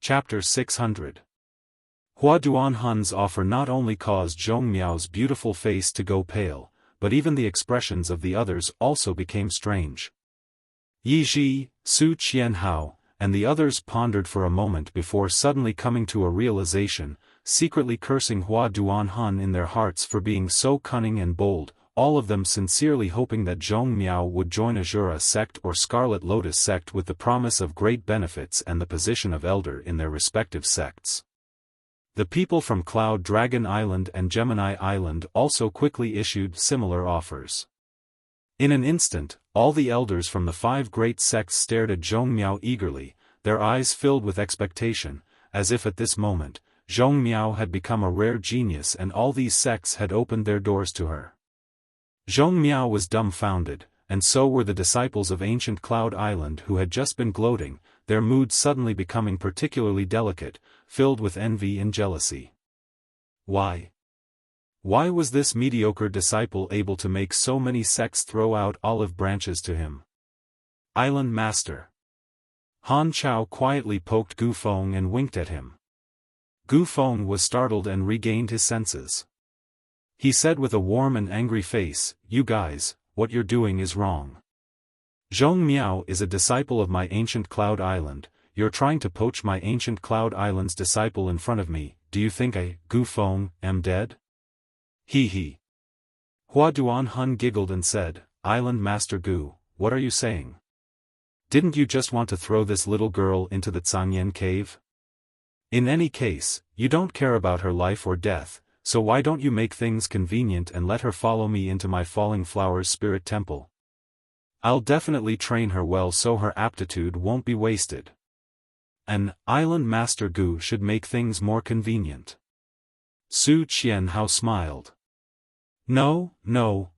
Chapter 600. Hua Duanhun's offer not only caused Zhong Miao's beautiful face to go pale, but even the expressions of the others also became strange. Yi Ji, Su Qianhao, and the others pondered for a moment before suddenly coming to a realization, secretly cursing Hua Duanhun in their hearts for being so cunning and bold, all of them sincerely hoping that Zhong Miao would join Azura sect or Scarlet Lotus sect with the promise of great benefits and the position of elder in their respective sects. The people from Cloud Dragon Island and Gemini Island also quickly issued similar offers. In an instant, all the elders from the 5 great sects stared at Zhong Miao eagerly, their eyes filled with expectation, as if at this moment, Zhong Miao had become a rare genius and all these sects had opened their doors to her. Zhong Miao was dumbfounded, and so were the disciples of ancient Cloud Island who had just been gloating, their moods suddenly becoming particularly delicate, filled with envy and jealousy. Why? Why was this mediocre disciple able to make so many sects throw out olive branches to him? Island Master. Han Chao quietly poked Gu Feng and winked at him. Gu Feng was startled and regained his senses. He said with a warm and angry face, "You guys, what you're doing is wrong. Zhong Miao is a disciple of my ancient Cloud Island, you're trying to poach my ancient Cloud Island's disciple in front of me, do you think I, Gu Feng, am dead?" He. Hua Duanhun giggled and said, "Island Master Gu, what are you saying? Didn't you just want to throw this little girl into the Zangyan cave? In any case, you don't care about her life or death, so why don't you make things convenient and let her follow me into my Falling Flowers Spirit Temple? I'll definitely train her well so her aptitude won't be wasted. An Island Master Gu should make things more convenient." Su Qianhao smiled. No,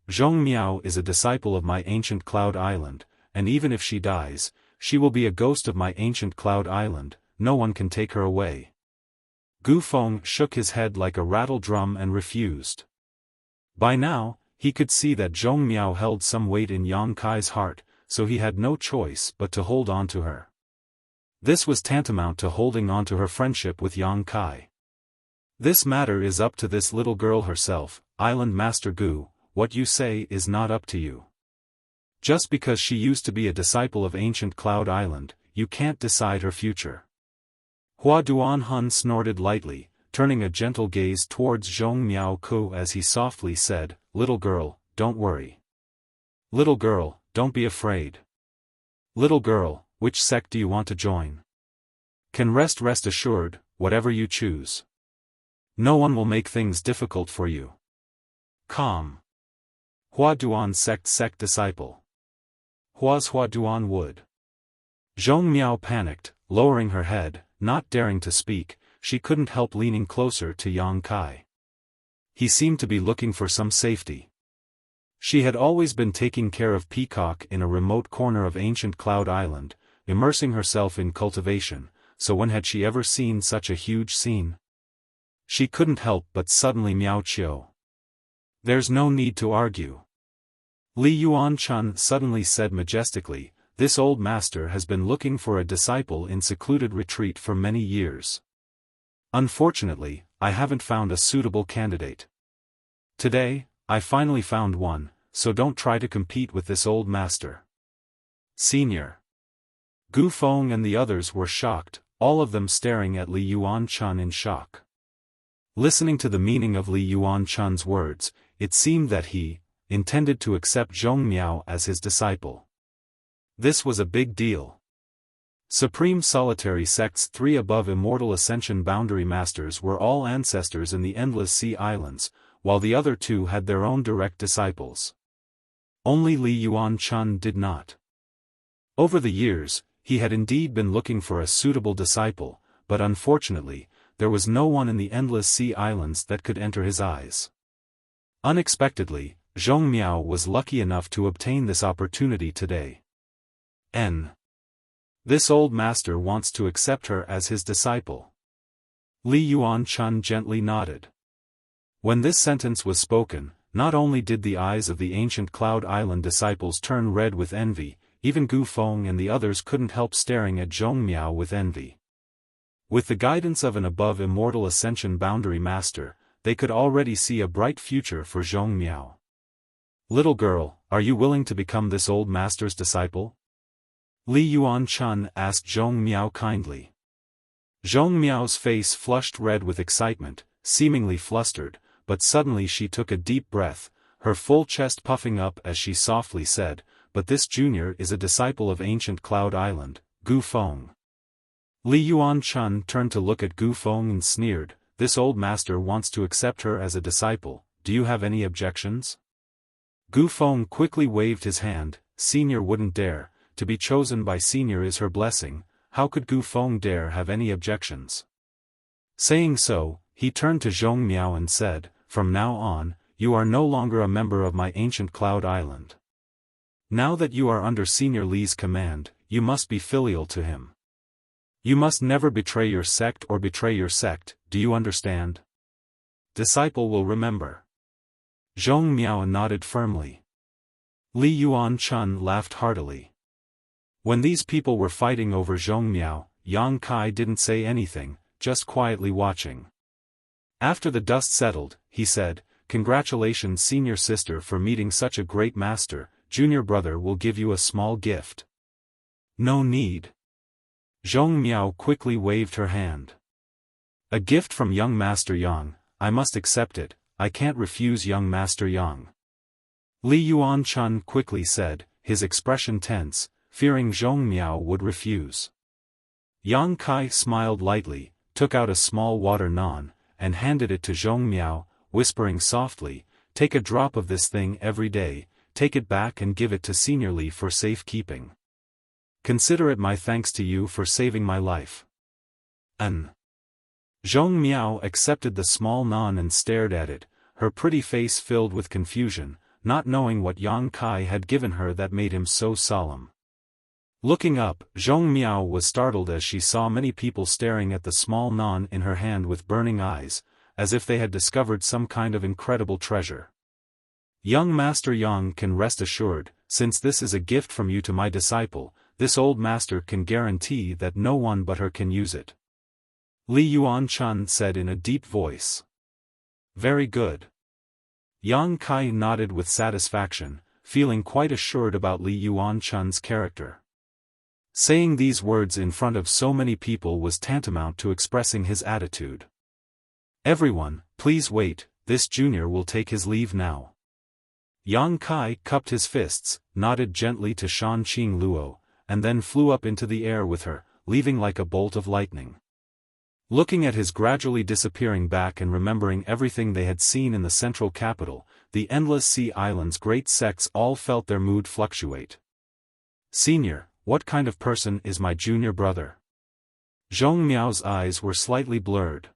Zhong Miao is a disciple of my ancient Cloud Island, and even if she dies, she will be a ghost of my ancient Cloud Island, no one can take her away. Gu Feng shook his head like a rattle drum and refused. By now, he could see that Zhong Miao held some weight in Yang Kai's heart, so he had no choice but to hold on to her. This was tantamount to holding on to her friendship with Yang Kai. This matter is up to this little girl herself, Island Master Gu, what you say is not up to you. Just because she used to be a disciple of ancient Cloud Island, you can't decide her future. Hua Duanhun snorted lightly, turning a gentle gaze towards Zhong Miao Ku as he softly said, "Little girl, don't worry. Little girl, don't be afraid. Little girl, which sect do you want to join? Can rest assured, whatever you choose. No one will make things difficult for you. Calm. Hua Duan sect disciple. Hua's Hua Duan would." Zhong Miao panicked, lowering her head, not daring to speak, she couldn't help leaning closer to Yang Kai. He seemed to be looking for some safety. She had always been taking care of Peacock in a remote corner of ancient Cloud Island, immersing herself in cultivation, so when had she ever seen such a huge scene? She couldn't help but suddenly meow Chio. "There's no need to argue." Li Yuanchun suddenly said majestically, "This old master has been looking for a disciple in secluded retreat for many years. Unfortunately, I haven't found a suitable candidate. Today, I finally found one, so don't try to compete with this old master." Senior. Gu Feng and the others were shocked, all of them staring at Li Yuanchun in shock. Listening to the meaning of Li Yuanchun's words, it seemed that he intended to accept Zhong Miao as his disciple. This was a big deal. Supreme Solitary Sect's 3 above Immortal Ascension Boundary Masters were all ancestors in the Endless Sea Islands, while the other 2 had their own direct disciples. Only Li Yuanchun did not. Over the years, he had indeed been looking for a suitable disciple, but unfortunately, there was no one in the Endless Sea Islands that could enter his eyes. Unexpectedly, Zhong Miao was lucky enough to obtain this opportunity today. This old master wants to accept her as his disciple. Li Yuanchun gently nodded. When this sentence was spoken, not only did the eyes of the ancient Cloud Island disciples turn red with envy, even Gu Feng and the others couldn't help staring at Zhong Miao with envy. With the guidance of an above immortal ascension boundary master, they could already see a bright future for Zhong Miao. Little girl, are you willing to become this old master's disciple? Li Yuan-chun asked Zhong Miao kindly. Zhong Miao's face flushed red with excitement, seemingly flustered, but suddenly she took a deep breath, her full chest puffing up as she softly said, "But this junior is a disciple of ancient Cloud Island, Gu Feng." Li Yuan-chun turned to look at Gu Feng and sneered, "This old master wants to accept her as a disciple, do you have any objections?" Gu Feng quickly waved his hand, "Senior wouldn't dare, to be chosen by senior is her blessing, how could Gu Feng dare have any objections?" Saying so, he turned to Zhong Miao and said, "From now on, you are no longer a member of my ancient Cloud Island. Now that you are under Senior Li's command, you must be filial to him. You must never betray your sect or betray your sect, do you understand?" "Disciple will remember." Zhong Miao nodded firmly. Li Yuan-chun laughed heartily. When these people were fighting over Zhong Miao, Yang Kai didn't say anything, just quietly watching. After the dust settled, he said, "Congratulations senior sister for meeting such a great master, junior brother will give you a small gift." "No need." Zhong Miao quickly waved her hand. "A gift from young Master Yang, I must accept it, I can't refuse young Master Yang." Li Yuan-chun quickly said, his expression tense, fearing Zhong Miao would refuse. Yang Kai smiled lightly, took out a small water nan, and handed it to Zhong Miao, whispering softly, "Take a drop of this thing every day, take it back and give it to Senior Li for safekeeping. Consider it my thanks to you for saving my life." Zhong Miao accepted the small nan and stared at it, her pretty face filled with confusion, not knowing what Yang Kai had given her that made him so solemn. Looking up, Zhong Miao was startled as she saw many people staring at the small nan in her hand with burning eyes, as if they had discovered some kind of incredible treasure. "Young Master Yang can rest assured, since this is a gift from you to my disciple, this old master can guarantee that no one but her can use it." Li Yuan-chun said in a deep voice. "Very good." Yang Kai nodded with satisfaction, feeling quite assured about Li Yuan-chun's character. Saying these words in front of so many people was tantamount to expressing his attitude. "Everyone, please wait, this junior will take his leave now." Yang Kai cupped his fists, nodded gently to Shan Qing Luo, and then flew up into the air with her, leaving like a bolt of lightning. Looking at his gradually disappearing back and remembering everything they had seen in the central capital, the endless sea island's great sects all felt their mood fluctuate. "Senior, what kind of person is my junior brother?" Zhong Miao's eyes were slightly blurred.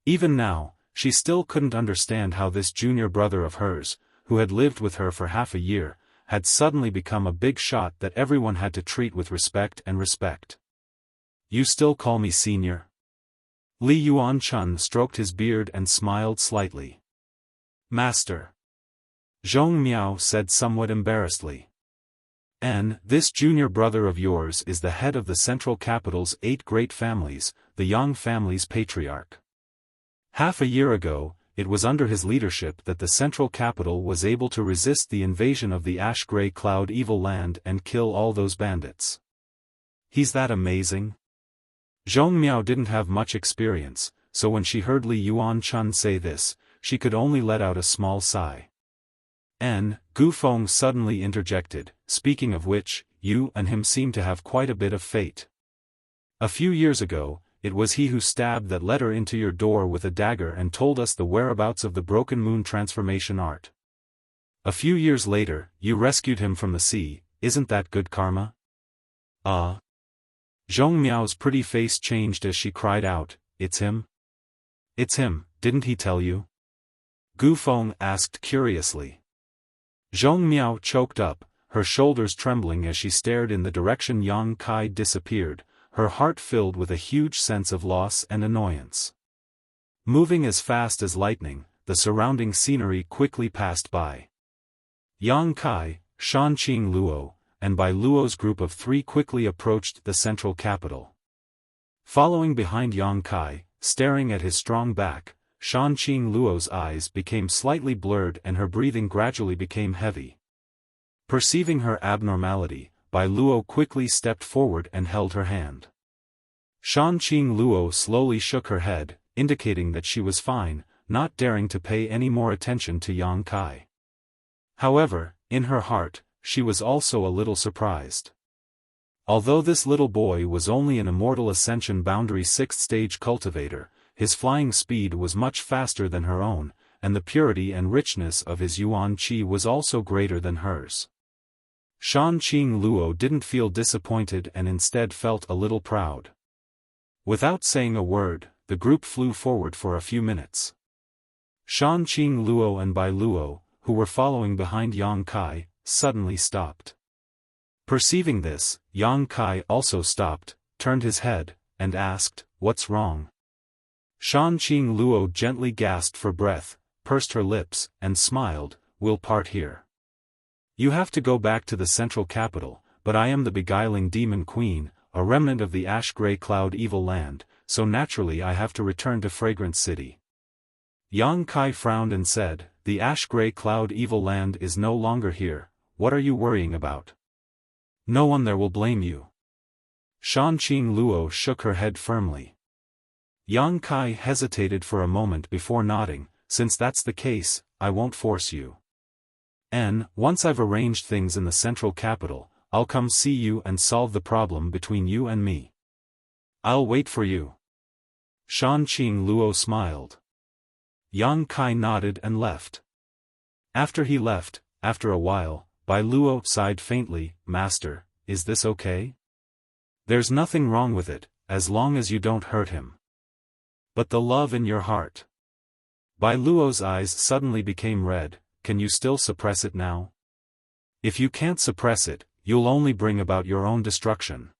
Even now, she still couldn't understand how this junior brother of hers, who had lived with her for half a year, had suddenly become a big shot that everyone had to treat with respect. "You still call me senior?" Li Yuan-chun stroked his beard and smiled slightly. "Master." Zhong Miao said somewhat embarrassedly. "And this junior brother of yours is the head of the central capital's 8 great families, the Yang family's patriarch. Half a year ago, it was under his leadership that the central capital was able to resist the invasion of the ash-gray cloud evil land and kill all those bandits. He's that amazing?" Zhong Miao didn't have much experience, so when she heard Li Yuan-chun say this, she could only let out a small sigh. Gu Feng suddenly interjected, "Speaking of which, you and him seem to have quite a bit of fate. A few years ago, it was he who stabbed that letter into your door with a dagger and told us the whereabouts of the broken moon transformation art. A few years later, you rescued him from the sea, isn't that good karma?" Zhong Miao's pretty face changed as she cried out, "It's him? It's him, didn't he tell you?" Gu Feng asked curiously. Zhong Miao choked up, her shoulders trembling as she stared in the direction Yang Kai disappeared, her heart filled with a huge sense of loss and annoyance. Moving as fast as lightning, the surrounding scenery quickly passed by. Yang Kai, Shan Qing Luo, and Bai Luo's group of 3 quickly approached the central capital. Following behind Yang Kai, staring at his strong back, Shanqing Luo's eyes became slightly blurred and her breathing gradually became heavy. Perceiving her abnormality, Bai Luo quickly stepped forward and held her hand. Shanqing Luo slowly shook her head, indicating that she was fine, not daring to pay any more attention to Yang Kai. However, in her heart, she was also a little surprised. Although this little boy was only an Immortal Ascension Boundary 6th stage cultivator, his flying speed was much faster than her own, and the purity and richness of his Yuan Qi was also greater than hers. Shanqing Luo didn't feel disappointed and instead felt a little proud. Without saying a word, the group flew forward for a few minutes. Shanqing Luo and Bai Luo, who were following behind Yang Kai, suddenly stopped. Perceiving this, Yang Kai also stopped, turned his head, and asked, "What's wrong?" Shanqing Luo gently gasped for breath, pursed her lips, and smiled, "We'll part here. You have to go back to the central capital, but I am the beguiling demon queen, a remnant of the ash-gray cloud evil land, so naturally I have to return to Fragrant City." Yang Kai frowned and said, "The ash-gray cloud evil land is no longer here, what are you worrying about? No one there will blame you." Shanqing Luo shook her head firmly. Yang Kai hesitated for a moment before nodding, "Since that's the case, I won't force you. Once I've arranged things in the central capital, I'll come see you and solve the problem between you and me. I'll wait for you." Shanqing Luo smiled. Yang Kai nodded and left. After he left, after a while, Bai Luo sighed faintly, "Master, is this okay? There's nothing wrong with it, as long as you don't hurt him. But the love in your heart." Bai Luo's eyes suddenly became red, "Can you still suppress it now? If you can't suppress it, you'll only bring about your own destruction.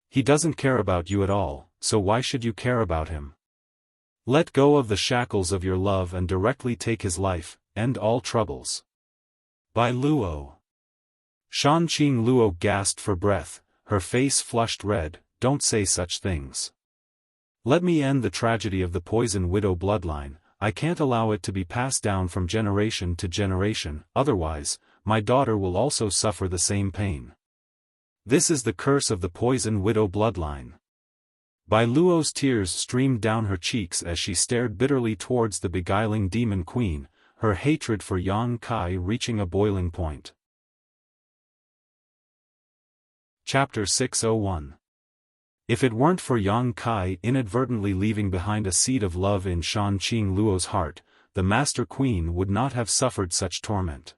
He doesn't care about you at all, so why should you care about him? Let go of the shackles of your love and directly take his life, end all troubles." Bai Luo. Shanqing Luo gasped for breath, her face flushed red, "Don't say such things. Let me end the tragedy of the poison widow bloodline. I can't allow it to be passed down from generation to generation, otherwise, my daughter will also suffer the same pain. This is the curse of the poison widow bloodline." Bai Luo's tears streamed down her cheeks as she stared bitterly towards the beguiling demon queen, her hatred for Yang Kai reaching a boiling point. Chapter 601. If it weren't for Yang Kai inadvertently leaving behind a seed of love in Shanqing Luo's heart, the Master Queen would not have suffered such torment.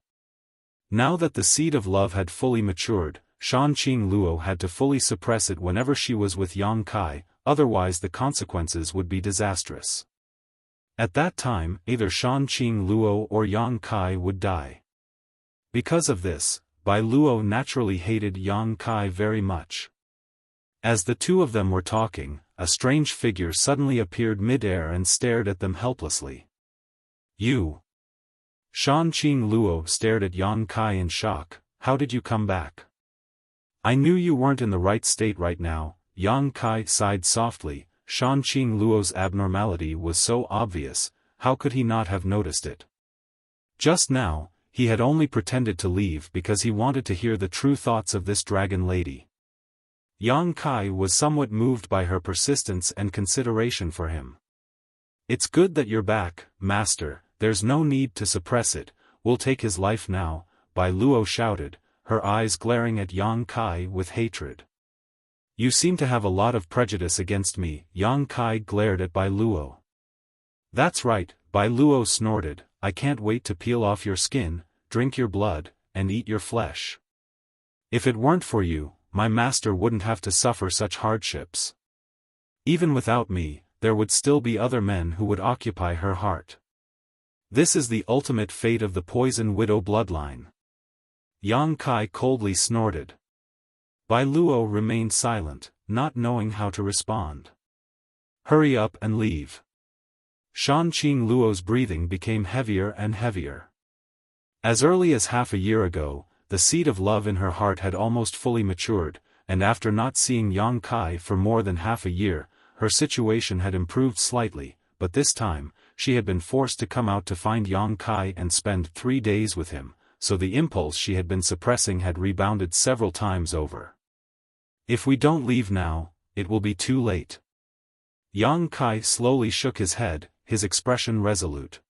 Now that the seed of love had fully matured, Shanqing Luo had to fully suppress it whenever she was with Yang Kai, otherwise the consequences would be disastrous. At that time, either Shanqing Luo or Yang Kai would die. Because of this, Bai Luo naturally hated Yang Kai very much. As the two of them were talking, a strange figure suddenly appeared mid-air and stared at them helplessly. "You?" Shanqing Luo stared at Yang Kai in shock, "How did you come back?" "I knew you weren't in the right state right now," Yang Kai sighed softly. Shanqing Luo's abnormality was so obvious, how could he not have noticed it? Just now, he had only pretended to leave because he wanted to hear the true thoughts of this dragon lady. Yang Kai was somewhat moved by her persistence and consideration for him. "It's good that you're back, Master, there's no need to suppress it, we'll take his life now," Bai Luo shouted, her eyes glaring at Yang Kai with hatred. "You seem to have a lot of prejudice against me," Yang Kai glared at Bai Luo. "That's right," Bai Luo snorted, "I can't wait to peel off your skin, drink your blood, and eat your flesh. If it weren't for you, my master wouldn't have to suffer such hardships. Even without me, there would still be other men who would occupy her heart. This is the ultimate fate of the poison widow bloodline." Yang Kai coldly snorted. Bai Luo remained silent, not knowing how to respond. "Hurry up and leave." Shanqing Luo's breathing became heavier and heavier. As early as half a year ago, the seed of love in her heart had almost fully matured, and after not seeing Yang Kai for more than half a year, her situation had improved slightly, but this time, she had been forced to come out to find Yang Kai and spend 3 days with him, so the impulse she had been suppressing had rebounded several times over. If we don't leave now, it will be too late. Yang Kai slowly shook his head, his expression resolute.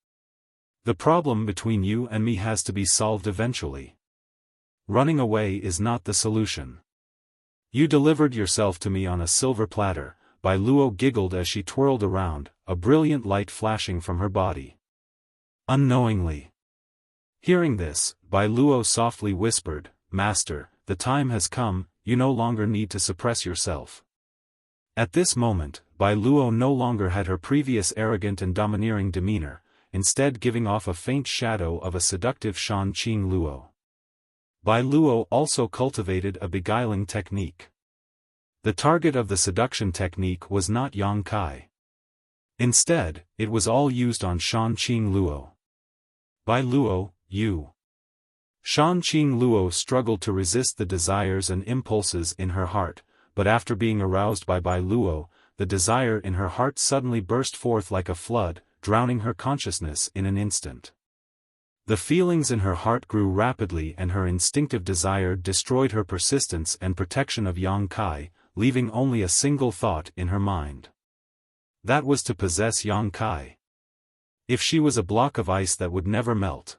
The problem between you and me has to be solved eventually. Running away is not the solution. You delivered yourself to me on a silver platter. Bai Luo giggled as she twirled around, a brilliant light flashing from her body. Unknowingly. Hearing this, Bai Luo softly whispered, "Master, the time has come, you no longer need to suppress yourself." At this moment, Bai Luo no longer had her previous arrogant and domineering demeanor, instead giving off a faint shadow of a seductive Shan Qing Luo. Bai Luo also cultivated a beguiling technique. The target of the seduction technique was not Yang Kai. Instead, it was all used on Shan Qing Luo. Bai Luo, you. Shan Qing Luo struggled to resist the desires and impulses in her heart, but after being aroused by Bai Luo, the desire in her heart suddenly burst forth like a flood, drowning her consciousness in an instant. The feelings in her heart grew rapidly and her instinctive desire destroyed her persistence and protection of Yang Kai, leaving only a single thought in her mind. That was to possess Yang Kai. If she was a block of ice that would never melt.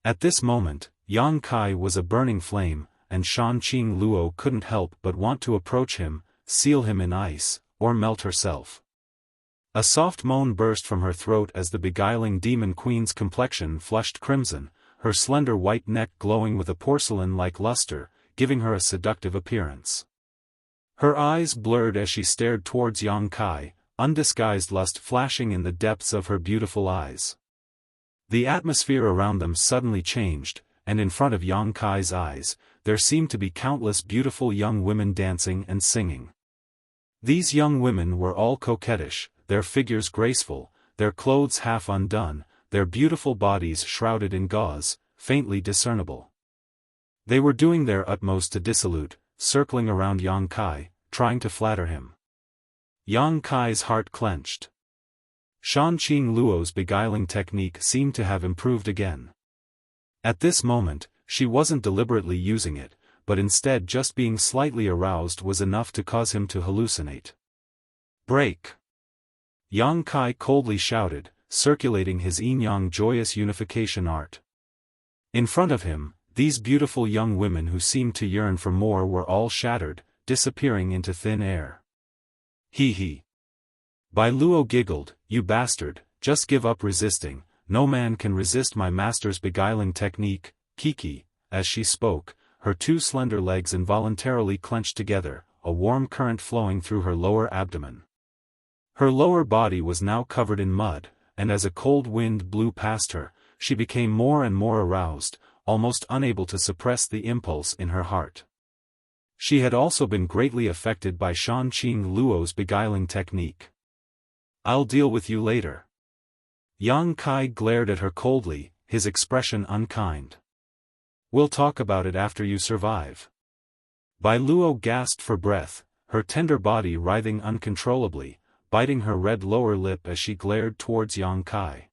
At this moment, Yang Kai was a burning flame, and Shan Qing Luo couldn't help but want to approach him, seal him in ice, or melt herself. A soft moan burst from her throat as the beguiling demon queen's complexion flushed crimson, her slender white neck glowing with a porcelain-like luster, giving her a seductive appearance. Her eyes blurred as she stared towards Yang Kai, undisguised lust flashing in the depths of her beautiful eyes. The atmosphere around them suddenly changed, and in front of Yang Kai's eyes, there seemed to be countless beautiful young women dancing and singing. These young women were all coquettish, their figures graceful, their clothes half undone, their beautiful bodies shrouded in gauze, faintly discernible. They were doing their utmost to dissolute, circling around Yang Kai, trying to flatter him. Yang Kai's heart clenched. Shan Qing Luo's beguiling technique seemed to have improved again. At this moment, she wasn't deliberately using it, but instead just being slightly aroused was enough to cause him to hallucinate. "Break!" Yang Kai coldly shouted, circulating his yin-yang joyous unification art. In front of him, these beautiful young women who seemed to yearn for more were all shattered, disappearing into thin air. "Hee hee." Bai Luo giggled, "You bastard, just give up resisting, no man can resist my master's beguiling technique, Kiki." As she spoke, her two slender legs involuntarily clenched together, a warm current flowing through her lower abdomen. Her lower body was now covered in mud, and as a cold wind blew past her, she became more and more aroused, almost unable to suppress the impulse in her heart. She had also been greatly affected by Shan Qing Luo's beguiling technique. "I'll deal with you later." Yang Kai glared at her coldly, his expression unkind. "We'll talk about it after you survive." Bai Luo gasped for breath, her tender body writhing uncontrollably, biting her red lower lip as she glared towards Yang Kai.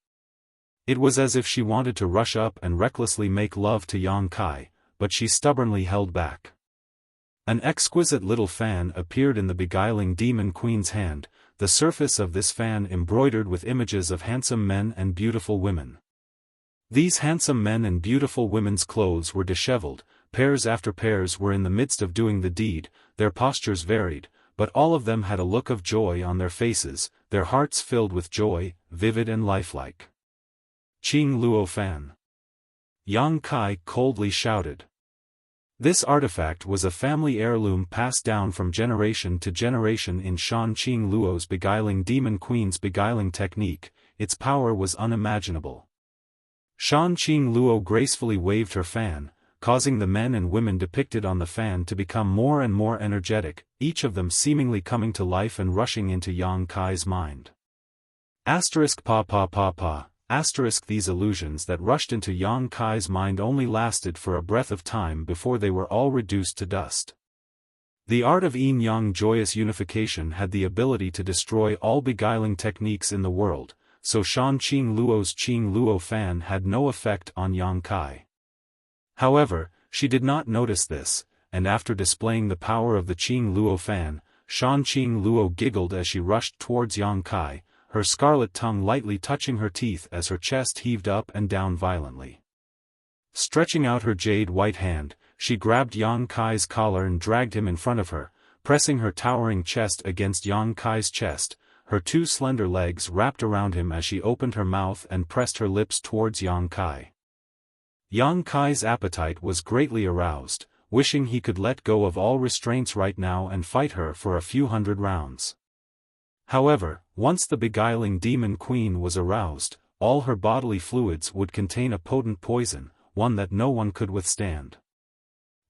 It was as if she wanted to rush up and recklessly make love to Yang Kai, but she stubbornly held back. An exquisite little fan appeared in the beguiling demon queen's hand, the surface of this fan embroidered with images of handsome men and beautiful women. These handsome men and beautiful women's clothes were disheveled, pairs after pairs were in the midst of doing the deed, their postures varied, but all of them had a look of joy on their faces, their hearts filled with joy, vivid and lifelike. "Qing Luo fan." Yang Kai coldly shouted. This artifact was a family heirloom passed down from generation to generation in Shan Qing Luo's beguiling demon queen's beguiling technique. Its power was unimaginable. Shan Qing Luo gracefully waved her fan, causing the men and women depicted on the fan to become more and more energetic, each of them seemingly coming to life and rushing into Yang Kai's mind. *********************************************** These illusions that rushed into Yang Kai's mind only lasted for a breath of time before they were all reduced to dust. The art of yin-yang joyous unification had the ability to destroy all beguiling techniques in the world, so Shan Qing Luo's Qing Luo fan had no effect on Yang Kai. However, she did not notice this, and after displaying the power of the Qing Luo fan, Shan Qing Luo giggled as she rushed towards Yang Kai, her scarlet tongue lightly touching her teeth as her chest heaved up and down violently. Stretching out her jade white hand, she grabbed Yang Kai's collar and dragged him in front of her, pressing her towering chest against Yang Kai's chest, her two slender legs wrapped around him as she opened her mouth and pressed her lips towards Yang Kai. Yang Kai's appetite was greatly aroused, wishing he could let go of all restraints right now and fight her for a few hundred rounds. However, once the beguiling demon queen was aroused, all her bodily fluids would contain a potent poison, one that no one could withstand.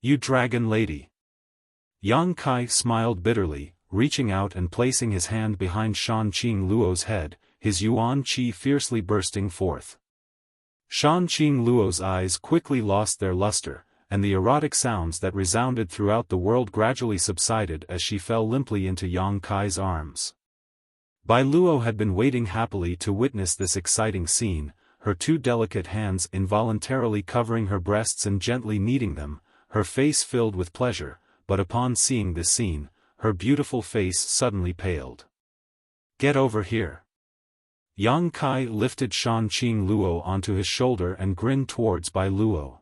"You dragon lady!" Yang Kai smiled bitterly, reaching out and placing his hand behind Shan Qing Luo's head, his yuan qi fiercely bursting forth. Shan Qing Luo's eyes quickly lost their luster, and the erotic sounds that resounded throughout the world gradually subsided as she fell limply into Yang Kai's arms. Bai Luo had been waiting happily to witness this exciting scene, her two delicate hands involuntarily covering her breasts and gently kneading them, her face filled with pleasure, but upon seeing this scene, her beautiful face suddenly paled. "Get over here." Yang Kai lifted Shan Qing Luo onto his shoulder and grinned towards Bai Luo.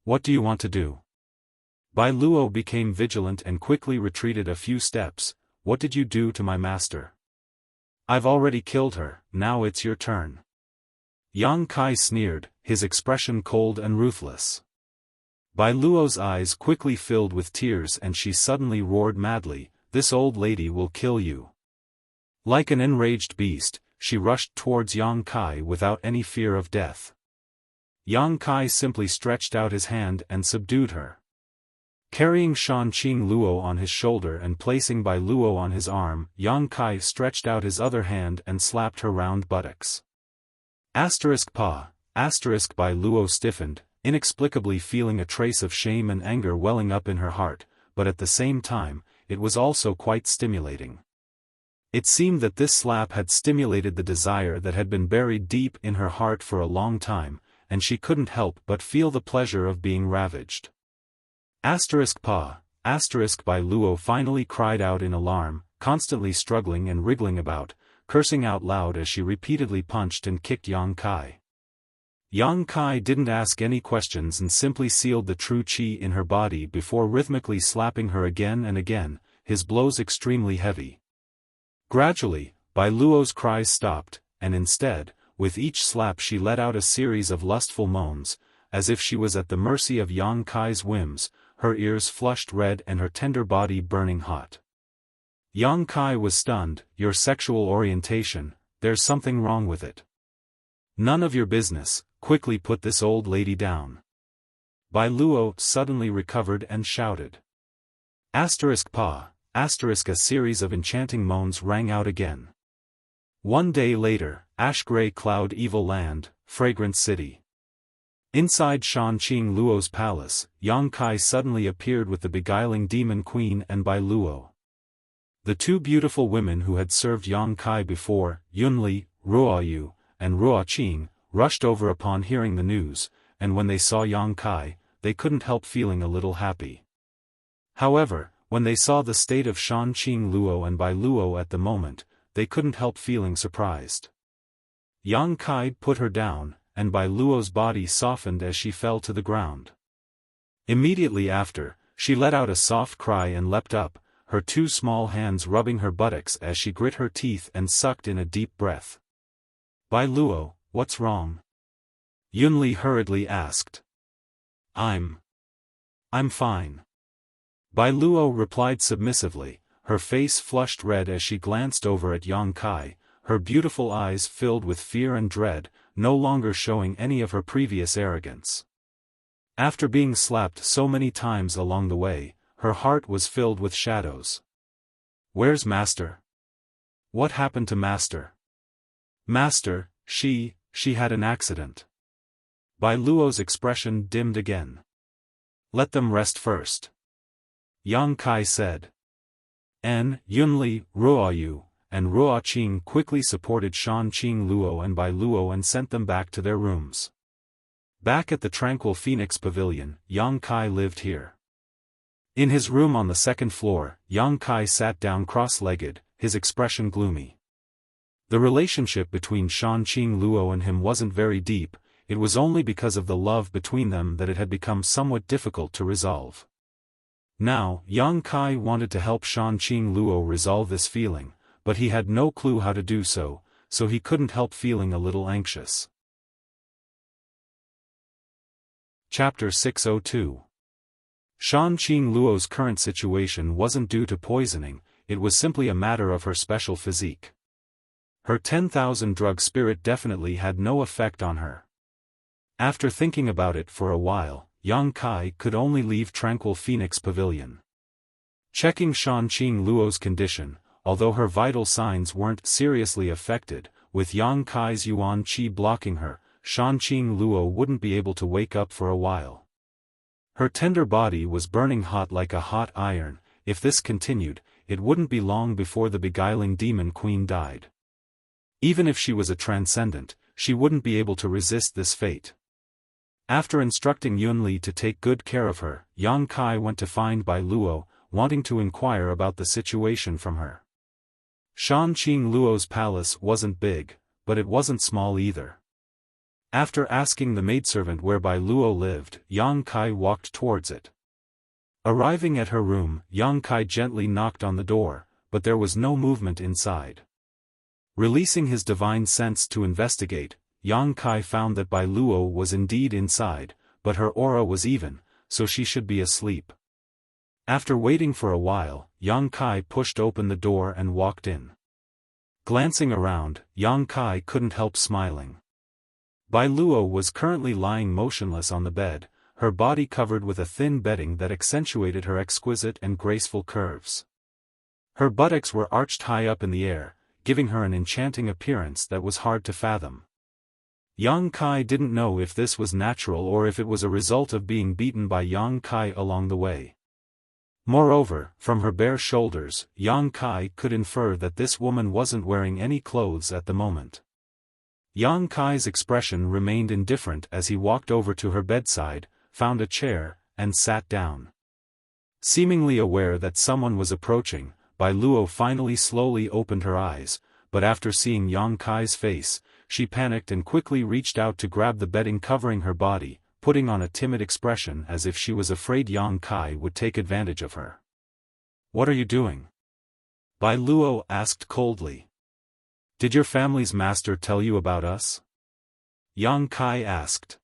"What do you want to do?" Bai Luo became vigilant and quickly retreated a few steps. "What did you do to my master?" "I've already killed her, now it's your turn." Yang Kai sneered, his expression cold and ruthless. Bai Luo's eyes quickly filled with tears and she suddenly roared madly, "This old lady will kill you." Like an enraged beast, she rushed towards Yang Kai without any fear of death. Yang Kai simply stretched out his hand and subdued her. Carrying Shan Qing Luo on his shoulder and placing Bai Luo on his arm, Yang Kai stretched out his other hand and slapped her round buttocks. *Pa*, Bai Luo stiffened, inexplicably feeling a trace of shame and anger welling up in her heart, but at the same time, it was also quite stimulating. It seemed that this slap had stimulated the desire that had been buried deep in her heart for a long time, and she couldn't help but feel the pleasure of being ravaged. *Pa*, Bai Luo finally cried out in alarm, constantly struggling and wriggling about, cursing out loud as she repeatedly punched and kicked Yang Kai. Yang Kai didn't ask any questions and simply sealed the true qi in her body before rhythmically slapping her again and again, his blows extremely heavy. Gradually, Bai Luo's cries stopped, and instead, with each slap she let out a series of lustful moans, as if she was at the mercy of Yang Kai's whims, her ears flushed red and her tender body burning hot. Yang Kai was stunned. "Your sexual orientation, there's something wrong with it." "None of your business, quickly put this old lady down." Bai Luo suddenly recovered and shouted. *Pa*, a series of enchanting moans rang out again. One day later, Ash-Gray Cloud Evil Land, Fragrant City. Inside Shan Qing Luo's palace, Yang Kai suddenly appeared with the beguiling demon queen and Bai Luo. The two beautiful women who had served Yang Kai before, Yunli, Ruoyu, and Ruoqing, rushed over upon hearing the news, and when they saw Yang Kai, they couldn't help feeling a little happy. However, when they saw the state of Shan Qing Luo and Bai Luo at the moment, they couldn't help feeling surprised. Yang Kai put her down, and Bai Luo's body softened as she fell to the ground. Immediately after, she let out a soft cry and leapt up, her two small hands rubbing her buttocks as she grit her teeth and sucked in a deep breath. "Bai Luo, what's wrong?" Yunli hurriedly asked. I'm fine." Bai Luo replied submissively, her face flushed red as she glanced over at Yang Kai, her beautiful eyes filled with fear and dread, no longer showing any of her previous arrogance. After being slapped so many times along the way, her heart was filled with shadows. "Where's Master? What happened to Master?" "Master, she had an accident." Bai Luo's expression dimmed again. "Let them rest first." Yang Kai said. N. Yunli, Ruoyu, and Ruo Qing quickly supported Shan Qing Luo and Bai Luo and sent them back to their rooms. Back at the tranquil Phoenix Pavilion, Yang Kai lived here. In his room on the second floor, Yang Kai sat down cross-legged, his expression gloomy. The relationship between Shan Qing Luo and him wasn't very deep, it was only because of the love between them that it had become somewhat difficult to resolve. Now, Yang Kai wanted to help Shan Qing Luo resolve this feeling, but he had no clue how to do so, so he couldn't help feeling a little anxious. Chapter 602. Shan Qing Luo's current situation wasn't due to poisoning, it was simply a matter of her special physique. Her 10,000 drug spirit definitely had no effect on her. After thinking about it for a while, Yang Kai could only leave tranquil Phoenix Pavilion. Checking Shan Qing Luo's condition, although her vital signs weren't seriously affected, with Yang Kai's Yuan Qi blocking her, Shan Qing Luo wouldn't be able to wake up for a while. Her tender body was burning hot like a hot iron. If this continued, it wouldn't be long before the beguiling demon queen died. Even if she was a transcendent, she wouldn't be able to resist this fate. After instructing Yunli to take good care of her, Yang Kai went to find Bai Luo, wanting to inquire about the situation from her. Shan Qing Luo's palace wasn't big, but it wasn't small either. After asking the maidservant where Bai Luo lived, Yang Kai walked towards it. Arriving at her room, Yang Kai gently knocked on the door, but there was no movement inside. Releasing his divine sense to investigate, Yang Kai found that Bai Luo was indeed inside, but her aura was even, so she should be asleep. After waiting for a while, Yang Kai pushed open the door and walked in. Glancing around, Yang Kai couldn't help smiling. Bai Luo was currently lying motionless on the bed, her body covered with a thin bedding that accentuated her exquisite and graceful curves. Her buttocks were arched high up in the air, giving her an enchanting appearance that was hard to fathom. Yang Kai didn't know if this was natural or if it was a result of being beaten by Yang Kai along the way. Moreover, from her bare shoulders, Yang Kai could infer that this woman wasn't wearing any clothes at the moment. Yang Kai's expression remained indifferent as he walked over to her bedside, found a chair, and sat down. Seemingly aware that someone was approaching, Bai Luo finally slowly opened her eyes, but after seeing Yang Kai's face, she panicked and quickly reached out to grab the bedding covering her body, putting on a timid expression as if she was afraid Yang Kai would take advantage of her. "What are you doing?" Bai Luo asked coldly. "Did your family's master tell you about us?" Yang Kai asked.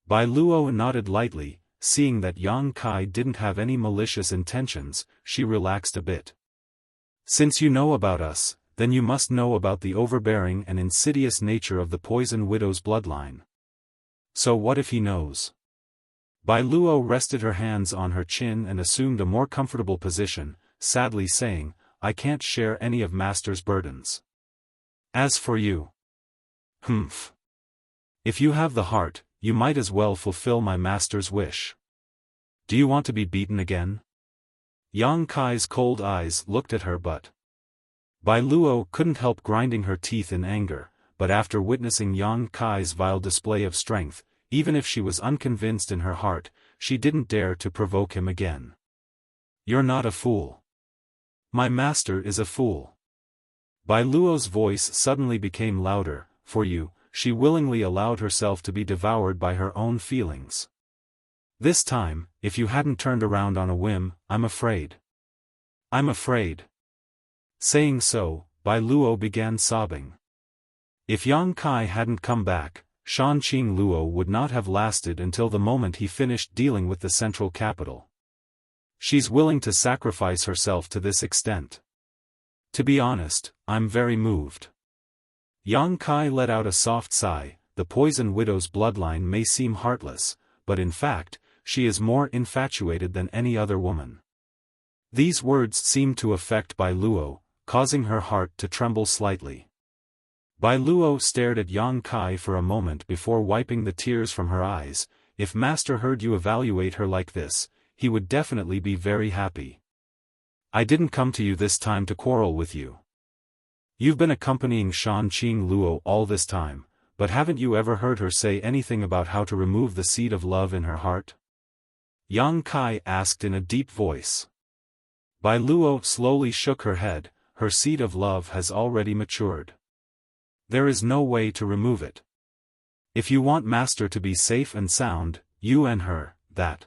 Bai Luo nodded lightly, seeing that Yang Kai didn't have any malicious intentions, she relaxed a bit. "Since you know about us, then you must know about the overbearing and insidious nature of the Poison Widow's bloodline. So what if he knows?" Bai Luo rested her hands on her chin and assumed a more comfortable position, sadly saying, "I can't share any of Master's burdens. As for you, humph. If you have the heart, you might as well fulfill my master's wish. Do you want to be beaten again?" Yang Kai's cold eyes looked at her but Bai Luo couldn't help grinding her teeth in anger, but after witnessing Yang Kai's vile display of strength, even if she was unconvinced in her heart, she didn't dare to provoke him again. "You're not a fool. My master is a fool." Bai Luo's voice suddenly became louder. "For you, she willingly allowed herself to be devoured by her own feelings. This time, if you hadn't turned around on a whim, I'm afraid. I'm afraid." Saying so, Bai Luo began sobbing. If Yang Kai hadn't come back, Shan Qing Luo would not have lasted until the moment he finished dealing with the central capital. She's willing to sacrifice herself to this extent. To be honest, I'm very moved. Yang Kai let out a soft sigh. The Poison Widow's bloodline may seem heartless, but in fact, she is more infatuated than any other woman. These words seemed to affect Bai Luo, causing her heart to tremble slightly. Bai Luo stared at Yang Kai for a moment before wiping the tears from her eyes. "If Master heard you evaluate her like this, he would definitely be very happy. I didn't come to you this time to quarrel with you. You've been accompanying Shan Qing Luo all this time, but haven't you ever heard her say anything about how to remove the seed of love in her heart? Yang Kai asked in a deep voice. Bai Luo slowly shook her head. Her seed of love has already matured. There is no way to remove it. If you want Master to be safe and sound, you and her, that.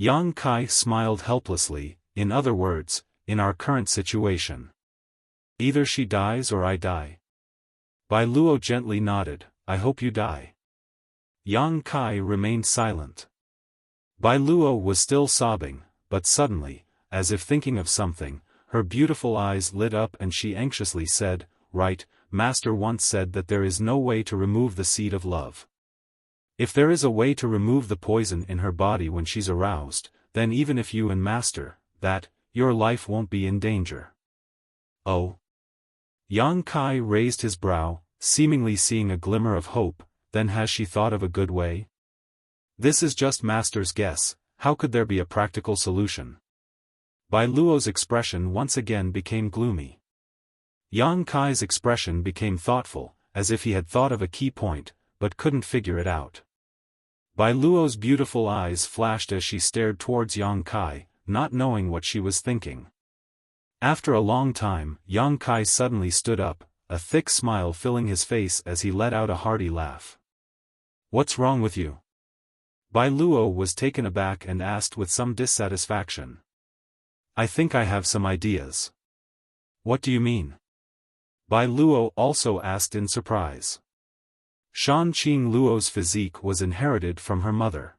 Yang Kai smiled helplessly, in other words, in our current situation. Either she dies or I die. Bai Luo gently nodded, I hope you die. Yang Kai remained silent. Bai Luo was still sobbing, but suddenly, as if thinking of something, her beautiful eyes lit up and she anxiously said, right, Master once said that there is no way to remove the seed of love. If there is a way to remove the poison in her body when she's aroused, then even if you and Master, that, your life won't be in danger. Oh. Yang Kai raised his brow, seemingly seeing a glimmer of hope, then has she thought of a good way? This is just Master's guess, how could there be a practical solution? Bai Luo's expression once again became gloomy. Yang Kai's expression became thoughtful, as if he had thought of a key point, but couldn't figure it out. Bai Luo's beautiful eyes flashed as she stared towards Yang Kai, not knowing what she was thinking. After a long time, Yang Kai suddenly stood up, a thick smile filling his face as he let out a hearty laugh. What's wrong with you? Bai Luo was taken aback and asked with some dissatisfaction. I think I have some ideas. What do you mean? Bai Luo also asked in surprise. Shan Qing Luo's physique was inherited from her mother.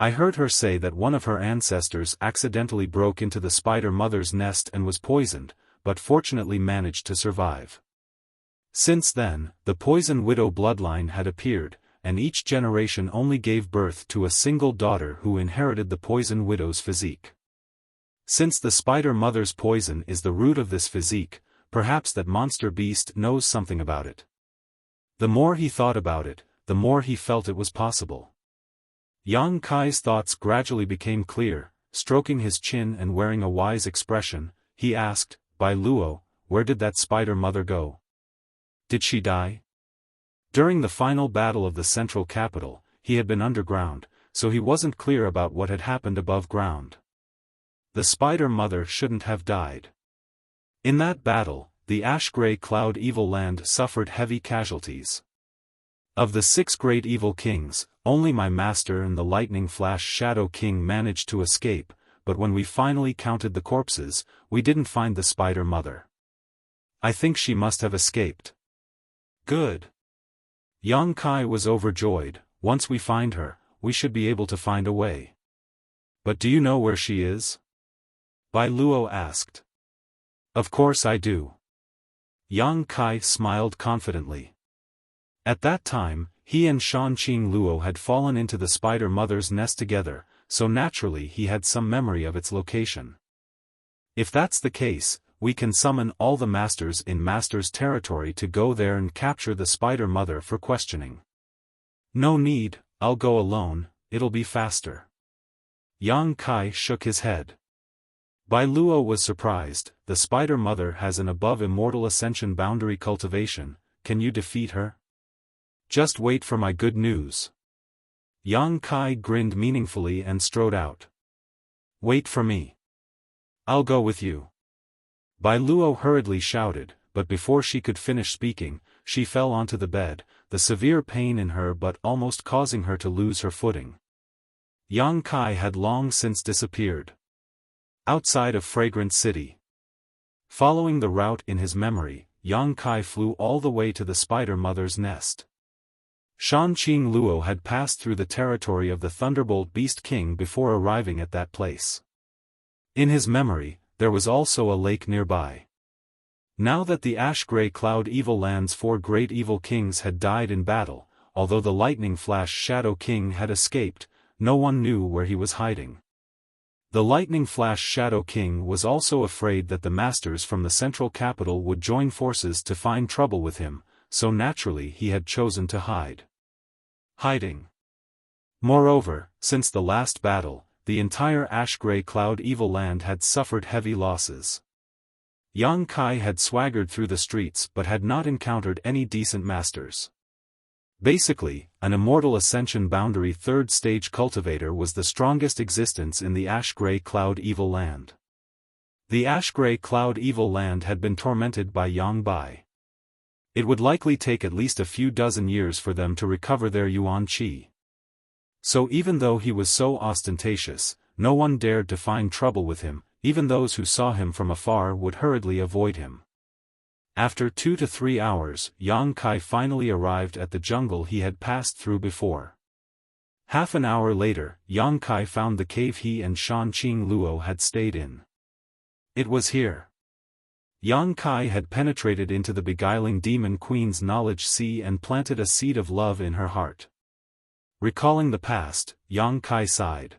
I heard her say that one of her ancestors accidentally broke into the spider mother's nest and was poisoned, but fortunately managed to survive. Since then, the poison widow bloodline had appeared, and each generation only gave birth to a single daughter who inherited the poison widow's physique. Since the spider mother's poison is the root of this physique, perhaps that monster beast knows something about it. The more he thought about it, the more he felt it was possible. Yang Kai's thoughts gradually became clear. Stroking his chin and wearing a wise expression, he asked, Bai Luo, where did that spider mother go? Did she die? During the final battle of the central capital, he had been underground, so he wasn't clear about what had happened above ground. The spider mother shouldn't have died. In that battle, the ash-gray cloud evil land suffered heavy casualties. Of the 6 great evil kings, only my master and the lightning flash shadow king managed to escape, but when we finally counted the corpses, we didn't find the spider mother. I think she must have escaped. Good. Yang Kai was overjoyed. Once we find her, we should be able to find a way. But do you know where she is? Bai Luo asked. Of course I do. Yang Kai smiled confidently. At that time, he and Shan Qing Luo had fallen into the spider mother's nest together, so naturally he had some memory of its location. If that's the case, we can summon all the masters in Master's territory to go there and capture the spider mother for questioning. No need, I'll go alone, it'll be faster. Yang Kai shook his head. Bai Luo was surprised. The spider mother has an above immortal ascension boundary cultivation. Can you defeat her? Just wait for my good news. Yang Kai grinned meaningfully and strode out. Wait for me. I'll go with you. Bai Luo hurriedly shouted, but before she could finish speaking, she fell onto the bed, the severe pain in her but almost causing her to lose her footing. Yang Kai had long since disappeared. Outside of Fragrant City. Following the route in his memory, Yang Kai flew all the way to the spider mother's nest. Shan Qing Luo had passed through the territory of the Thunderbolt Beast King before arriving at that place. In his memory, there was also a lake nearby. Now that the ash-gray cloud evil land's 4 great evil kings had died in battle, although the lightning flash Shadow King had escaped, no one knew where he was hiding. The Lightning Flash Shadow King was also afraid that the masters from the central capital would join forces to find trouble with him, so naturally he had chosen to hide. Hiding. Moreover, since the last battle, the entire ash-gray cloud evil land had suffered heavy losses. Yang Kai had swaggered through the streets but had not encountered any decent masters. Basically, an immortal ascension boundary third stage cultivator was the strongest existence in the ash-gray cloud evil land. The ash-gray cloud evil land had been tormented by Yang Bai. It would likely take at least a few dozen years for them to recover their yuan qi. So even though he was so ostentatious, no one dared to find trouble with him, even those who saw him from afar would hurriedly avoid him. After 2 to 3 hours, Yang Kai finally arrived at the jungle he had passed through before. Half an hour later, Yang Kai found the cave he and Shan Qing Luo had stayed in. It was here. Yang Kai had penetrated into the beguiling demon queen's knowledge sea and planted a seed of love in her heart. Recalling the past, Yang Kai sighed.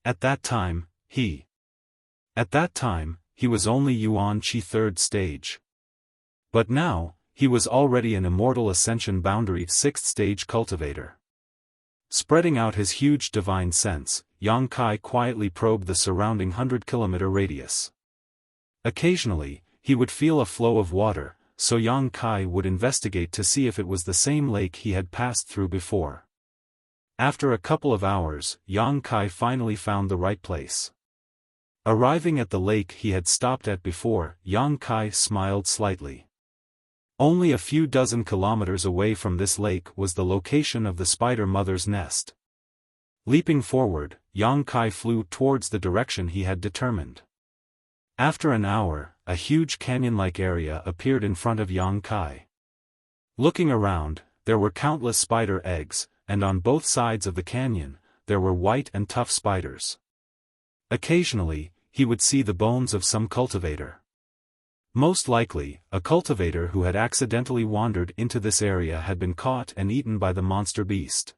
At that time, he was only yuan qi third stage. But now, he was already an immortal ascension boundary 6th stage cultivator. Spreading out his huge divine sense, Yang Kai quietly probed the surrounding 100-kilometer radius. Occasionally, he would feel a flow of water, so Yang Kai would investigate to see if it was the same lake he had passed through before. After a couple of hours, Yang Kai finally found the right place. Arriving at the lake he had stopped at before, Yang Kai smiled slightly. Only a few dozen kilometers away from this lake was the location of the spider mother's nest. Leaping forward, Yang Kai flew towards the direction he had determined. After an hour, a huge canyon-like area appeared in front of Yang Kai. Looking around, there were countless spider eggs, and on both sides of the canyon, there were white and tough spiders. Occasionally, he would see the bones of some cultivator. Most likely, a cultivator who had accidentally wandered into this area had been caught and eaten by the monster beast.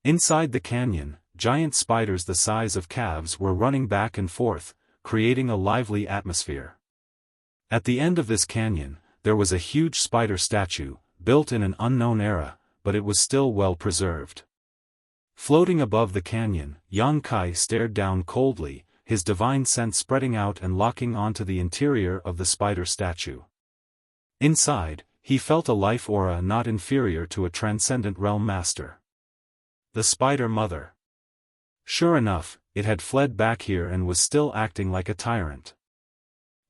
Inside the canyon, giant spiders the size of calves were running back and forth, creating a lively atmosphere. At the end of this canyon, there was a huge spider statue, built in an unknown era, but it was still well preserved. Floating above the canyon, Yang Kai stared down coldly, his divine sense spreading out and locking onto the interior of the spider statue. Inside, he felt a life aura not inferior to a transcendent realm master. The spider mother. Sure enough, it had fled back here and was still acting like a tyrant.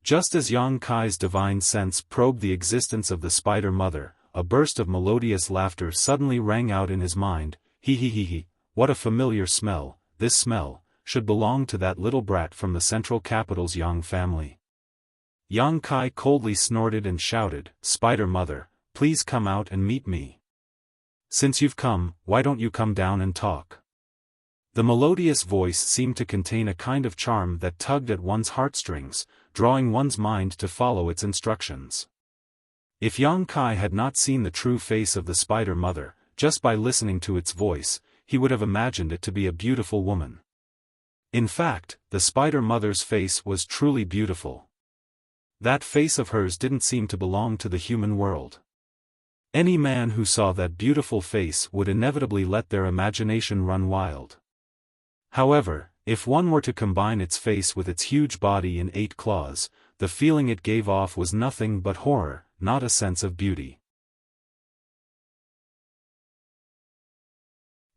Just as Yang Kai's divine sense probed the existence of the spider mother, a burst of melodious laughter suddenly rang out in his mind. He, what a familiar smell, this smell should belong to that little brat from the central capital's Yang family. Yang Kai coldly snorted and shouted, "Spider mother, please come out and meet me. Since you've come, why don't you come down and talk?" The melodious voice seemed to contain a kind of charm that tugged at one's heartstrings, drawing one's mind to follow its instructions. If Yang Kai had not seen the true face of the spider mother, just by listening to its voice, he would have imagined it to be a beautiful woman. In fact, the spider mother's face was truly beautiful. That face of hers didn't seem to belong to the human world. Any man who saw that beautiful face would inevitably let their imagination run wild. However, if one were to combine its face with its huge body and 8 claws, the feeling it gave off was nothing but horror, not a sense of beauty.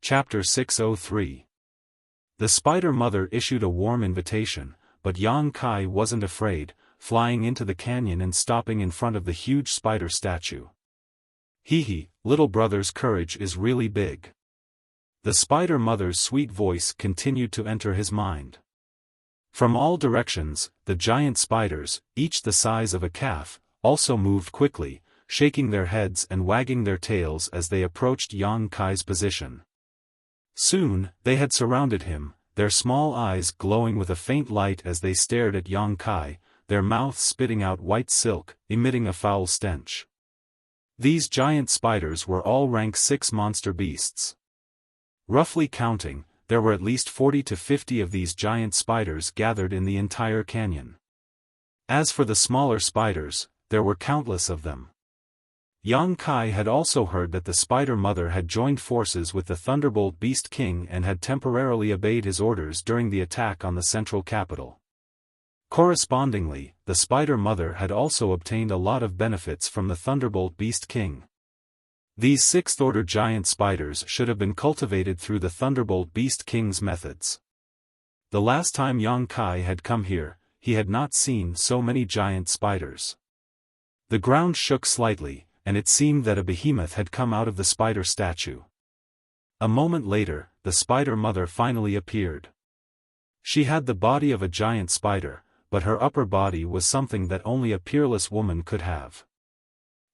Chapter 603. The spider mother issued a warm invitation, but Yang Kai wasn't afraid, flying into the canyon and stopping in front of the huge spider statue. Little brother's courage is really big. The spider mother's sweet voice continued to enter his mind. From all directions, the giant spiders, each the size of a calf, also moved quickly, shaking their heads and wagging their tails as they approached Yang Kai's position. Soon, they had surrounded him, their small eyes glowing with a faint light as they stared at Yang Kai, their mouths spitting out white silk, emitting a foul stench. These giant spiders were all rank 6 monster beasts. Roughly counting, there were at least 40 to 50 of these giant spiders gathered in the entire canyon. As for the smaller spiders, there were countless of them. Yang Kai had also heard that the Spider Mother had joined forces with the Thunderbolt Beast King and had temporarily obeyed his orders during the attack on the central capital. Correspondingly, the Spider Mother had also obtained a lot of benefits from the Thunderbolt Beast King. These sixth-order giant spiders should have been cultivated through the Thunderbolt Beast King's methods. The last time Yang Kai had come here, he had not seen so many giant spiders. The ground shook slightly, and it seemed that a behemoth had come out of the spider statue. A moment later, the Spider Mother finally appeared. She had the body of a giant spider, but her upper body was something that only a peerless woman could have.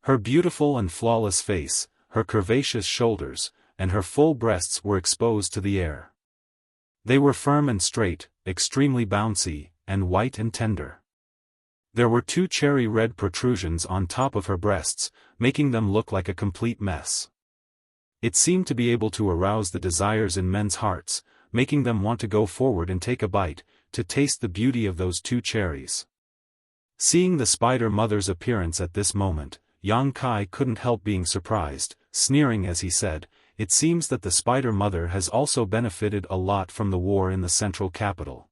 Her beautiful and flawless face, her curvaceous shoulders, and her full breasts were exposed to the air. They were firm and straight, extremely bouncy, and white and tender. There were two cherry-red protrusions on top of her breasts, making them look like a complete mess. It seemed to be able to arouse the desires in men's hearts, making them want to go forward and take a bite, to taste the beauty of those two cherries. Seeing the Spider Mother's appearance at this moment, Yang Kai couldn't help being surprised, sneering as he said, "It seems that the Spider Mother has also benefited a lot from the war in the central capital."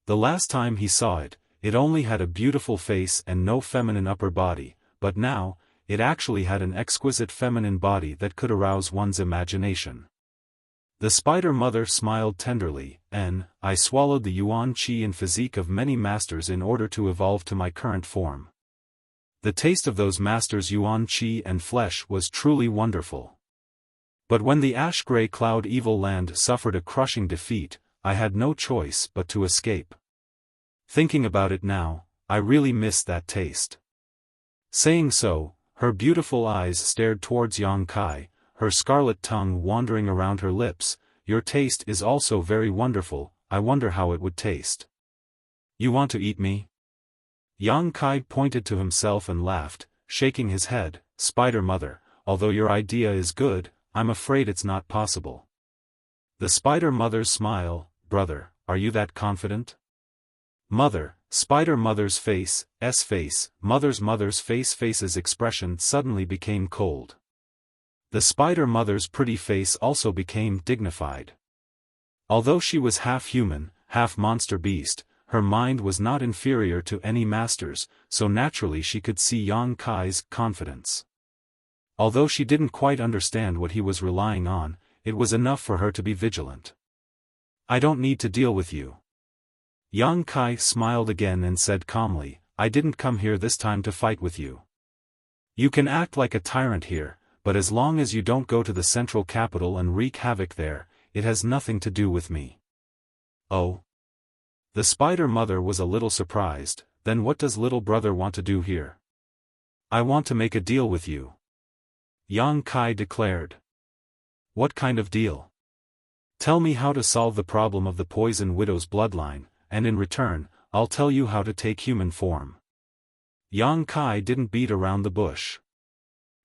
The last time he saw it, it only had a beautiful face and no feminine upper body, but now, it actually had an exquisite feminine body that could arouse one's imagination. The Spider Mother smiled tenderly, "I swallowed the yuan qi and physique of many masters in order to evolve to my current form. The taste of those masters' yuan qi and flesh was truly wonderful. But when the ash-gray cloud evil land suffered a crushing defeat, I had no choice but to escape. Thinking about it now, I really miss that taste." Saying so, her beautiful eyes stared towards Yang Kai, her scarlet tongue wandering around her lips. "Your taste is also very wonderful, I wonder how it would taste. You want to eat me?" Yang Kai pointed to himself and laughed, shaking his head. "Spider Mother, although your idea is good, I'm afraid it's not possible." The Spider Mother's smile, "Brother, are you that confident?" "Mother," Spider Mother's mother's face's expression suddenly became cold. The Spider Mother's pretty face also became dignified. Although she was half human, half monster beast, her mind was not inferior to any master's, so naturally she could see Yang Kai's confidence. Although she didn't quite understand what he was relying on, it was enough for her to be vigilant. "I don't need to deal with you." Yang Kai smiled again and said calmly, "I didn't come here this time to fight with you. You can act like a tyrant here, but as long as you don't go to the central capital and wreak havoc there, it has nothing to do with me." "Oh?" The Spider Mother was a little surprised. "Then what does little brother want to do here?" "I want to make a deal with you," Yang Kai declared. "What kind of deal?" "Tell me how to solve the problem of the Poison Widow's bloodline, and in return, I'll tell you how to take human form." Yang Kai didn't beat around the bush.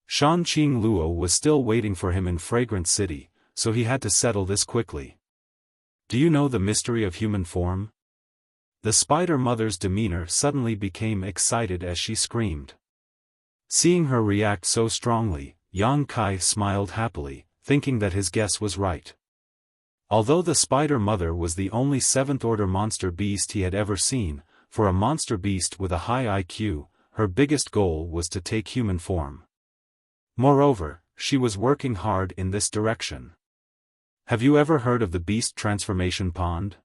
Shanqing Luo was still waiting for him in Fragrant City, so he had to settle this quickly. "Do you know the mystery of human form?" The Spider Mother's demeanor suddenly became excited as she screamed. Seeing her react so strongly, Yang Kai smiled happily, thinking that his guess was right. Although the Spider Mother was the only seventh-order monster beast he had ever seen, for a monster beast with a high IQ, her biggest goal was to take human form. Moreover, she was working hard in this direction. "Have you ever heard of the Beast Transformation Pond?"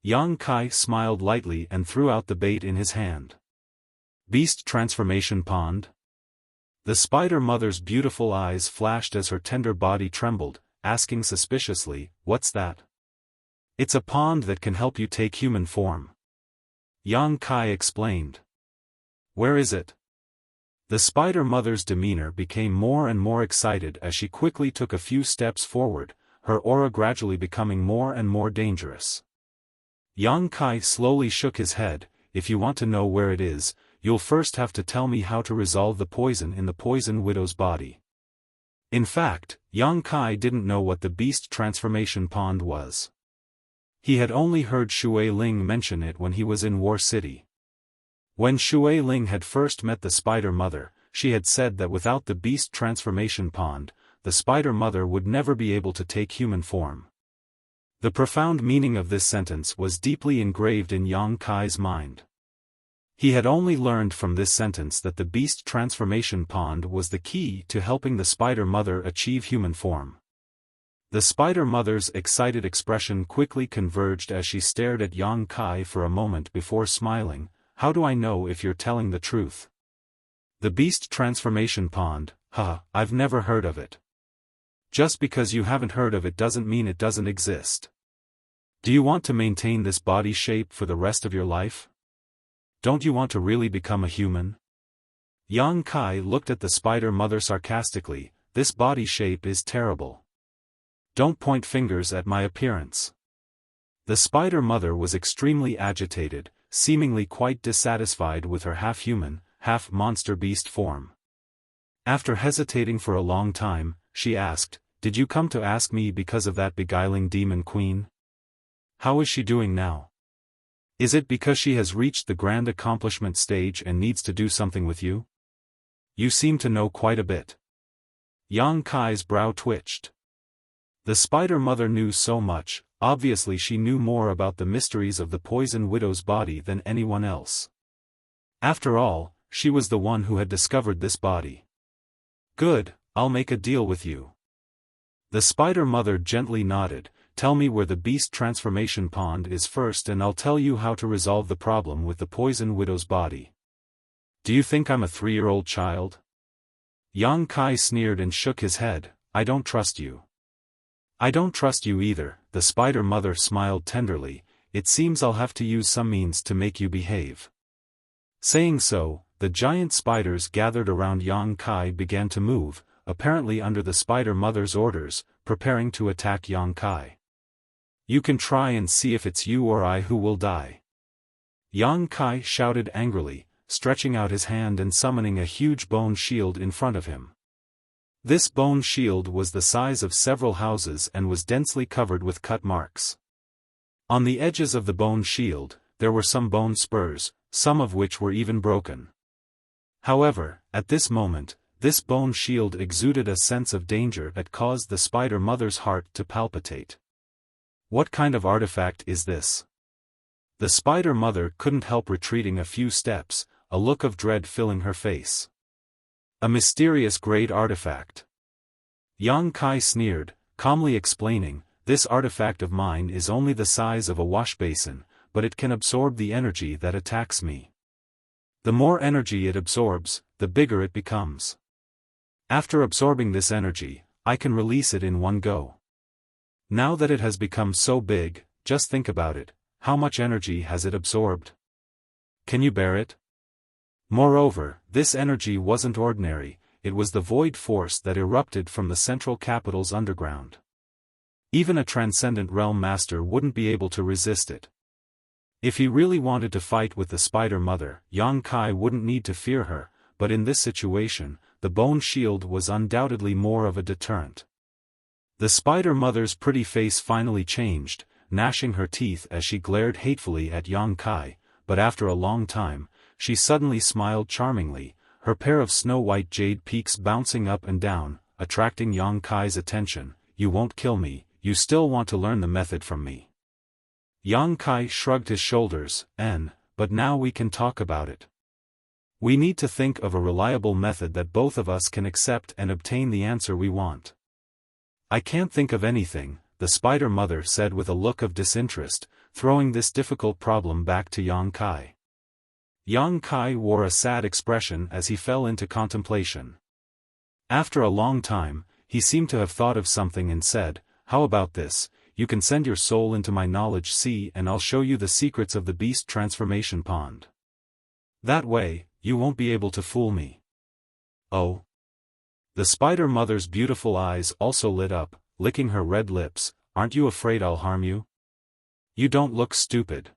Yang Kai smiled lightly and threw out the bait in his hand. "Beast Transformation Pond?" The Spider Mother's beautiful eyes flashed as her tender body trembled, asking suspiciously, "What's that?" "It's a pond that can help you take human form," Yang Kai explained. "Where is it?" The Spider Mother's demeanor became more and more excited as she quickly took a few steps forward, her aura gradually becoming more and more dangerous. Yang Kai slowly shook his head. "If you want to know where it is, you'll first have to tell me how to resolve the poison in the Poison Widow's body." In fact, Yang Kai didn't know what the Beast Transformation Pond was. He had only heard Shui Ling mention it when he was in War City. When Shui Ling had first met the Spider Mother, she had said that without the beast transformation pond, the spider mother would never be able to take human form. The profound meaning of this sentence was deeply engraved in Yang Kai's mind. He had only learned from this sentence that the beast transformation pond was the key to helping the spider mother achieve human form. The spider mother's excited expression quickly converged as she stared at Yang Kai for a moment before smiling. "How do I know if you're telling the truth?" "The beast transformation pond, I've never heard of it." "Just because you haven't heard of it doesn't mean it doesn't exist. Do you want to maintain this body shape for the rest of your life? Don't you want to really become a human?" Yang Kai looked at the spider mother sarcastically. "This body shape is terrible. Don't point fingers at my appearance." The spider mother was extremely agitated, seemingly quite dissatisfied with her half-human, half-monster beast form. After hesitating for a long time, she asked, "Did you come to ask me because of that beguiling demon queen? How is she doing now? Is it because she has reached the grand accomplishment stage and needs to do something with you? You seem to know quite a bit." Yang Kai's brow twitched. The spider mother knew so much. Obviously she knew more about the mysteries of the poison widow's body than anyone else. After all, she was the one who had discovered this body. "Good, I'll make a deal with you." The spider mother gently nodded. "Tell me where the beast transformation pond is first and I'll tell you how to resolve the problem with the poison widow's body." "Do you think I'm a 3-year-old child?" Yang Kai sneered and shook his head. "I don't trust you." "I don't trust you either," the spider mother smiled tenderly. "It seems I'll have to use some means to make you behave." Saying so, the giant spiders gathered around Yang Kai began to move, apparently under the spider mother's orders, preparing to attack Yang Kai. "You can try and see if it's you or I who will die." Yang Kai shouted angrily, stretching out his hand and summoning a huge bone shield in front of him. This bone shield was the size of several houses and was densely covered with cut marks. On the edges of the bone shield, there were some bone spurs, some of which were even broken. However, at this moment, this bone shield exuded a sense of danger that caused the spider mother's heart to palpitate. "What kind of artifact is this?" The spider mother couldn't help retreating a few steps, a look of dread filling her face. "A mysterious great artifact." Yang Kai sneered, calmly explaining, "This artifact of mine is only the size of a wash basin, but it can absorb the energy that attacks me. The more energy it absorbs, the bigger it becomes. After absorbing this energy, I can release it in one go. Now that it has become so big, just think about it, how much energy has it absorbed? Can you bear it?" Moreover, this energy wasn't ordinary, it was the void force that erupted from the central capital's underground. Even a transcendent realm master wouldn't be able to resist it. If he really wanted to fight with the spider mother, Yang Kai wouldn't need to fear her, but in this situation, the bone shield was undoubtedly more of a deterrent. The spider mother's pretty face finally changed, gnashing her teeth as she glared hatefully at Yang Kai, but after a long time, she suddenly smiled charmingly, her pair of snow-white jade peaks bouncing up and down, attracting Yang Kai's attention. "You won't kill me, you still want to learn the method from me." Yang Kai shrugged his shoulders, "But now we can talk about it. We need to think of a reliable method that both of us can accept and obtain the answer we want." "I can't think of anything," the spider mother said with a look of disinterest, throwing this difficult problem back to Yang Kai. Yang Kai wore a sad expression as he fell into contemplation. After a long time, he seemed to have thought of something and said, "How about this, you can send your soul into my knowledge sea and I'll show you the secrets of the beast transformation pond. That way, you won't be able to fool me." "Oh?" The spider mother's beautiful eyes also lit up, licking her red lips. "Aren't you afraid I'll harm you? You don't look stupid.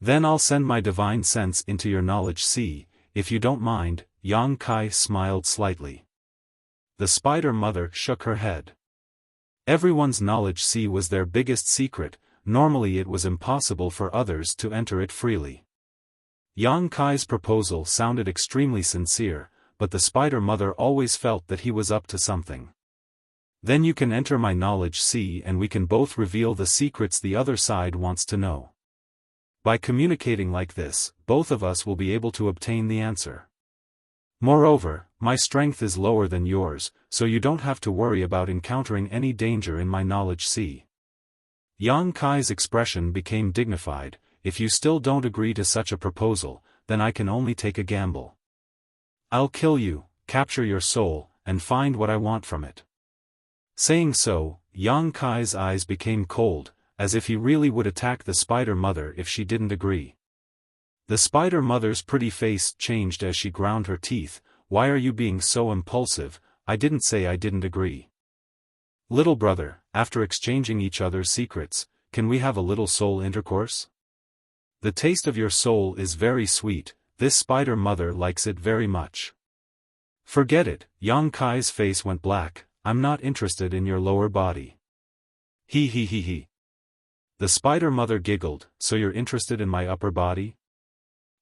Then I'll send my divine sense into your knowledge sea, if you don't mind." Yang Kai smiled slightly. The spider mother shook her head. Everyone's knowledge sea was their biggest secret, normally it was impossible for others to enter it freely. Yang Kai's proposal sounded extremely sincere, but the spider mother always felt that he was up to something. Then you can enter my knowledge sea and we can both reveal the secrets the other side wants to know. By communicating like this, both of us will be able to obtain the answer. Moreover, my strength is lower than yours, so you don't have to worry about encountering any danger in my knowledge sea. Yang Kai's expression became dignified. If you still don't agree to such a proposal, then I can only take a gamble. I'll kill you, capture your soul, and find what I want from it. Saying so, Yang Kai's eyes became cold, as if he really would attack the spider mother if she didn't agree. The spider mother's pretty face changed as she ground her teeth. Why are you being so impulsive? I didn't say I didn't agree. Little brother, after exchanging each other's secrets, can we have a little soul intercourse? The taste of your soul is very sweet, this spider mother likes it very much. Forget it, Yang Kai's face went black. I'm not interested in your lower body. He. The spider mother giggled, so you're interested in my upper body?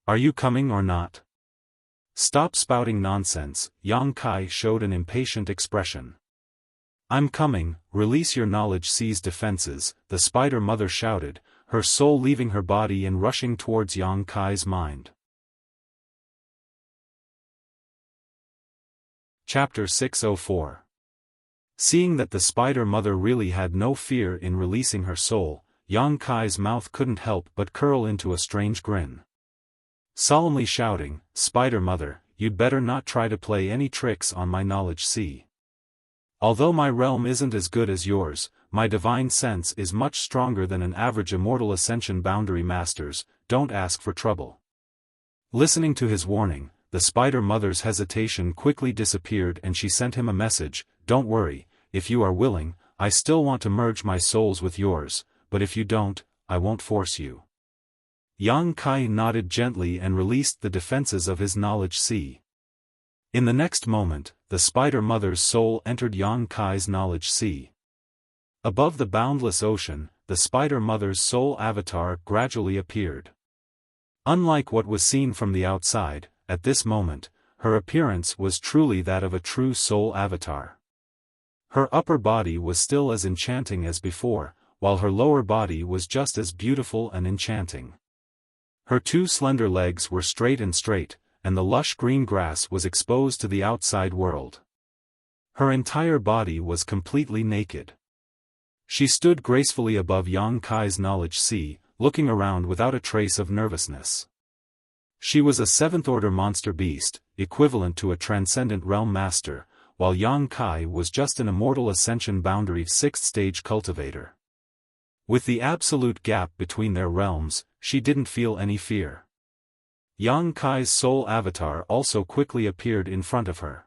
Are you coming or not? Stop spouting nonsense, Yang Kai showed an impatient expression. I'm coming, release your knowledge sea's defenses, the spider mother shouted, her soul leaving her body and rushing towards Yang Kai's mind. Chapter 604. Seeing that the spider mother really had no fear in releasing her soul, Yang Kai's mouth couldn't help but curl into a strange grin. Solemnly shouting, Spider Mother, you'd better not try to play any tricks on my knowledge sea. Although my realm isn't as good as yours, my divine sense is much stronger than an average immortal ascension boundary master's, don't ask for trouble. Listening to his warning, the spider mother's hesitation quickly disappeared and she sent him a message, don't worry, if you are willing, I still want to merge my souls with yours, but if you don't, I won't force you. Yang Kai nodded gently and released the defenses of his knowledge sea. In the next moment, the spider mother's soul entered Yang Kai's knowledge sea. Above the boundless ocean, the spider mother's soul avatar gradually appeared. Unlike what was seen from the outside, at this moment, her appearance was truly that of a true soul avatar. Her upper body was still as enchanting as before, while her lower body was just as beautiful and enchanting. Her two slender legs were straight, and the lush green grass was exposed to the outside world. Her entire body was completely naked. She stood gracefully above Yang Kai's knowledge sea, looking around without a trace of nervousness. She was a seventh-order monster beast, equivalent to a transcendent realm master, while Yang Kai was just an immortal ascension boundary sixth-stage cultivator. With the absolute gap between their realms, she didn't feel any fear. Yang Kai's soul avatar also quickly appeared in front of her.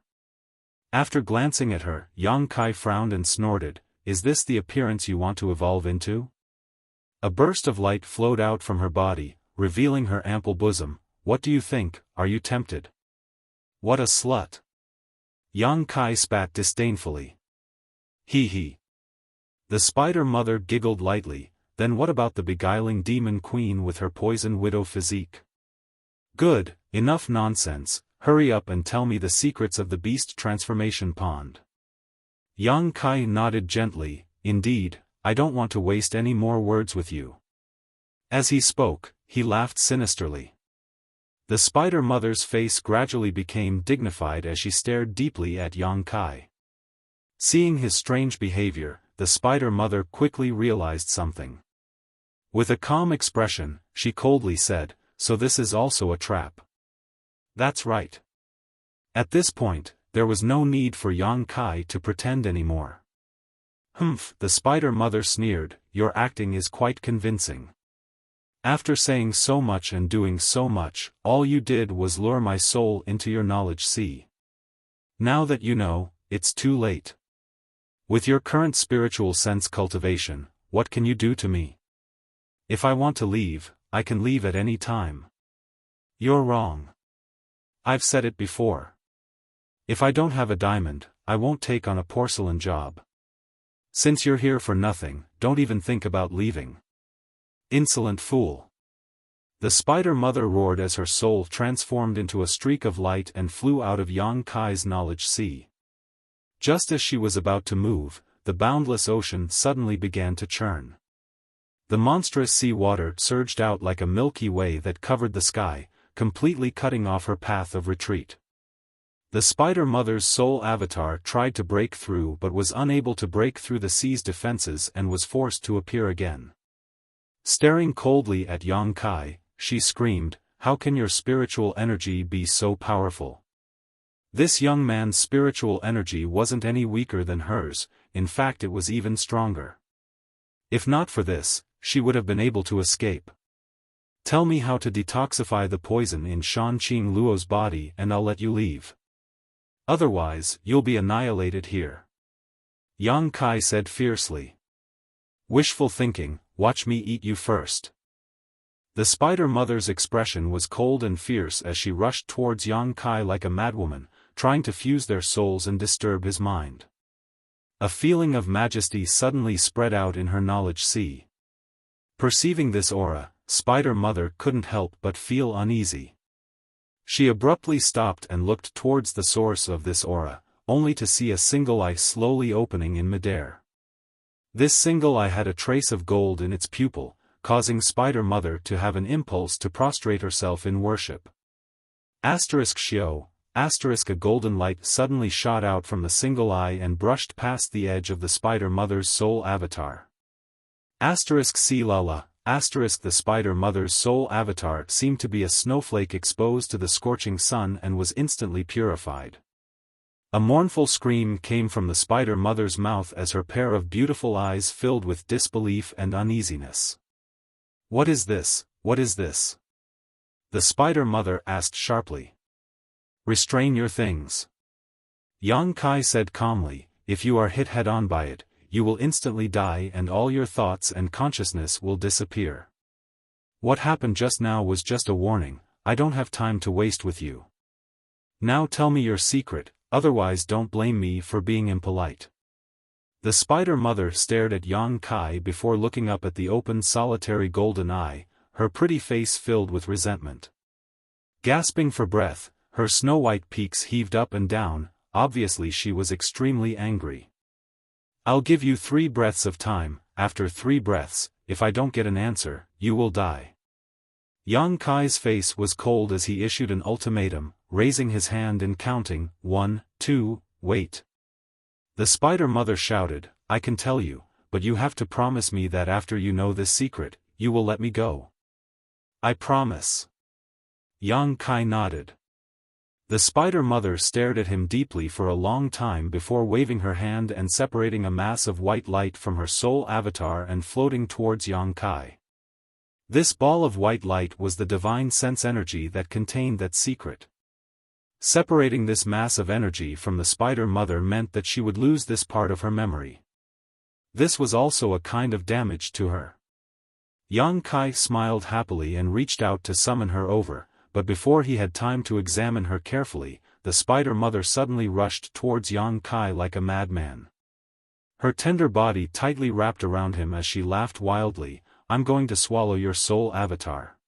After glancing at her, Yang Kai frowned and snorted, is this the appearance you want to evolve into? A burst of light flowed out from her body, revealing her ample bosom. What do you think, are you tempted? What a slut! Yang Kai spat disdainfully. He. The spider mother giggled lightly, then what about the beguiling demon queen with her poison widow physique? Good, enough nonsense, hurry up and tell me the secrets of the beast transformation pond. Yang Kai nodded gently, indeed, I don't want to waste any more words with you. As he spoke, he laughed sinisterly. The spider mother's face gradually became dignified as she stared deeply at Yang Kai. Seeing his strange behavior, the spider mother quickly realized something. With a calm expression, she coldly said, so this is also a trap. That's right. At this point, there was no need for Yang Kai to pretend anymore. Humph, the spider mother sneered, your acting is quite convincing. After saying so much and doing so much, all you did was lure my soul into your knowledge sea. Now that you know, it's too late. With your current spiritual sense cultivation, what can you do to me? If I want to leave, I can leave at any time. You're wrong. I've said it before. If I don't have a diamond, I won't take on a porcelain job. Since you're here for nothing, don't even think about leaving. Insolent fool. The spider mother roared as her soul transformed into a streak of light and flew out of Yang Kai's knowledge sea. Just as she was about to move, the boundless ocean suddenly began to churn. The monstrous sea water surged out like a milky way that covered the sky, completely cutting off her path of retreat. The spider mother's soul avatar tried to break through but was unable to break through the sea's defenses and was forced to appear again. Staring coldly at Yang Kai, she screamed, "How can your spiritual energy be so powerful?" This young man's spiritual energy wasn't any weaker than hers, in fact it was even stronger. If not for this, she would have been able to escape. "Tell me how to detoxify the poison in Shan Qing Luo's body and I'll let you leave. Otherwise, you'll be annihilated here," Yang Kai said fiercely. "Wishful thinking, watch me eat you first." The spider mother's expression was cold and fierce as she rushed towards Yang Kai like a madwoman, trying to fuse their souls and disturb his mind. A feeling of majesty suddenly spread out in her knowledge sea. Perceiving this aura, Spider Mother couldn't help but feel uneasy. She abruptly stopped and looked towards the source of this aura, only to see a single eye slowly opening in midair. This single eye had a trace of gold in its pupil, causing Spider Mother to have an impulse to prostrate herself in worship. *Xiao, *, a golden light suddenly shot out from the single eye and brushed past the edge of the Spider Mother's soul avatar. *Silala, the Spider Mother's soul avatar seemed to be a snowflake exposed to the scorching sun and was instantly purified. A mournful scream came from the Spider Mother's mouth as her pair of beautiful eyes filled with disbelief and uneasiness. "What is this? What is this?" the Spider Mother asked sharply. "Restrain your things," Yang Kai said calmly. "If you are hit head-on by it, you will instantly die and all your thoughts and consciousness will disappear. What happened just now was just a warning, I don't have time to waste with you. Now tell me your secret, otherwise don't blame me for being impolite." The Spider Mother stared at Yang Kai before looking up at the open solitary golden eye, her pretty face filled with resentment. Gasping for breath, her snow-white peaks heaved up and down, obviously she was extremely angry. "I'll give you 3 breaths of time, after 3 breaths, if I don't get an answer, you will die." Yang Kai's face was cold as he issued an ultimatum, raising his hand and counting, 1, 2, wait. The Spider Mother shouted, "I can tell you, but you have to promise me that after you know this secret, you will let me go." "I promise." Yang Kai nodded. The Spider Mother stared at him deeply for a long time before waving her hand and separating a mass of white light from her soul avatar and floating towards Yang Kai. This ball of white light was the divine sense energy that contained that secret. Separating this mass of energy from the Spider Mother meant that she would lose this part of her memory. This was also a kind of damage to her. Yang Kai smiled happily and reached out to summon her over, but before he had time to examine her carefully, the Spider Mother suddenly rushed towards Yang Kai like a madman. Her tender body tightly wrapped around him as she laughed wildly, "I'm going to swallow your soul avatar.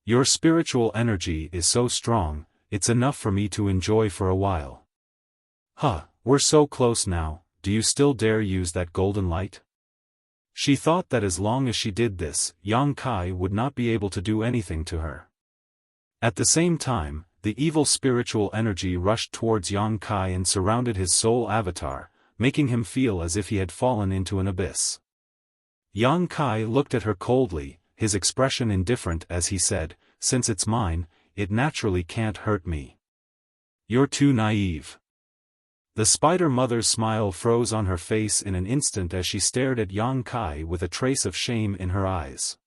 Your spiritual energy is so strong, it's enough for me to enjoy for a while. Huh, we're so close now, do you still dare use that golden light?" She thought that as long as she did this, Yang Kai would not be able to do anything to her. At the same time, the evil spiritual energy rushed towards Yang Kai and surrounded his soul avatar, making him feel as if he had fallen into an abyss. Yang Kai looked at her coldly, his expression indifferent as he said, "Since it's mine, it naturally can't hurt me." "You're too naive." The Spider Mother's smile froze on her face in an instant as she stared at Yang Kai with a trace of shame in her eyes.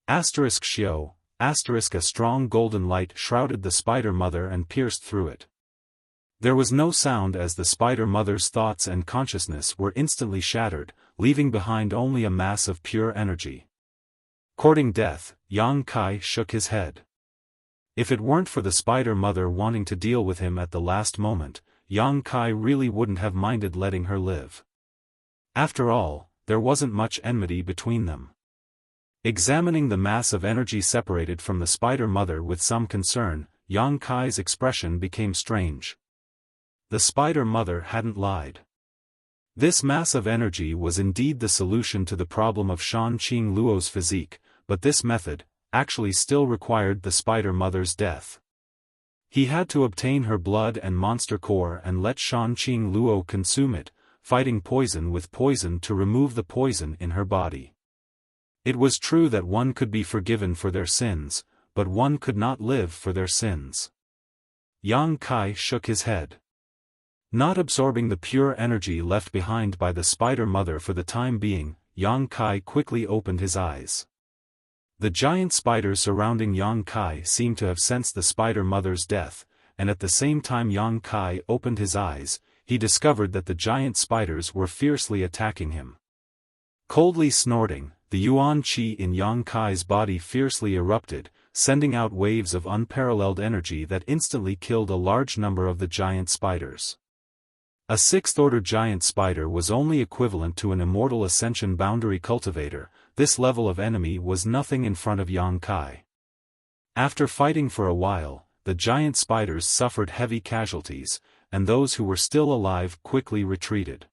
*Xiao, a strong golden light shrouded the Spider Mother and pierced through it. There was no sound as the Spider Mother's thoughts and consciousness were instantly shattered, leaving behind only a mass of pure energy. Courting death, Yang Kai shook his head. If it weren't for the Spider Mother wanting to deal with him at the last moment, Yang Kai really wouldn't have minded letting her live. After all, there wasn't much enmity between them. Examining the mass of energy separated from the spider mother with some concern, Yang Kai's expression became strange. The spider mother hadn't lied. This mass of energy was indeed the solution to the problem of Shan Qing Luo's physique, but this method actually still required the spider mother's death. He had to obtain her blood and monster core and let Shan Qing Luo consume it, fighting poison with poison to remove the poison in her body. It was true that one could be forgiven for their sins, but one could not live for their sins. Yang Kai shook his head. Not absorbing the pure energy left behind by the spider mother for the time being, Yang Kai quickly opened his eyes. The giant spiders surrounding Yang Kai seemed to have sensed the spider mother's death, and at the same time Yang Kai opened his eyes, he discovered that the giant spiders were fiercely attacking him. Coldly snorting, the yuan qi in Yang Kai's body fiercely erupted, sending out waves of unparalleled energy that instantly killed a large number of the giant spiders. A sixth-order giant spider was only equivalent to an immortal ascension boundary cultivator. This level of enemy was nothing in front of Yang Kai. After fighting for a while, the giant spiders suffered heavy casualties, and those who were still alive quickly retreated.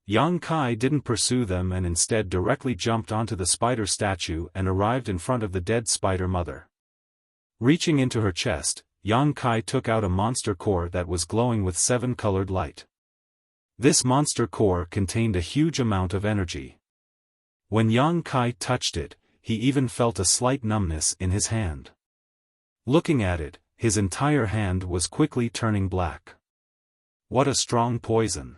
Yang Kai didn't pursue them and instead directly jumped onto the spider statue and arrived in front of the dead spider mother. Reaching into her chest, Yang Kai took out a monster core that was glowing with 7-colored light. This monster core contained a huge amount of energy. When Yang Kai touched it, he even felt a slight numbness in his hand. Looking at it, his entire hand was quickly turning black. What a strong poison!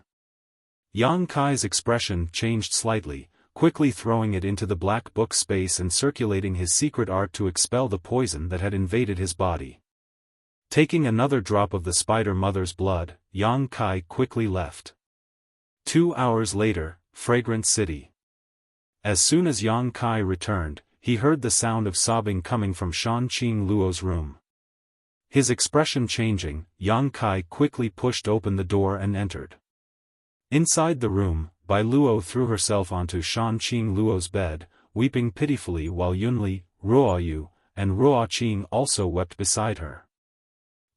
Yang Kai's expression changed slightly, quickly throwing it into the black book space and circulating his secret art to expel the poison that had invaded his body. Taking another drop of the spider mother's blood, Yang Kai quickly left. 2 hours later, Fragrant City. As soon as Yang Kai returned, he heard the sound of sobbing coming from Shan Qing Luo's room. His expression changing, Yang Kai quickly pushed open the door and entered. Inside the room, Bai Luo threw herself onto Shan Qing Luo's bed, weeping pitifully while Yunli, Ruo Yu, and Ruo Qing also wept beside her.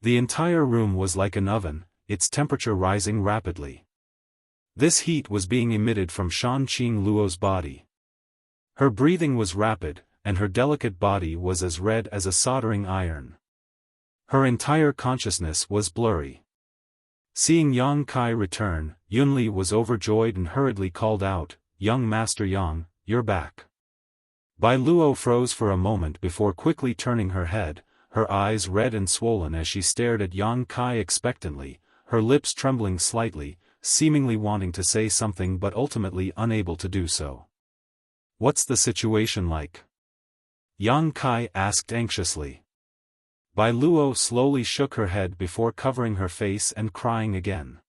The entire room was like an oven, its temperature rising rapidly. This heat was being emitted from Shan Qing Luo's body. Her breathing was rapid, and her delicate body was as red as a soldering iron. Her entire consciousness was blurry. Seeing Yang Kai return, Yunli was overjoyed and hurriedly called out, "Young Master Yang, you're back." Bai Luo froze for a moment before quickly turning her head, her eyes red and swollen as she stared at Yang Kai expectantly, her lips trembling slightly, seemingly wanting to say something but ultimately unable to do so. "What's the situation like?" Yang Kai asked anxiously. Bai Luo slowly shook her head before covering her face and crying again.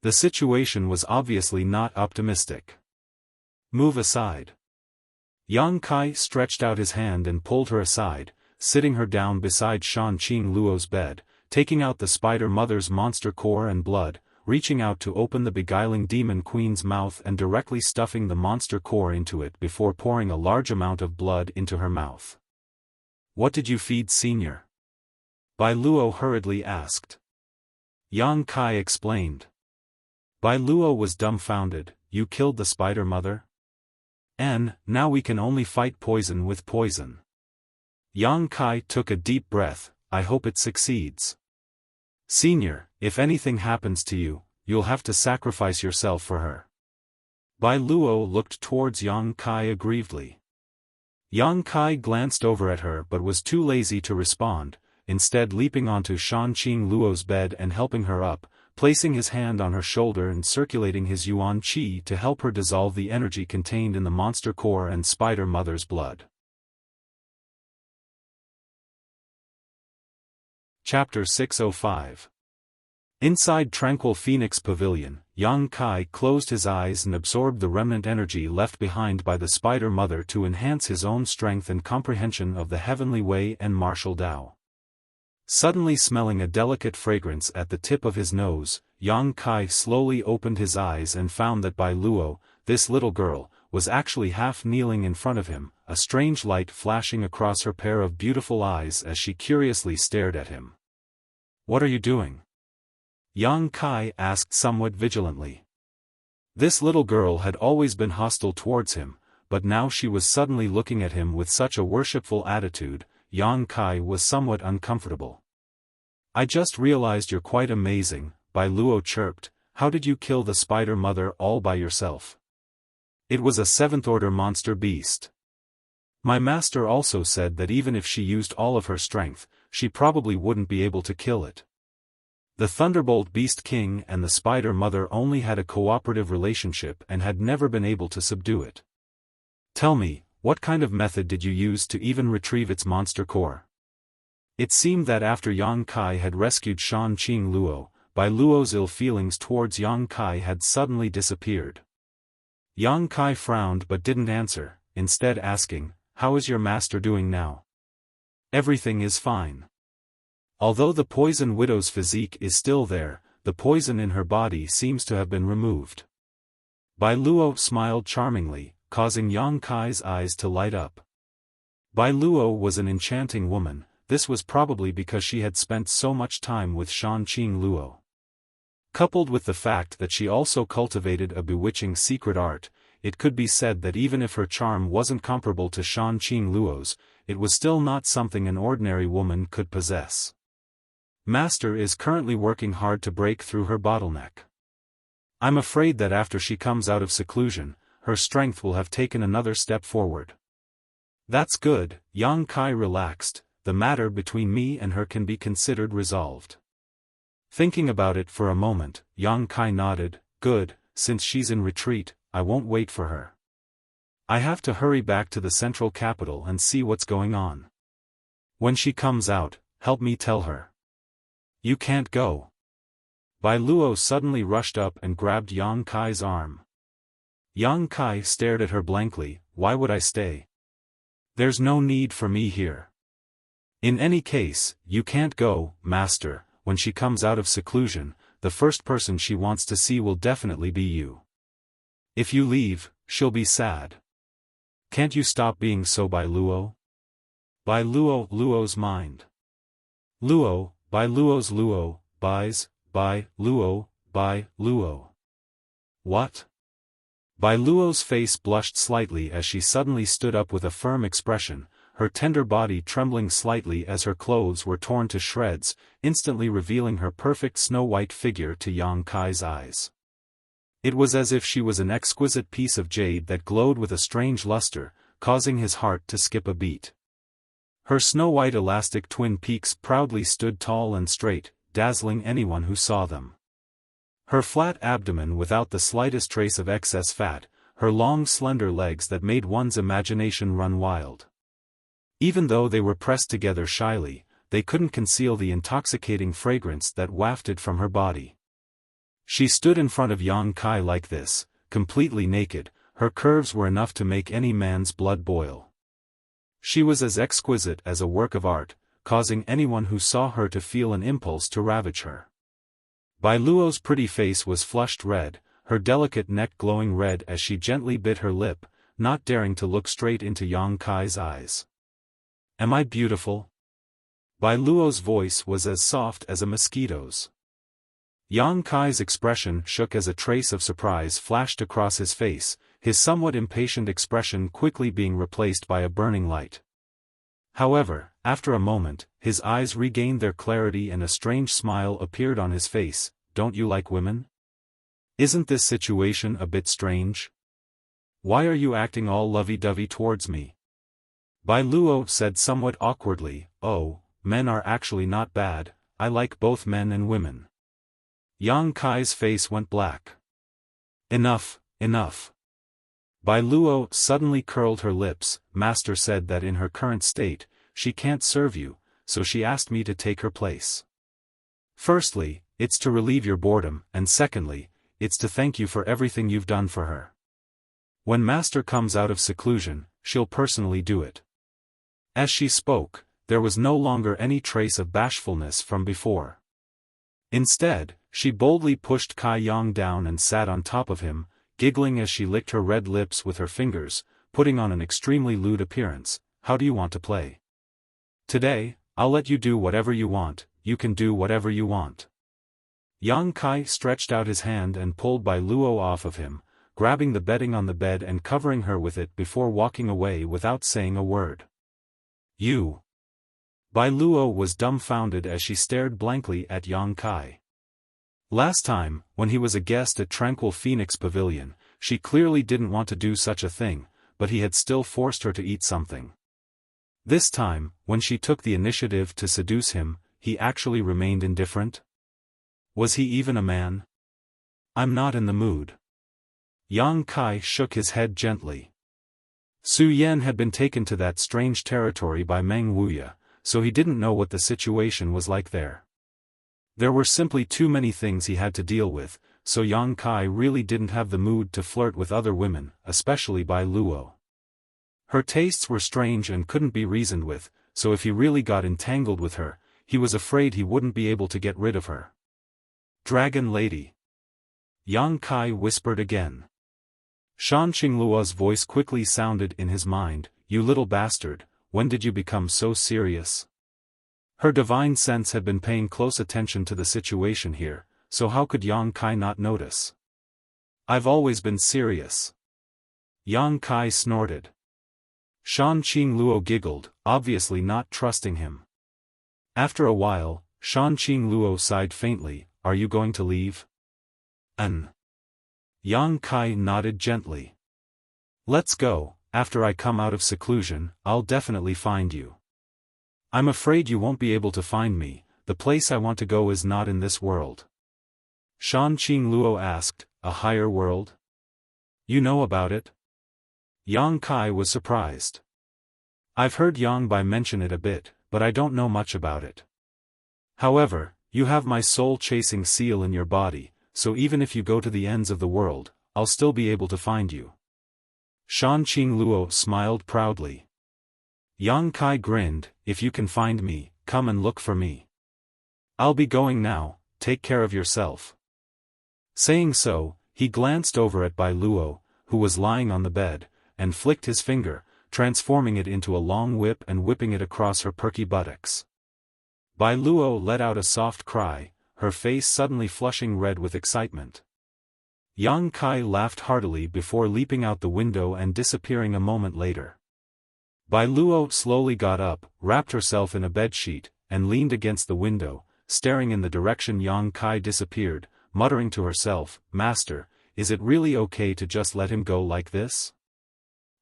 The situation was obviously not optimistic. "Move aside." Yang Kai stretched out his hand and pulled her aside, sitting her down beside Shan Qing Luo's bed, taking out the spider mother's monster core and blood, reaching out to open the beguiling demon queen's mouth and directly stuffing the monster core into it before pouring a large amount of blood into her mouth. "What did you feed Senior?" Bai Luo hurriedly asked. Yang Kai explained. Bai Luo was dumbfounded. "You killed the spider mother? And now we can only fight poison with poison." Yang Kai took a deep breath. "I hope it succeeds. Senior, if anything happens to you, you'll have to sacrifice yourself for her." Bai Luo looked towards Yang Kai aggrievedly. Yang Kai glanced over at her but was too lazy to respond, instead leaping onto Shan Qing Luo's bed and helping her up, placing his hand on her shoulder and circulating his yuan qi to help her dissolve the energy contained in the monster core and spider mother's blood. Chapter 605. Inside Tranquil Phoenix Pavilion, Yang Kai closed his eyes and absorbed the remnant energy left behind by the spider mother to enhance his own strength and comprehension of the heavenly way and martial Tao. Suddenly smelling a delicate fragrance at the tip of his nose, Yang Kai slowly opened his eyes and found that Bai Luo, this little girl, was actually half kneeling in front of him, a strange light flashing across her pair of beautiful eyes as she curiously stared at him. "What are you doing?" Yang Kai asked somewhat vigilantly. This little girl had always been hostile towards him, but now she was suddenly looking at him with such a worshipful attitude. Yang Kai was somewhat uncomfortable. "I just realized you're quite amazing," Bai Luo chirped. "How did you kill the spider mother all by yourself?" "It was a seventh-order monster beast. My master also said that even if she used all of her strength, she probably wouldn't be able to kill it. The Thunderbolt Beast King and the Spider Mother only had a cooperative relationship and had never been able to subdue it. Tell me, what kind of method did you use to even retrieve its monster core?" It seemed that after Yang Kai had rescued Shan Qing Luo, Bai Luo's ill feelings towards Yang Kai had suddenly disappeared. Yang Kai frowned but didn't answer, instead asking, "How is your master doing now?" "Everything is fine. Although the Poison Widow's physique is still there, the poison in her body seems to have been removed." Bai Luo smiled charmingly, causing Yang Kai's eyes to light up. Bai Luo was an enchanting woman. This was probably because she had spent so much time with Shan Qing Luo. Coupled with the fact that she also cultivated a bewitching secret art, it could be said that even if her charm wasn't comparable to Shan Qing Luo's, it was still not something an ordinary woman could possess. Master is currently working hard to break through her bottleneck. I'm afraid that after she comes out of seclusion, her strength will have taken another step forward. That's good, Yang Kai relaxed, the matter between me and her can be considered resolved. Thinking about it for a moment, Yang Kai nodded, good, since she's in retreat, I won't wait for her. I have to hurry back to the central capital and see what's going on. When she comes out, help me tell her. You can't go. Bai Luo suddenly rushed up and grabbed Yang Kai's arm. Yang Kai stared at her blankly. Why would I stay? There's no need for me here. In any case, you can't go, master. When she comes out of seclusion, the first person she wants to see will definitely be you. If you leave, she'll be sad. Can't you stop being so, Bai Luo? Bai Luo's mind. Luo, Bai Luo's Luo, Bai Luo. What? Bai Luo's face blushed slightly as she suddenly stood up with a firm expression, her tender body trembling slightly as her clothes were torn to shreds, instantly revealing her perfect snow-white figure to Yang Kai's eyes. It was as if she was an exquisite piece of jade that glowed with a strange luster, causing his heart to skip a beat. Her snow-white elastic twin peaks proudly stood tall and straight, dazzling anyone who saw them. Her flat abdomen without the slightest trace of excess fat, her long slender legs that made one's imagination run wild. Even though they were pressed together shyly, they couldn't conceal the intoxicating fragrance that wafted from her body. She stood in front of Yang Kai like this, completely naked, her curves were enough to make any man's blood boil. She was as exquisite as a work of art, causing anyone who saw her to feel an impulse to ravage her. Bai Luo's pretty face was flushed red, her delicate neck glowing red as she gently bit her lip, not daring to look straight into Yang Kai's eyes. Am I beautiful? Bai Luo's voice was as soft as a mosquito's. Yang Kai's expression shook as a trace of surprise flashed across his face, his somewhat impatient expression quickly being replaced by a burning light. However, after a moment, his eyes regained their clarity and a strange smile appeared on his face. Don't you like women? Isn't this situation a bit strange? Why are you acting all lovey-dovey towards me? Bai Luo said somewhat awkwardly, oh, men are actually not bad, I like both men and women. Yang Kai's face went black. Enough. Bai Luo suddenly curled her lips. Master said that in her current state, she can't serve you, so she asked me to take her place. Firstly, it's to relieve your boredom, and secondly, it's to thank you for everything you've done for her. When Master comes out of seclusion, she'll personally do it. As she spoke, there was no longer any trace of bashfulness from before. Instead, she boldly pushed Kai Yang down and sat on top of him, giggling as she licked her red lips with her fingers, putting on an extremely lewd appearance. How do you want to play? Today, I'll let you do whatever you want, you can do whatever you want. Yang Kai stretched out his hand and pulled Bai Luo off of him, grabbing the bedding on the bed and covering her with it before walking away without saying a word. You. Bai Luo was dumbfounded as she stared blankly at Yang Kai. Last time, when he was a guest at Tranquil Phoenix Pavilion, she clearly didn't want to do such a thing, but he had still forced her to eat something. This time, when she took the initiative to seduce him, he actually remained indifferent? Was he even a man? I'm not in the mood. Yang Kai shook his head gently. Su Yan had been taken to that strange territory by Meng Wuya, so he didn't know what the situation was like there. There were simply too many things he had to deal with, so Yang Kai really didn't have the mood to flirt with other women, especially Bai Luo. Her tastes were strange and couldn't be reasoned with, so if he really got entangled with her, he was afraid he wouldn't be able to get rid of her. Dragon Lady. Yang Kai whispered again. Shan Qingluo's voice quickly sounded in his mind, you little bastard, when did you become so serious? Her divine sense had been paying close attention to the situation here, so how could Yang Kai not notice? I've always been serious. Yang Kai snorted. Shan Qingluo giggled, obviously not trusting him. After a while, Shan Qingluo sighed faintly, are you going to leave? Yang Kai nodded gently. Let's go, after I come out of seclusion, I'll definitely find you. I'm afraid you won't be able to find me, the place I want to go is not in this world. Shan Qingluo asked, a higher world? You know about it? Yang Kai was surprised. I've heard Yang Bai mention it a bit, but I don't know much about it. However, you have my soul-chasing seal in your body, so even if you go to the ends of the world, I'll still be able to find you. Shan Qingluo smiled proudly. Yang Kai grinned, if you can find me, come and look for me. I'll be going now, take care of yourself. Saying so, he glanced over at Bai Luo, who was lying on the bed, and flicked his finger, transforming it into a long whip and whipping it across her perky buttocks. Bai Luo let out a soft cry, her face suddenly flushing red with excitement. Yang Kai laughed heartily before leaping out the window and disappearing a moment later. Bai Luo slowly got up, wrapped herself in a bedsheet, and leaned against the window, staring in the direction Yang Kai disappeared, muttering to herself, Master, is it really okay to just let him go like this?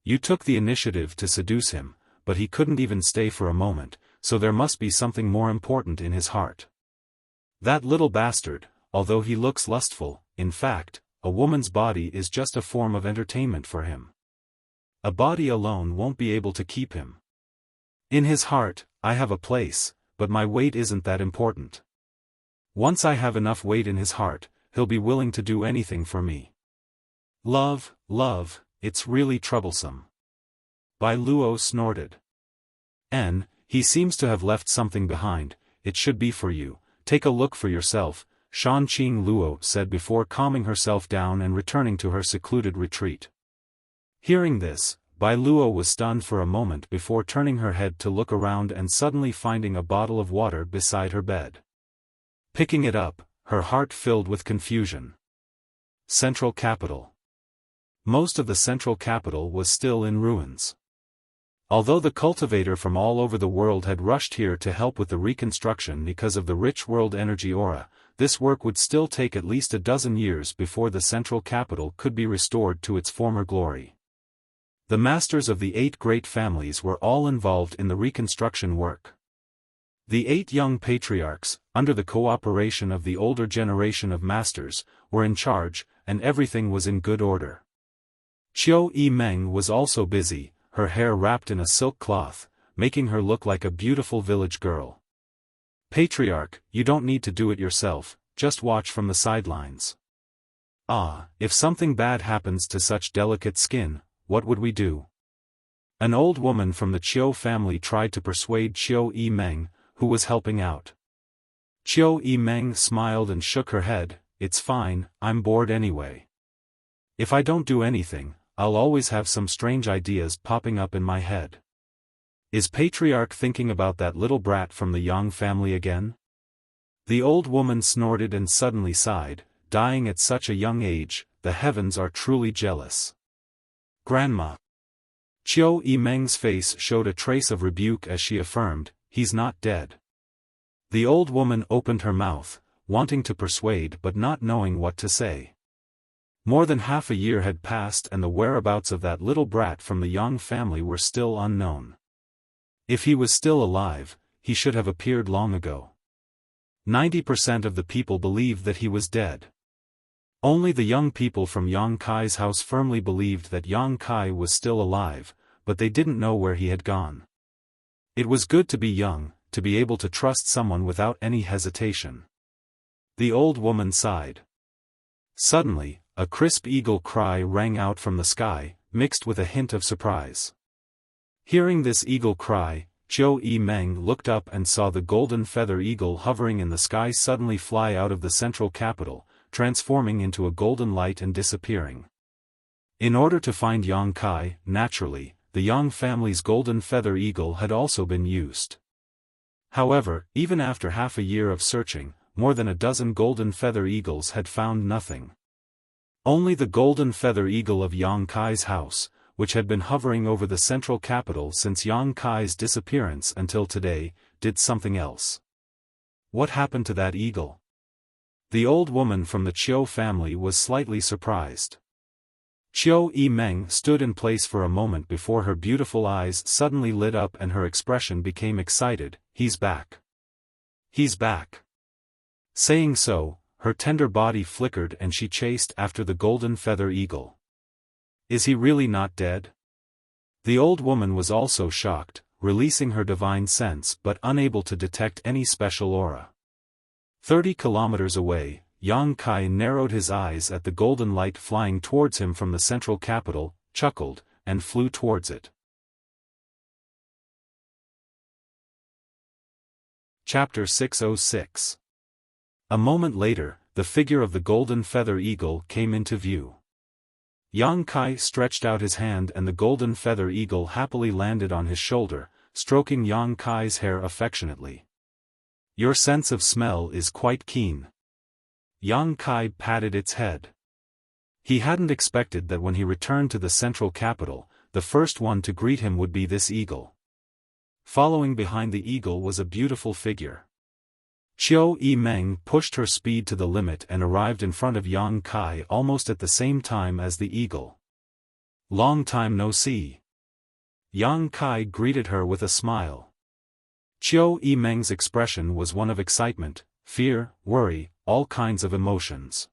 You took the initiative to seduce him, but he couldn't even stay for a moment, so there must be something more important in his heart. That little bastard, although he looks lustful, in fact, a woman's body is just a form of entertainment for him. A body alone won't be able to keep him. In his heart, I have a place, but my weight isn't that important. Once I have enough weight in his heart, he'll be willing to do anything for me. Love, it's really troublesome. Bai Luo snorted. He seems to have left something behind, it should be for you, take a look for yourself, Shan Qingluo said before calming herself down and returning to her secluded retreat. Hearing this, Bai Luo was stunned for a moment before turning her head to look around and suddenly finding a bottle of water beside her bed. Picking it up, her heart filled with confusion. Central Capital. Most of the Central Capital was still in ruins. Although the cultivator from all over the world had rushed here to help with the reconstruction because of the rich world energy aura, this work would still take at least a dozen years before the Central Capital could be restored to its former glory. The masters of the 8 great families were all involved in the reconstruction work. The 8 young patriarchs, under the cooperation of the older generation of masters, were in charge, and everything was in good order. Qiu Yimeng was also busy, her hair wrapped in a silk cloth, making her look like a beautiful village girl. Patriarch, you don't need to do it yourself, just watch from the sidelines. If something bad happens to such delicate skin, what would we do? An old woman from the Qiu family tried to persuade Qiu Yimeng, who was helping out. Qiu Yimeng smiled and shook her head, it's fine, I'm bored anyway. If I don't do anything, I'll always have some strange ideas popping up in my head. Is Patriarch thinking about that little brat from the Yang family again? The old woman snorted and suddenly sighed, dying at such a young age, the heavens are truly jealous. Grandma. Qiu Yimeng's face showed a trace of rebuke as she affirmed, he's not dead. The old woman opened her mouth, wanting to persuade but not knowing what to say. More than half a year had passed and the whereabouts of that little brat from the Yang family were still unknown. If he was still alive, he should have appeared long ago. 90% of the people believed that he was dead. Only the young people from Yang Kai's house firmly believed that Yang Kai was still alive, but they didn't know where he had gone. It was good to be young, to be able to trust someone without any hesitation. The old woman sighed. Suddenly, a crisp eagle cry rang out from the sky, mixed with a hint of surprise. Hearing this eagle cry, Qiu Yimeng looked up and saw the golden feather eagle hovering in the sky suddenly fly out of the central capital, transforming into a golden light and disappearing. In order to find Yang Kai, naturally, the Yang family's golden feather eagle had also been used. However, even after half a year of searching, more than a dozen golden feather eagles had found nothing. Only the golden feather eagle of Yang Kai's house, which had been hovering over the central capital since Yang Kai's disappearance until today, did something else. What happened to that eagle? The old woman from the Qiu family was slightly surprised. Qiu Yimeng stood in place for a moment before her beautiful eyes suddenly lit up and her expression became excited. He's back. He's back. Saying so, her tender body flickered and she chased after the golden feather eagle. Is he really not dead? The old woman was also shocked, releasing her divine sense but unable to detect any special aura. 30 kilometers away, Yang Kai narrowed his eyes at the golden light flying towards him from the central capital, chuckled, and flew towards it. Chapter 606. A moment later, the figure of the golden feather eagle came into view. Yang Kai stretched out his hand and the golden feather eagle happily landed on his shoulder, stroking Yang Kai's hair affectionately. Your sense of smell is quite keen. Yang Kai patted its head. He hadn't expected that when he returned to the central capital, the first one to greet him would be this eagle. Following behind the eagle was a beautiful figure. Qiu Yimeng pushed her speed to the limit and arrived in front of Yang Kai almost at the same time as the eagle. Long time no see. Yang Kai greeted her with a smile. Qiu Yimeng's expression was one of excitement, fear, worry, all kinds of emotions.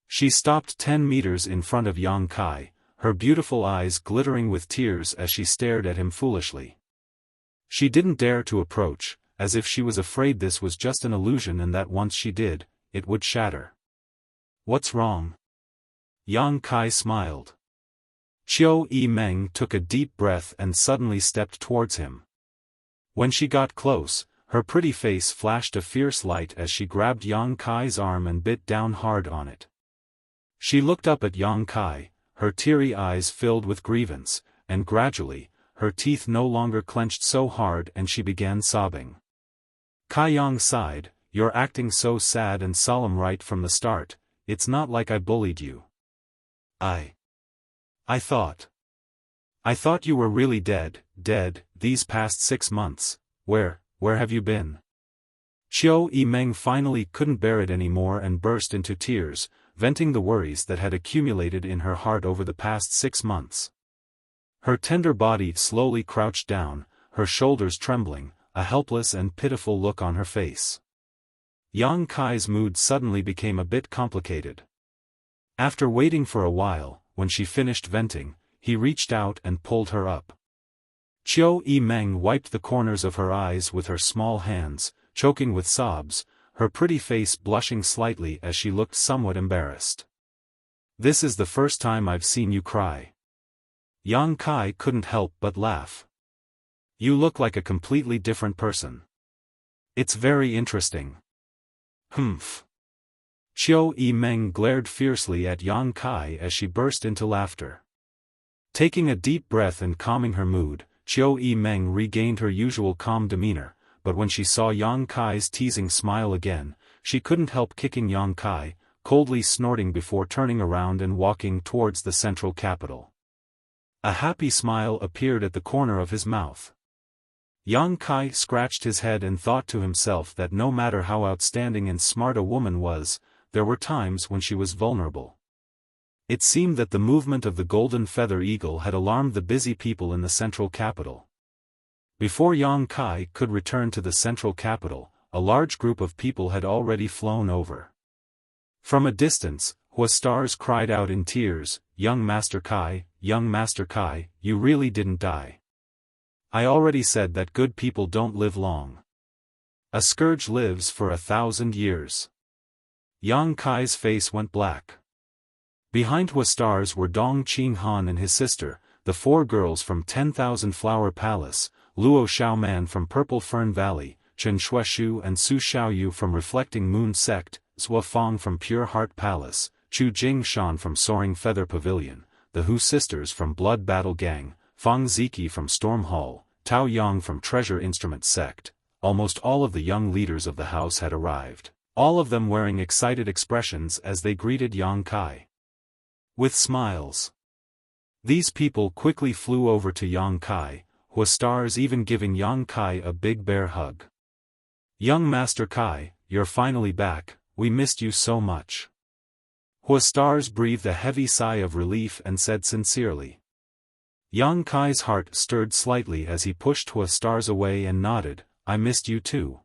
She stopped 10 meters in front of Yang Kai, her beautiful eyes glittering with tears as she stared at him foolishly. She didn't dare to approach, as if she was afraid this was just an illusion and that once she did, it would shatter. What's wrong? Yang Kai smiled. Qiu Yimeng took a deep breath and suddenly stepped towards him. When she got close, her pretty face flashed a fierce light as she grabbed Yang Kai's arm and bit down hard on it. She looked up at Yang Kai, her teary eyes filled with grievance, and gradually, her teeth no longer clenched so hard and she began sobbing. Kai Yang sighed, you're acting so sad and solemn right from the start, it's not like I bullied you. I thought you were really dead, these past 6 months, where have you been? Qiu Yimeng finally couldn't bear it anymore and burst into tears, venting the worries that had accumulated in her heart over the past 6 months. Her tender body slowly crouched down, her shoulders trembling, a helpless and pitiful look on her face. Yang Kai's mood suddenly became a bit complicated. After waiting for a while, when she finished venting, he reached out and pulled her up. Qiu Yimeng wiped the corners of her eyes with her small hands, choking with sobs, her pretty face blushing slightly as she looked somewhat embarrassed. This is the first time I've seen you cry. Yang Kai couldn't help but laugh. You look like a completely different person. It's very interesting. Humph. Qiu Yimeng glared fiercely at Yang Kai as she burst into laughter. Taking a deep breath and calming her mood, Qiu Yimeng regained her usual calm demeanor, but when she saw Yang Kai's teasing smile again, she couldn't help kicking Yang Kai, coldly snorting before turning around and walking towards the central capital. A happy smile appeared at the corner of his mouth. Yang Kai scratched his head and thought to himself that no matter how outstanding and smart a woman was, there were times when she was vulnerable. It seemed that the movement of the golden feather eagle had alarmed the busy people in the central capital. Before Yang Kai could return to the central capital, a large group of people had already flown over. From a distance, Huastars cried out in tears, young Master Kai, you really didn't die. I already said that good people don't live long. A scourge lives for 1,000 years. Yang Kai's face went black. Behind Huastars were Dong Qinghan and his sister, the 4 girls from 10,000 Flower Palace, Luo Xiaoman from Purple Fern Valley, Chen Shueshu and Su Xiaoyu from Reflecting Moon Sect, Zuofang from Pure Heart Palace, Chu Jingshan from Soaring Feather Pavilion, the Hu sisters from Blood Battle Gang, Fang Ziki from Storm Hall, Tao Yang from Treasure Instrument Sect. Almost all of the young leaders of the house had arrived, all of them wearing excited expressions as they greeted Yang Kai with smiles. These people quickly flew over to Yang Kai, Huastars even giving Yang Kai a big bear hug. Young Master Kai, you're finally back, we missed you so much. Huastars breathed a heavy sigh of relief and said sincerely. Yang Kai's heart stirred slightly as he pushed Huastars away and nodded, I missed you too.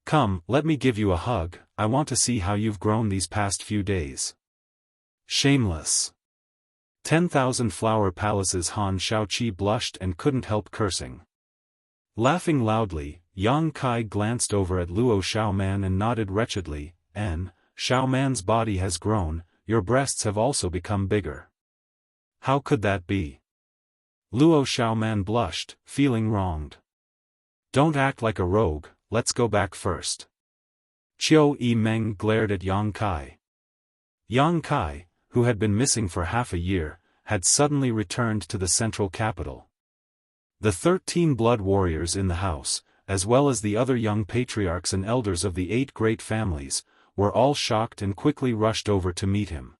Come, let me give you a hug, I want to see how you've grown these past few days. Shameless. 10,000 Flower Palace's Han Shaoqi blushed and couldn't help cursing. Laughing loudly, Yang Kai glanced over at Luo Xiaoman and nodded wretchedly, Xiaoman's body has grown, your breasts have also become bigger. How could that be? Luo Xiaoman blushed, feeling wronged. Don't act like a rogue, let's go back first. Qiu Yimeng glared at Yang Kai. Yang Kai, who had been missing for half a year, had suddenly returned to the central capital. The 13 blood warriors in the house, as well as the other young patriarchs and elders of the 8 great families, were all shocked and quickly rushed over to meet him.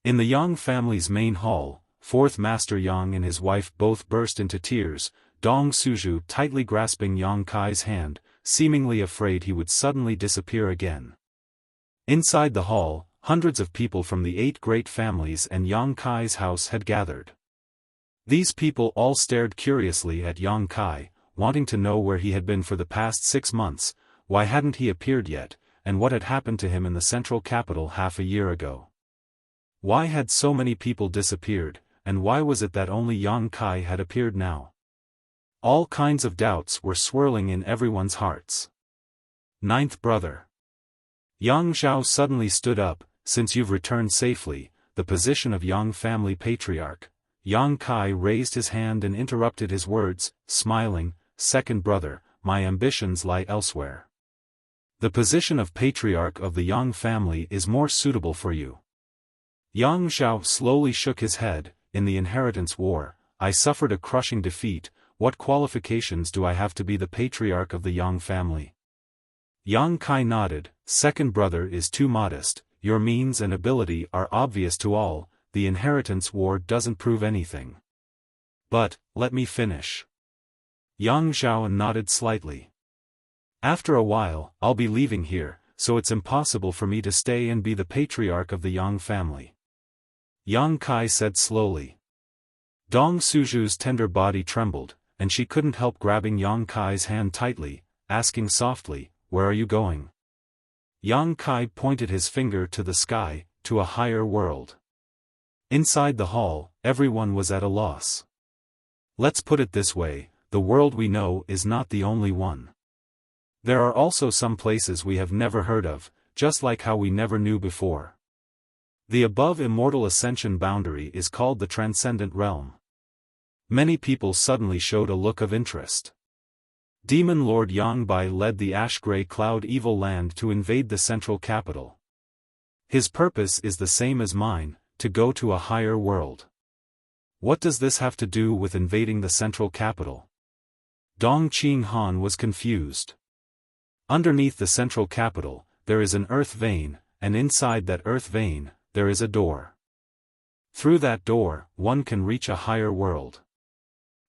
In the Yang family's main hall, 4th Master Yang and his wife both burst into tears, Dong Suju tightly grasping Yang Kai's hand, seemingly afraid he would suddenly disappear again. Inside the hall, hundreds of people from the 8 great families and Yang Kai's house had gathered. These people all stared curiously at Yang Kai, wanting to know where he had been for the past 6 months, why hadn't he appeared yet, and what had happened to him in the central capital half a year ago. Why had so many people disappeared, and why was it that only Yang Kai had appeared now? All kinds of doubts were swirling in everyone's hearts. 9th brother. Yang Zhao suddenly stood up, since you've returned safely, the position of Yang family patriarch. Yang Kai raised his hand and interrupted his words, smiling, 2nd brother, my ambitions lie elsewhere. The position of patriarch of the Yang family is more suitable for you. Yang Zhao slowly shook his head, in the inheritance war, I suffered a crushing defeat, what qualifications do I have to be the patriarch of the Yang family? Yang Kai nodded, 2nd brother is too modest, your means and ability are obvious to all, the inheritance war doesn't prove anything. But, let me finish. Yang Zhao nodded slightly. After a while, I'll be leaving here, so it's impossible for me to stay and be the patriarch of the Yang family. Yang Kai said slowly. Dong Suju's tender body trembled, and she couldn't help grabbing Yang Kai's hand tightly, asking softly, where are you going? Yang Kai pointed his finger to the sky, to a higher world. Inside the hall, everyone was at a loss. Let's put it this way, the world we know is not the only one. There are also some places we have never heard of, just like how we never knew before. The above immortal ascension boundary is called the Transcendent Realm. Many people suddenly showed a look of interest. Demon Lord Yang Bai led the ash-gray cloud evil land to invade the central capital. His purpose is the same as mine, to go to a higher world. What does this have to do with invading the central capital? Dong Qinghan was confused. Underneath the central capital, there is an earth vein, and inside that earth vein, there is a door. Through that door, one can reach a higher world.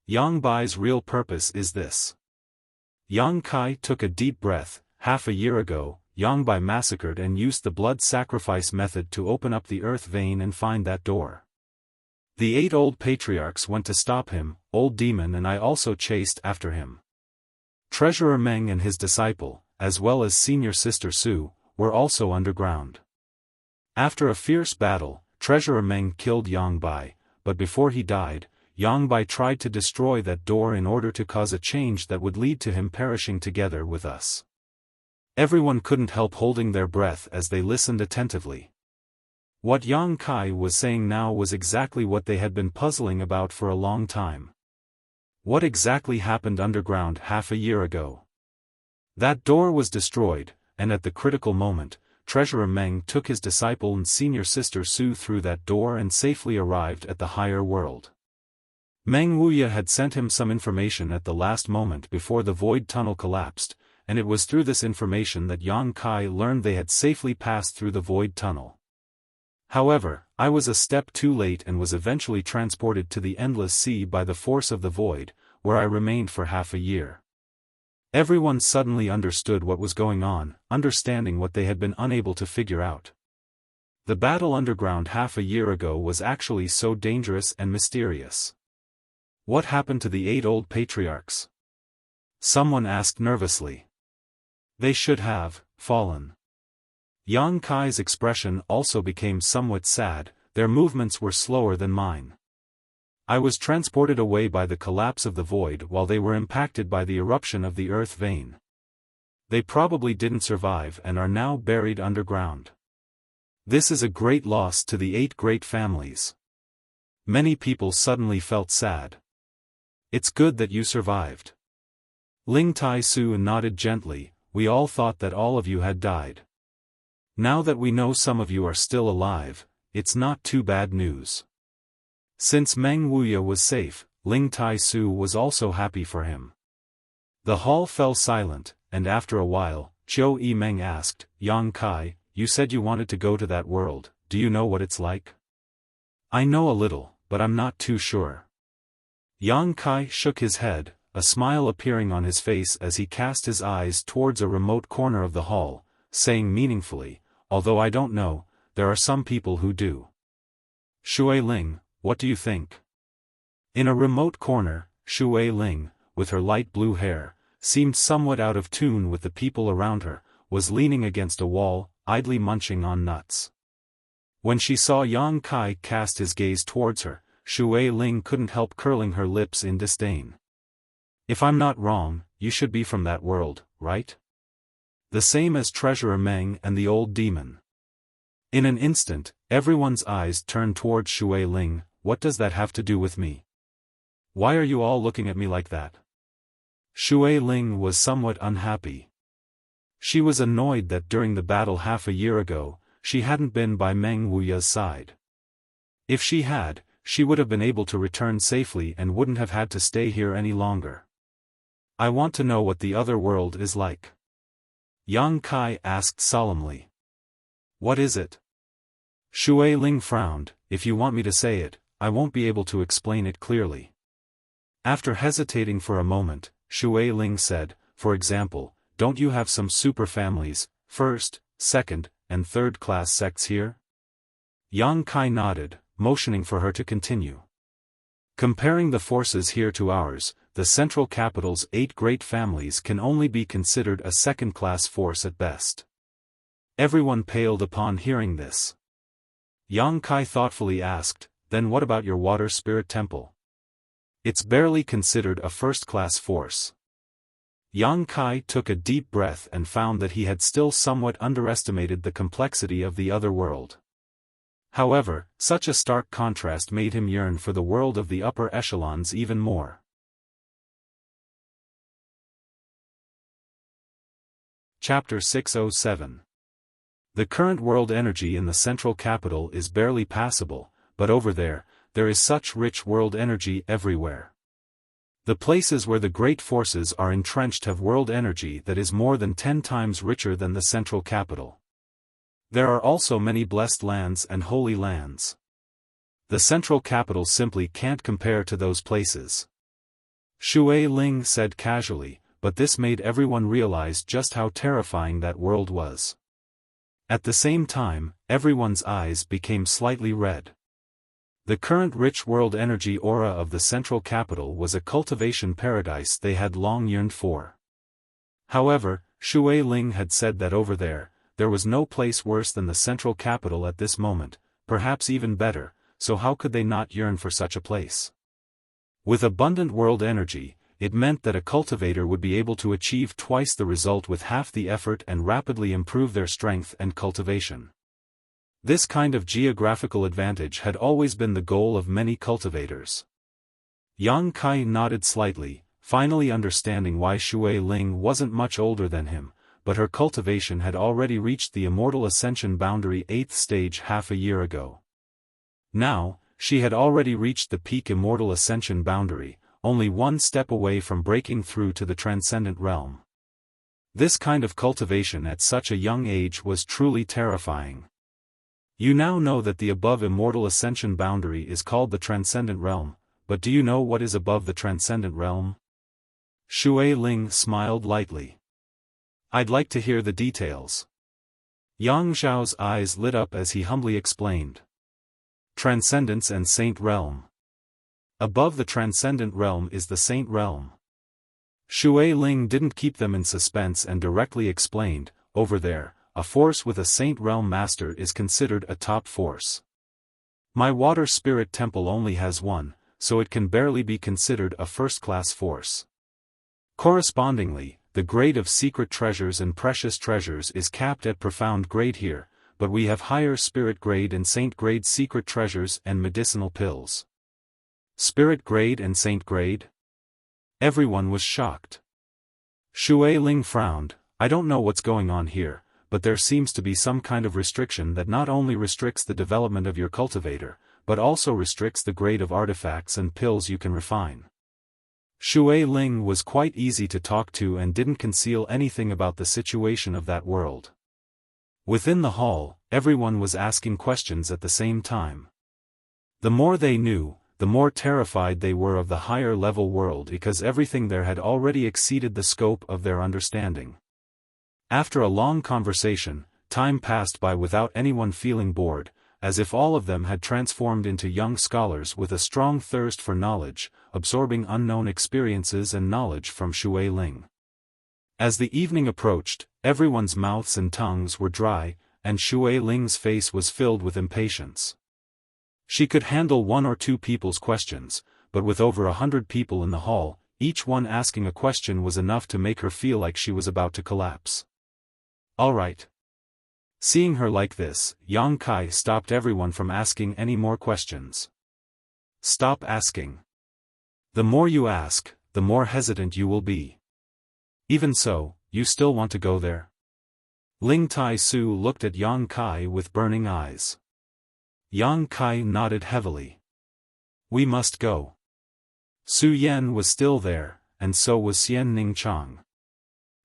Yang Bai's real purpose is this. Yang Kai took a deep breath. Half a year ago, Yang Bai massacred and used the blood sacrifice method to open up the earth vein and find that door. The 8 old patriarchs went to stop him, old demon, and I also chased after him. Treasurer Meng and his disciple, as well as senior sister Su, were also underground. After a fierce battle, Treasurer Meng killed Yang Bai, but before he died, Yang Bai tried to destroy that door in order to cause a change that would lead to him perishing together with us. Everyone couldn't help holding their breath as they listened attentively. What Yang Kai was saying now was exactly what they had been puzzling about for a long time. What exactly happened underground half a year ago? That door was destroyed, and at the critical moment, Treasurer Meng took his disciple and senior sister Su through that door and safely arrived at the higher world. Meng Wuya had sent him some information at the last moment before the void tunnel collapsed, and it was through this information that Yang Kai learned they had safely passed through the void tunnel. However, I was a step too late and was eventually transported to the endless sea by the force of the void, where I remained for half a year. Everyone suddenly understood what was going on, understanding what they had been unable to figure out. The battle underground half a year ago was actually so dangerous and mysterious. What happened to the 8 old patriarchs? Someone asked nervously. They should have fallen. Yang Kai's expression also became somewhat sad. Their movements were slower than mine. I was transported away by the collapse of the void while they were impacted by the eruption of the earth vein. They probably didn't survive and are now buried underground. This is a great loss to the 8 great families. Many people suddenly felt sad. It's good that you survived. Ling Tai Su nodded gently. We all thought that all of you had died. Now that we know some of you are still alive, it's not too bad news. Since Meng Wuya was safe, Ling Tai Su was also happy for him. The hall fell silent, and after a while, Zhou Yimeng asked, Yang Kai, you said you wanted to go to that world, do you know what it's like? I know a little, but I'm not too sure. Yang Kai shook his head, a smile appearing on his face as he cast his eyes towards a remote corner of the hall, saying meaningfully, although I don't know, there are some people who do. Shui Ling, what do you think? In a remote corner, Shui Ling, with her light blue hair, seemed somewhat out of tune with the people around her, was leaning against a wall, idly munching on nuts. When she saw Yang Kai cast his gaze towards her, Shui Ling couldn't help curling her lips in disdain. If I'm not wrong, you should be from that world, right? The same as Treasurer Meng and the old demon. In an instant, everyone's eyes turned towards Shui Ling. What does that have to do with me? Why are you all looking at me like that? Shui Ling was somewhat unhappy. She was annoyed that during the battle half a year ago, she hadn't been by Meng Wuya's side. If she had, she would have been able to return safely and wouldn't have had to stay here any longer. I want to know what the other world is like. Yang Kai asked solemnly. What is it? Shui Ling frowned. If you want me to say it, I won't be able to explain it clearly. After hesitating for a moment, Shui Ling said, for example, don't you have some super families, first, second, and third class sects here? Yang Kai nodded, motioning for her to continue. Comparing the forces here to ours, the central capital's 8 great families can only be considered a second-class force at best. Everyone paled upon hearing this. Yang Kai thoughtfully asked, then what about your water spirit temple? It's barely considered a first-class force. Yang Kai took a deep breath and found that he had still somewhat underestimated the complexity of the other world. However, such a stark contrast made him yearn for the world of the upper echelons even more. Chapter 607. The current world energy in the central capital is barely passable, but over there is such rich world energy everywhere. The places where the great forces are entrenched have world energy that is more than 10 times richer than the central capital. There are also many blessed lands and holy lands. The central capital simply can't compare to those places. Shui Ling said casually, but this made everyone realize just how terrifying that world was. At the same time, everyone's eyes became slightly red. The current rich world energy aura of the central capital was a cultivation paradise they had long yearned for. However, Shui Ling had said that over there was no place worse than the central capital at this moment, perhaps even better, so how could they not yearn for such a place? With abundant world energy, it meant that a cultivator would be able to achieve twice the result with half the effort and rapidly improve their strength and cultivation. This kind of geographical advantage had always been the goal of many cultivators. Yang Kai nodded slightly, finally understanding why Shui Ling wasn't much older than him, but her cultivation had already reached the Immortal Ascension boundary 8th stage half a year ago. Now, she had already reached the peak Immortal Ascension boundary, only one step away from breaking through to the Transcendent Realm. This kind of cultivation at such a young age was truly terrifying. You now know that the above Immortal Ascension boundary is called the Transcendent Realm, but do you know what is above the Transcendent Realm? Shui Ling smiled lightly. I'd like to hear the details. Yang Zhao's eyes lit up as he humbly explained. Transcendence and Saint Realm. Above the Transcendent Realm is the Saint Realm. Shui Ling didn't keep them in suspense and directly explained, over there, a force with a Saint Realm Master is considered a top force. My Water Spirit Temple only has one, so it can barely be considered a first-class force. Correspondingly, the grade of secret treasures and precious treasures is capped at profound grade here, but we have higher spirit grade and saint grade secret treasures and medicinal pills. Spirit grade and saint grade? Everyone was shocked. Shui Ling frowned. I don't know what's going on here, but there seems to be some kind of restriction that not only restricts the development of your cultivator, but also restricts the grade of artifacts and pills you can refine. Shui Ling was quite easy to talk to and didn't conceal anything about the situation of that world. Within the hall, everyone was asking questions at the same time. The more they knew, the more terrified they were of the higher level world because everything there had already exceeded the scope of their understanding. After a long conversation, time passed by without anyone feeling bored, as if all of them had transformed into young scholars with a strong thirst for knowledge, absorbing unknown experiences and knowledge from Shui Ling. As the evening approached, everyone's mouths and tongues were dry, and Shui Ling's face was filled with impatience. She could handle 1 or 2 people's questions, but with over 100 people in the hall, each one asking a question was enough to make her feel like she was about to collapse. All right. Seeing her like this, Yang Kai stopped everyone from asking any more questions. Stop asking. The more you ask, the more hesitant you will be. Even so, you still want to go there? Ling Tai Su looked at Yang Kai with burning eyes. Yang Kai nodded heavily. We must go. Su Yan was still there, and so was Xian Ning Chang.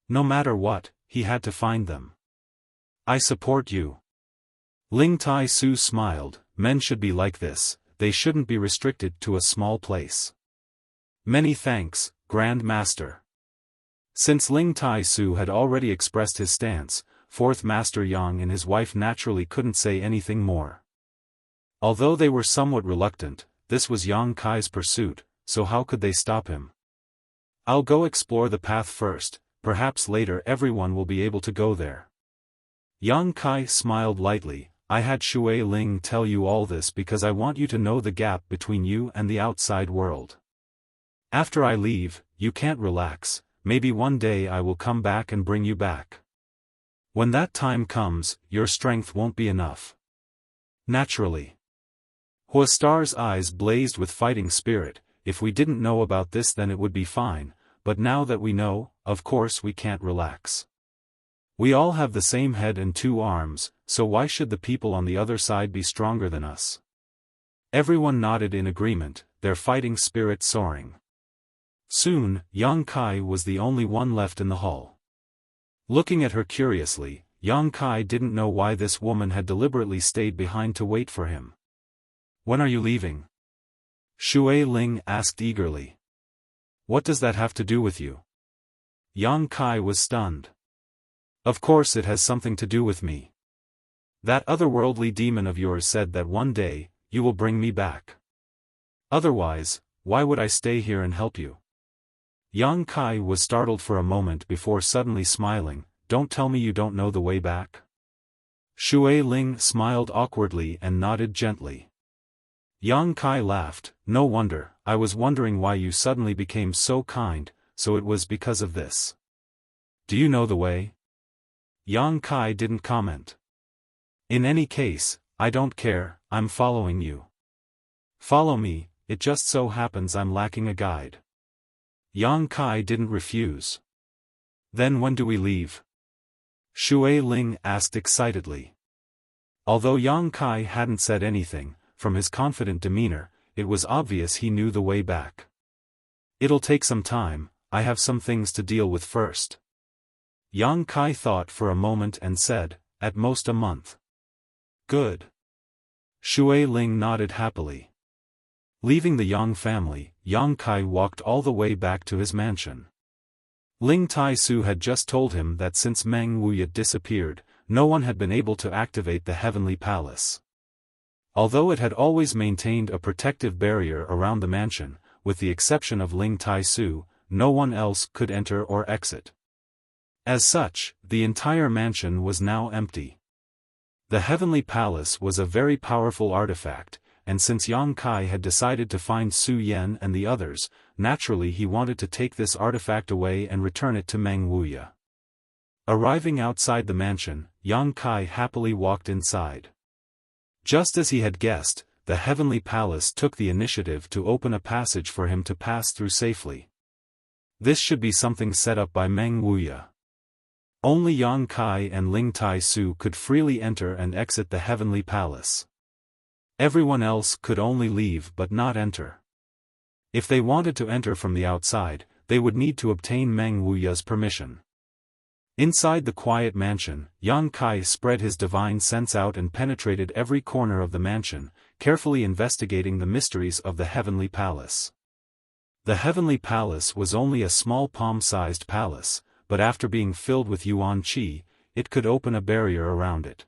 No matter what, he had to find them. I support you. Ling Tai Su smiled. Men should be like this, they shouldn't be restricted to a small place. Many thanks, Grand Master. Since Ling Tai Su had already expressed his stance, 4th Master Yang and his wife naturally couldn't say anything more. Although they were somewhat reluctant, this was Yang Kai's pursuit, so how could they stop him? I'll go explore the path first, perhaps later everyone will be able to go there. Yang Kai smiled lightly. I had Shui Ling tell you all this because I want you to know the gap between you and the outside world. After I leave, you can't relax, maybe one day I will come back and bring you back. When that time comes, your strength won't be enough. Naturally. Huastar's eyes blazed with fighting spirit. If we didn't know about this then it would be fine, but now that we know, of course we can't relax. We all have the same head and 2 arms, so why should the people on the other side be stronger than us? Everyone nodded in agreement, their fighting spirit soaring. Soon, Yang Kai was the only one left in the hall. Looking at her curiously, Yang Kai didn't know why this woman had deliberately stayed behind to wait for him. "When are you leaving?" Shui Ling asked eagerly. "What does that have to do with you?" Yang Kai was stunned. "Of course it has something to do with me. That otherworldly demon of yours said that one day, you will bring me back. Otherwise, why would I stay here and help you?" Yang Kai was startled for a moment before suddenly smiling. "Don't tell me you don't know the way back." Shui Ling smiled awkwardly and nodded gently. Yang Kai laughed. "No wonder, I was wondering why you suddenly became so kind, so it was because of this. Do you know the way?" Yang Kai didn't comment. "In any case, I don't care, I'm following you." "Follow me, it just so happens I'm lacking a guide." Yang Kai didn't refuse. "Then when do we leave?" Shui Ling asked excitedly. Although Yang Kai hadn't said anything, from his confident demeanor, it was obvious he knew the way back. "It'll take some time, I have some things to deal with first." Yang Kai thought for a moment and said, "At most a month." "Good." Shui Ling nodded happily. Leaving the Yang family, Yang Kai walked all the way back to his mansion. Ling Tai-su had just told him that since Meng Wuya disappeared, no one had been able to activate the Heavenly Palace. Although it had always maintained a protective barrier around the mansion, with the exception of Ling Tai-su, no one else could enter or exit. As such, the entire mansion was now empty. The Heavenly Palace was a very powerful artifact, and since Yang Kai had decided to find Su Yan and the others, naturally he wanted to take this artifact away and return it to Meng Wuya. Arriving outside the mansion, Yang Kai happily walked inside. Just as he had guessed, the Heavenly Palace took the initiative to open a passage for him to pass through safely. This should be something set up by Meng Wuya. Only Yang Kai and Ling Tai-su could freely enter and exit the Heavenly Palace. Everyone else could only leave but not enter. If they wanted to enter from the outside, they would need to obtain Meng Wuya's permission. Inside the quiet mansion, Yang Kai spread his divine sense out and penetrated every corner of the mansion, carefully investigating the mysteries of the Heavenly Palace. The Heavenly Palace was only a small palm-sized palace, but after being filled with yuan qi, it could open a barrier around it.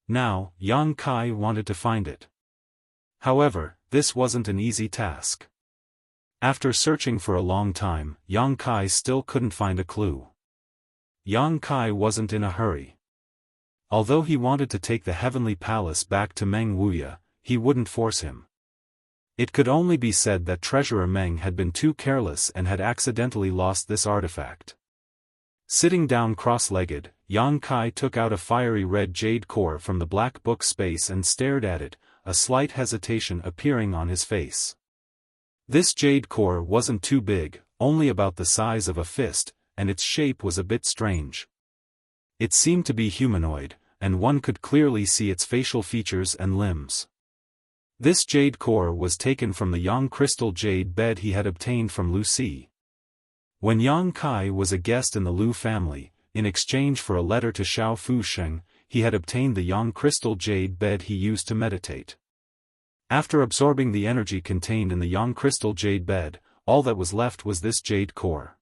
Now, Yang Kai wanted to find it. However, this wasn't an easy task. After searching for a long time, Yang Kai still couldn't find a clue. Yang Kai wasn't in a hurry. Although he wanted to take the Heavenly Palace back to Meng Wuya, he wouldn't force him. It could only be said that Treasurer Meng had been too careless and had accidentally lost this artifact. Sitting down cross-legged, Yang Kai took out a fiery red jade core from the black book space and stared at it, a slight hesitation appearing on his face. This jade core wasn't too big, only about the size of a fist, and its shape was a bit strange. It seemed to be humanoid, and one could clearly see its facial features and limbs. This jade core was taken from the Yang crystal jade bed he had obtained from Lu Si. When Yang Kai was a guest in the Lu family, in exchange for a letter to Xiao Fu Sheng, he had obtained the Yang crystal jade bed he used to meditate. After absorbing the energy contained in the Yang crystal jade bed, all that was left was this jade core.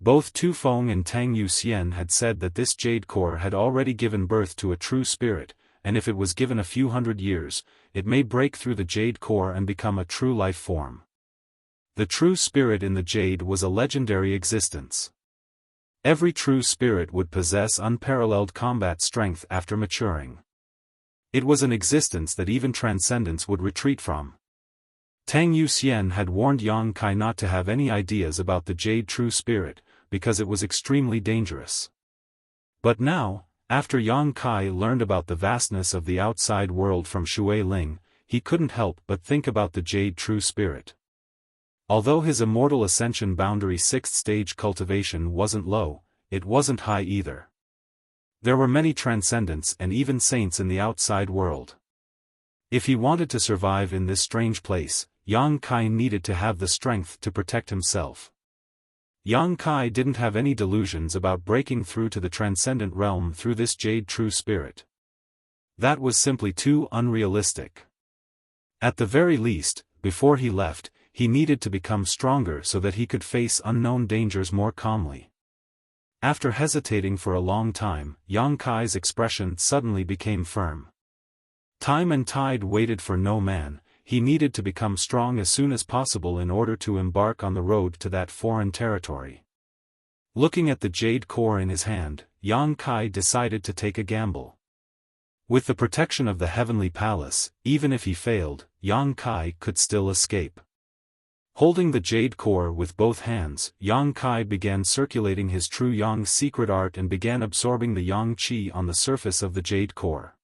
Both Tu Feng and Tang Yuxian had said that this jade core had already given birth to a true spirit, and if it was given a few hundred years, it may break through the jade core and become a true life form. The true spirit in the jade was a legendary existence. Every true spirit would possess unparalleled combat strength after maturing. It was an existence that even transcendence would retreat from. Tang Yuxian had warned Yang Kai not to have any ideas about the jade true spirit, because it was extremely dangerous. But now, after Yang Kai learned about the vastness of the outside world from Shui Ling, he couldn't help but think about the jade true spirit. Although his immortal ascension boundary 6th stage cultivation wasn't low, it wasn't high either. There were many transcendents and even saints in the outside world. If he wanted to survive in this strange place, Yang Kai needed to have the strength to protect himself. Yang Kai didn't have any delusions about breaking through to the transcendent realm through this jade true spirit. That was simply too unrealistic. At the very least, before he left, he needed to become stronger so that he could face unknown dangers more calmly. After hesitating for a long time, Yang Kai's expression suddenly became firm. Time and tide waited for no man. He needed to become strong as soon as possible in order to embark on the road to that foreign territory. Looking at the jade core in his hand, Yang Kai decided to take a gamble. With the protection of the heavenly palace, even if he failed, Yang Kai could still escape. Holding the jade core with both hands, Yang Kai began circulating his true Yang secret art and began absorbing the Yang Qi on the surface of the jade core.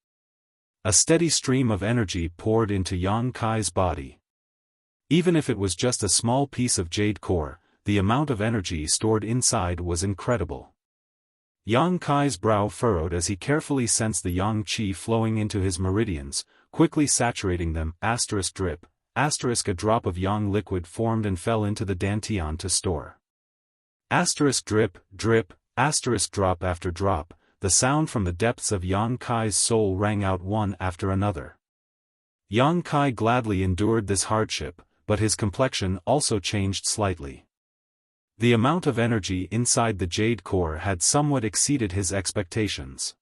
A steady stream of energy poured into Yang Kai's body. Even if it was just a small piece of jade core, the amount of energy stored inside was incredible. Yang Kai's brow furrowed as he carefully sensed the Yang Qi flowing into his meridians, quickly saturating them. Drip. A drop of Yang liquid formed and fell into the dantian to store. Drip, drip, drop after drop. The sound from the depths of Yang Kai's soul rang out one after another. Yang Kai gladly endured this hardship, but his complexion also changed slightly. The amount of energy inside the jade core had somewhat exceeded his expectations.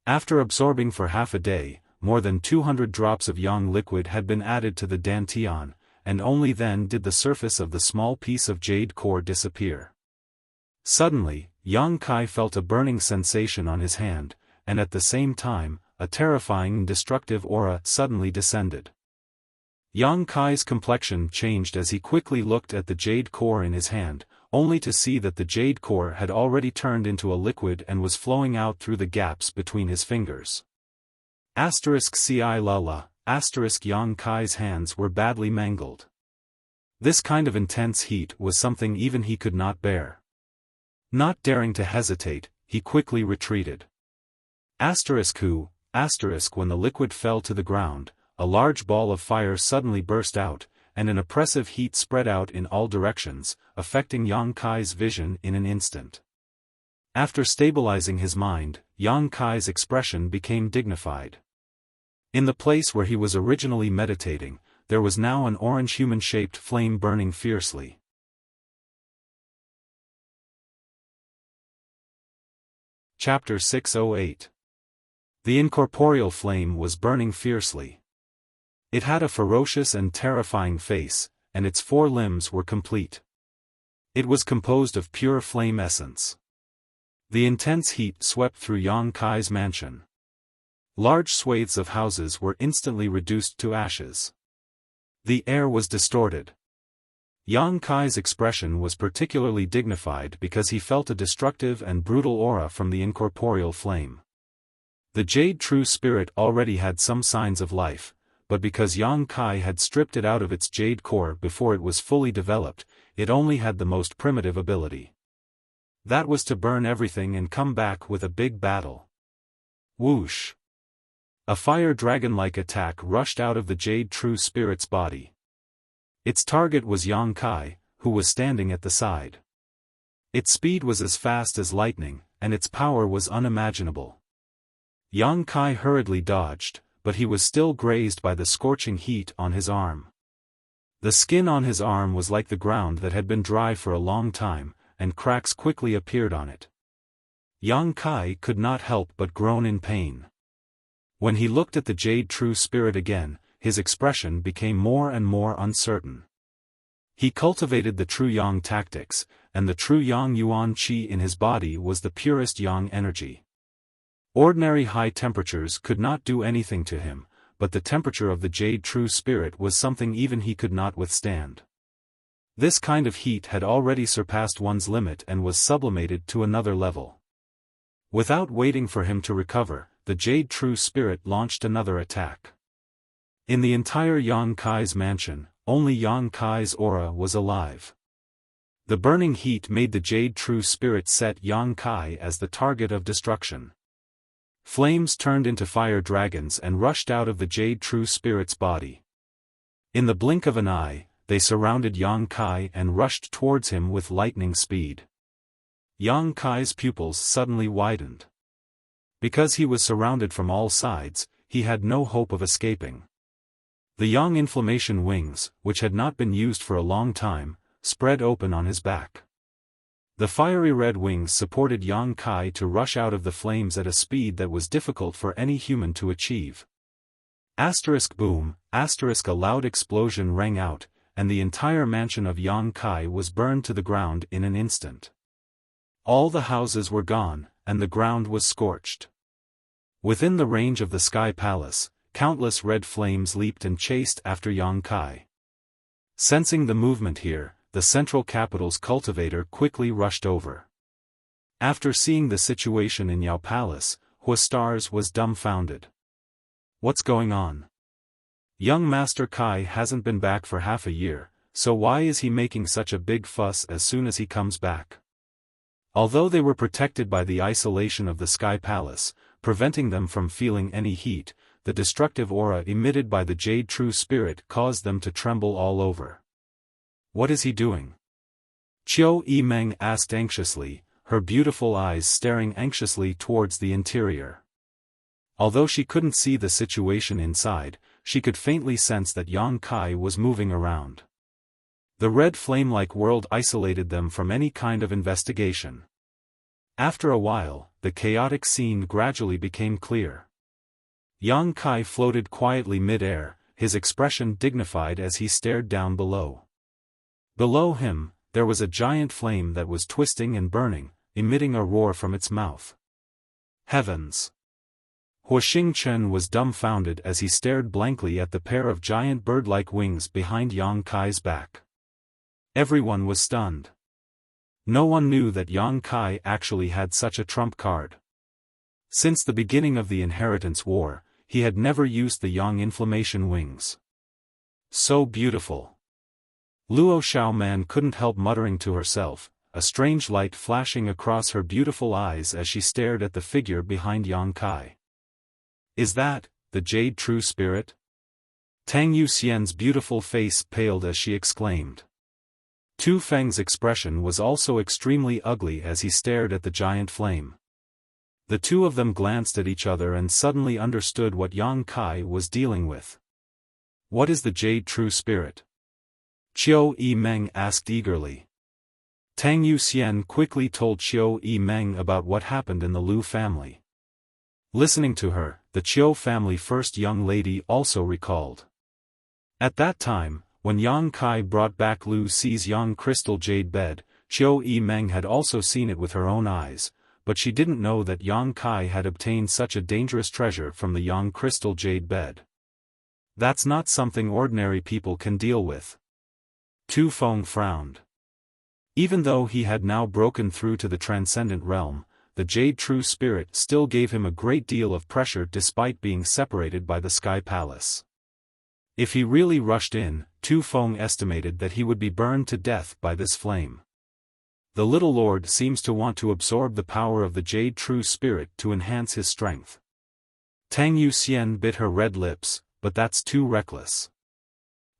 After absorbing for half a day, more than 200 drops of Yang liquid had been added to the dantian, and only then did the surface of the small piece of jade core disappear. Suddenly, Yang Kai felt a burning sensation on his hand, and at the same time, a terrifying and destructive aura suddenly descended. Yang Kai's complexion changed as he quickly looked at the jade core in his hand, only to see that the jade core had already turned into a liquid and was flowing out through the gaps between his fingers. Yang Kai's hands were badly mangled. This kind of intense heat was something even he could not bear. Not daring to hesitate, he quickly retreated. When the liquid fell to the ground, a large ball of fire suddenly burst out, and an oppressive heat spread out in all directions, affecting Yang Kai's vision in an instant. After stabilizing his mind, Yang Kai's expression became dignified. In the place where he was originally meditating, there was now an orange human-shaped flame burning fiercely. Chapter 608. The incorporeal flame was burning fiercely. It had a ferocious and terrifying face, and its 4 limbs were complete. It was composed of pure flame essence. The intense heat swept through Yang Kai's mansion. Large swathes of houses were instantly reduced to ashes. The air was distorted. Yang Kai's expression was particularly dignified because he felt a destructive and brutal aura from the incorporeal flame. The jade true spirit already had some signs of life, but because Yang Kai had stripped it out of its jade core before it was fully developed, it only had the most primitive ability. That was to burn everything and come back with a big battle. Whoosh! A fire dragon-like attack rushed out of the jade true spirit's body. Its target was Yang Kai, who was standing at the side. Its speed was as fast as lightning, and its power was unimaginable. Yang Kai hurriedly dodged, but he was still grazed by the scorching heat on his arm. The skin on his arm was like the ground that had been dry for a long time, and cracks quickly appeared on it. Yang Kai could not help but groan in pain. When he looked at the jade true spirit again, his expression became more and more uncertain. He cultivated the true Yang tactics, and the true Yang Yuan Qi in his body was the purest Yang energy. Ordinary high temperatures could not do anything to him, but the temperature of the jade true spirit was something even he could not withstand. This kind of heat had already surpassed one's limit and was sublimated to another level. Without waiting for him to recover, the jade true spirit launched another attack. In the entire Yang Kai's mansion, only Yang Kai's aura was alive. The burning heat made the jade true spirit set Yang Kai as the target of destruction. Flames turned into fire dragons and rushed out of the Jade True Spirit's body. In the blink of an eye, they surrounded Yang Kai and rushed towards him with lightning speed. Yang Kai's pupils suddenly widened. Because he was surrounded from all sides, he had no hope of escaping. The Yang inflammation wings, which had not been used for a long time, spread open on his back. The fiery red wings supported Yang Kai to rush out of the flames at a speed that was difficult for any human to achieve. Boom, a loud explosion rang out, and the entire mansion of Yang Kai was burned to the ground in an instant. All the houses were gone, and the ground was scorched. Within the range of the Sky Palace, countless red flames leaped and chased after Yang Kai. Sensing the movement here, the central capital's cultivator quickly rushed over. After seeing the situation in Yao Palace, Huastars was dumbfounded. What's going on? Young Master Kai hasn't been back for half a year, so why is he making such a big fuss as soon as he comes back? Although they were protected by the isolation of the Sky Palace, preventing them from feeling any heat, the destructive aura emitted by the Jade True Spirit caused them to tremble all over. What is he doing? Qiu Yimeng asked anxiously, her beautiful eyes staring anxiously towards the interior. Although she couldn't see the situation inside, she could faintly sense that Yang Kai was moving around. The red flame-like world isolated them from any kind of investigation. After a while, the chaotic scene gradually became clear. Yang Kai floated quietly mid-air, his expression dignified as he stared down below. Below him, there was a giant flame that was twisting and burning, emitting a roar from its mouth. Heavens! Huo Xingchen was dumbfounded as he stared blankly at the pair of giant bird-like wings behind Yang Kai's back. Everyone was stunned. No one knew that Yang Kai actually had such a trump card. Since the beginning of the Inheritance War, he had never used the Yang inflammation wings. So beautiful. Luo Xiaoman couldn't help muttering to herself, a strange light flashing across her beautiful eyes as she stared at the figure behind Yang Kai. Is that the Jade True Spirit? Tang Yuxian's beautiful face paled as she exclaimed. Tu Feng's expression was also extremely ugly as he stared at the giant flame. The two of them glanced at each other and suddenly understood what Yang Kai was dealing with. What is the Jade True Spirit? Qiu Yimeng asked eagerly. Tang Yuxian quickly told Qiu Yimeng about what happened in the Lu family. Listening to her, the Qiu family first young lady also recalled. At that time, when Yang Kai brought back Lu Si's Yang crystal jade bed, Qiu Yimeng had also seen it with her own eyes, but she didn't know that Yang Kai had obtained such a dangerous treasure from the Yang crystal jade bed. That's not something ordinary people can deal with. Tu Feng frowned. Even though he had now broken through to the transcendent realm, the Jade True Spirit still gave him a great deal of pressure despite being separated by the Sky Palace. If he really rushed in, Tu Feng estimated that he would be burned to death by this flame. The little lord seems to want to absorb the power of the Jade True Spirit to enhance his strength. Tang Yuxian bit her red lips, but that's too reckless.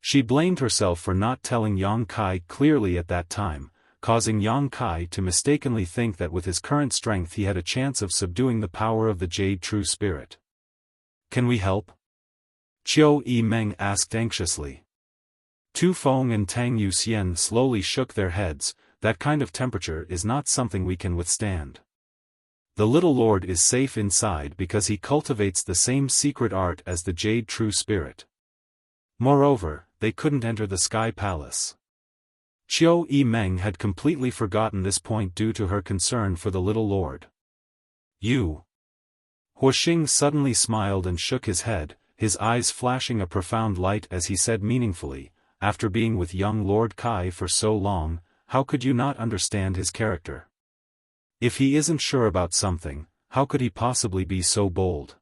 She blamed herself for not telling Yang Kai clearly at that time, causing Yang Kai to mistakenly think that with his current strength he had a chance of subduing the power of the Jade True Spirit. Can we help? Qiu Yimeng asked anxiously. Tu Feng and Tang Yuxian slowly shook their heads. That kind of temperature is not something we can withstand. The little lord is safe inside because he cultivates the same secret art as the Jade True Spirit. Moreover, they couldn't enter the Sky Palace. Qiu Yimeng had completely forgotten this point due to her concern for the little lord. You. Huoxing suddenly smiled and shook his head, his eyes flashing a profound light as he said meaningfully, after being with young Lord Kai for so long, how could you not understand his character? If he isn't sure about something, how could he possibly be so bold?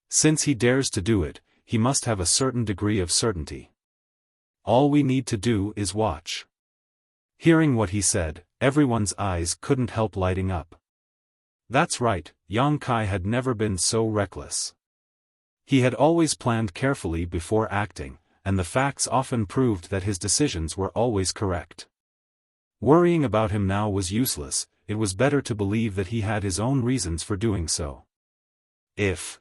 Since he dares to do it, he must have a certain degree of certainty. All we need to do is watch. Hearing what he said, everyone's eyes couldn't help lighting up. That's right, Yang Kai had never been so reckless. He had always planned carefully before acting, and the facts often proved that his decisions were always correct. Worrying about him now was useless, it was better to believe that he had his own reasons for doing so. If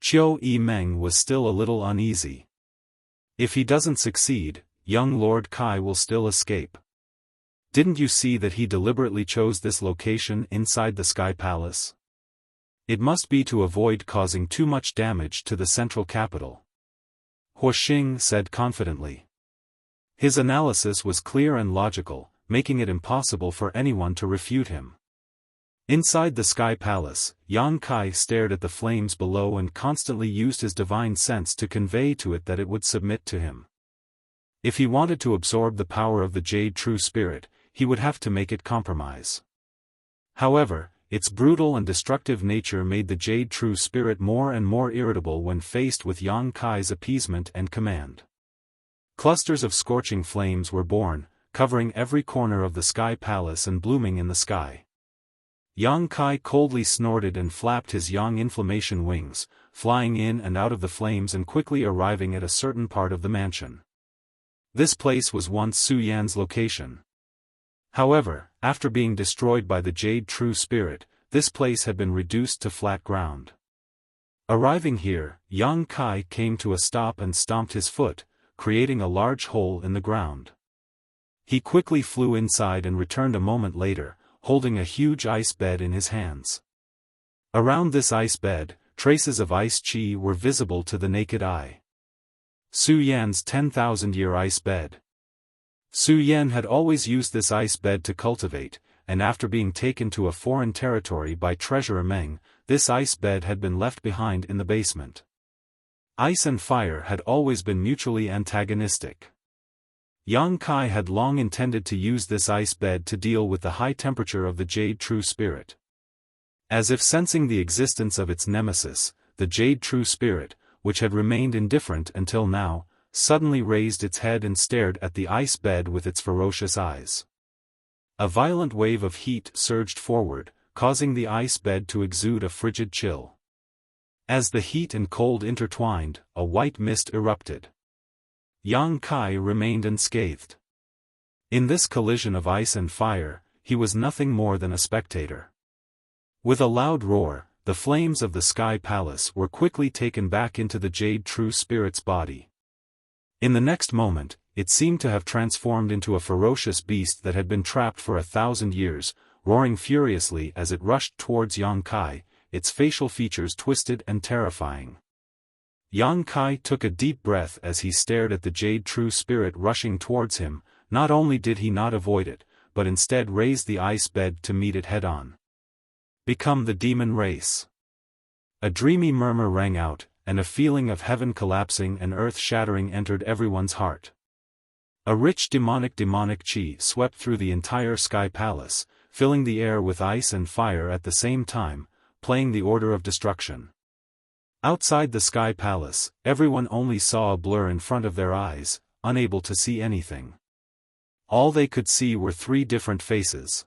Qiu Yimeng was still a little uneasy. If he doesn't succeed, young Lord Kai will still escape. Didn't you see that he deliberately chose this location inside the Sky Palace? It must be to avoid causing too much damage to the central capital. Huoxing said confidently. His analysis was clear and logical, making it impossible for anyone to refute him. Inside the Sky Palace, Yang Kai stared at the flames below and constantly used his divine sense to convey to it that it would submit to him. If he wanted to absorb the power of the Jade True Spirit, he would have to make it compromise. However, its brutal and destructive nature made the Jade True Spirit more and more irritable when faced with Yang Kai's appeasement and command. Clusters of scorching flames were born, covering every corner of the Sky Palace and blooming in the sky. Yang Kai coldly snorted and flapped his yang inflammation wings, flying in and out of the flames and quickly arriving at a certain part of the mansion. This place was once Su Yan's location. However, after being destroyed by the Jade True Spirit, this place had been reduced to flat ground. Arriving here, Yang Kai came to a stop and stomped his foot, creating a large hole in the ground. He quickly flew inside and returned a moment later, holding a huge ice bed in his hands. Around this ice bed, traces of ice chi were visible to the naked eye. Su Yan's 10,000-year ice bed. Su Yan had always used this ice bed to cultivate, and after being taken to a foreign territory by Treasurer Meng, this ice bed had been left behind in the basement. Ice and fire had always been mutually antagonistic. Yang Kai had long intended to use this ice bed to deal with the high temperature of the Jade True Spirit. As if sensing the existence of its nemesis, the Jade True Spirit, which had remained indifferent until now, suddenly raised its head and stared at the ice bed with its ferocious eyes. A violent wave of heat surged forward, causing the ice bed to exude a frigid chill. As the heat and cold intertwined, a white mist erupted. Yang Kai remained unscathed. In this collision of ice and fire, he was nothing more than a spectator. With a loud roar, the flames of the Sky Palace were quickly taken back into the Jade True Spirit's body. In the next moment, it seemed to have transformed into a ferocious beast that had been trapped for 1,000 years, roaring furiously as it rushed towards Yang Kai, its facial features twisted and terrifying. Yang Kai took a deep breath as he stared at the Jade True Spirit rushing towards him. Not only did he not avoid it, but instead raised the ice bed to meet it head-on. Become the demon race. A dreamy murmur rang out, and a feeling of heaven collapsing and earth shattering entered everyone's heart. A rich demonic chi swept through the entire Sky Palace, filling the air with ice and fire at the same time, playing the order of destruction. Outside the Sky Palace, everyone only saw a blur in front of their eyes, unable to see anything. All they could see were three different faces.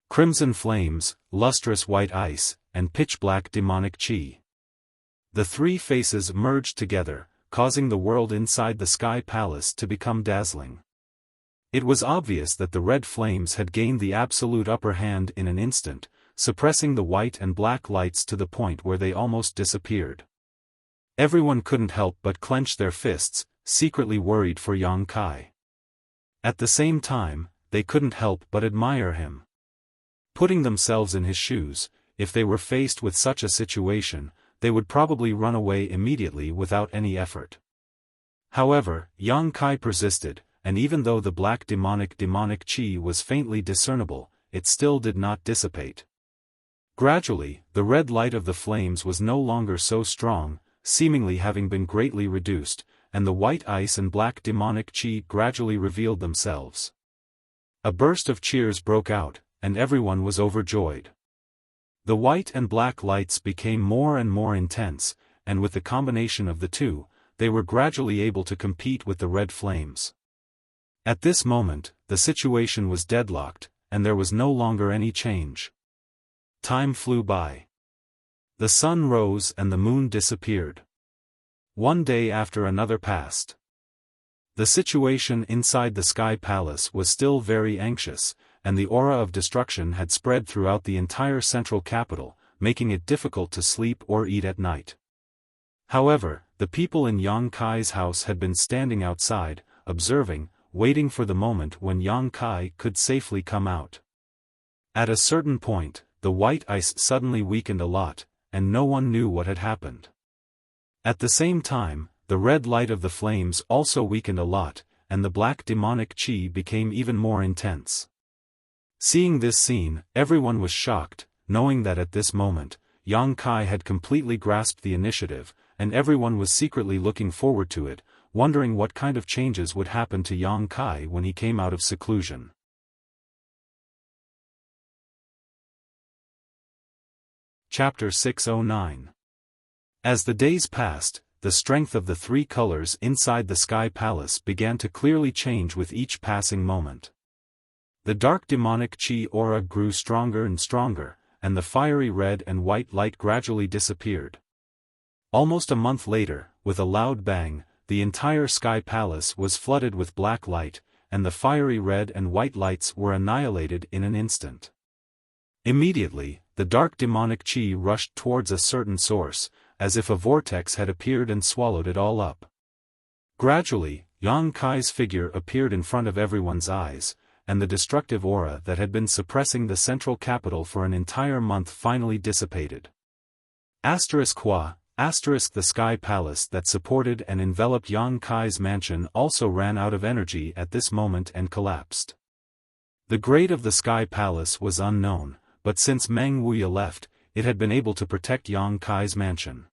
Crimson flames, lustrous white ice, and pitch-black demonic chi. The three faces merged together, causing the world inside the Sky Palace to become dazzling. It was obvious that the red flames had gained the absolute upper hand in an instant, suppressing the white and black lights to the point where they almost disappeared. Everyone couldn't help but clench their fists, secretly worried for Yang Kai. At the same time, they couldn't help but admire him. Putting themselves in his shoes, if they were faced with such a situation, they would probably run away immediately without any effort. However, Yang Kai persisted, and even though the black demonic chi was faintly discernible, it still did not dissipate. Gradually, the red light of the flames was no longer so strong, seemingly having been greatly reduced, and the white ice and black demonic chi gradually revealed themselves. A burst of cheers broke out, and everyone was overjoyed. The white and black lights became more and more intense, and with the combination of the two, they were gradually able to compete with the red flames. At this moment, the situation was deadlocked, and there was no longer any change. Time flew by. The sun rose and the moon disappeared. One day after another passed. The situation inside the Sky Palace was still very anxious, and the aura of destruction had spread throughout the entire central capital, making it difficult to sleep or eat at night. However, the people in Yang Kai's house had been standing outside, observing, waiting for the moment when Yang Kai could safely come out. At a certain point, the white ice suddenly weakened a lot, and no one knew what had happened. At the same time, the red light of the flames also weakened a lot, and the black demonic chi became even more intense. Seeing this scene, everyone was shocked, knowing that at this moment, Yang Kai had completely grasped the initiative, and everyone was secretly looking forward to it, wondering what kind of changes would happen to Yang Kai when he came out of seclusion. Chapter 609. As the days passed, the strength of the three colors inside the Sky Palace began to clearly change with each passing moment. The dark demonic chi aura grew stronger and stronger, and the fiery red and white light gradually disappeared. Almost a month later, with a loud bang, the entire Sky Palace was flooded with black light, and the fiery red and white lights were annihilated in an instant. Immediately, the dark demonic chi rushed towards a certain source, as if a vortex had appeared and swallowed it all up. Gradually, Yang Kai's figure appeared in front of everyone's eyes, and the destructive aura that had been suppressing the central capital for an entire month finally dissipated. ****The Sky Palace that supported and enveloped Yang Kai's mansion also ran out of energy at this moment and collapsed. The grade of the Sky Palace was unknown, but since Meng Wuya left, it had been able to protect Yang Kai's mansion.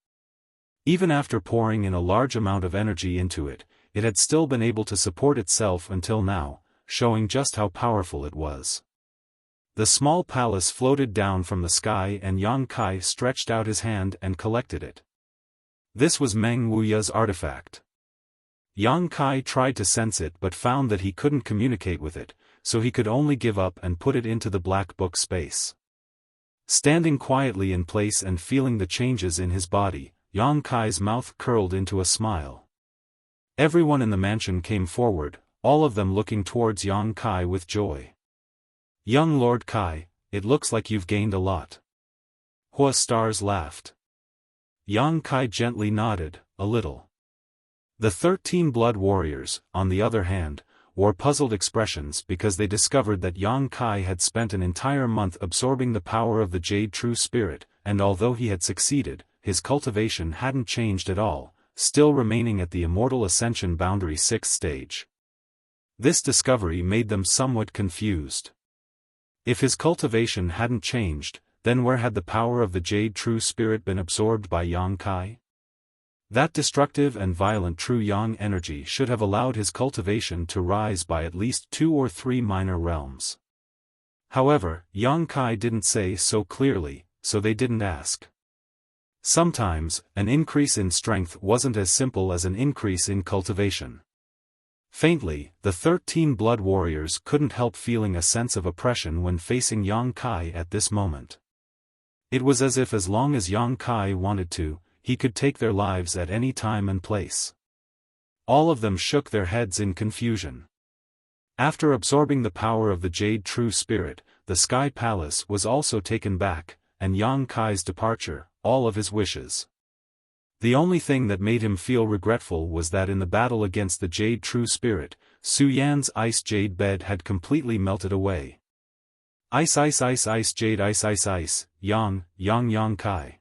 Even after pouring in a large amount of energy into it, it had still been able to support itself until now, showing just how powerful it was. The small palace floated down from the sky and Yang Kai stretched out his hand and collected it. This was Meng Wuya's artifact. Yang Kai tried to sense it but found that he couldn't communicate with it, so he could only give up and put it into the black book space. Standing quietly in place and feeling the changes in his body, Yang Kai's mouth curled into a smile. Everyone in the mansion came forward, all of them looking towards Yang Kai with joy. "Young Lord Kai, it looks like you've gained a lot." Hua Stars laughed. Yang Kai gently nodded, a little. The 13 blood warriors, on the other hand, wore puzzled expressions because they discovered that Yang Kai had spent an entire month absorbing the power of the Jade True Spirit, and although he had succeeded, his cultivation hadn't changed at all, still remaining at the Immortal Ascension Boundary 6th stage. This discovery made them somewhat confused. If his cultivation hadn't changed, then where had the power of the Jade True Spirit been absorbed by Yang Kai? That destructive and violent True Yang energy should have allowed his cultivation to rise by at least 2 or 3 minor realms. However, Yang Kai didn't say so clearly, so they didn't ask. Sometimes, an increase in strength wasn't as simple as an increase in cultivation. Faintly, the 13 blood warriors couldn't help feeling a sense of oppression when facing Yang Kai at this moment. It was as if as long as Yang Kai wanted to, he could take their lives at any time and place. All of them shook their heads in confusion. After absorbing the power of the Jade True Spirit, the Sky Palace was also taken back, and Yang Kai's departure, all of his wishes. The only thing that made him feel regretful was that in the battle against the Jade True Spirit, Su Yan's ice jade bed had completely melted away. Ice ice ice ice jade ice ice ice, Yang Kai.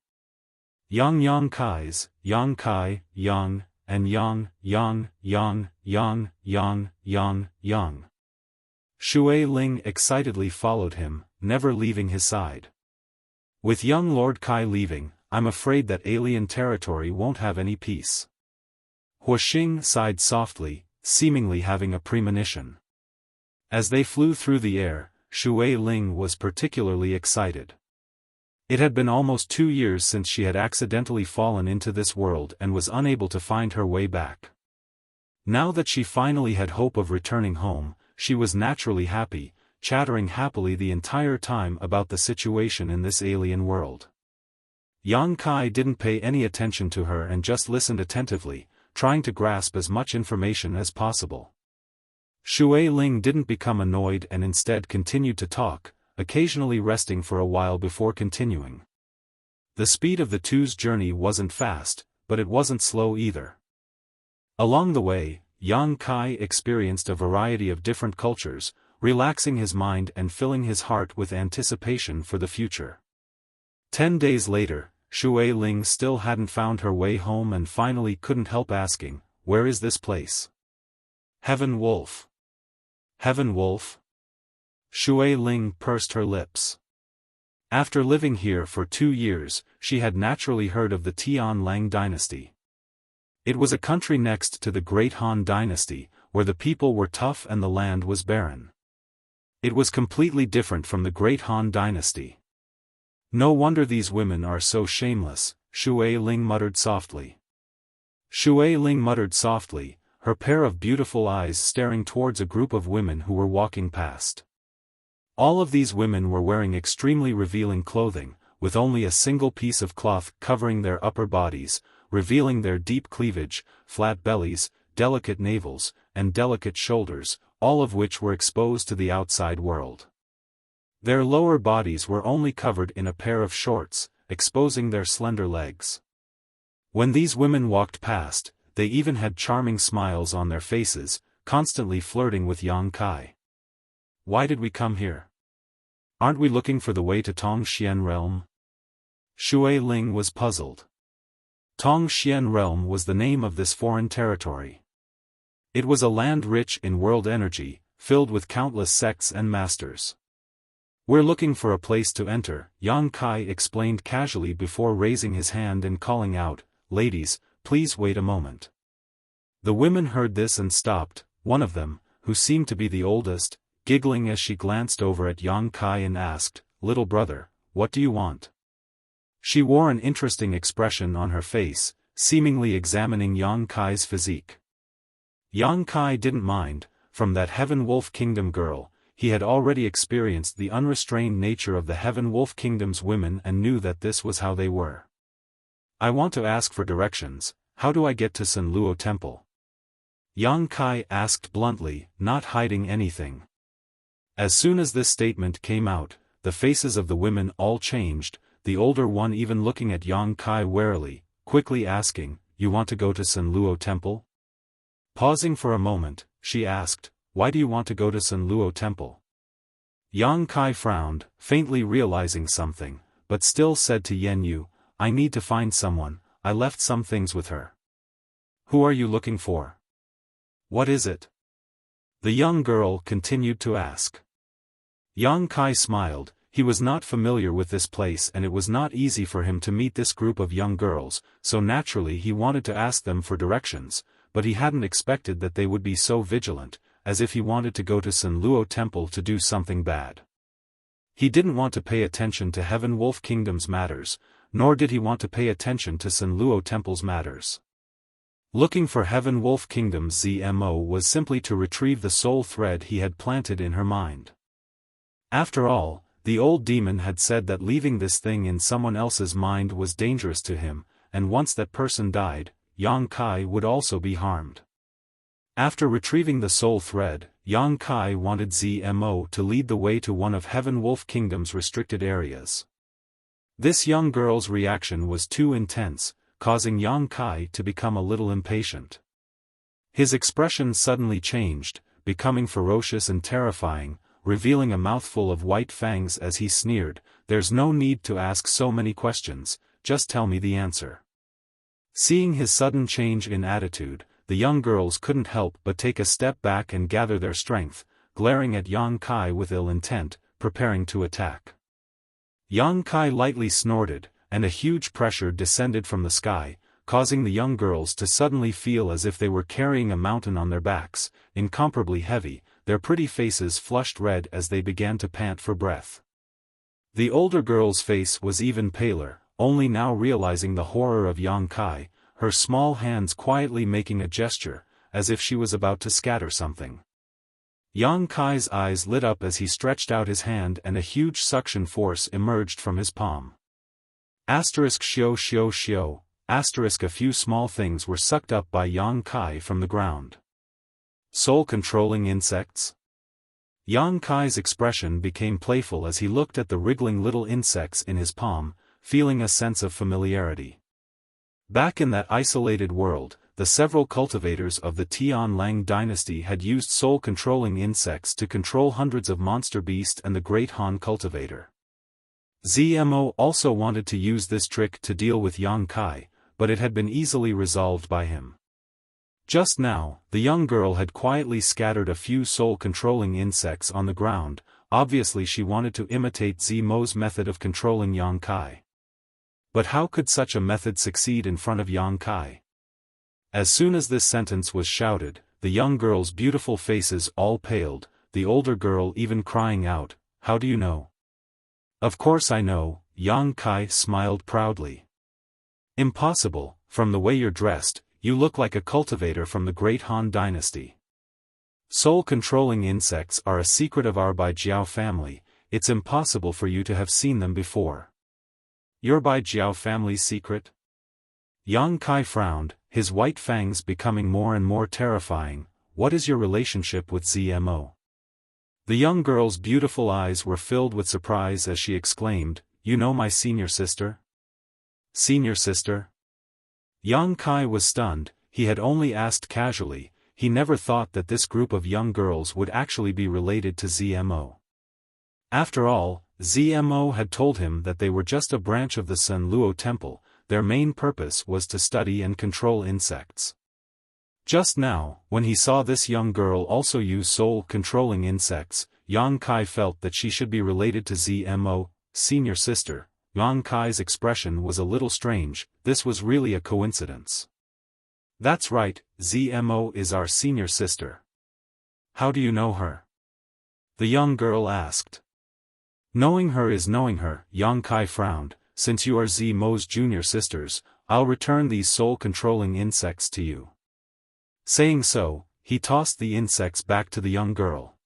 Yang Kai's, Yang Kai, Yang, and Yang. Shui Ling excitedly followed him, never leaving his side. With young Lord Kai leaving, I'm afraid that alien territory won't have any peace. Hua Xing sighed softly, seemingly having a premonition. As they flew through the air, Shui Ling was particularly excited. It had been almost 2 years since she had accidentally fallen into this world and was unable to find her way back. Now that she finally had hope of returning home, she was naturally happy, chattering happily the entire time about the situation in this alien world. Yang Kai didn't pay any attention to her and just listened attentively, trying to grasp as much information as possible. Shui Ling didn't become annoyed and instead continued to talk, occasionally resting for a while before continuing. The speed of the two's journey wasn't fast, but it wasn't slow either. Along the way, Yang Kai experienced a variety of different cultures, relaxing his mind and filling his heart with anticipation for the future. 10 days later, Shui Ling still hadn't found her way home and finally couldn't help asking, "Where is this place?" "Heaven Wolf." "Heaven Wolf?" Shui Ling pursed her lips. After living here for 2 years, she had naturally heard of the Tian Lang dynasty. It was a country next to the Great Han dynasty, where the people were tough and the land was barren. It was completely different from the Great Han dynasty. "No wonder these women are so shameless," Shui Ling muttered softly. Shui Ling muttered softly, her pair of beautiful eyes staring towards a group of women who were walking past. All of these women were wearing extremely revealing clothing, with only a single piece of cloth covering their upper bodies, revealing their deep cleavage, flat bellies, delicate navels, and delicate shoulders, all of which were exposed to the outside world. Their lower bodies were only covered in a pair of shorts, exposing their slender legs. When these women walked past, they even had charming smiles on their faces, constantly flirting with Yang Kai. "Why did we come here? Aren't we looking for the way to Tongxian Realm?" Shui Ling was puzzled. Tongxian Realm was the name of this foreign territory. It was a land rich in world energy, filled with countless sects and masters. "We're looking for a place to enter," Yang Kai explained casually before raising his hand and calling out, "Ladies, please wait a moment." The women heard this and stopped, one of them, who seemed to be the oldest, giggling as she glanced over at Yang Kai and asked, "Little brother, what do you want?" She wore an interesting expression on her face, seemingly examining Yang Kai's physique. Yang Kai didn't mind, from that Heaven Wolf Kingdom girl, he had already experienced the unrestrained nature of the Heaven Wolf Kingdom's women and knew that this was how they were. "I want to ask for directions. How do I get to San Luo Temple?" Yang Kai asked bluntly, not hiding anything. As soon as this statement came out, the faces of the women all changed, the older one even looking at Yang Kai warily, quickly asking, "You want to go to San Luo Temple?" Pausing for a moment, she asked, "Why do you want to go to San Luo Temple?" Yang Kai frowned, faintly realizing something, but still said to Yen Yu, "I need to find someone, I left some things with her." "Who are you looking for? What is it?" the young girl continued to ask. Yang Kai smiled. He was not familiar with this place and it was not easy for him to meet this group of young girls, so naturally he wanted to ask them for directions, but he hadn't expected that they would be so vigilant, as if he wanted to go to San Luo Temple to do something bad. He didn't want to pay attention to Heaven Wolf Kingdom's matters, nor did he want to pay attention to San Luo Temple's matters. Looking for Heaven Wolf Kingdom's ZMO was simply to retrieve the soul thread he had planted in her mind. After all, the old demon had said that leaving this thing in someone else's mind was dangerous to him, and once that person died, Yang Kai would also be harmed. After retrieving the soul thread, Yang Kai wanted ZMO to lead the way to one of Heaven Wolf Kingdom's restricted areas. This young girl's reaction was too intense, causing Yang Kai to become a little impatient. His expression suddenly changed, becoming ferocious and terrifying, revealing a mouthful of white fangs as he sneered, "There's no need to ask so many questions, just tell me the answer." Seeing his sudden change in attitude, the young girls couldn't help but take a step back and gather their strength, glaring at Yang Kai with ill intent, preparing to attack. Yang Kai lightly snorted, and a huge pressure descended from the sky, causing the young girls to suddenly feel as if they were carrying a mountain on their backs, incomparably heavy, their pretty faces flushed red as they began to pant for breath. The older girl's face was even paler, only now realizing the horror of Yang Kai, her small hands quietly making a gesture, as if she was about to scatter something. Yang Kai's eyes lit up as he stretched out his hand and a huge suction force emerged from his palm. Asterisk shio shio shio, asterisk a few small things were sucked up by Yang Kai from the ground. Soul-controlling insects? Yang Kai's expression became playful as he looked at the wriggling little insects in his palm, feeling a sense of familiarity. Back in that isolated world, the several cultivators of the Tianlang dynasty had used soul-controlling insects to control hundreds of monster beasts and the Great Han cultivator. Zmo also wanted to use this trick to deal with Yang Kai, but it had been easily resolved by him. Just now, the young girl had quietly scattered a few soul-controlling insects on the ground. Obviously she wanted to imitate Zmo's method of controlling Yang Kai. But how could such a method succeed in front of Yang Kai? As soon as this sentence was shouted, the young girl's beautiful faces all paled, the older girl even crying out, "How do you know?" "Of course I know," Yang Kai smiled proudly. "Impossible, from the way you're dressed, you look like a cultivator from the Great Han dynasty." "Soul-controlling insects are a secret of our Baijiao family, it's impossible for you to have seen them before." "Your Baijiao family's secret?" Yang Kai frowned, his white fangs becoming more and more terrifying. "What is your relationship with Zmo?" The young girl's beautiful eyes were filled with surprise as she exclaimed, "You know my senior sister?" "Senior sister?" Yang Kai was stunned. He had only asked casually. He never thought that this group of young girls would actually be related to Zmo. After all, Zmo had told him that they were just a branch of the Sun Luo Temple. Their main purpose was to study and control insects. Just now, when he saw this young girl also use soul-controlling insects, Yang Kai felt that she should be related to Zmo, senior sister. Yang Kai's expression was a little strange. This was really a coincidence. "That's right, Zmo is our senior sister." "How do you know her?" the young girl asked. "Knowing her is knowing her," Yang Kai frowned. "Since you are Zmo's junior sisters, I'll return these soul-controlling insects to you." Saying so, he tossed the insects back to the young girl.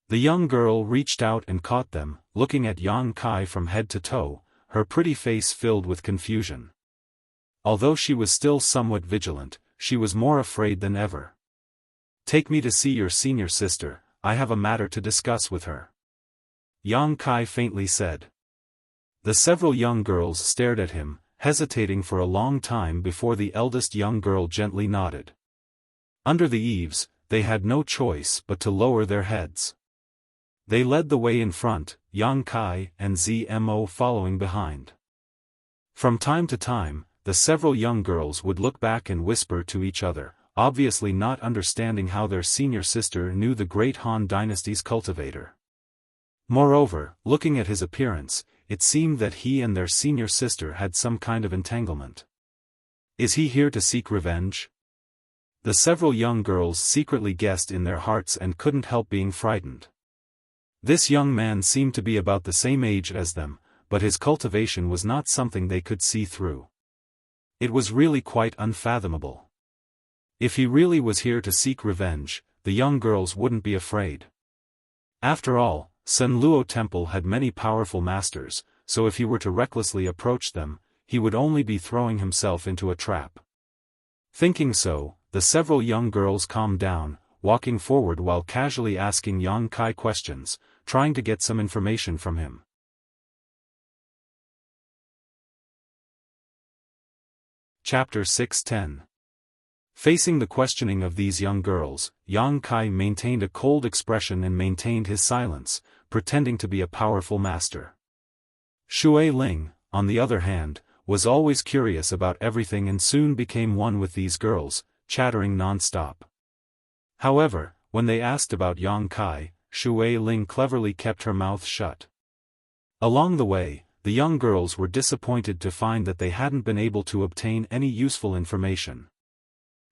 The young girl reached out and caught them, looking at Yang Kai from head to toe, her pretty face filled with confusion. Although she was still somewhat vigilant, she was more afraid than ever. "Take me to see your senior sister, I have a matter to discuss with her," Yang Kai faintly said. The several young girls stared at him, hesitating for a long time before the eldest young girl gently nodded. Under the eaves, they had no choice but to lower their heads. They led the way in front, Yang Kai and Zmo following behind. From time to time, the several young girls would look back and whisper to each other, obviously not understanding how their senior sister knew the Great Han dynasty's cultivator. Moreover, looking at his appearance, it seemed that he and their senior sister had some kind of entanglement. "Is he here to seek revenge?" The several young girls secretly guessed in their hearts and couldn't help being frightened. This young man seemed to be about the same age as them, but his cultivation was not something they could see through. It was really quite unfathomable. If he really was here to seek revenge, the young girls wouldn't be afraid. After all, Sun Luo Temple had many powerful masters, so if he were to recklessly approach them, he would only be throwing himself into a trap. Thinking so, the several young girls calmed down, walking forward while casually asking Yang Kai questions, trying to get some information from him. Chapter 610. Facing the questioning of these young girls, Yang Kai maintained a cold expression and maintained his silence, pretending to be a powerful master. Shui Ling, on the other hand, was always curious about everything and soon became one with these girls, chattering non-stop. However, when they asked about Yang Kai, Shui Ling cleverly kept her mouth shut. Along the way, the young girls were disappointed to find that they hadn't been able to obtain any useful information.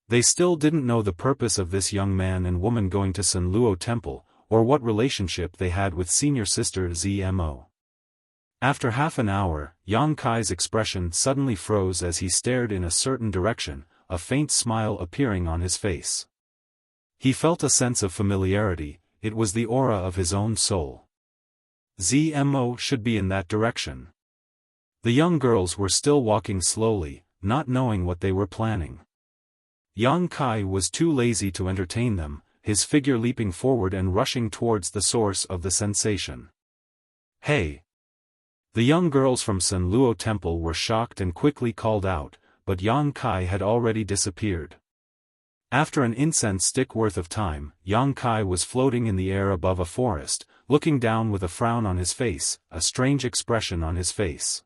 They still didn't know the purpose of this young man and woman going to Sun Luo Temple, or what relationship they had with senior sister Zmo. After half an hour, Yang Kai's expression suddenly froze as he stared in a certain direction, a faint smile appearing on his face. He felt a sense of familiarity. it was the aura of his own soul. Zmo should be in that direction. The young girls were still walking slowly, not knowing what they were planning. Yang Kai was too lazy to entertain them, his figure leaping forward and rushing towards the source of the sensation. Hey! The young girls from San Luo Temple were shocked and quickly called out, but Yang Kai had already disappeared. After an incense stick worth of time, Yang Kai was floating in the air above a forest, looking down with a frown on his face, a strange expression on his face.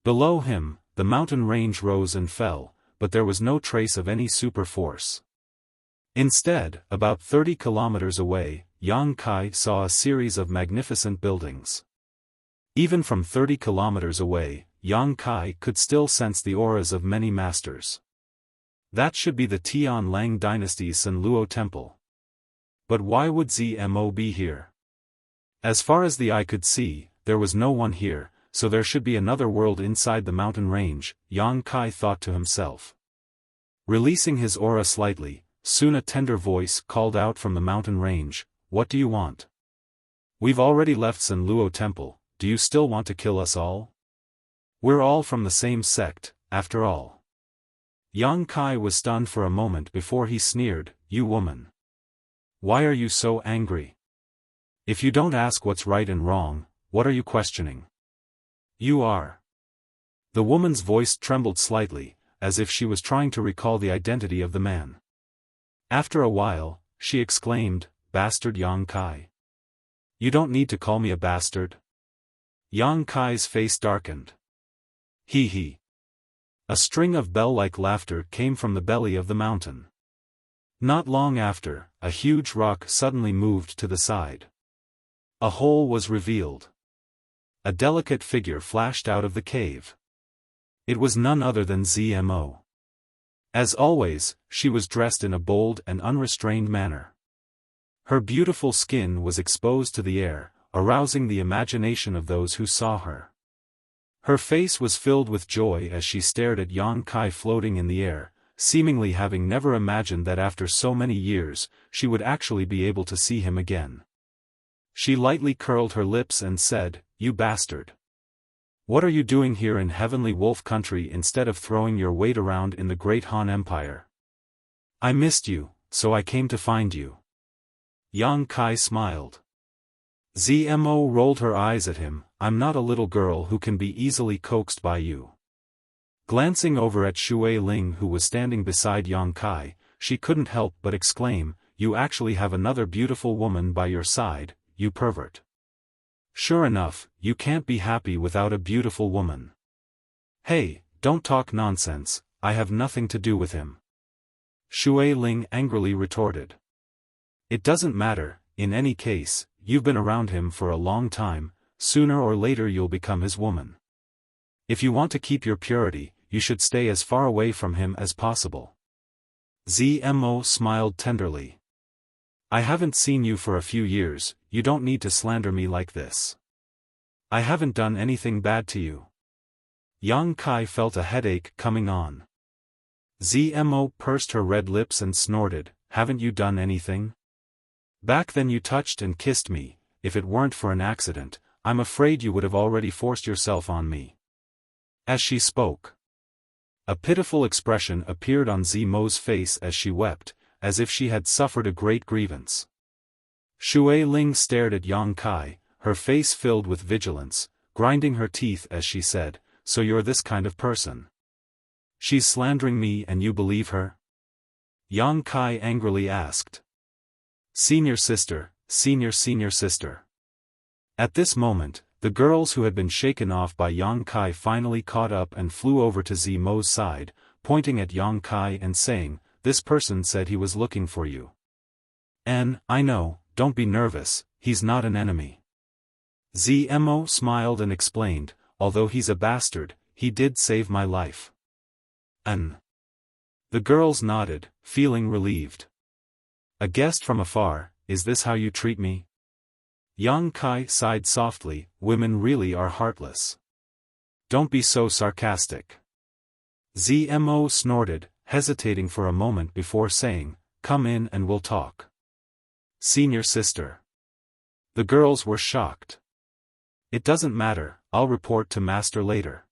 Below him, the mountain range rose and fell, but there was no trace of any super force. Instead, about 30 kilometers away, Yang Kai saw a series of magnificent buildings. Even from 30 kilometers away, Yang Kai could still sense the auras of many masters. That should be the Tian Lang dynasty's San Luo Temple. But why would Zmo be here? As far as the eye could see, there was no one here, so there should be another world inside the mountain range, Yang Kai thought to himself. Releasing his aura slightly, soon a tender voice called out from the mountain range, "What do you want? We've already left San Luo Temple, do you still want to kill us all? We're all from the same sect, after all." Yang Kai was stunned for a moment before he sneered, "You woman. Why are you so angry? If you don't ask what's right and wrong, what are you questioning? You are." The woman's voice trembled slightly, as if she was trying to recall the identity of the man. After a while, she exclaimed, "Bastard Yang Kai. You don't need to call me a bastard." Yang Kai's face darkened. Hee hee. A string of bell-like laughter came from the belly of the mountain. Not long after, a huge rock suddenly moved to the side. A hole was revealed. A delicate figure flashed out of the cave. It was none other than Zmo. As always, she was dressed in a bold and unrestrained manner. Her beautiful skin was exposed to the air, arousing the imagination of those who saw her. Her face was filled with joy as she stared at Yang Kai floating in the air, seemingly having never imagined that after so many years, she would actually be able to see him again. She lightly curled her lips and said, "You bastard. What are you doing here in Heavenly Wolf Country instead of throwing your weight around in the Great Han Empire? I missed you, so I came to find you." Yang Kai smiled. Zmo rolled her eyes at him, "I'm not a little girl who can be easily coaxed by you." Glancing over at Shui Ling who was standing beside Yang Kai, she couldn't help but exclaim, "You actually have another beautiful woman by your side, you pervert. Sure enough, you can't be happy without a beautiful woman." "Hey, don't talk nonsense, I have nothing to do with him," Shui Ling angrily retorted. "It doesn't matter, in any case, you've been around him for a long time, sooner or later you'll become his woman. If you want to keep your purity, you should stay as far away from him as possible." Zmo smiled tenderly. "I haven't seen you for a few years, you don't need to slander me like this. I haven't done anything bad to you." Yang Kai felt a headache coming on. Zmo pursed her red lips and snorted, "Haven't you done anything? Back then you touched and kissed me, if it weren't for an accident, I'm afraid you would have already forced yourself on me." As she spoke, a pitiful expression appeared on Zmo's face as she wept, as if she had suffered a great grievance. Shui Ling stared at Yang Kai, her face filled with vigilance, grinding her teeth as she said, "So you're this kind of person. She's slandering me and you believe her?" Yang Kai angrily asked. Senior sister. At this moment, the girls who had been shaken off by Yang Kai finally caught up and flew over to Zmo's side, pointing at Yang Kai and saying, "This person said he was looking for you." "I know, don't be nervous, he's not an enemy." Zmo smiled and explained, "Although he's a bastard, he did save my life." The girls nodded, feeling relieved. "A guest from afar, is this how you treat me?" Yang Kai sighed softly, "Women really are heartless. Don't be so sarcastic." Zmo snorted, hesitating for a moment before saying, "Come in and we'll talk." Senior sister. The girls were shocked. It doesn't matter, I'll report to master later.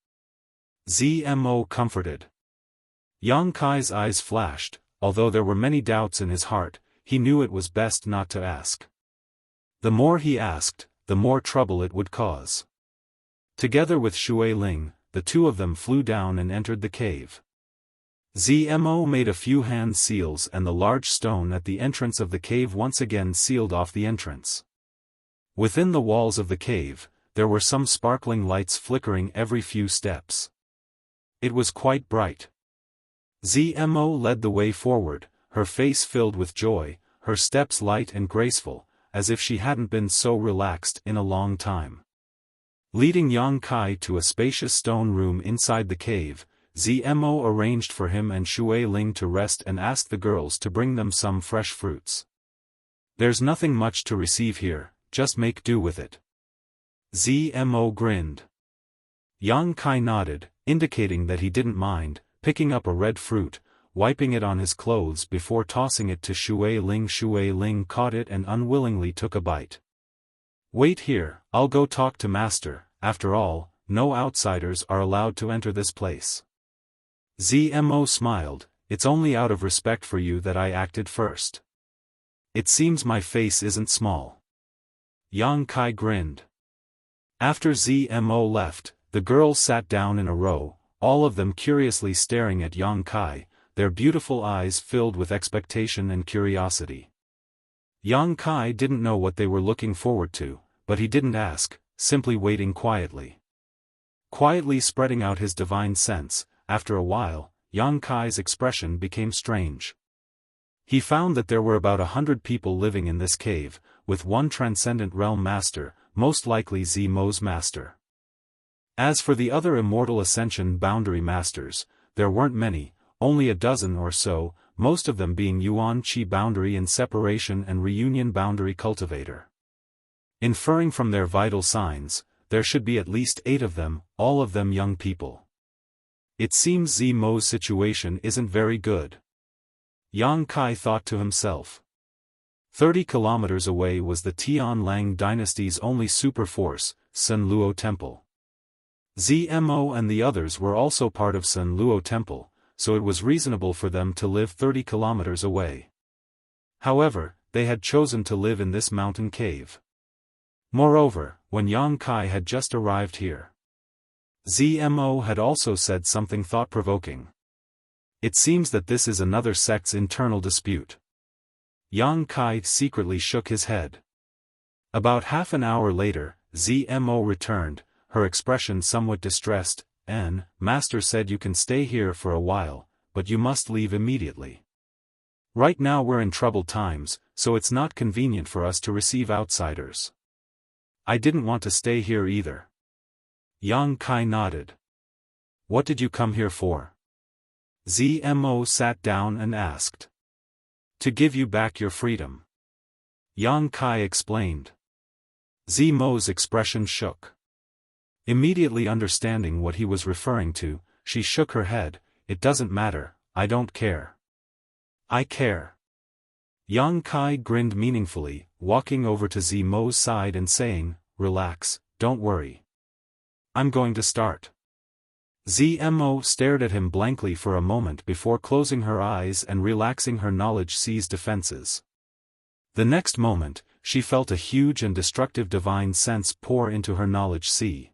Zmo comforted. Yang Kai's eyes flashed, although there were many doubts in his heart, he knew it was best not to ask. The more he asked, the more trouble it would cause. Together with Shui Ling, the two of them flew down and entered the cave. Zmo made a few hand seals and the large stone at the entrance of the cave once again sealed off the entrance. Within the walls of the cave, there were some sparkling lights flickering every few steps. It was quite bright. Zmo led the way forward, her face filled with joy, her steps light and graceful, as if she hadn't been so relaxed in a long time. Leading Yang Kai to a spacious stone room inside the cave, Zmo arranged for him and Shui Ling to rest and asked the girls to bring them some fresh fruits. There's nothing much to receive here, just make do with it. Zmo grinned. Yang Kai nodded, indicating that he didn't mind, picking up a red fruit, wiping it on his clothes before tossing it to Shui Ling. Shui Ling caught it and unwillingly took a bite. Wait here, I'll go talk to master, after all, no outsiders are allowed to enter this place. Zmo smiled, it's only out of respect for you that I acted first. It seems my face isn't small. Yang Kai grinned. After Zmo left, the girls sat down in a row, all of them curiously staring at Yang Kai, their beautiful eyes filled with expectation and curiosity. Yang Kai didn't know what they were looking forward to, but he didn't ask, simply waiting quietly. Quietly spreading out his divine sense, after a while, Yang Kai's expression became strange. He found that there were about 100 people living in this cave, with one transcendent realm master, most likely Zmo's master. As for the other immortal ascension boundary masters, there weren't many, only a dozen or so, most of them being Yuan Qi boundary and separation and reunion boundary cultivator. Inferring from their vital signs, there should be at least 8 of them, all of them young people. It seems Zmo's situation isn't very good. Yang Kai thought to himself. 30 kilometers away was the Tian Lang dynasty's only super force, Sun Luo Temple. Zmo and the others were also part of Sun Luo Temple, so it was reasonable for them to live 30 kilometers away. However, they had chosen to live in this mountain cave. Moreover, when Yang Kai had just arrived here, Zmo had also said something thought-provoking. It seems that this is another sect's internal dispute. Yang Kai secretly shook his head. About half an hour later, Zmo returned, her expression somewhat distressed. Master said you can stay here for a while, but you must leave immediately. Right now we're in troubled times, so it's not convenient for us to receive outsiders. I didn't want to stay here either. Yang Kai nodded. What did you come here for? Zmo sat down and asked. To give you back your freedom. Yang Kai explained. Zmo's expression shook. Immediately understanding what he was referring to, she shook her head. It doesn't matter, I don't care. I care. Yang Kai grinned meaningfully, walking over to Zmo's side and saying, relax, don't worry. I'm going to start. Zmo stared at him blankly for a moment before closing her eyes and relaxing her knowledge sea's defenses. The next moment, she felt a huge and destructive divine sense pour into her knowledge sea.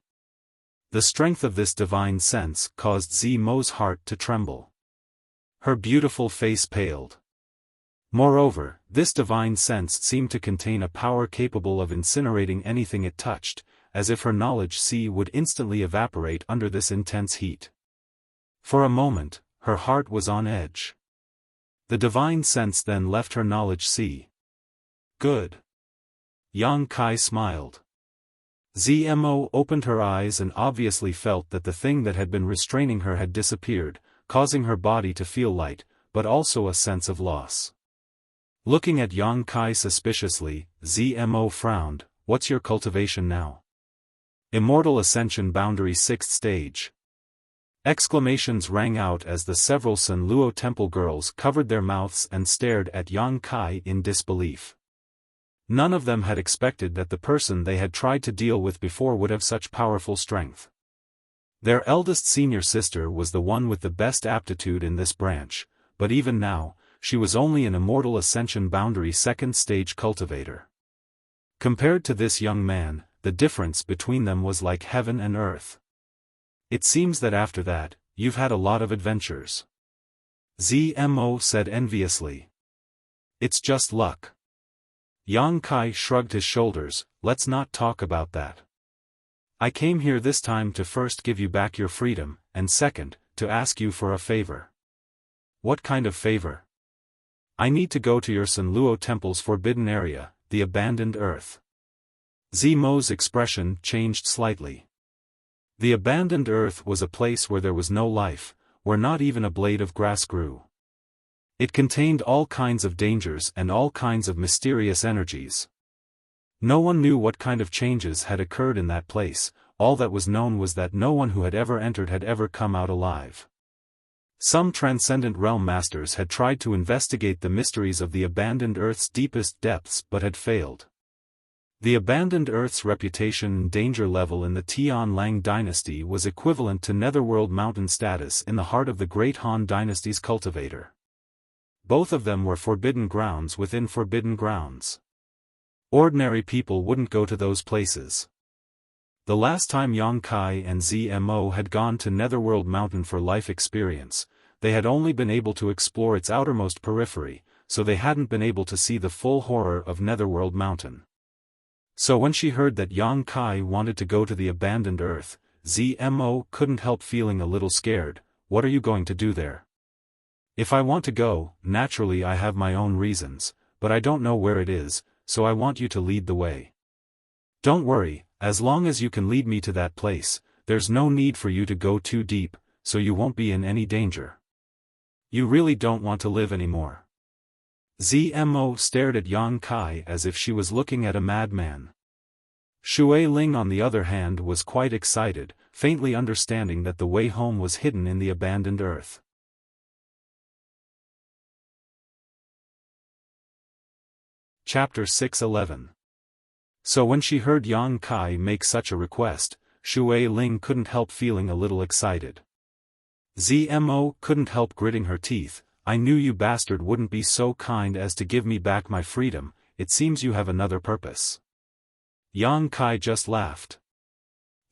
The strength of this divine sense caused Zmo's heart to tremble. Her beautiful face paled. Moreover, this divine sense seemed to contain a power capable of incinerating anything it touched, as if her knowledge sea would instantly evaporate under this intense heat. For a moment, her heart was on edge. The divine sense then left her knowledge sea. Good. Yang Kai smiled. Zmo opened her eyes and obviously felt that the thing that had been restraining her had disappeared, causing her body to feel light, but also a sense of loss. Looking at Yang Kai suspiciously, Zmo frowned. What's your cultivation now? Immortal Ascension Boundary 6th Stage. Exclamations rang out as the several Sun Luo Temple girls covered their mouths and stared at Yang Kai in disbelief. None of them had expected that the person they had tried to deal with before would have such powerful strength. Their eldest senior sister was the one with the best aptitude in this branch, but even now, she was only an immortal ascension boundary second stage cultivator. Compared to this young man, the difference between them was like heaven and earth. It seems that after that, you've had a lot of adventures. Zmo said enviously. It's just luck. Yang Kai shrugged his shoulders. Let's not talk about that. I came here this time to first give you back your freedom, and second, to ask you for a favor. What kind of favor? I need to go to your San Luo Temple's forbidden area, the abandoned earth. Zmo's expression changed slightly. The abandoned earth was a place where there was no life, where not even a blade of grass grew. It contained all kinds of dangers and all kinds of mysterious energies. No one knew what kind of changes had occurred in that place. All that was known was that no one who had ever entered had ever come out alive. Some transcendent realm masters had tried to investigate the mysteries of the abandoned Earth's deepest depths but had failed. The abandoned Earth's reputation and danger level in the Tian Lang dynasty was equivalent to Netherworld Mountain status in the heart of the Great Han dynasty's cultivator. Both of them were forbidden grounds within forbidden grounds. Ordinary people wouldn't go to those places. The last time Yang Kai and Zmo had gone to Netherworld Mountain for life experience, they had only been able to explore its outermost periphery, so they hadn't been able to see the full horror of Netherworld Mountain. So when she heard that Yang Kai wanted to go to the abandoned earth, Zmo couldn't help feeling a little scared. What are you going to do there? If I want to go, naturally I have my own reasons, but I don't know where it is, so I want you to lead the way. Don't worry, as long as you can lead me to that place, there's no need for you to go too deep, so you won't be in any danger. You really don't want to live anymore. Zmo stared at Yang Kai as if she was looking at a madman. Shui Ling on the other hand was quite excited, faintly understanding that the way home was hidden in the abandoned earth. Chapter 6:11. So when she heard Yang Kai make such a request, Shui Ling couldn't help feeling a little excited. Zmo couldn't help gritting her teeth. I knew you bastard wouldn't be so kind as to give me back my freedom. It seems you have another purpose. Yang Kai just laughed.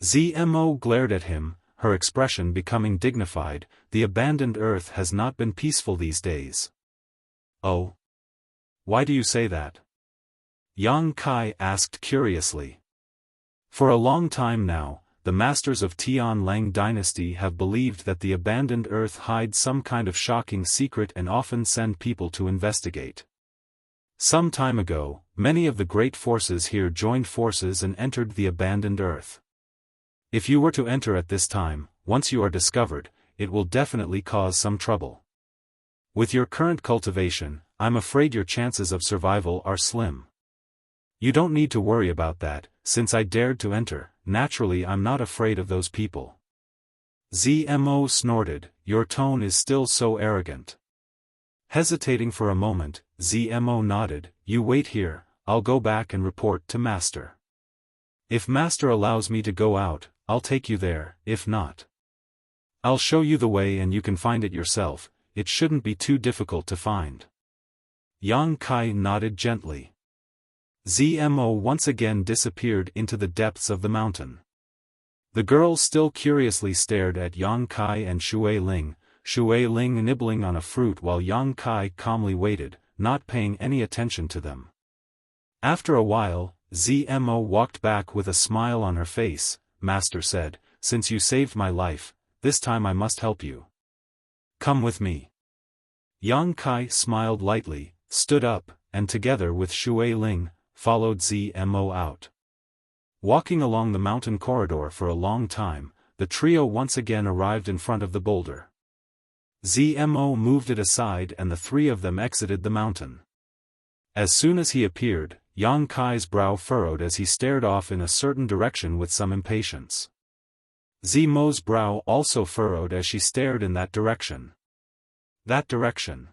Zmo glared at him, her expression becoming dignified. The abandoned earth has not been peaceful these days. Oh? Why do you say that? Yang Kai asked curiously. For a long time now, the masters of Tian Lang dynasty have believed that the abandoned earth hides some kind of shocking secret and often send people to investigate. Some time ago, many of the great forces here joined forces and entered the abandoned earth. If you were to enter at this time, once you are discovered, it will definitely cause some trouble. With your current cultivation, I'm afraid your chances of survival are slim. You don't need to worry about that, since I dared to enter. Naturally I'm not afraid of those people. Zmo snorted, your tone is still so arrogant. Hesitating for a moment, Zmo nodded, you wait here, I'll go back and report to Master. If Master allows me to go out, I'll take you there, if not, I'll show you the way and you can find it yourself. It shouldn't be too difficult to find. Yang Kai nodded gently. Zmo once again disappeared into the depths of the mountain. The girls still curiously stared at Yang Kai and Shui Ling nibbling on a fruit while Yang Kai calmly waited, not paying any attention to them. After a while, Zmo walked back with a smile on her face. Master said, since you saved my life, this time I must help you. Come with me. Yang Kai smiled lightly, stood up, and together with Shui Ling, followed Zmo out. Walking along the mountain corridor for a long time, the trio once again arrived in front of the boulder. Zmo moved it aside and the three of them exited the mountain. As soon as he appeared, Yang Kai's brow furrowed as he stared off in a certain direction with some impatience. Zmo's brow also furrowed as she stared in that direction. That direction.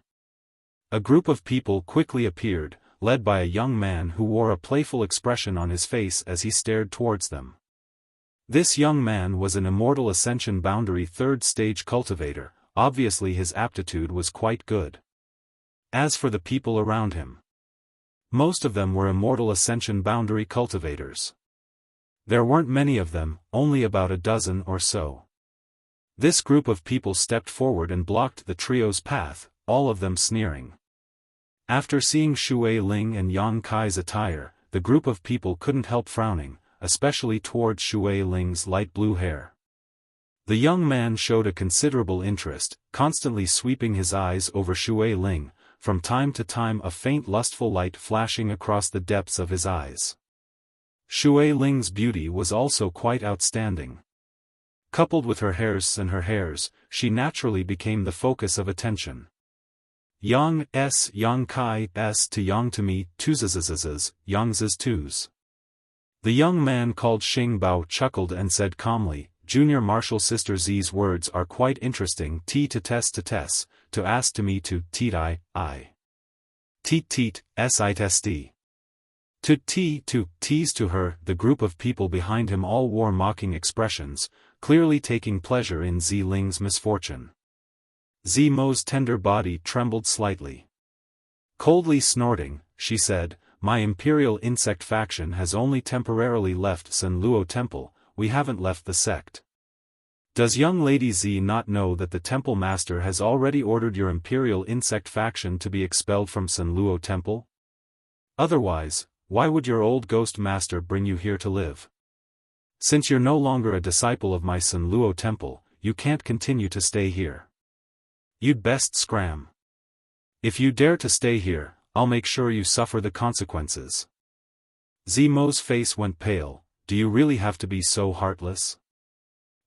A group of people quickly appeared, led by a young man who wore a playful expression on his face as he stared towards them. This young man was an Immortal Ascension Boundary 3rd Stage cultivator. Obviously his aptitude was quite good. As for the people around him, most of them were Immortal Ascension Boundary cultivators. There weren't many of them, only about a dozen or so. This group of people stepped forward and blocked the trio's path, all of them sneering. After seeing Shui Ling and Yang Kai's attire, the group of people couldn't help frowning, especially towards Shui Ling's light blue hair. The young man showed a considerable interest, constantly sweeping his eyes over Shui Ling, from time to time a faint lustful light flashing across the depths of his eyes. Shui Ling's beauty was also quite outstanding. Coupled with her hairs, she naturally became the focus of attention. Yang Kai s to Yang to me, twos Yang's twos. The young man called Xing Bao chuckled and said calmly, Junior Martial Sister Z's words are quite interesting. T to tess, to ask to me to teat I. Teat, si testi. To tease to her. The group of people behind him all wore mocking expressions, clearly taking pleasure in Z Ling's misfortune. Z Mo's tender body trembled slightly. Coldly snorting, she said, My Imperial Insect faction has only temporarily left Sun Luo Temple. We haven't left the sect. Does young Lady Z not know that the Temple Master has already ordered your Imperial Insect faction to be expelled from Sun Luo Temple? Otherwise, why would your old Ghost Master bring you here to live? Since you're no longer a disciple of my Sun Luo Temple, you can't continue to stay here. You'd best scram. If you dare to stay here, I'll make sure you suffer the consequences. Zimo's face went pale. Do you really have to be so heartless?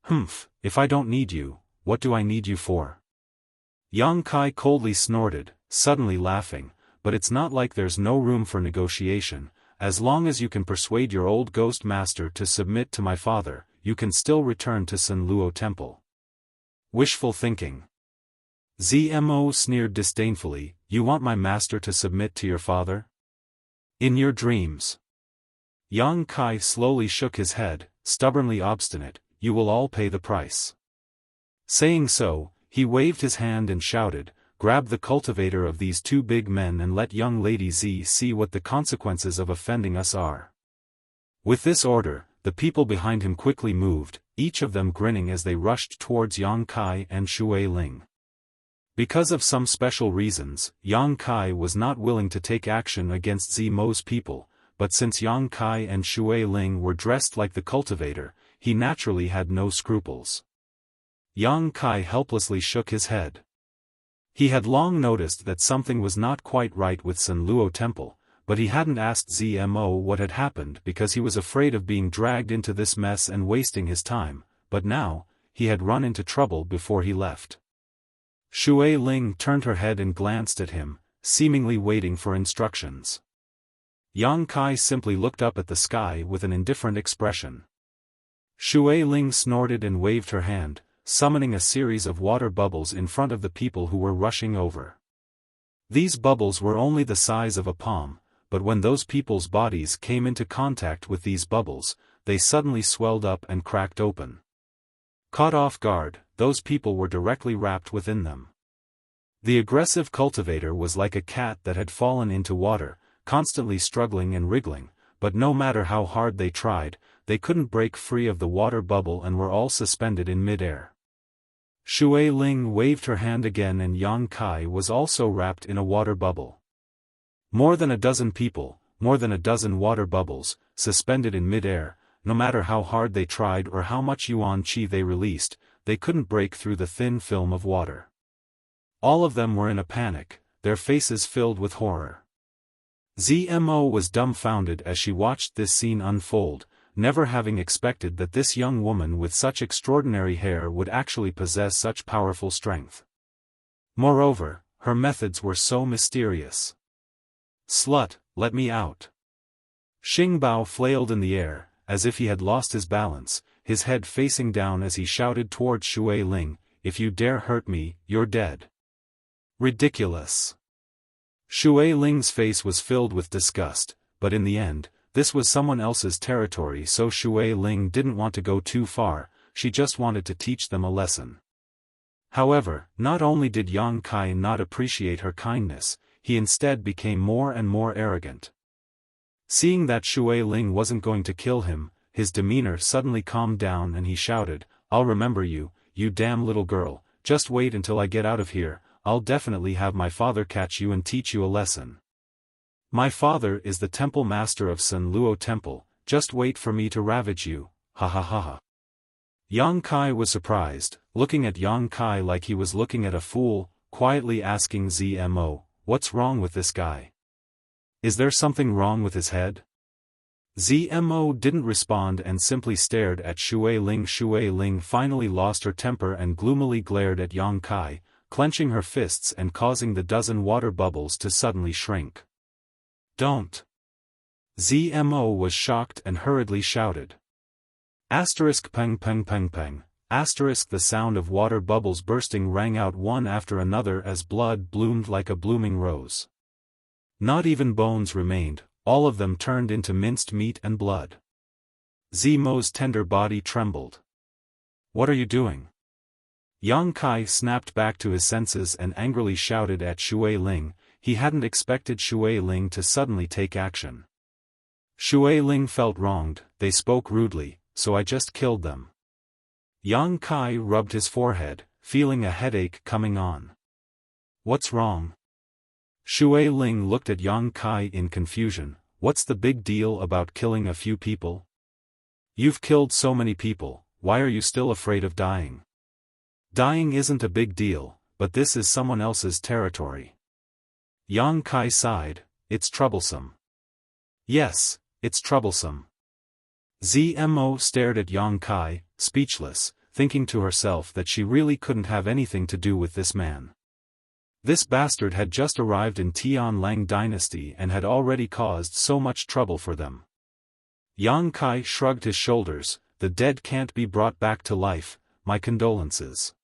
Humph, if I don't need you, what do I need you for? Yang Kai coldly snorted, suddenly laughing, but it's not like there's no room for negotiation. As long as you can persuade your old Ghost Master to submit to my father, you can still return to Sun Luo Temple. Wishful thinking. Zmo sneered disdainfully, You want my master to submit to your father? In your dreams. Yang Kai slowly shook his head, stubbornly obstinate, You will all pay the price. Saying so, he waved his hand and shouted, Grab the cultivator of these two big men and let young Lady Z see what the consequences of offending us are. With this order, the people behind him quickly moved, each of them grinning as they rushed towards Yang Kai and Shui Ling. Because of some special reasons, Yang Kai was not willing to take action against Zimo's people, but since Yang Kai and Shui Ling were dressed like the cultivator, he naturally had no scruples. Yang Kai helplessly shook his head. He had long noticed that something was not quite right with Sun Luo Temple, but he hadn't asked Zmo what had happened because he was afraid of being dragged into this mess and wasting his time, but now, he had run into trouble before he left. Shui Ling turned her head and glanced at him, seemingly waiting for instructions. Yang Kai simply looked up at the sky with an indifferent expression. Shui Ling snorted and waved her hand, summoning a series of water bubbles in front of the people who were rushing over. These bubbles were only the size of a palm, but when those people's bodies came into contact with these bubbles, they suddenly swelled up and cracked open. Caught off guard, those people were directly wrapped within them. The aggressive cultivator was like a cat that had fallen into water, constantly struggling and wriggling, but no matter how hard they tried, they couldn't break free of the water bubble and were all suspended in midair. Shui Ling waved her hand again and Yang Kai was also wrapped in a water bubble. More than a dozen people, more than a dozen water bubbles, suspended in midair. No matter how hard they tried or how much yuan qi they released, they couldn't break through the thin film of water. All of them were in a panic, their faces filled with horror. Zmo was dumbfounded as she watched this scene unfold, never having expected that this young woman with such extraordinary hair would actually possess such powerful strength. Moreover, her methods were so mysterious. Slut, let me out. Xing Bao flailed in the air, as if he had lost his balance, his head facing down as he shouted towards Shui Ling, If you dare hurt me, you're dead. Ridiculous. Shui Ling's face was filled with disgust, but in the end, this was someone else's territory, so Shui Ling didn't want to go too far, she just wanted to teach them a lesson. However, not only did Yang Kai not appreciate her kindness, he instead became more and more arrogant. Seeing that Shui Ling wasn't going to kill him, his demeanor suddenly calmed down and he shouted, "I'll remember you, you damn little girl, just wait until I get out of here, I'll definitely have my father catch you and teach you a lesson. My father is the temple master of Sun Luo Temple, just wait for me to ravage you, ha ha ha ha." Yang Kai was surprised, looking at Yang Kai like he was looking at a fool, quietly asking Zmo, "What's wrong with this guy? Is there something wrong with his head?" Zmo didn't respond and simply stared at Shui Ling. Shui Ling finally lost her temper and gloomily glared at Yang Kai, clenching her fists and causing the dozen water bubbles to suddenly shrink. "Don't!" Zmo was shocked and hurriedly shouted. Peng peng peng peng. The sound of water bubbles bursting rang out one after another as blood bloomed like a blooming rose. Not even bones remained, all of them turned into minced meat and blood. Zmo's tender body trembled. "What are you doing?" Yang Kai snapped back to his senses and angrily shouted at Shui Ling. He hadn't expected Shui Ling to suddenly take action. Shui Ling felt wronged, they spoke rudely, so I just killed them. Yang Kai rubbed his forehead, feeling a headache coming on. "What's wrong?" Shui Ling looked at Yang Kai in confusion. "What's the big deal about killing a few people? You've killed so many people, why are you still afraid of dying? Dying isn't a big deal, but this is someone else's territory." Yang Kai sighed, "It's troublesome." "Yes, it's troublesome." Zmo stared at Yang Kai, speechless, thinking to herself that she really couldn't have anything to do with this man. This bastard had just arrived in Tianlang dynasty and had already caused so much trouble for them. Yang Kai shrugged his shoulders, "The dead can't be brought back to life, my condolences."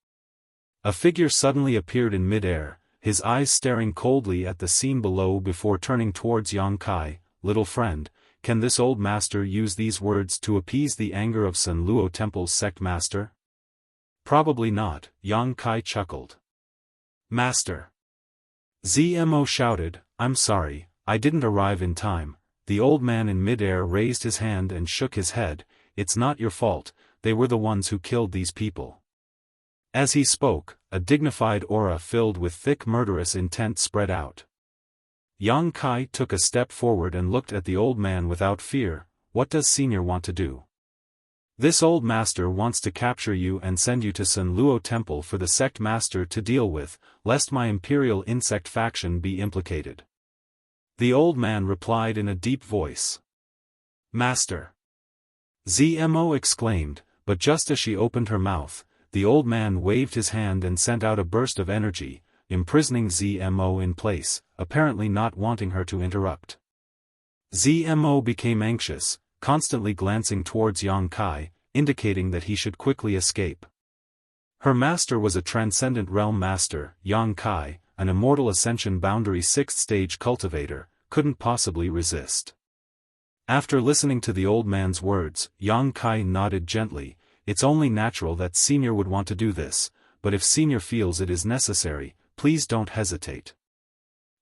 A figure suddenly appeared in mid-air, his eyes staring coldly at the scene below before turning towards Yang Kai. "Little friend, can this old master use these words to appease the anger of Sun Luo Temple's sect master?" "Probably not," Yang Kai chuckled. "Master!" Zmo shouted, "I'm sorry, I didn't arrive in time." The old man in mid-air raised his hand and shook his head, "It's not your fault, they were the ones who killed these people." As he spoke, a dignified aura filled with thick murderous intent spread out. Yang Kai took a step forward and looked at the old man without fear. "What does Senior want to do?" "This old master wants to capture you and send you to Sun Luo Temple for the sect master to deal with, lest my imperial insect faction be implicated." The old man replied in a deep voice. "Master!" Zmo exclaimed, but just as she opened her mouth, the old man waved his hand and sent out a burst of energy, imprisoning Zmo in place, apparently not wanting her to interrupt. Zmo became anxious, constantly glancing towards Yang Kai, indicating that he should quickly escape. Her master was a transcendent realm master. Yang Kai, an immortal ascension boundary 6th stage cultivator, couldn't possibly resist. After listening to the old man's words, Yang Kai nodded gently. "It's only natural that Senior would want to do this, but if Senior feels it is necessary, please don't hesitate."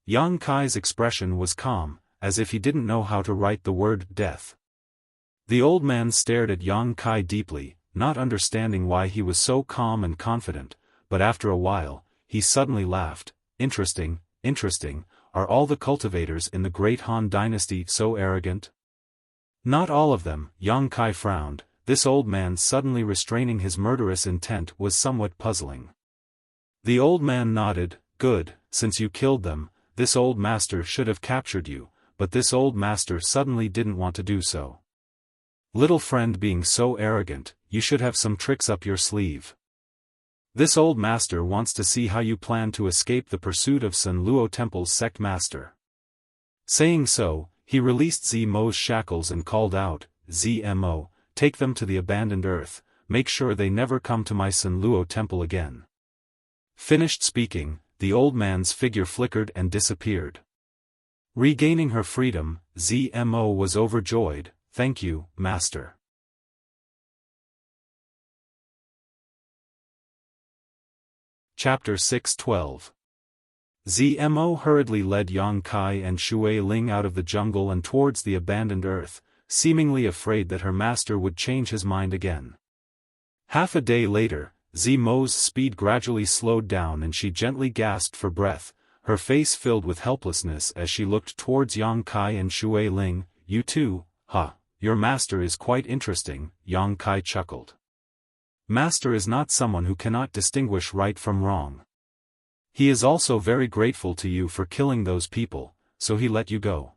Yang Kai's expression was calm, as if he didn't know how to write the word death. The old man stared at Yang Kai deeply, not understanding why he was so calm and confident, but after a while, he suddenly laughed. Interesting, are all the cultivators in the Great Han Dynasty so arrogant?" "Not all of them," Yang Kai frowned. This old man suddenly restraining his murderous intent was somewhat puzzling. The old man nodded. "Good, since you killed them, this old master should have captured you, but this old master suddenly didn't want to do so. Little friend, being so arrogant, you should have some tricks up your sleeve. This old master wants to see how you plan to escape the pursuit of Sun Luo Temple's sect master." Saying so, he released Zmo's shackles and called out, "Zmo, take them to the abandoned earth, make sure they never come to my Sun Luo Temple again." Finished speaking, the old man's figure flickered and disappeared. Regaining her freedom, Zmo was overjoyed. "Thank you, master." Chapter 6:12. Zmo hurriedly led Yang Kai and Shui Ling out of the jungle and towards the abandoned earth, seemingly afraid that her master would change his mind again. Half a day later, Zmo's speed gradually slowed down and she gently gasped for breath, her face filled with helplessness as she looked towards Yang Kai and Shui Ling. "You too, huh? Your master is quite interesting," Yang Kai chuckled. "Master is not someone who cannot distinguish right from wrong. He is also very grateful to you for killing those people, so he let you go."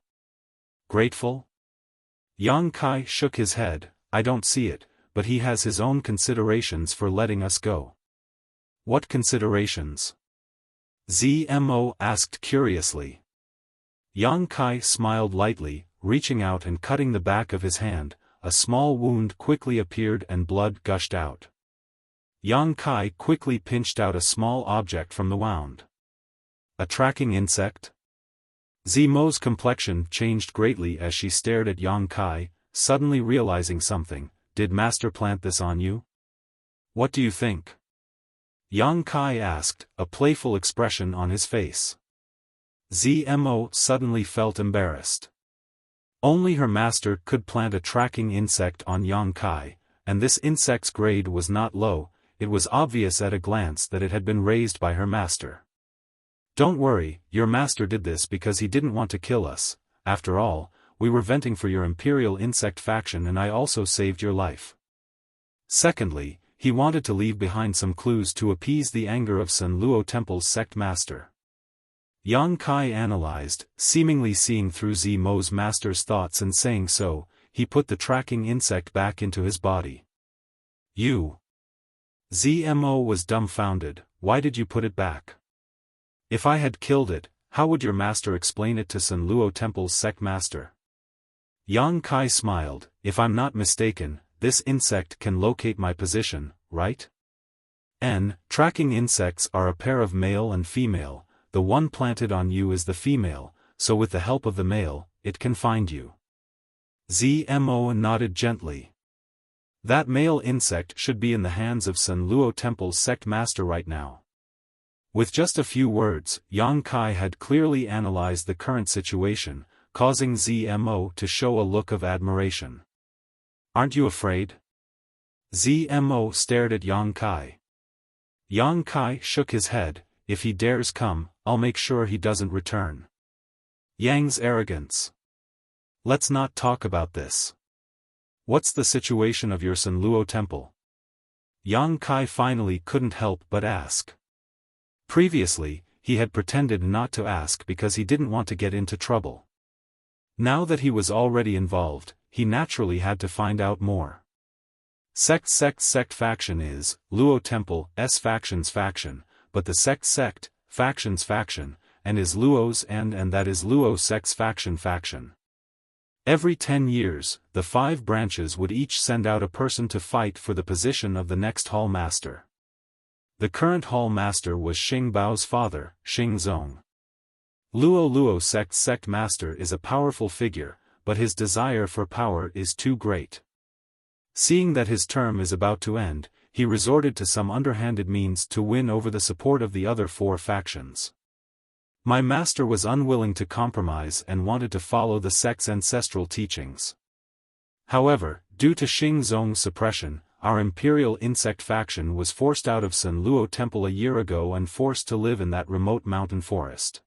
"Grateful?" Yang Kai shook his head. "I don't see it, but he has his own considerations for letting us go." "What considerations?" Zmo asked curiously. Yang Kai smiled lightly, reaching out and cutting the back of his hand. A small wound quickly appeared and blood gushed out. Yang Kai quickly pinched out a small object from the wound. "A tracking insect?" Zmo's complexion changed greatly as she stared at Yang Kai, suddenly realizing something. "Did master plant this on you?" "What do you think?" Yang Kai asked, a playful expression on his face. Zmo suddenly felt embarrassed. Only her master could plant a tracking insect on Yang Kai, and this insect's grade was not low. It was obvious at a glance that it had been raised by her master. "Don't worry, your master did this because he didn't want to kill us. After all, we were venting for your Imperial Insect faction and I also saved your life. Secondly, he wanted to leave behind some clues to appease the anger of Sun Luo Temple's sect master." Yang Kai analyzed, seemingly seeing through Zmo's master's thoughts and saying so, he put the tracking insect back into his body. "You?" Zmo was dumbfounded. "Why did you put it back? If I had killed it, how would your master explain it to Sun Luo Temple's sect master?" Yang Kai smiled. "If I'm not mistaken, this insect can locate my position, right? Tracking insects are a pair of male and female. The one planted on you is the female, so with the help of the male, it can find you." Zmo nodded gently. "That male insect should be in the hands of Sun Luo Temple's sect master right now." With just a few words, Yang Kai had clearly analyzed the current situation, causing Zmo to show a look of admiration. "Aren't you afraid?" Zmo stared at Yang Kai. Yang Kai shook his head. "If he dares come, I'll make sure he doesn't return." Yang's arrogance. "Let's not talk about this. What's the situation of your Sun Luo Temple?" Yang Kai finally couldn't help but ask. Previously, he had pretended not to ask because he didn't want to get into trouble. Now that he was already involved, he naturally had to find out more. Sect faction is, Luo Temple's faction, but the sect, faction, and is Luo's and that is Luo sect's faction. Every 10 years, the 5 branches would each send out a person to fight for the position of the next Hall Master. The current Hall Master was Xing Bao's father, Xing Zong. Luo sect master is a powerful figure, but his desire for power is too great. Seeing that his term is about to end, he resorted to some underhanded means to win over the support of the other 4 factions. My master was unwilling to compromise and wanted to follow the sect's ancestral teachings. However, due to Xing Zong's suppression, our Imperial Insect faction was forced out of Sun Luo Temple a year ago and forced to live in that remote mountain forest.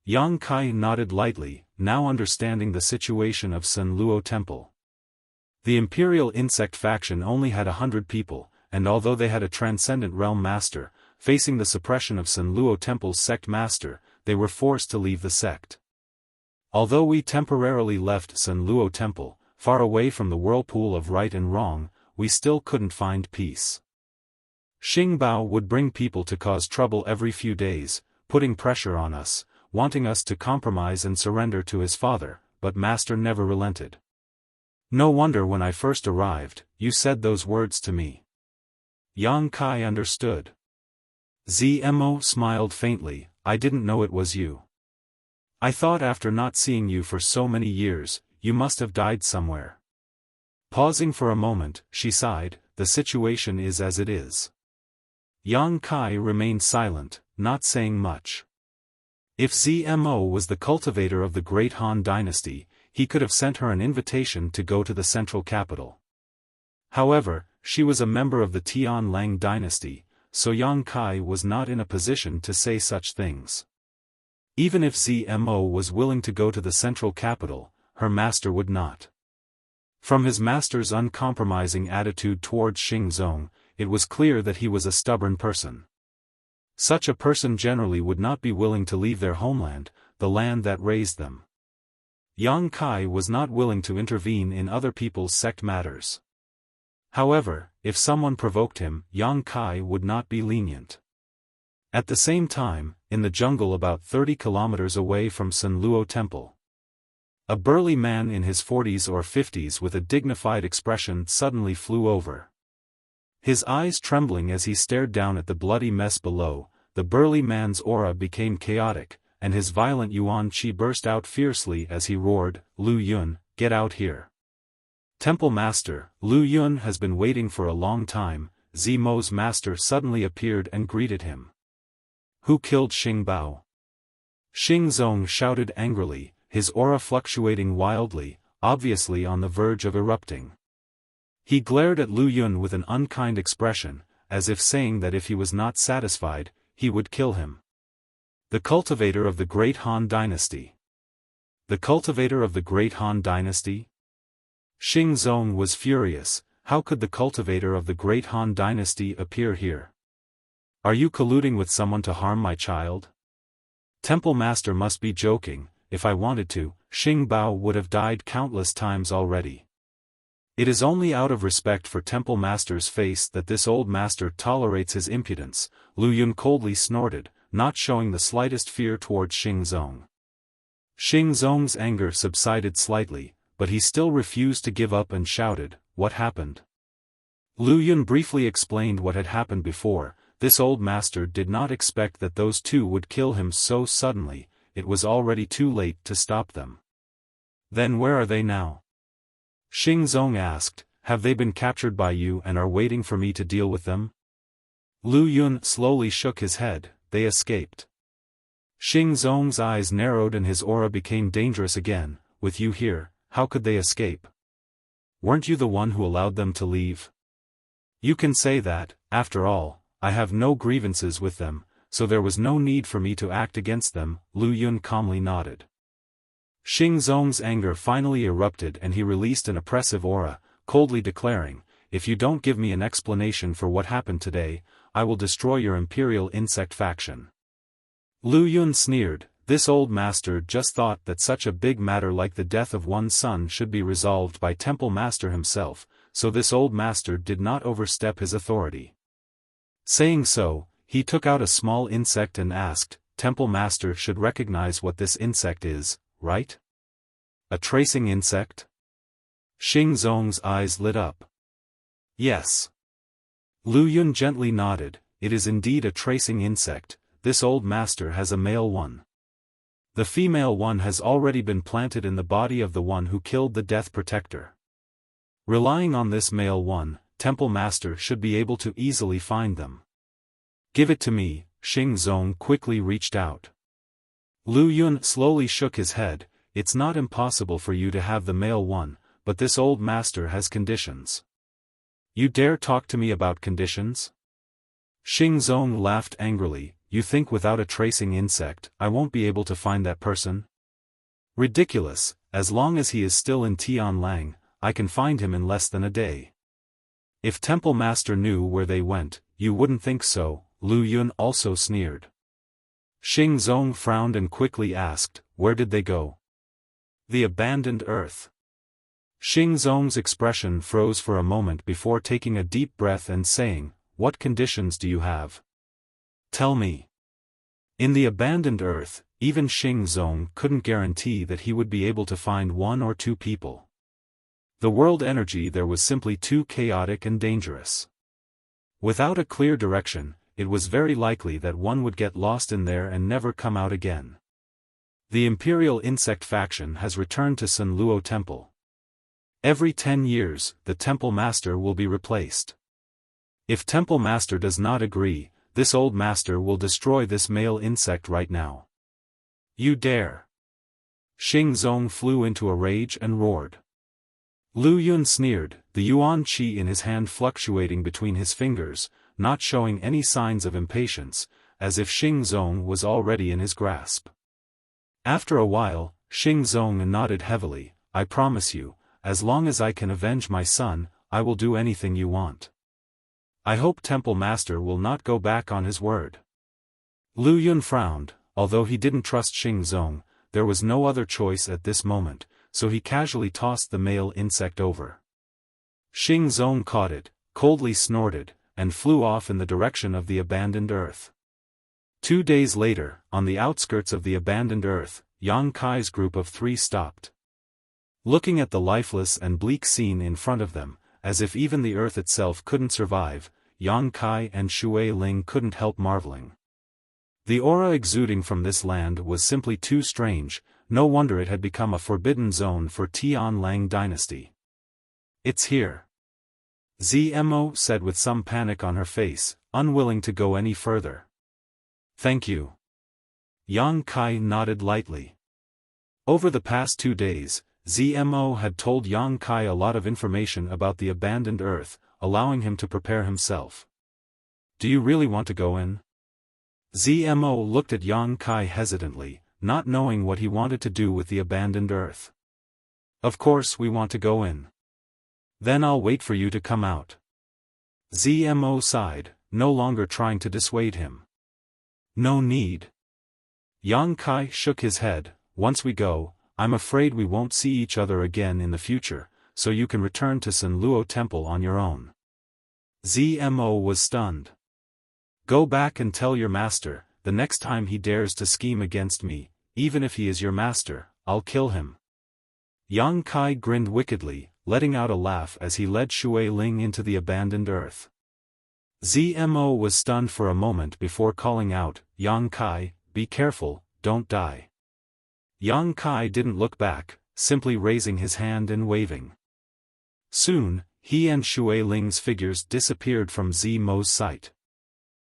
Yang Kai nodded lightly, now understanding the situation of Sun Luo Temple. The Imperial Insect faction only had 100 people, and although they had a transcendent realm master, facing the suppression of Sun Luo Temple's sect master, they were forced to leave the sect. Although we temporarily left Sun Luo Temple, far away from the whirlpool of right and wrong, we still couldn't find peace. Xing Bao would bring people to cause trouble every few days, putting pressure on us, wanting us to compromise and surrender to his father, but master never relented. No wonder when I first arrived, you said those words to me. Yang Kai understood. Zmo smiled faintly. I didn't know it was you. I thought after not seeing you for so many years, you must have died somewhere. Pausing for a moment, she sighed, the situation is as it is. Yang Kai remained silent, not saying much. If ZMO was the cultivator of the great Han dynasty, he could have sent her an invitation to go to the central capital. However, she was a member of the Tian Lang dynasty, so Yang Kai was not in a position to say such things. Even if ZMO was willing to go to the central capital, her master would not. From his master's uncompromising attitude towards Xingzong, it was clear that he was a stubborn person. Such a person generally would not be willing to leave their homeland, the land that raised them. Yang Kai was not willing to intervene in other people's sect matters. However, if someone provoked him, Yang Kai would not be lenient. At the same time, in the jungle about 30 kilometers away from Sun Luo Temple, a burly man in his 40s or 50s with a dignified expression suddenly flew over. His eyes trembling as he stared down at the bloody mess below, the burly man's aura became chaotic, and his violent yuan qi burst out fiercely as he roared, "Lu Yun, get out here." Temple Master, Lu Yun has been waiting for a long time. Zimo's master suddenly appeared and greeted him. Who killed Xing Bao? Xingzong shouted angrily, his aura fluctuating wildly, obviously on the verge of erupting. He glared at Lu Yun with an unkind expression, as if saying that if he was not satisfied, he would kill him. The cultivator of the great Han dynasty. The cultivator of the great Han dynasty? Xingzong was furious. How could the cultivator of the great Han dynasty appear here? Are you colluding with someone to harm my child? Temple Master must be joking. If I wanted to, Xing Bao would have died countless times already. It is only out of respect for Temple Master's face that this old master tolerates his impudence, Lu Yun coldly snorted, not showing the slightest fear towards Xingzong. Xingzong's anger subsided slightly, but he still refused to give up and shouted, "What happened?" Lu Yun briefly explained what had happened before. This old master did not expect that those two would kill him so suddenly. It was already too late to stop them. Then where are they now? Xingzong asked, have they been captured by you and are waiting for me to deal with them? Lu Yun slowly shook his head, they escaped. Xingzong's eyes narrowed and his aura became dangerous again. With you here, how could they escape? Weren't you the one who allowed them to leave? You can say that. After all, I have no grievances with them, so there was no need for me to act against them. Lu Yun calmly nodded. Xingzong's anger finally erupted and he released an oppressive aura, coldly declaring, if you don't give me an explanation for what happened today, I will destroy your imperial insect faction. Lu Yun sneered. This old master just thought that such a big matter like the death of one's son should be resolved by Temple Master himself, so this old master did not overstep his authority. Saying so, he took out a small insect and asked, Temple Master should recognize what this insect is, right? A tracing insect? Xingzong's eyes lit up. Yes. Lu Yun gently nodded, it is indeed a tracing insect. This old master has a male one. The female one has already been planted in the body of the one who killed the Death Protector. Relying on this male one, Temple Master should be able to easily find them. Give it to me. Xingzong quickly reached out. Lu Yun slowly shook his head, it's not impossible for you to have the male one, but this old master has conditions. You dare talk to me about conditions? Xingzong laughed angrily, you think without a tracing insect, I won't be able to find that person? Ridiculous, as long as he is still in Tian Lang, I can find him in less than a day. If Temple Master knew where they went, you wouldn't think so. Lu Yun also sneered. Xingzong frowned and quickly asked, where did they go? The abandoned earth. Xingzong's expression froze for a moment before taking a deep breath and saying, what conditions do you have? Tell me. In the abandoned earth, even Xingzong couldn't guarantee that he would be able to find one or two people. The world energy there was simply too chaotic and dangerous. Without a clear direction, it was very likely that one would get lost in there and never come out again. The Imperial Insect faction has returned to Sun Luo Temple. Every 10 years, the Temple Master will be replaced. If Temple Master does not agree, this old master will destroy this male insect right now. You dare! Xing Zong flew into a rage and roared. Lu Yun sneered, the yuan qi in his hand fluctuating between his fingers, not showing any signs of impatience, as if Xing Zong was already in his grasp. After a while, Xing Zong nodded heavily, I promise you, as long as I can avenge my son, I will do anything you want. I hope Temple Master will not go back on his word. Lu Yun frowned, although he didn't trust Xing Zong, there was no other choice at this moment, so he casually tossed the male insect over. Xing Zong caught it, coldly snorted, and flew off in the direction of the abandoned earth. 2 days later, on the outskirts of the abandoned earth, Yang Kai's group of 3 stopped. Looking at the lifeless and bleak scene in front of them, as if even the earth itself couldn't survive, Yang Kai and Shui Ling couldn't help marveling. The aura exuding from this land was simply too strange, no wonder it had become a forbidden zone for Tian Lang dynasty. It's here. Zmo said with some panic on her face, unwilling to go any further. Thank you. Yang Kai nodded lightly. Over the past 2 days, Zmo had told Yang Kai a lot of information about the abandoned earth, allowing him to prepare himself. Do you really want to go in? Zmo looked at Yang Kai hesitantly, not knowing what he wanted to do with the abandoned earth. Of course we want to go in. Then I'll wait for you to come out. Zmo sighed, no longer trying to dissuade him. No need. Yang Kai shook his head, once we go, I'm afraid we won't see each other again in the future, so you can return to Sun Luo Temple on your own. Zmo was stunned. Go back and tell your master, the next time he dares to scheme against me, even if he is your master, I'll kill him. Yang Kai grinned wickedly, letting out a laugh as he led Shui Ling into the abandoned earth. Zmo was stunned for a moment before calling out, Yang Kai, be careful, don't die. Yang Kai didn't look back, simply raising his hand and waving. Soon, he and Shui Ling's figures disappeared from Zmo's sight.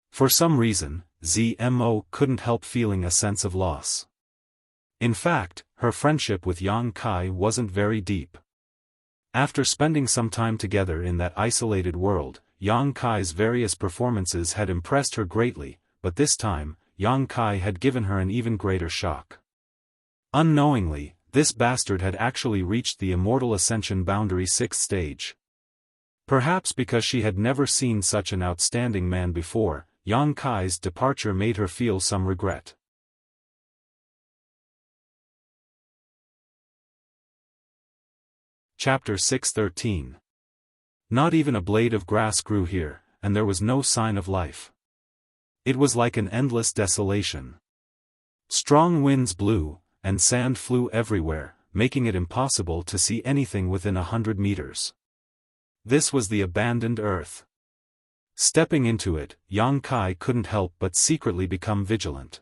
For some reason, Zmo couldn't help feeling a sense of loss. In fact, her friendship with Yang Kai wasn't very deep. After spending some time together in that isolated world, Yang Kai's various performances had impressed her greatly, but this time, Yang Kai had given her an even greater shock. Unknowingly, this bastard had actually reached the Immortal Ascension Boundary 6th stage. Perhaps because she had never seen such an outstanding man before, Yang Kai's departure made her feel some regret. Chapter 613. Not even a blade of grass grew here, and there was no sign of life. It was like an endless desolation. Strong winds blew, and sand flew everywhere, making it impossible to see anything within 100 meters. This was the abandoned earth. Stepping into it, Yang Kai couldn't help but secretly become vigilant.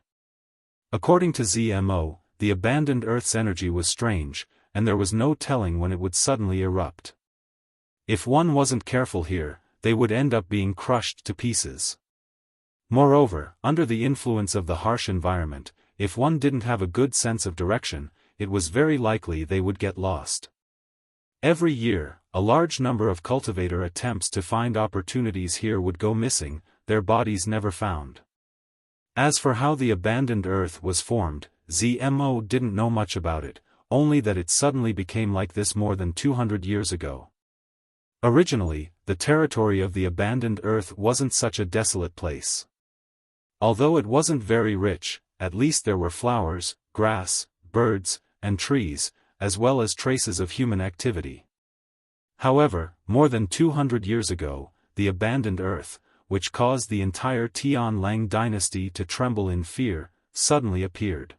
According to Zmo, the abandoned earth's energy was strange, and there was no telling when it would suddenly erupt. If one wasn't careful here, they would end up being crushed to pieces. Moreover, under the influence of the harsh environment, if one didn't have a good sense of direction, it was very likely they would get lost. Every year, a large number of cultivator attempts to find opportunities here would go missing, their bodies never found. As for how the abandoned earth was formed, Zmo didn't know much about it, only that it suddenly became like this more than 200 years ago. Originally, the territory of the abandoned earth wasn't such a desolate place. Although it wasn't very rich, at least there were flowers, grass, birds, and trees, as well as traces of human activity. However, more than 200 years ago, the abandoned earth, which caused the entire Tian Lang dynasty to tremble in fear, suddenly appeared.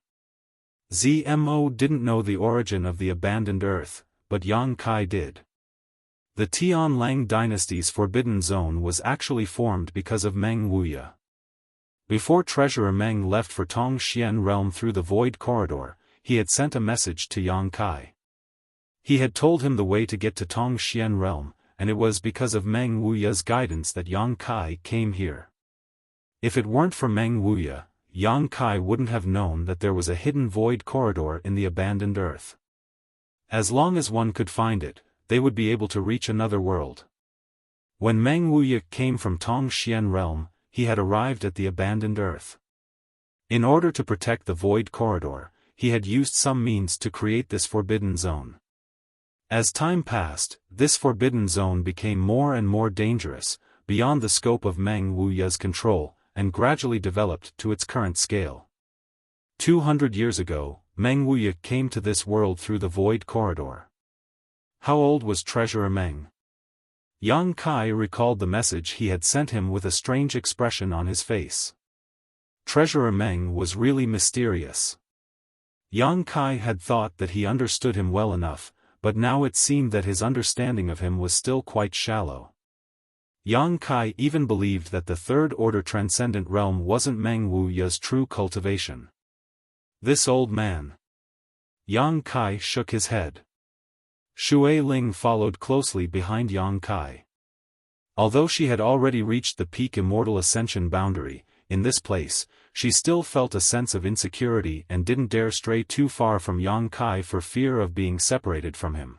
Zmo didn't know the origin of the abandoned earth, but Yang Kai did. The Tian Lang dynasty's forbidden zone was actually formed because of Meng Wuxia. Before Treasurer Meng left for Tongxian realm through the Void Corridor, he had sent a message to Yang Kai. He had told him the way to get to Tongxian realm, and it was because of Meng Wuya's guidance that Yang Kai came here. If it weren't for Meng Wuya, Yang Kai wouldn't have known that there was a hidden void corridor in the abandoned earth. As long as one could find it, they would be able to reach another world. When Meng Wuya came from Tongxian realm, he had arrived at the abandoned earth. In order to protect the void corridor, he had used some means to create this forbidden zone. As time passed, this forbidden zone became more and more dangerous, beyond the scope of Meng Wuya's control, and gradually developed to its current scale. 200 years ago, Meng Wuya came to this world through the void corridor. How old was Treasurer Meng? Yang Kai recalled the message he had sent him with a strange expression on his face. Treasurer Meng was really mysterious. Yang Kai had thought that he understood him well enough, but now it seemed that his understanding of him was still quite shallow. Yang Kai even believed that the third-order transcendent realm wasn't Meng Wuya's true cultivation. This old man. Yang Kai shook his head. Shui Ling followed closely behind Yang Kai. Although she had already reached the peak immortal ascension boundary, in this place, she still felt a sense of insecurity and didn't dare stray too far from Yang Kai for fear of being separated from him.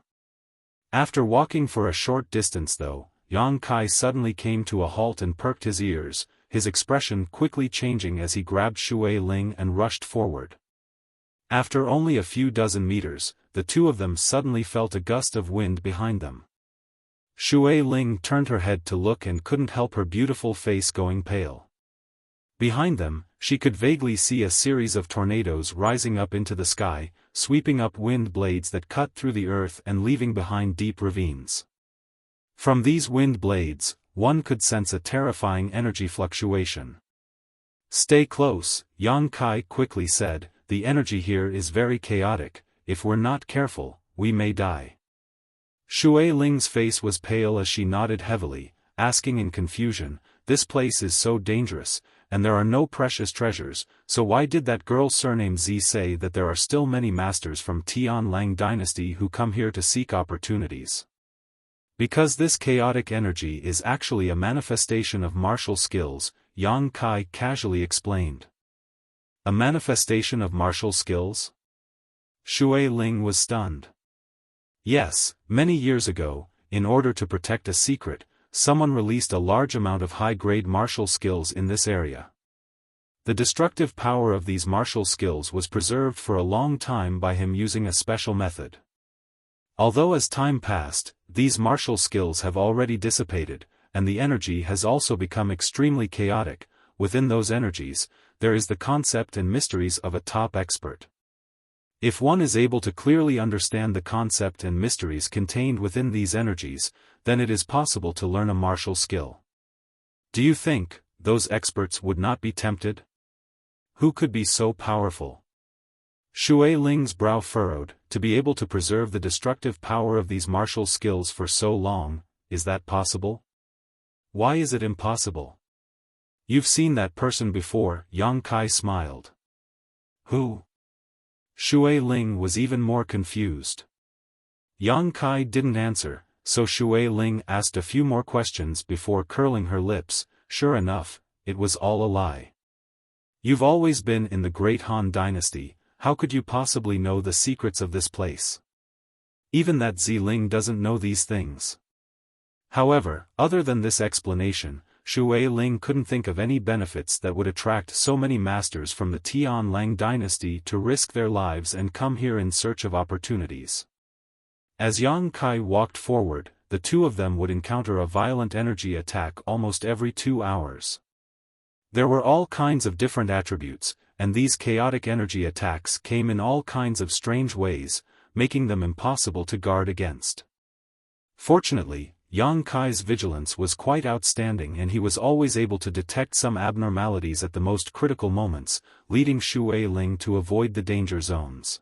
After walking for a short distance though, Yang Kai suddenly came to a halt and perked his ears, his expression quickly changing as he grabbed Shui Ling and rushed forward. After only a few dozen meters, the two of them suddenly felt a gust of wind behind them. Shui Ling turned her head to look and couldn't help her beautiful face going pale. Behind them, she could vaguely see a series of tornadoes rising up into the sky, sweeping up wind blades that cut through the earth and leaving behind deep ravines. From these wind blades, one could sense a terrifying energy fluctuation. "Stay close," Yang Kai quickly said, "the energy here is very chaotic, if we're not careful, we may die." Shui Ling's face was pale as she nodded heavily, asking in confusion, "This place is so dangerous, and there are no precious treasures, so why did that girl surnamed Z say that there are still many masters from Tianlang dynasty who come here to seek opportunities?" "Because this chaotic energy is actually a manifestation of martial skills," Yang Kai casually explained. "A manifestation of martial skills?" Shui Ling was stunned. Yes, many years ago, in order to protect a secret, someone released a large amount of high-grade martial skills in this area. The destructive power of these martial skills was preserved for a long time by him using a special method. Although as time passed, these martial skills have already dissipated, and the energy has also become extremely chaotic, within those energies, there is the concept and mysteries of a top expert. If one is able to clearly understand the concept and mysteries contained within these energies, then it is possible to learn a martial skill. Do you think those experts would not be tempted? Who could be so powerful? Shui Ling's brow furrowed. To be able to preserve the destructive power of these martial skills for so long, is that possible? Why is it impossible? You've seen that person before, Yang Kai smiled. Who? Shui Ling was even more confused. Yang Kai didn't answer, so Shui Ling asked a few more questions before curling her lips. Sure enough, it was all a lie. You've always been in the Great Han Dynasty, how could you possibly know the secrets of this place? Even that Ziling doesn't know these things. However, other than this explanation, Shui Ling couldn't think of any benefits that would attract so many masters from the Tianlang dynasty to risk their lives and come here in search of opportunities. As Yang Kai walked forward, the two of them would encounter a violent energy attack almost every 2 hours. There were all kinds of different attributes, and these chaotic energy attacks came in all kinds of strange ways, making them impossible to guard against. Fortunately, Yang Kai's vigilance was quite outstanding and he was always able to detect some abnormalities at the most critical moments, leading Shui Ling to avoid the danger zones.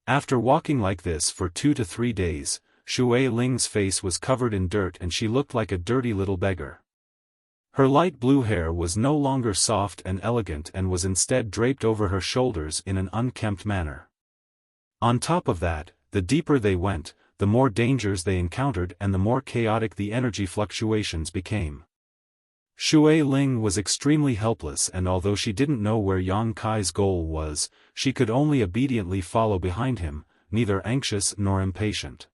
After walking like this for 2 to 3 days, Shui Ling's face was covered in dirt and she looked like a dirty little beggar. Her light blue hair was no longer soft and elegant and was instead draped over her shoulders in an unkempt manner. On top of that, the deeper they went, the more dangers they encountered and the more chaotic the energy fluctuations became. Shui Ling was extremely helpless, and although she didn't know where Yang Kai's goal was, she could only obediently follow behind him, neither anxious nor impatient.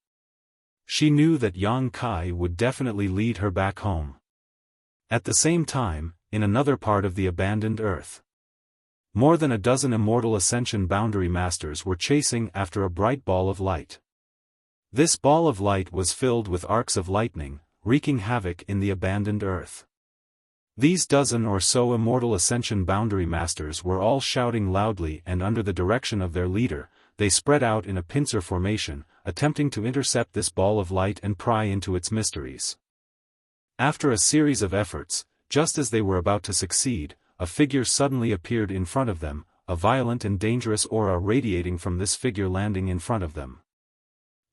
She knew that Yang Kai would definitely lead her back home. At the same time, in another part of the abandoned Earth, more than a dozen immortal Ascension Boundary Masters were chasing after a bright ball of light. This ball of light was filled with arcs of lightning, wreaking havoc in the abandoned Earth. These dozen or so immortal Ascension Boundary Masters were all shouting loudly, and under the direction of their leader, they spread out in a pincer formation, attempting to intercept this ball of light and pry into its mysteries. After a series of efforts, just as they were about to succeed, a figure suddenly appeared in front of them, a violent and dangerous aura radiating from this figure landing in front of them.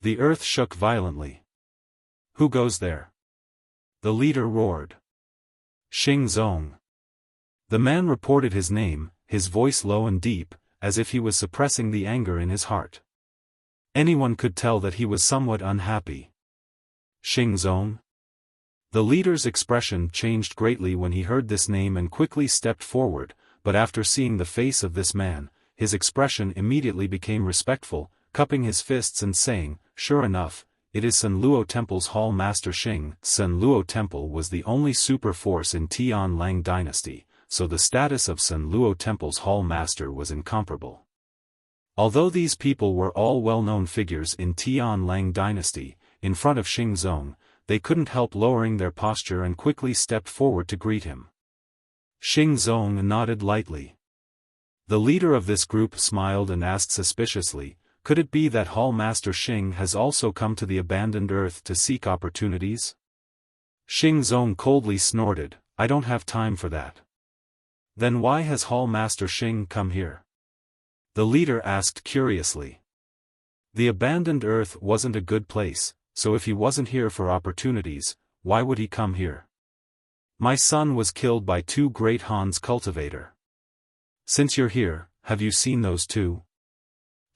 The earth shook violently. "Who goes there?" the leader roared. "Xing Zong." The man reported his name, his voice low and deep, as if he was suppressing the anger in his heart. Anyone could tell that he was somewhat unhappy. "Xing Zong?" The leader's expression changed greatly when he heard this name and quickly stepped forward, but after seeing the face of this man, his expression immediately became respectful, cupping his fists and saying, "Sure enough, it is Sun Luo Temple's Hall Master Xing." Sun Luo Temple was the only super force in Tian Lang dynasty, so the status of Sun Luo Temple's Hall Master was incomparable. Although these people were all well-known figures in Tian Lang dynasty, in front of Xing Zong, they couldn't help lowering their posture and quickly stepped forward to greet him. Xing Zong nodded lightly. The leader of this group smiled and asked suspiciously, "Could it be that Hall Master Xing has also come to the abandoned Earth to seek opportunities?" Xing Zong coldly snorted, "I don't have time for that." "Then why has Hall Master Xing come here?" the leader asked curiously. The abandoned Earth wasn't a good place, so if he wasn't here for opportunities, why would he come here? "My son was killed by 2 great Han's cultivator." "Since you're here, have you seen those 2?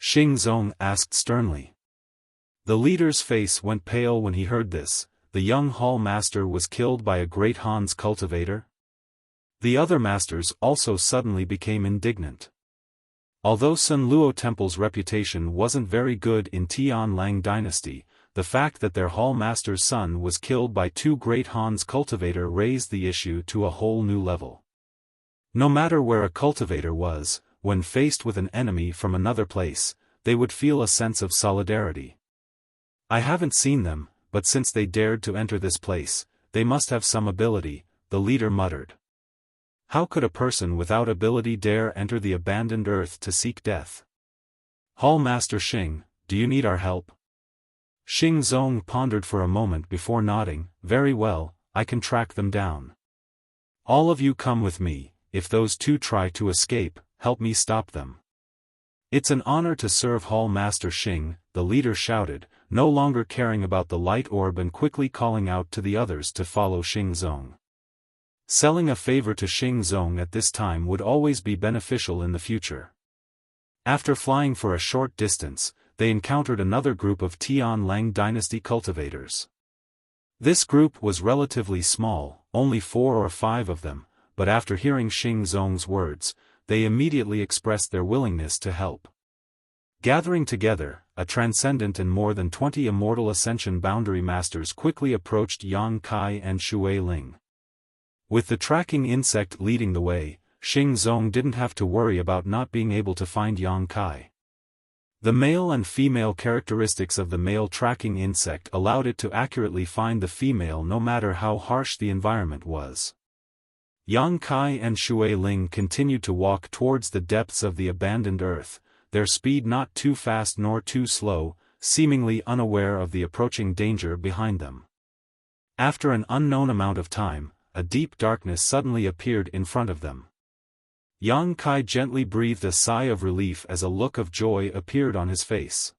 Xing Zong asked sternly. The leader's face went pale when he heard this. The young hall master was killed by a great Han's cultivator? The other masters also suddenly became indignant. Although Sun Luo Temple's reputation wasn't very good in Tian Lang dynasty, the fact that their hall master's son was killed by 2 great Han's cultivator raised the issue to a whole new level. No matter where a cultivator was, when faced with an enemy from another place, they would feel a sense of solidarity. "I haven't seen them, but since they dared to enter this place, they must have some ability," the leader muttered. How could a person without ability dare enter the abandoned Earth to seek death? "Hall Master Xing, do you need our help?" Xing Zong pondered for a moment before nodding. "Very well, I can track them down. All of you come with me. If those 2 try to escape, help me stop them." "It's an honor to serve Hall Master Xing," the leader shouted, no longer caring about the light orb and quickly calling out to the others to follow Xing Zong. Selling a favor to Xing Zong at this time would always be beneficial in the future. After flying for a short distance, they encountered another group of Tian Lang dynasty cultivators. This group was relatively small, only 4 or 5 of them, but after hearing Xing Zong's words, they immediately expressed their willingness to help. Gathering together, a transcendent and more than 20 immortal Ascension Boundary Masters quickly approached Yang Kai and Shui Ling. With the tracking insect leading the way, Xing Zong didn't have to worry about not being able to find Yang Kai. The male and female characteristics of the male tracking insect allowed it to accurately find the female no matter how harsh the environment was. Yang Kai and Shui Ling continued to walk towards the depths of the abandoned Earth, their speed not too fast nor too slow, seemingly unaware of the approaching danger behind them. After an unknown amount of time, a deep darkness suddenly appeared in front of them. Yang Kai gently breathed a sigh of relief as a look of joy appeared on his face.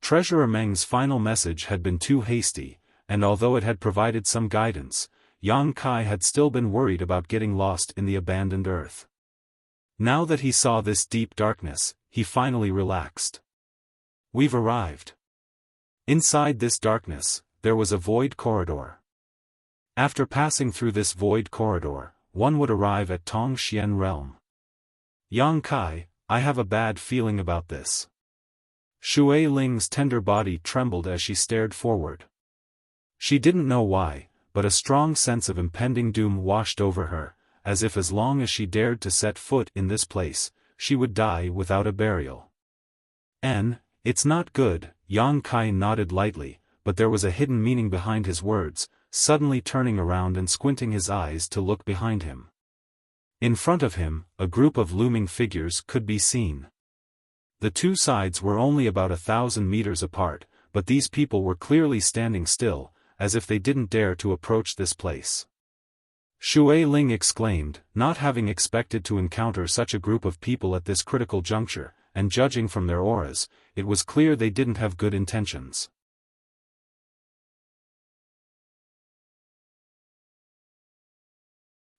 Treasurer Meng's final message had been too hasty, and although it had provided some guidance, Yang Kai had still been worried about getting lost in the abandoned Earth. Now that he saw this deep darkness, he finally relaxed. We've arrived. Inside this darkness, there was a void corridor. After passing through this void corridor, one would arrive at Tongxian realm. Yang Kai, I have a bad feeling about this. Shui Ling's tender body trembled as she stared forward. She didn't know why, but a strong sense of impending doom washed over her, as if as long as she dared to set foot in this place, she would die without a burial. It's not good, Yang Kai nodded lightly, but there was a hidden meaning behind his words, suddenly turning around and squinting his eyes to look behind him. In front of him, a group of looming figures could be seen. The two sides were only about 1,000 meters apart, but these people were clearly standing still, as if they didn't dare to approach this place. Shui Ling exclaimed, not having expected to encounter such a group of people at this critical juncture, and judging from their auras, it was clear they didn't have good intentions.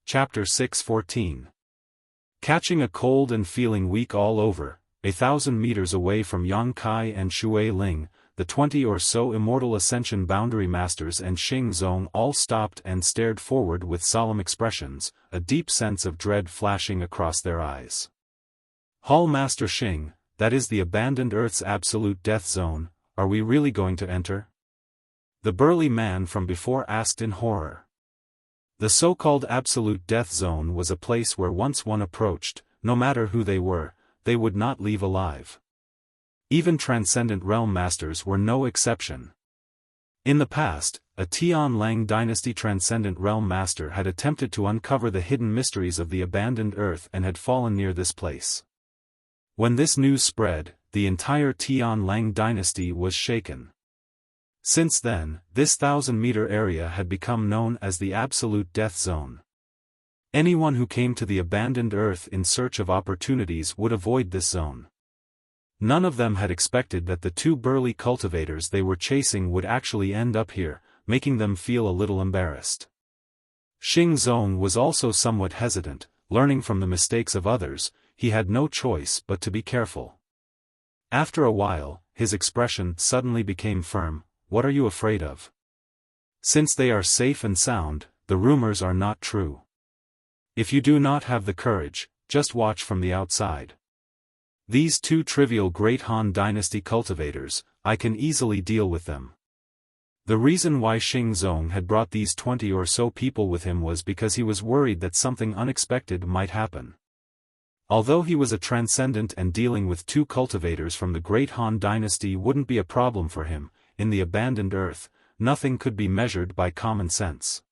Chapter 6:14. Catching a cold and feeling weak all over, 1,000 meters away from Yang Kai and Shui Ling, the 20 or so immortal Ascension Boundary Masters and Xing Zong all stopped and stared forward with solemn expressions, a deep sense of dread flashing across their eyes. Hall Master Xing, that is the abandoned Earth's absolute death zone, are we really going to enter? The burly man from before asked in horror. The so-called absolute death zone was a place where once one approached, no matter who they were, they would not leave alive. Even transcendent realm masters were no exception. In the past, a Tian Lang dynasty transcendent realm master had attempted to uncover the hidden mysteries of the abandoned Earth and had fallen near this place. When this news spread, the entire Tian Lang dynasty was shaken. Since then, this 1,000-meter area had become known as the Absolute Death Zone. Anyone who came to the abandoned Earth in search of opportunities would avoid this zone. None of them had expected that the two burly cultivators they were chasing would actually end up here, making them feel a little embarrassed. Xing Zong was also somewhat hesitant, learning from the mistakes of others, he had no choice but to be careful. After a while, his expression suddenly became firm. What are you afraid of? Since they are safe and sound, the rumors are not true. If you do not have the courage, just watch from the outside. These two trivial Great Han Dynasty cultivators, I can easily deal with them. The reason why Xing Zong had brought these 20 or so people with him was because he was worried that something unexpected might happen. Although he was a transcendent and dealing with two cultivators from the Great Han Dynasty wouldn't be a problem for him, in the abandoned Earth, nothing could be measured by common sense.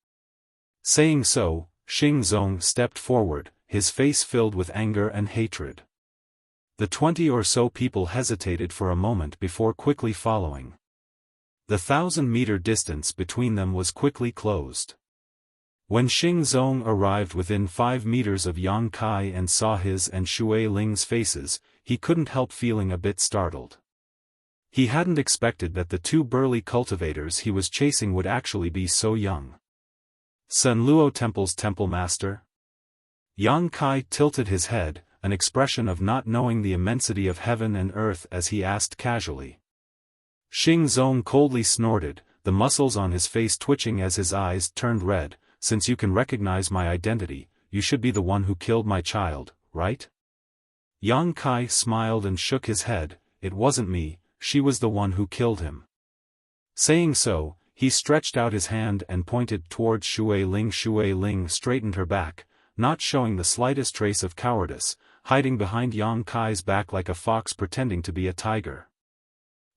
Saying so, Xing Zong stepped forward, his face filled with anger and hatred. The 20 or so people hesitated for a moment before quickly following. The 1,000-meter distance between them was quickly closed. When Xing Zong arrived within 5 meters of Yang Kai and saw his and Shui Ling's faces, he couldn't help feeling a bit startled. He hadn't expected that the two burly cultivators he was chasing would actually be so young. Sun Luo Temple's temple master? Yang Kai tilted his head, an expression of not knowing the immensity of heaven and earth as he asked casually. Xing Zong coldly snorted, the muscles on his face twitching as his eyes turned red. Since you can recognize my identity, you should be the one who killed my child, right? Yang Kai smiled and shook his head. It wasn't me, she was the one who killed him. Saying so, he stretched out his hand and pointed towards Shui Ling. Shui Ling straightened her back, not showing the slightest trace of cowardice, hiding behind Yang Kai's back like a fox pretending to be a tiger.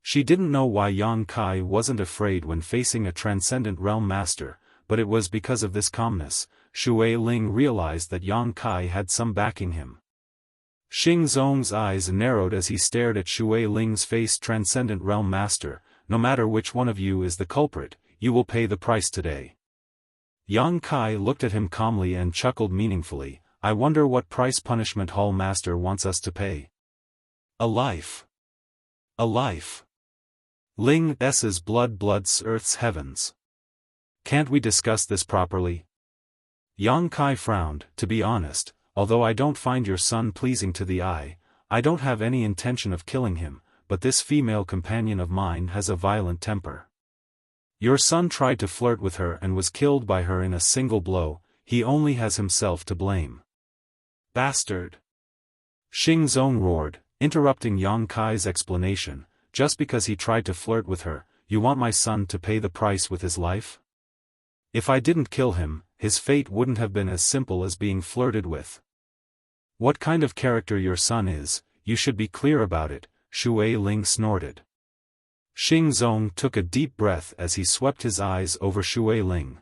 She didn't know why Yang Kai wasn't afraid when facing a transcendent realm master, but it was because of this calmness. Shui Ling realized that Yang Kai had some backing him. Xing Zong's eyes narrowed as he stared at Shui Ling's face. Transcendent Realm Master, no matter which one of you is the culprit, you will pay the price today. Yang Kai looked at him calmly and chuckled meaningfully. I wonder what price punishment Hall Master wants us to pay. A life. A life. Ling S's blood bloods Earth's heavens. Can't we discuss this properly? Yang Kai frowned. To be honest, although I don't find your son pleasing to the eye, I don't have any intention of killing him, but this female companion of mine has a violent temper. Your son tried to flirt with her and was killed by her in a single blow, he only has himself to blame. Bastard! Xing Zong roared, interrupting Yang Kai's explanation. Just because he tried to flirt with her, you want my son to pay the price with his life? If I didn't kill him, his fate wouldn't have been as simple as being flirted with. What kind of character your son is, you should be clear about it, Shui Ling snorted. Xing Zong took a deep breath as he swept his eyes over Shui Ling.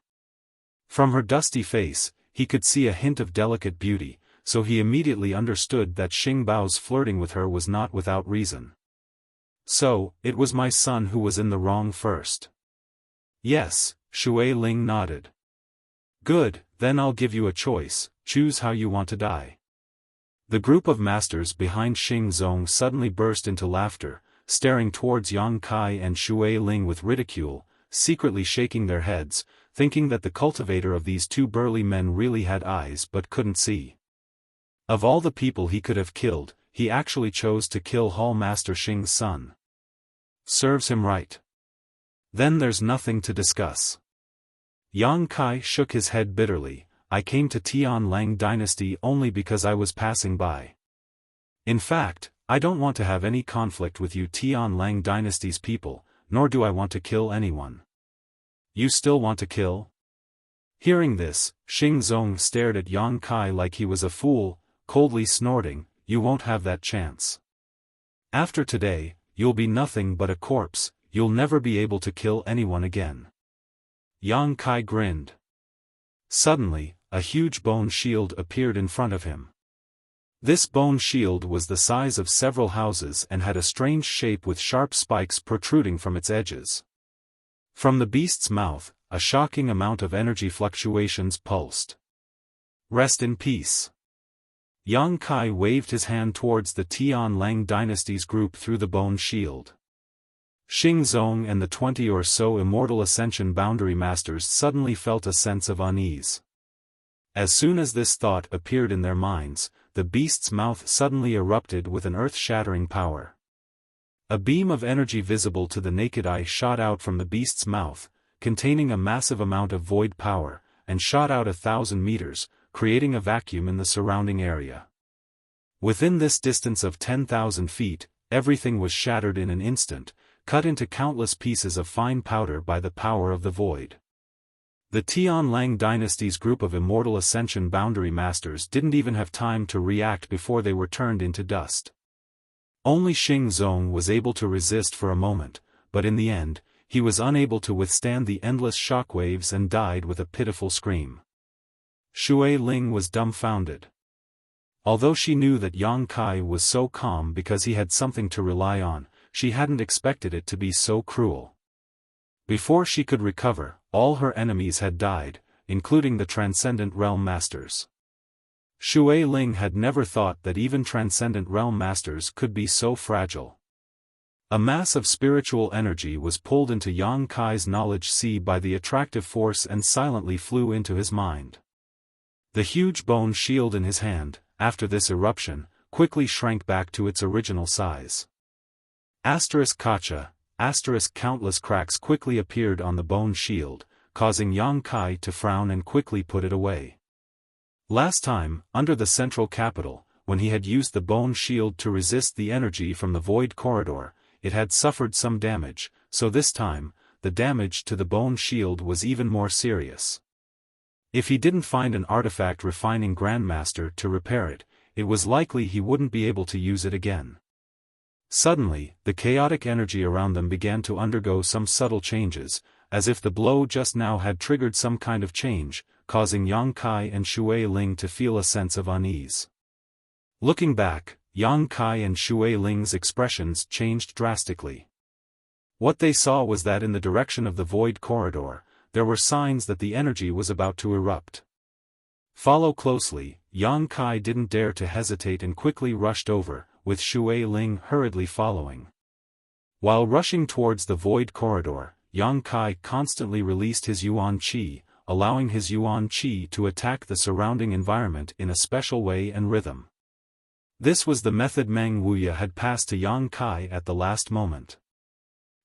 From her dusty face, he could see a hint of delicate beauty, so he immediately understood that Xing Bao's flirting with her was not without reason. So, it was my son who was in the wrong first. Yes, Shui Ling nodded. Good, then I'll give you a choice, choose how you want to die. The group of masters behind Xing Zong suddenly burst into laughter, staring towards Yang Kai and Shui Ling with ridicule, secretly shaking their heads, thinking that the cultivator of these two burly men really had eyes but couldn't see. Of all the people he could have killed, he actually chose to kill Hall Master Xing's son. Serves him right. Then there's nothing to discuss. Yang Kai shook his head bitterly. I came to Tian Lang dynasty only because I was passing by. In fact, I don't want to have any conflict with you Tian Lang dynasty's people, nor do I want to kill anyone. You still want to kill? Hearing this, Xing Zong stared at Yang Kai like he was a fool, coldly snorting, you won't have that chance. After today, you'll be nothing but a corpse, you'll never be able to kill anyone again. Yang Kai grinned. Suddenly, a huge bone shield appeared in front of him. This bone shield was the size of several houses and had a strange shape with sharp spikes protruding from its edges. From the beast's mouth, a shocking amount of energy fluctuations pulsed. Rest in peace. Yang Kai waved his hand towards the Tian Lang dynasty's group through the bone shield. Xing Zong and the 20 or so immortal ascension boundary masters suddenly felt a sense of unease. As soon as this thought appeared in their minds, the beast's mouth suddenly erupted with an earth-shattering power. A beam of energy visible to the naked eye shot out from the beast's mouth, containing a massive amount of void power, and shot out 1,000 meters, creating a vacuum in the surrounding area. Within this distance of 10,000 feet, everything was shattered in an instant, cut into countless pieces of fine powder by the power of the void. The Tian Lang dynasty's group of immortal ascension boundary masters didn't even have time to react before they were turned into dust. Only Xing Zong was able to resist for a moment, but in the end, he was unable to withstand the endless shockwaves and died with a pitiful scream. Shui Ling was dumbfounded. Although she knew that Yang Kai was so calm because he had something to rely on, she hadn't expected it to be so cruel. Before she could recover, all her enemies had died, including the Transcendent Realm Masters. Shui Ling had never thought that even Transcendent Realm Masters could be so fragile. A mass of spiritual energy was pulled into Yang Kai's knowledge sea by the attractive force and silently flew into his mind. The huge bone shield in his hand, after this eruption, quickly shrank back to its original size. Kacha, countless cracks quickly appeared on the bone shield, causing Yang Kai to frown and quickly put it away. Last time, under the central capital, when he had used the bone shield to resist the energy from the void corridor, it had suffered some damage, so this time, the damage to the bone shield was even more serious. If he didn't find an artifact refining Grandmaster to repair it, it was likely he wouldn't be able to use it again. Suddenly, the chaotic energy around them began to undergo some subtle changes, as if the blow just now had triggered some kind of change, causing Yang Kai and Shui Ling to feel a sense of unease. Looking back, Yang Kai and Shui Ling's expressions changed drastically. What they saw was that in the direction of the void corridor, there were signs that the energy was about to erupt. Follow closely, Yang Kai didn't dare to hesitate and quickly rushed over, with Shui Ling hurriedly following. While rushing towards the void corridor, Yang Kai constantly released his Yuan Qi, allowing his Yuan Qi to attack the surrounding environment in a special way and rhythm. This was the method Meng Wuya had passed to Yang Kai at the last moment.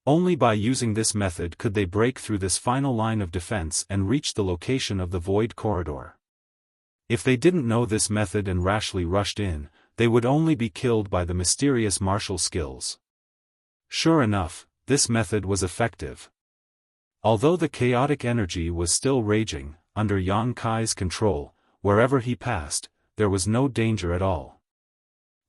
Only by using this method could they break through this final line of defense and reach the location of the void corridor. If they didn't know this method and rashly rushed in, they would only be killed by the mysterious martial skills. Sure enough, this method was effective. Although the chaotic energy was still raging, under Yang Kai's control, wherever he passed, there was no danger at all.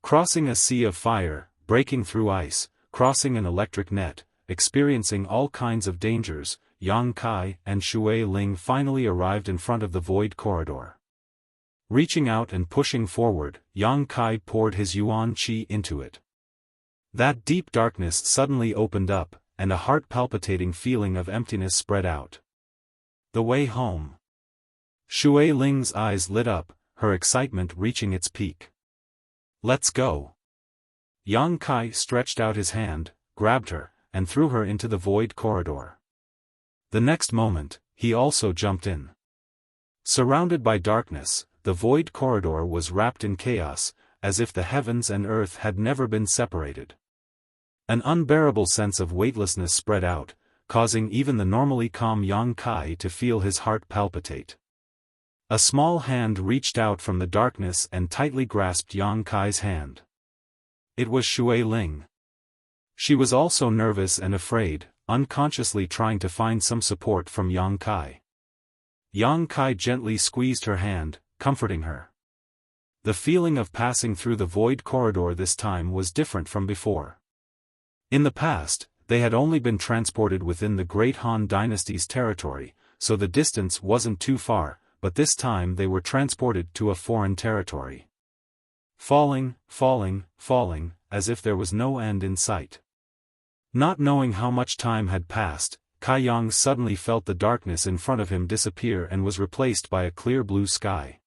Crossing a sea of fire, breaking through ice, crossing an electric net, experiencing all kinds of dangers, Yang Kai and Shui Ling finally arrived in front of the void corridor. Reaching out and pushing forward, Yang Kai poured his yuan qi into it. That deep darkness suddenly opened up, and a heart-palpitating feeling of emptiness spread out. The way home. Shui Ling's eyes lit up, her excitement reaching its peak. Let's go. Yang Kai stretched out his hand, grabbed her, and threw her into the void corridor. The next moment, he also jumped in. Surrounded by darkness, the void corridor was wrapped in chaos, as if the heavens and earth had never been separated. An unbearable sense of weightlessness spread out, causing even the normally calm Yang Kai to feel his heart palpitate. A small hand reached out from the darkness and tightly grasped Yang Kai's hand. It was Shui Ling. She was also nervous and afraid, unconsciously trying to find some support from Yang Kai. Yang Kai gently squeezed her hand, comforting her. The feeling of passing through the void corridor this time was different from before. In the past, they had only been transported within the Great Han Dynasty's territory, so the distance wasn't too far, but this time they were transported to a foreign territory. Falling, falling, falling, as if there was no end in sight. Not knowing how much time had passed, Kai Yang suddenly felt the darkness in front of him disappear and was replaced by a clear blue sky.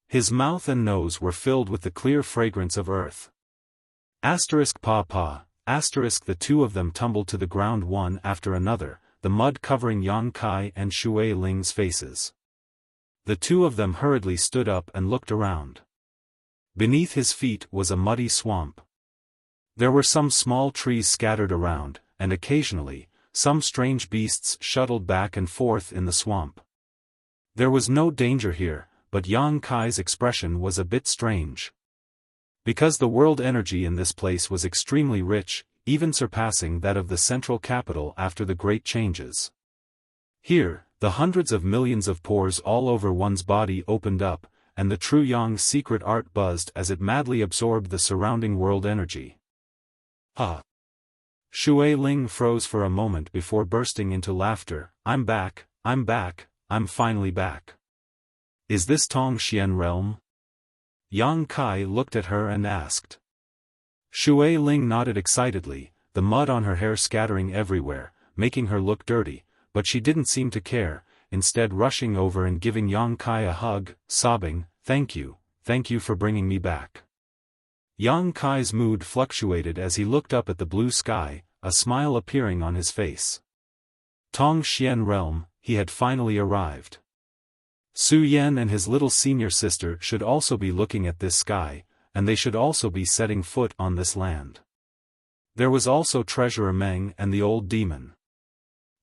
His mouth and nose were filled with the clear fragrance of earth. *Pa. The two of them tumbled to the ground one after another, the mud covering Yang Kai and Shui Ling's faces. The two of them hurriedly stood up and looked around. Beneath his feet was a muddy swamp. There were some small trees scattered around, and occasionally, some strange beasts shuttled back and forth in the swamp. There was no danger here, but Yang Kai's expression was a bit strange. Because the world energy in this place was extremely rich, even surpassing that of the central capital after the great changes. Here, the hundreds of millions of pores all over one's body opened up, and the true Yang's secret art buzzed as it madly absorbed the surrounding world energy. Shui Ling froze for a moment before bursting into laughter. I'm back, I'm finally back. Is this Tongxian realm? Yang Kai looked at her and asked. Shui Ling nodded excitedly, the mud on her hair scattering everywhere, making her look dirty, but she didn't seem to care, instead rushing over and giving Yang Kai a hug, sobbing, thank you for bringing me back. Yang Kai's mood fluctuated as he looked up at the blue sky, a smile appearing on his face. Tongxian realm, he had finally arrived. Su Yan and his little senior sister should also be looking at this sky, and they should also be setting foot on this land. There was also Treasurer Meng and the old demon.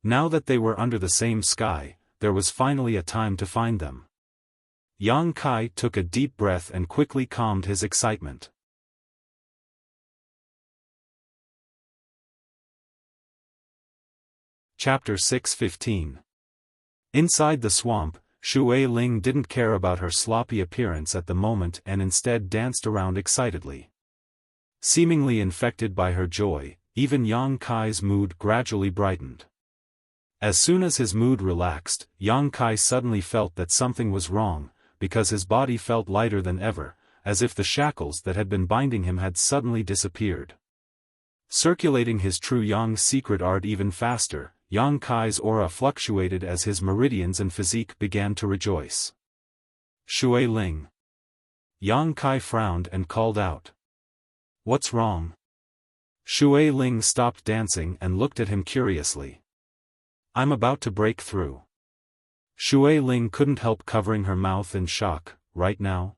Now that they were under the same sky, there was finally a time to find them. Yang Kai took a deep breath and quickly calmed his excitement. Chapter 6:15. Inside the swamp, Shui Ling didn't care about her sloppy appearance at the moment and instead danced around excitedly. Seemingly infected by her joy, even Yang Kai's mood gradually brightened. As soon as his mood relaxed, Yang Kai suddenly felt that something was wrong, because his body felt lighter than ever, as if the shackles that had been binding him had suddenly disappeared. Circulating his true Yang's secret art even faster, Yang Kai's aura fluctuated as his meridians and physique began to rejoice. Shui Ling. Yang Kai frowned and called out. What's wrong? Shui Ling stopped dancing and looked at him curiously. I'm about to break through. Shui Ling couldn't help covering her mouth in shock. Right now?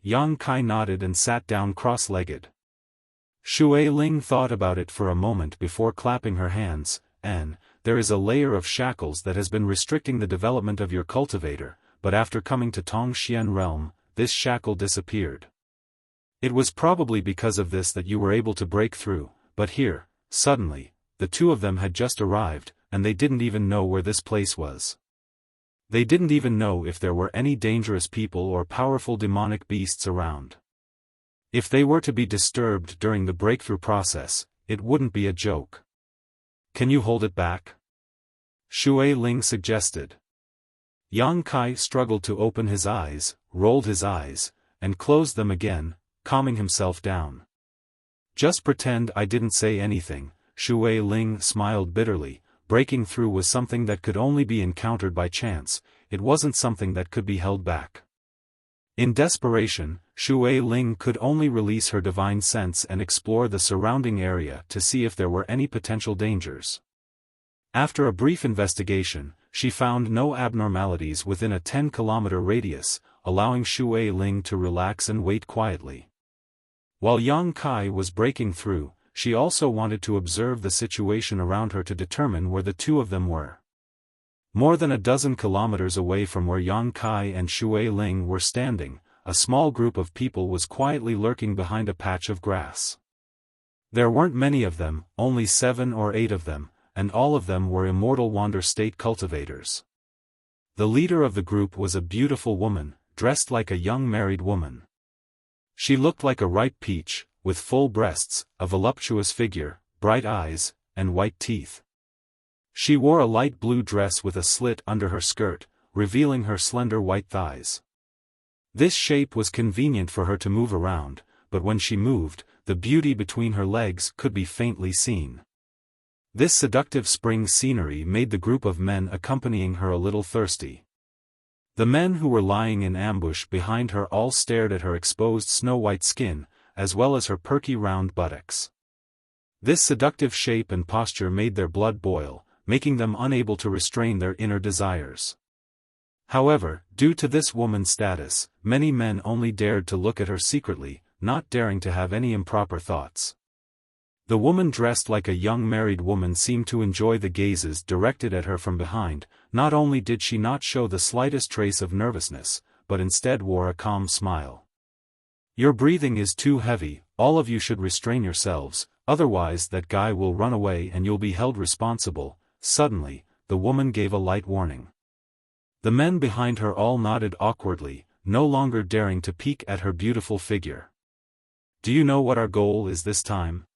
Yang Kai nodded and sat down cross-legged. Shui Ling thought about it for a moment before clapping her hands. There is a layer of shackles that has been restricting the development of your cultivator, but after coming to Tongxian realm, this shackle disappeared. It was probably because of this that you were able to break through, but here, suddenly, the two of them had just arrived, and they didn't even know where this place was. They didn't even know if there were any dangerous people or powerful demonic beasts around. If they were to be disturbed during the breakthrough process, it wouldn't be a joke. Can you hold it back? Shui Ling suggested. Yang Kai struggled to open his eyes, rolled his eyes, and closed them again, calming himself down. Just pretend I didn't say anything, Shui Ling smiled bitterly. Breaking through was something that could only be encountered by chance, it wasn't something that could be held back. In desperation, Shui Ling could only release her divine sense and explore the surrounding area to see if there were any potential dangers. After a brief investigation, she found no abnormalities within a 10-kilometer radius, allowing Shui Ling to relax and wait quietly. While Yang Kai was breaking through, she also wanted to observe the situation around her to determine where the two of them were. More than a dozen kilometers away from where Yang Kai and Shui Ling were standing, a small group of people was quietly lurking behind a patch of grass. There weren't many of them, only 7 or 8 of them, and all of them were immortal Wander State cultivators. The leader of the group was a beautiful woman, dressed like a young married woman. She looked like a ripe peach, with full breasts, a voluptuous figure, bright eyes, and white teeth. She wore a light blue dress with a slit under her skirt, revealing her slender white thighs. This shape was convenient for her to move around, but when she moved, the beauty between her legs could be faintly seen. This seductive spring scenery made the group of men accompanying her a little thirsty. The men who were lying in ambush behind her all stared at her exposed snow-white skin, as well as her perky round buttocks. This seductive shape and posture made their blood boil, making them unable to restrain their inner desires. However, due to this woman's status, many men only dared to look at her secretly, not daring to have any improper thoughts. The woman dressed like a young married woman seemed to enjoy the gazes directed at her from behind. Not only did she not show the slightest trace of nervousness, but instead wore a calm smile. "Your breathing is too heavy, all of you should restrain yourselves, otherwise that guy will run away and you'll be held responsible." Suddenly, the woman gave a light warning. The men behind her all nodded awkwardly, no longer daring to peek at her beautiful figure. "Do you know what our goal is this time?"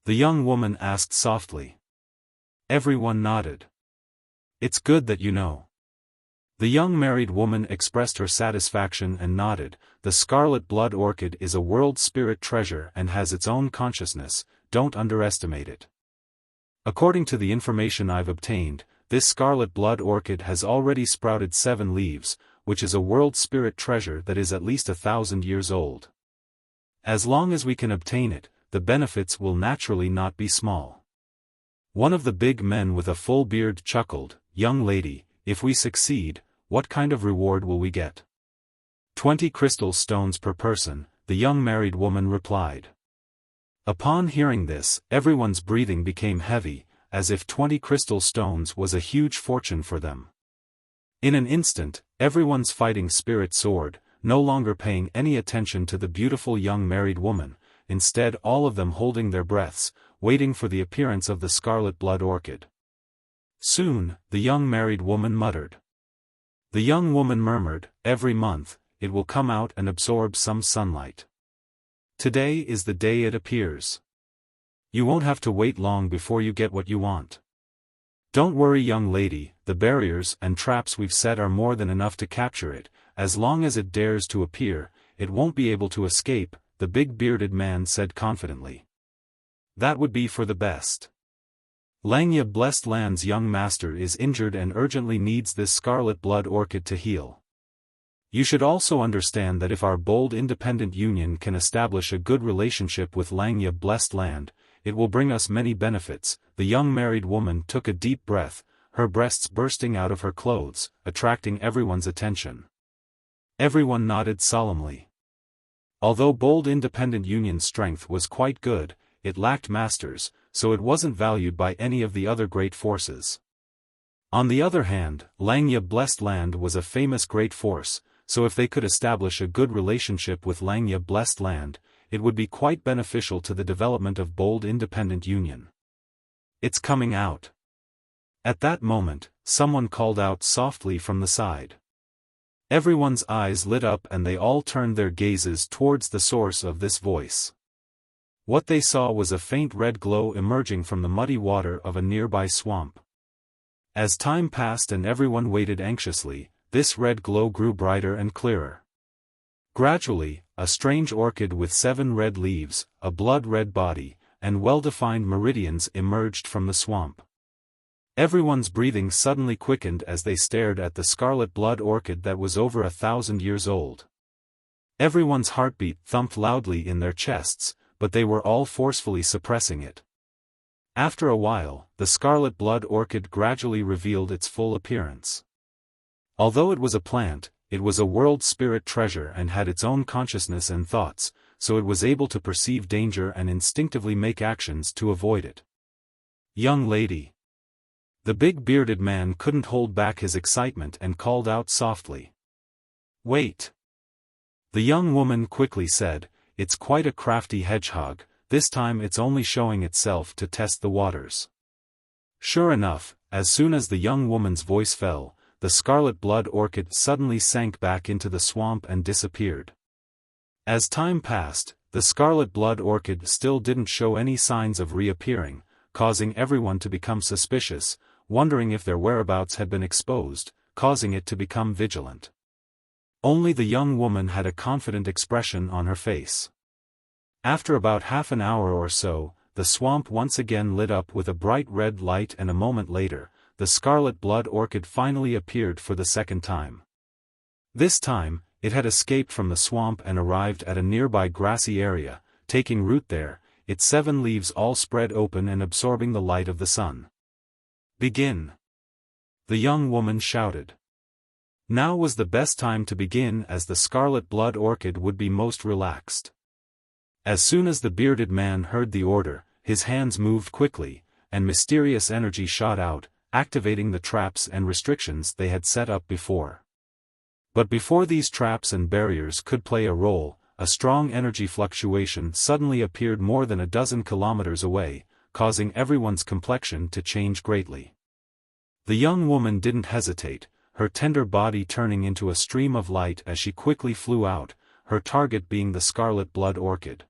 the young woman asked softly. Everyone nodded. "It's good that you know." The young married woman expressed her satisfaction and nodded. "The scarlet blood orchid is a world spirit treasure and has its own consciousness, don't underestimate it. According to the information I've obtained, this scarlet blood orchid has already sprouted 7 leaves, which is a world spirit treasure that is at least 1,000 years old. As long as we can obtain it, the benefits will naturally not be small." One of the big men with a full beard chuckled. "Young lady, if we succeed, what kind of reward will we get?" 20 crystal stones per person, the young married woman replied. Upon hearing this, everyone's breathing became heavy, as if 20 crystal stones was a huge fortune for them. In an instant, everyone's fighting spirit soared, no longer paying any attention to the beautiful young married woman, instead all of them holding their breaths, waiting for the appearance of the scarlet blood orchid. Soon, the young married woman muttered. The young woman murmured, "Every month, it will come out and absorb some sunlight. Today is the day it appears. You won't have to wait long before you get what you want. Don't worry, young lady, the barriers and traps we've set are more than enough to capture it. As long as it dares to appear, it won't be able to escape," the big bearded man said confidently. "That would be for the best. Langya Blessed Land's young master is injured and urgently needs this scarlet blood orchid to heal. You should also understand that if our bold independent union can establish a good relationship with Langya Blessed Land, it will bring us many benefits." The young married woman took a deep breath, her breasts bursting out of her clothes, attracting everyone's attention. Everyone nodded solemnly. Although Bold Independent Union's strength was quite good, it lacked masters, so it wasn't valued by any of the other great forces. On the other hand, Langya Blessed Land was a famous great force, so if they could establish a good relationship with Langya Blessed Land, it would be quite beneficial to the development of Bold Independent Union. It's coming out. At that moment, someone called out softly from the side. Everyone's eyes lit up and they all turned their gazes towards the source of this voice. What they saw was a faint red glow emerging from the muddy water of a nearby swamp. As time passed and everyone waited anxiously, this red glow grew brighter and clearer. Gradually, a strange orchid with 7 red leaves, a blood-red body, and well-defined meridians emerged from the swamp. Everyone's breathing suddenly quickened as they stared at the scarlet blood orchid that was over 1,000 years old. Everyone's heartbeat thumped loudly in their chests, but they were all forcefully suppressing it. After a while, the scarlet blood orchid gradually revealed its full appearance. Although it was a plant, it was a world spirit treasure and had its own consciousness and thoughts, so it was able to perceive danger and instinctively make actions to avoid it. Young lady. The big bearded man couldn't hold back his excitement and called out softly. Wait. The young woman quickly said, it's quite a crafty hedgehog, this time it's only showing itself to test the waters. Sure enough, as soon as the young woman's voice fell, the scarlet blood orchid suddenly sank back into the swamp and disappeared. As time passed, the scarlet blood orchid still didn't show any signs of reappearing, causing everyone to become suspicious, wondering if their whereabouts had been exposed, causing it to become vigilant. Only the young woman had a confident expression on her face. After about half an hour or so, the swamp once again lit up with a bright red light and a moment later, the scarlet blood orchid finally appeared for the second time. This time, it had escaped from the swamp and arrived at a nearby grassy area, taking root there, its 7 leaves all spread open and absorbing the light of the sun. Begin! The young woman shouted. Now was the best time to begin as the scarlet blood orchid would be most relaxed. As soon as the bearded man heard the order, his hands moved quickly, and mysterious energy shot out, activating the traps and restrictions they had set up before. But before these traps and barriers could play a role, a strong energy fluctuation suddenly appeared more than a dozen kilometers away, causing everyone's complexion to change greatly. The young woman didn't hesitate, her tender body turning into a stream of light as she quickly flew out, her target being the scarlet blood orchid.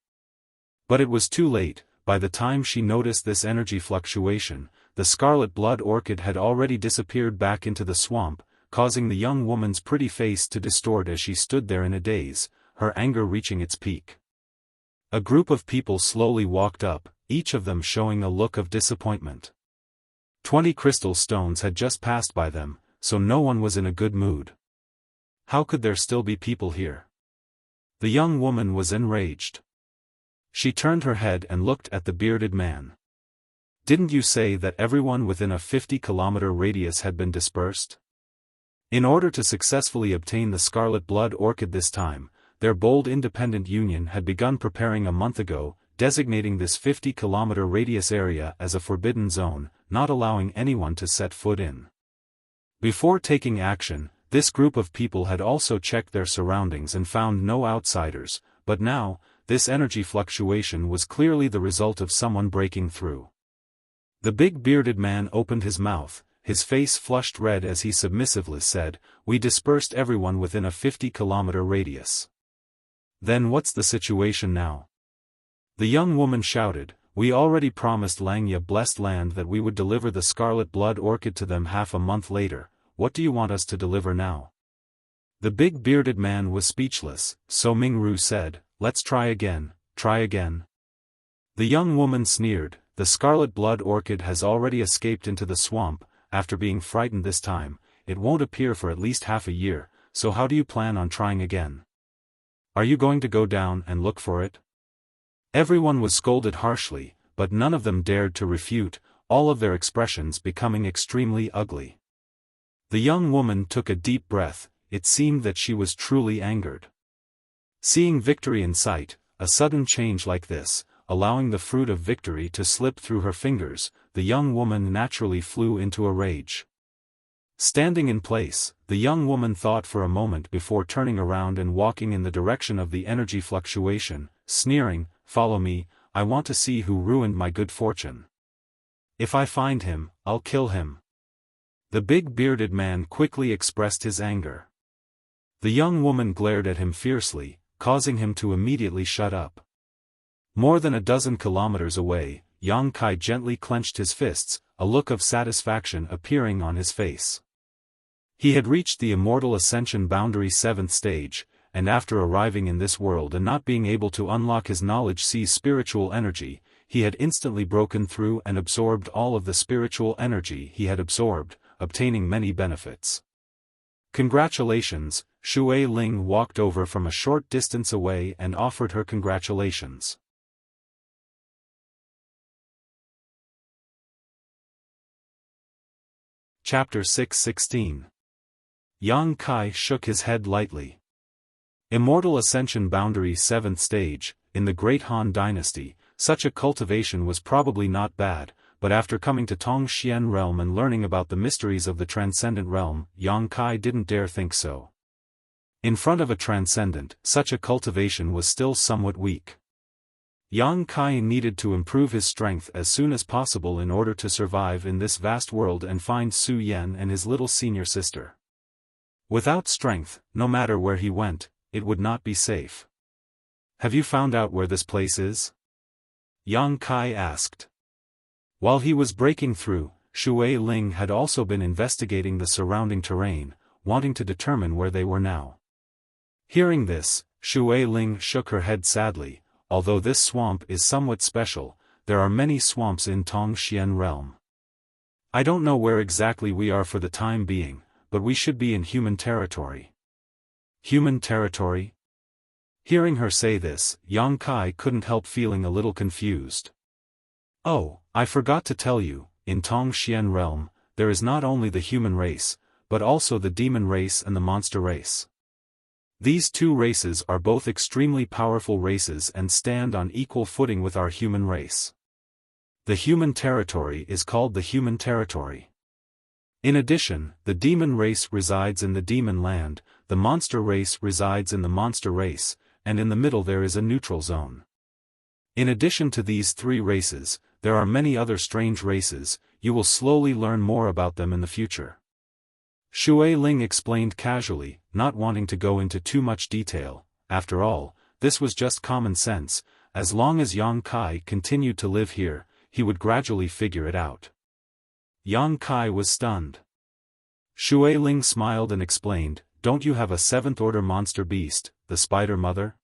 But it was too late. By the time she noticed this energy fluctuation, the scarlet blood orchid had already disappeared back into the swamp, causing the young woman's pretty face to distort as she stood there in a daze, her anger reaching its peak. A group of people slowly walked up, each of them showing a look of disappointment. 20 crystal stones had just passed by them, so no one was in a good mood. How could there still be people here? The young woman was enraged. She turned her head and looked at the bearded man. Didn't you say that everyone within a 50-kilometer radius had been dispersed? In order to successfully obtain the scarlet blood orchid this time, their Bold Independent Union had begun preparing a month ago, designating this 50-kilometer radius area as a forbidden zone, not allowing anyone to set foot in. Before taking action, this group of people had also checked their surroundings and found no outsiders, but now, this energy fluctuation was clearly the result of someone breaking through. The big bearded man opened his mouth, his face flushed red as he submissively said, "We dispersed everyone within a 50-kilometer radius." "Then what's the situation now?" The young woman shouted, "We already promised Langya Blessed Land that we would deliver the scarlet blood orchid to them half a month later, what do you want us to deliver now?" The big bearded man was speechless, so Mingru said, "Let's try again, try again." The young woman sneered, "The scarlet blood orchid has already escaped into the swamp, after being frightened this time, it won't appear for at least half a year, so how do you plan on trying again? Are you going to go down and look for it?" Everyone was scolded harshly, but none of them dared to refute, all of their expressions becoming extremely ugly. The young woman took a deep breath, it seemed that she was truly angered. Seeing victory in sight, a sudden change like this, allowing the fruit of victory to slip through her fingers, the young woman naturally flew into a rage. Standing in place, the young woman thought for a moment before turning around and walking in the direction of the energy fluctuation, sneering, "Follow me, I want to see who ruined my good fortune. If I find him, I'll kill him." The big bearded man quickly expressed his anger. The young woman glared at him fiercely, causing him to immediately shut up. More than a dozen kilometers away, Yang Kai gently clenched his fists, a look of satisfaction appearing on his face. He had reached the immortal ascension boundary 7th stage, and after arriving in this world and not being able to unlock his knowledge C's spiritual energy, he had instantly broken through and absorbed all of the spiritual energy he had absorbed, obtaining many benefits. "Congratulations," Shui Ling walked over from a short distance away and offered her congratulations. Chapter 6:16. Yang Kai shook his head lightly. Immortal Ascension Boundary 7th Stage, in the Great Han Dynasty, such a cultivation was probably not bad, but after coming to Tongxian Realm and learning about the mysteries of the Transcendent Realm, Yang Kai didn't dare think so. In front of a Transcendent, such a cultivation was still somewhat weak. Yang Kai needed to improve his strength as soon as possible in order to survive in this vast world and find Su Yan and his little senior sister. Without strength, no matter where he went, it would not be safe. "Have you found out where this place is?" Yang Kai asked. While he was breaking through, Shui Ling had also been investigating the surrounding terrain, wanting to determine where they were now. Hearing this, Shui Ling shook her head sadly. Although this swamp is somewhat special, there are many swamps in Tongxian Realm. I don't know where exactly we are for the time being, but we should be in human territory. Human territory? Hearing her say this, Yang Kai couldn't help feeling a little confused. "Oh, I forgot to tell you, in Tongxian Realm, there is not only the human race, but also the demon race and the monster race. These two races are both extremely powerful races and stand on equal footing with our human race. The human territory is called the human territory. In addition, the demon race resides in the demon land, the monster race resides in the monster race, and in the middle there is a neutral zone. In addition to these three races, there are many other strange races. You will slowly learn more about them in the future." Shui Ling explained casually, not wanting to go into too much detail. After all, this was just common sense. As long as Yang Kai continued to live here, he would gradually figure it out. Yang Kai was stunned. Shui Ling smiled and explained, "Don't you have a 7th-order monster beast, the Spider Mother?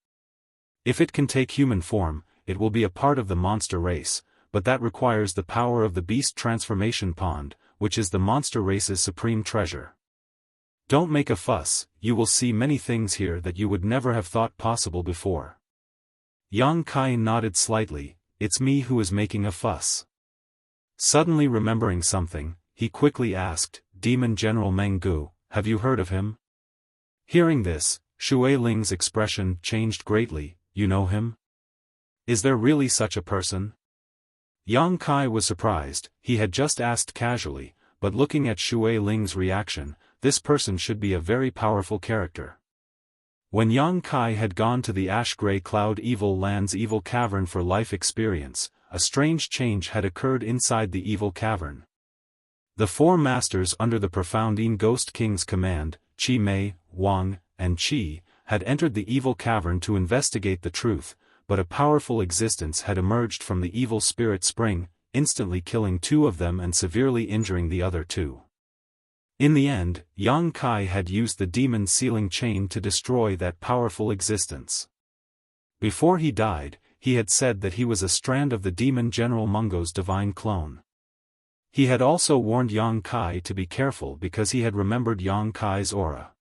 If it can take human form, it will be a part of the monster race, but that requires the power of the beast transformation pond, which is the monster race's supreme treasure. Don't make a fuss, you will see many things here that you would never have thought possible before." Yang Kai nodded slightly. "It's me who is making a fuss." Suddenly remembering something, he quickly asked, "Demon General Meng Gu, have you heard of him?" Hearing this, Shui Ling's expression changed greatly. "You know him? Is there really such a person?" Yang Kai was surprised. He had just asked casually, but looking at Shui Ling's reaction, this person should be a very powerful character. When Yang Kai had gone to the Ash-Gray Cloud Evil Land's evil cavern for life experience, a strange change had occurred inside the evil cavern. The four masters under the Profound Een Ghost King's command, Qi Mei, Wang, and Qi, had entered the evil cavern to investigate the truth, but a powerful existence had emerged from the evil spirit spring, instantly killing two of them and severely injuring the other two. In the end, Yang Kai had used the demon sealing chain to destroy that powerful existence. Before he died, he had said that he was a strand of the demon General Mungo's divine clone. He had also warned Yang Kai to be careful because he had remembered Yang Kai's aura.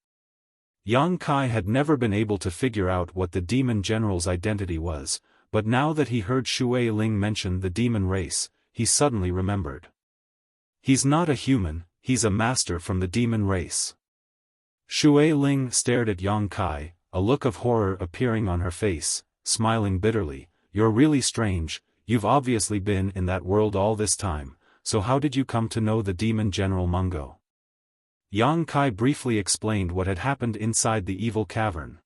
Yang Kai had never been able to figure out what the demon general's identity was, but now that he heard Shui Ling mention the demon race, he suddenly remembered. He's not a human, he's a master from the demon race. Shui Ling stared at Yang Kai, a look of horror appearing on her face, smiling bitterly. You're really strange, you've obviously been in that world all this time, so how did you come to know the demon General Mungo? Yang Kai briefly explained what had happened inside the evil cavern.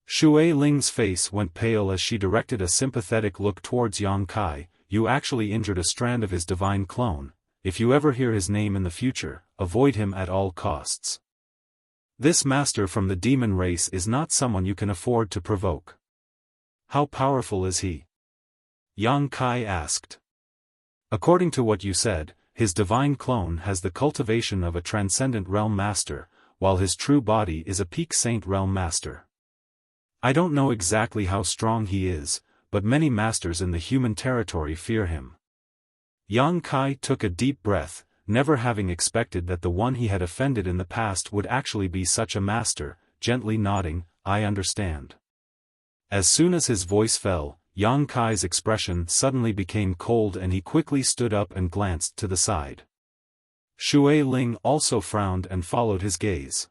Shui Ling's face went pale as she directed a sympathetic look towards Yang Kai. You actually injured a strand of his divine clone. If you ever hear his name in the future, avoid him at all costs. This master from the demon race is not someone you can afford to provoke. How powerful is he? Yang Kai asked. According to what you said, his divine clone has the cultivation of a transcendent realm master, while his true body is a peak saint realm master. I don't know exactly how strong he is, but many masters in the human territory fear him. Yang Kai took a deep breath, never having expected that the one he had offended in the past would actually be such a master, gently nodding, I understand. As soon as his voice fell, Yang Kai's expression suddenly became cold and he quickly stood up and glanced to the side. Shui Ling also frowned and followed his gaze.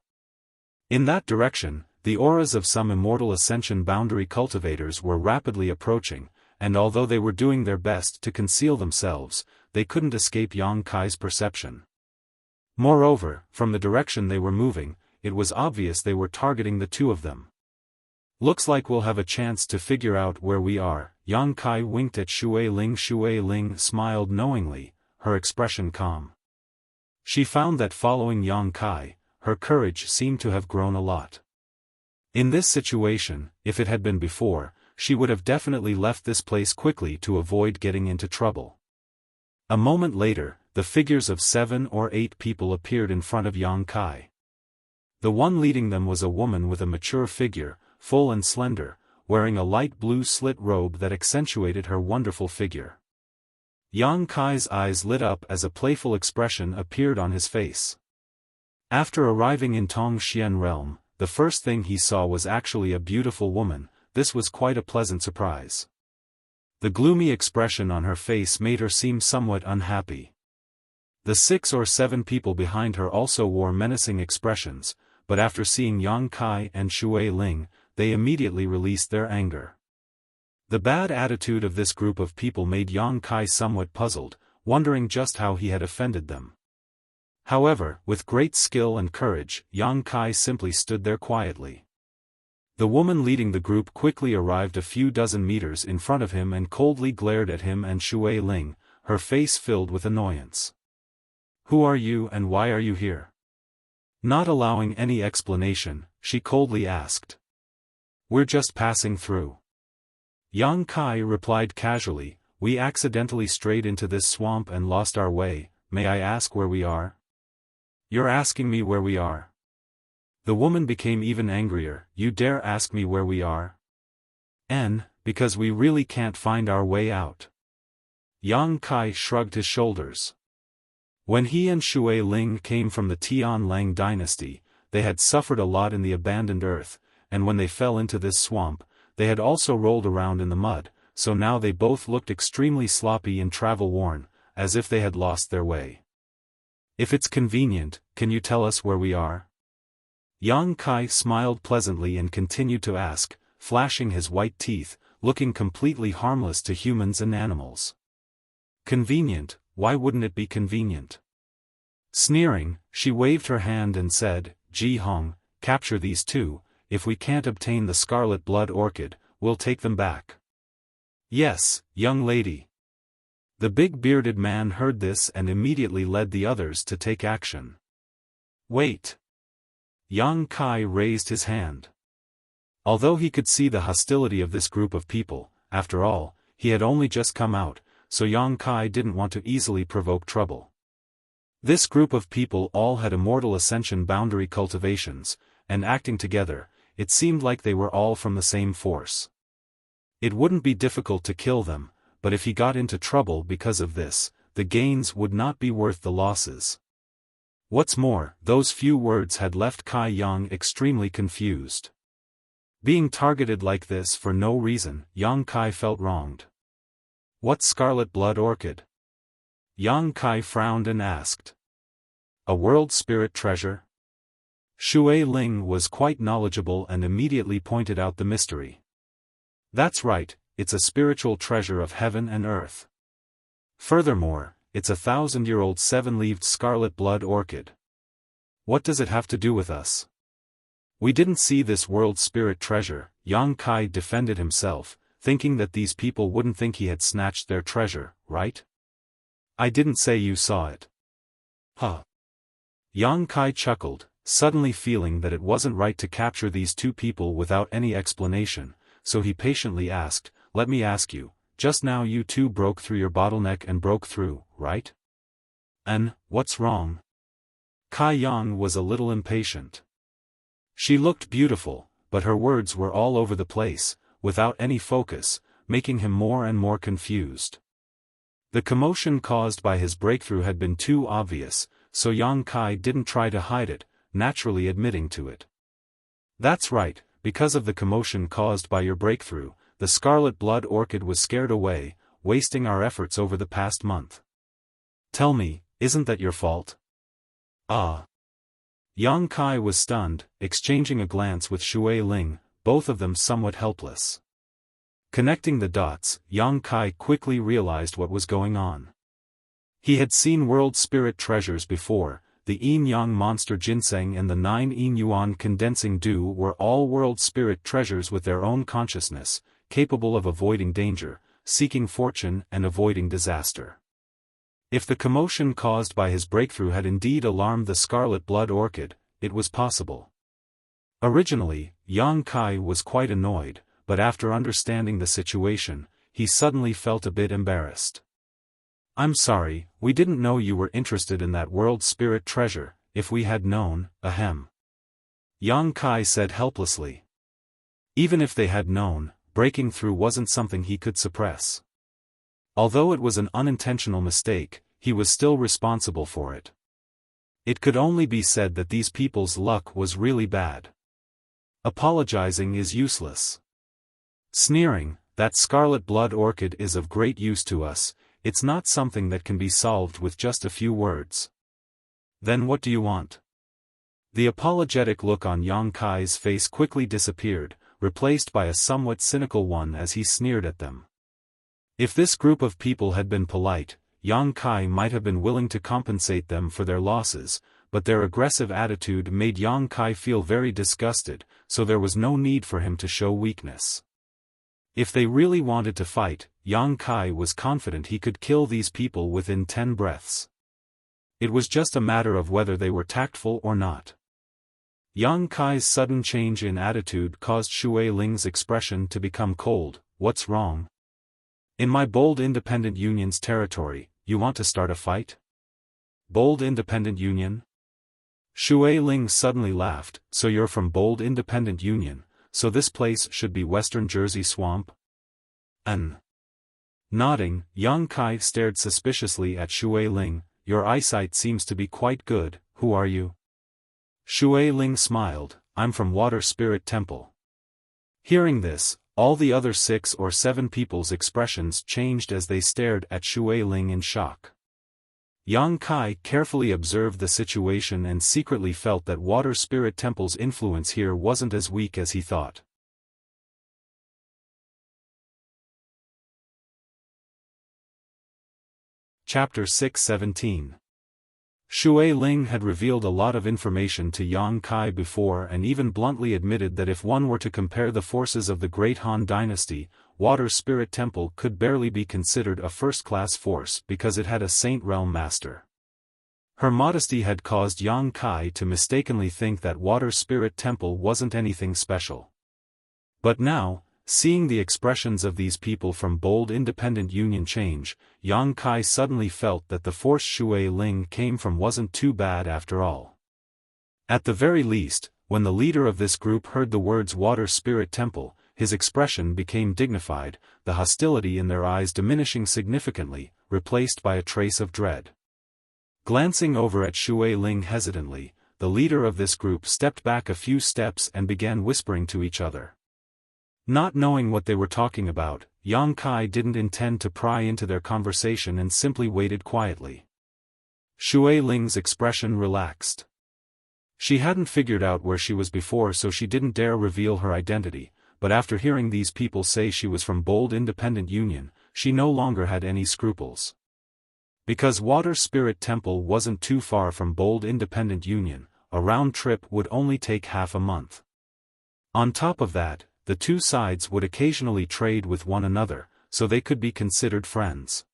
In that direction, the auras of some immortal ascension boundary cultivators were rapidly approaching, and although they were doing their best to conceal themselves, they couldn't escape Yang Kai's perception. Moreover, from the direction they were moving, it was obvious they were targeting the two of them. Looks like we'll have a chance to figure out where we are. Yang Kai winked at Shui Ling. Shui Ling smiled knowingly, her expression calm. She found that following Yang Kai, her courage seemed to have grown a lot. In this situation, if it had been before, she would have definitely left this place quickly to avoid getting into trouble. A moment later, the figures of 7 or 8 people appeared in front of Yang Kai. The one leading them was a woman with a mature figure, full and slender, wearing a light blue slit robe that accentuated her wonderful figure. Yang Kai's eyes lit up as a playful expression appeared on his face. After arriving in Tongxian realm, the first thing he saw was actually a beautiful woman. This was quite a pleasant surprise. The gloomy expression on her face made her seem somewhat unhappy. The 6 or 7 people behind her also wore menacing expressions, but after seeing Yang Kai and Shui Ling, they immediately released their anger. The bad attitude of this group of people made Yang Kai somewhat puzzled, wondering just how he had offended them. However, with great skill and courage, Yang Kai simply stood there quietly. The woman leading the group quickly arrived a few dozen meters in front of him and coldly glared at him and Shui Ling, her face filled with annoyance. Who are you and why are you here? Not allowing any explanation, she coldly asked. We're just passing through. Yang Kai replied casually, we accidentally strayed into this swamp and lost our way. May I ask where we are? You're asking me where we are? The woman became even angrier. You dare ask me where we are? Because we really can't find our way out. Yang Kai shrugged his shoulders. When he and Shui Ling came from the Tian Lang dynasty, they had suffered a lot in the abandoned earth, and when they fell into this swamp, they had also rolled around in the mud, so now they both looked extremely sloppy and travel-worn, as if they had lost their way. If it's convenient, can you tell us where we are? Yang Kai smiled pleasantly and continued to ask, flashing his white teeth, looking completely harmless to humans and animals. Convenient, why wouldn't it be convenient? Sneering, she waved her hand and said, Ji Hong, capture these two. If we can't obtain the scarlet blood orchid, we'll take them back. Yes, young lady. The big bearded man heard this and immediately led the others to take action. Wait. Yang Kai raised his hand. Although he could see the hostility of this group of people, after all, he had only just come out, so Yang Kai didn't want to easily provoke trouble. This group of people all had immortal ascension boundary cultivations, and acting together, it seemed like they were all from the same force. It wouldn't be difficult to kill them, but if he got into trouble because of this, the gains would not be worth the losses. What's more, those few words had left Kai Yang extremely confused. Being targeted like this for no reason, Yang Kai felt wronged. What scarlet blood orchid? Yang Kai frowned and asked. A world spirit treasure? Shui Ling was quite knowledgeable and immediately pointed out the mystery. That's right, it's a spiritual treasure of heaven and earth. Furthermore, it's a 1,000-year-old 7-leaved scarlet blood orchid. What does it have to do with us? We didn't see this world spirit treasure, Yang Kai defended himself, thinking that these people wouldn't think he had snatched their treasure, right? I didn't say you saw it. Huh. Yang Kai chuckled, suddenly feeling that it wasn't right to capture these two people without any explanation, so he patiently asked, let me ask you, just now you two broke through your bottleneck and broke through, right? And, what's wrong? Kai Yang was a little impatient. She looked beautiful, but her words were all over the place, without any focus, making him more and more confused. The commotion caused by his breakthrough had been too obvious, so Yang Kai didn't try to hide it, naturally admitting to it. That's right, because of the commotion caused by your breakthrough, the scarlet blood orchid was scared away, wasting our efforts over the past month. Tell me, isn't that your fault? Ah. Yang Kai was stunned, exchanging a glance with Shui Ling, both of them somewhat helpless. Connecting the dots, Yang Kai quickly realized what was going on. He had seen world spirit treasures before. The yin-yang monster ginseng and the 9 yin-yuan condensing dew were all world spirit treasures with their own consciousness, capable of avoiding danger, seeking fortune and avoiding disaster. If the commotion caused by his breakthrough had indeed alarmed the scarlet blood orchid, it was possible. Originally, Yang Kai was quite annoyed, but after understanding the situation, he suddenly felt a bit embarrassed. I'm sorry, we didn't know you were interested in that world spirit treasure. If we had known, ahem. Yang Kai said helplessly. Even if they had known, breaking through wasn't something he could suppress. Although it was an unintentional mistake, he was still responsible for it. It could only be said that these people's luck was really bad. Apologizing is useless. Sneering, that scarlet blood orchid is of great use to us. It's not something that can be solved with just a few words. Then what do you want? The apologetic look on Yang Kai's face quickly disappeared, replaced by a somewhat cynical one as he sneered at them. If this group of people had been polite, Yang Kai might have been willing to compensate them for their losses, but their aggressive attitude made Yang Kai feel very disgusted, so there was no need for him to show weakness. If they really wanted to fight, Yang Kai was confident he could kill these people within 10 breaths. It was just a matter of whether they were tactful or not. Yang Kai's sudden change in attitude caused Shui Ling's expression to become cold. What's wrong? In my Bold Independent Union's territory, you want to start a fight? Bold Independent Union? Shui Ling suddenly laughed. So you're from Bold Independent Union, so this place should be Western Jersey Swamp? Nodding, Yang Kai stared suspiciously at Shui Ling. Your eyesight seems to be quite good. Who are you? Shui Ling smiled. I'm from Water Spirit Temple. Hearing this, all the other 6 or 7 people's expressions changed as they stared at Shui Ling in shock. Yang Kai carefully observed the situation and secretly felt that Water Spirit Temple's influence here wasn't as weak as he thought. Chapter 617. Shui Ling had revealed a lot of information to Yang Kai before and even bluntly admitted that if one were to compare the forces of the Great Han Dynasty, Water Spirit Temple could barely be considered a first-class force because it had a Saint Realm Master. Her modesty had caused Yang Kai to mistakenly think that Water Spirit Temple wasn't anything special. But now, seeing the expressions of these people from Bold Independent Union change, Yang Kai suddenly felt that the force Shui Ling came from wasn't too bad after all. At the very least, when the leader of this group heard the words Water Spirit Temple, his expression became dignified, the hostility in their eyes diminishing significantly, replaced by a trace of dread. Glancing over at Shui Ling hesitantly, the leader of this group stepped back a few steps and began whispering to each other. Not knowing what they were talking about, Yang Kai didn't intend to pry into their conversation and simply waited quietly. Shui Ling's expression relaxed. She hadn't figured out where she was before, so she didn't dare reveal her identity, but after hearing these people say she was from Bold Independent Union, she no longer had any scruples. Because Water Spirit Temple wasn't too far from Bold Independent Union, a round trip would only take half a month. On top of that, the two sides would occasionally trade with one another, so they could be considered friends.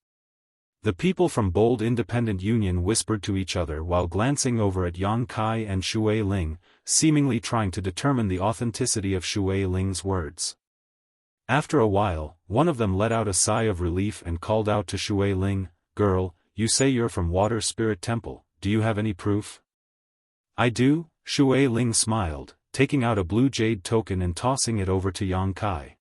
The people from Bold Independent Union whispered to each other while glancing over at Yang Kai and Shui Ling, seemingly trying to determine the authenticity of Shui Ling's words. After a while, one of them let out a sigh of relief and called out to Shui Ling, "Girl, you say you're from Water Spirit Temple, do you have any proof?" "I do," Shui Ling smiled, taking out a blue jade token and tossing it over to Yang Kai.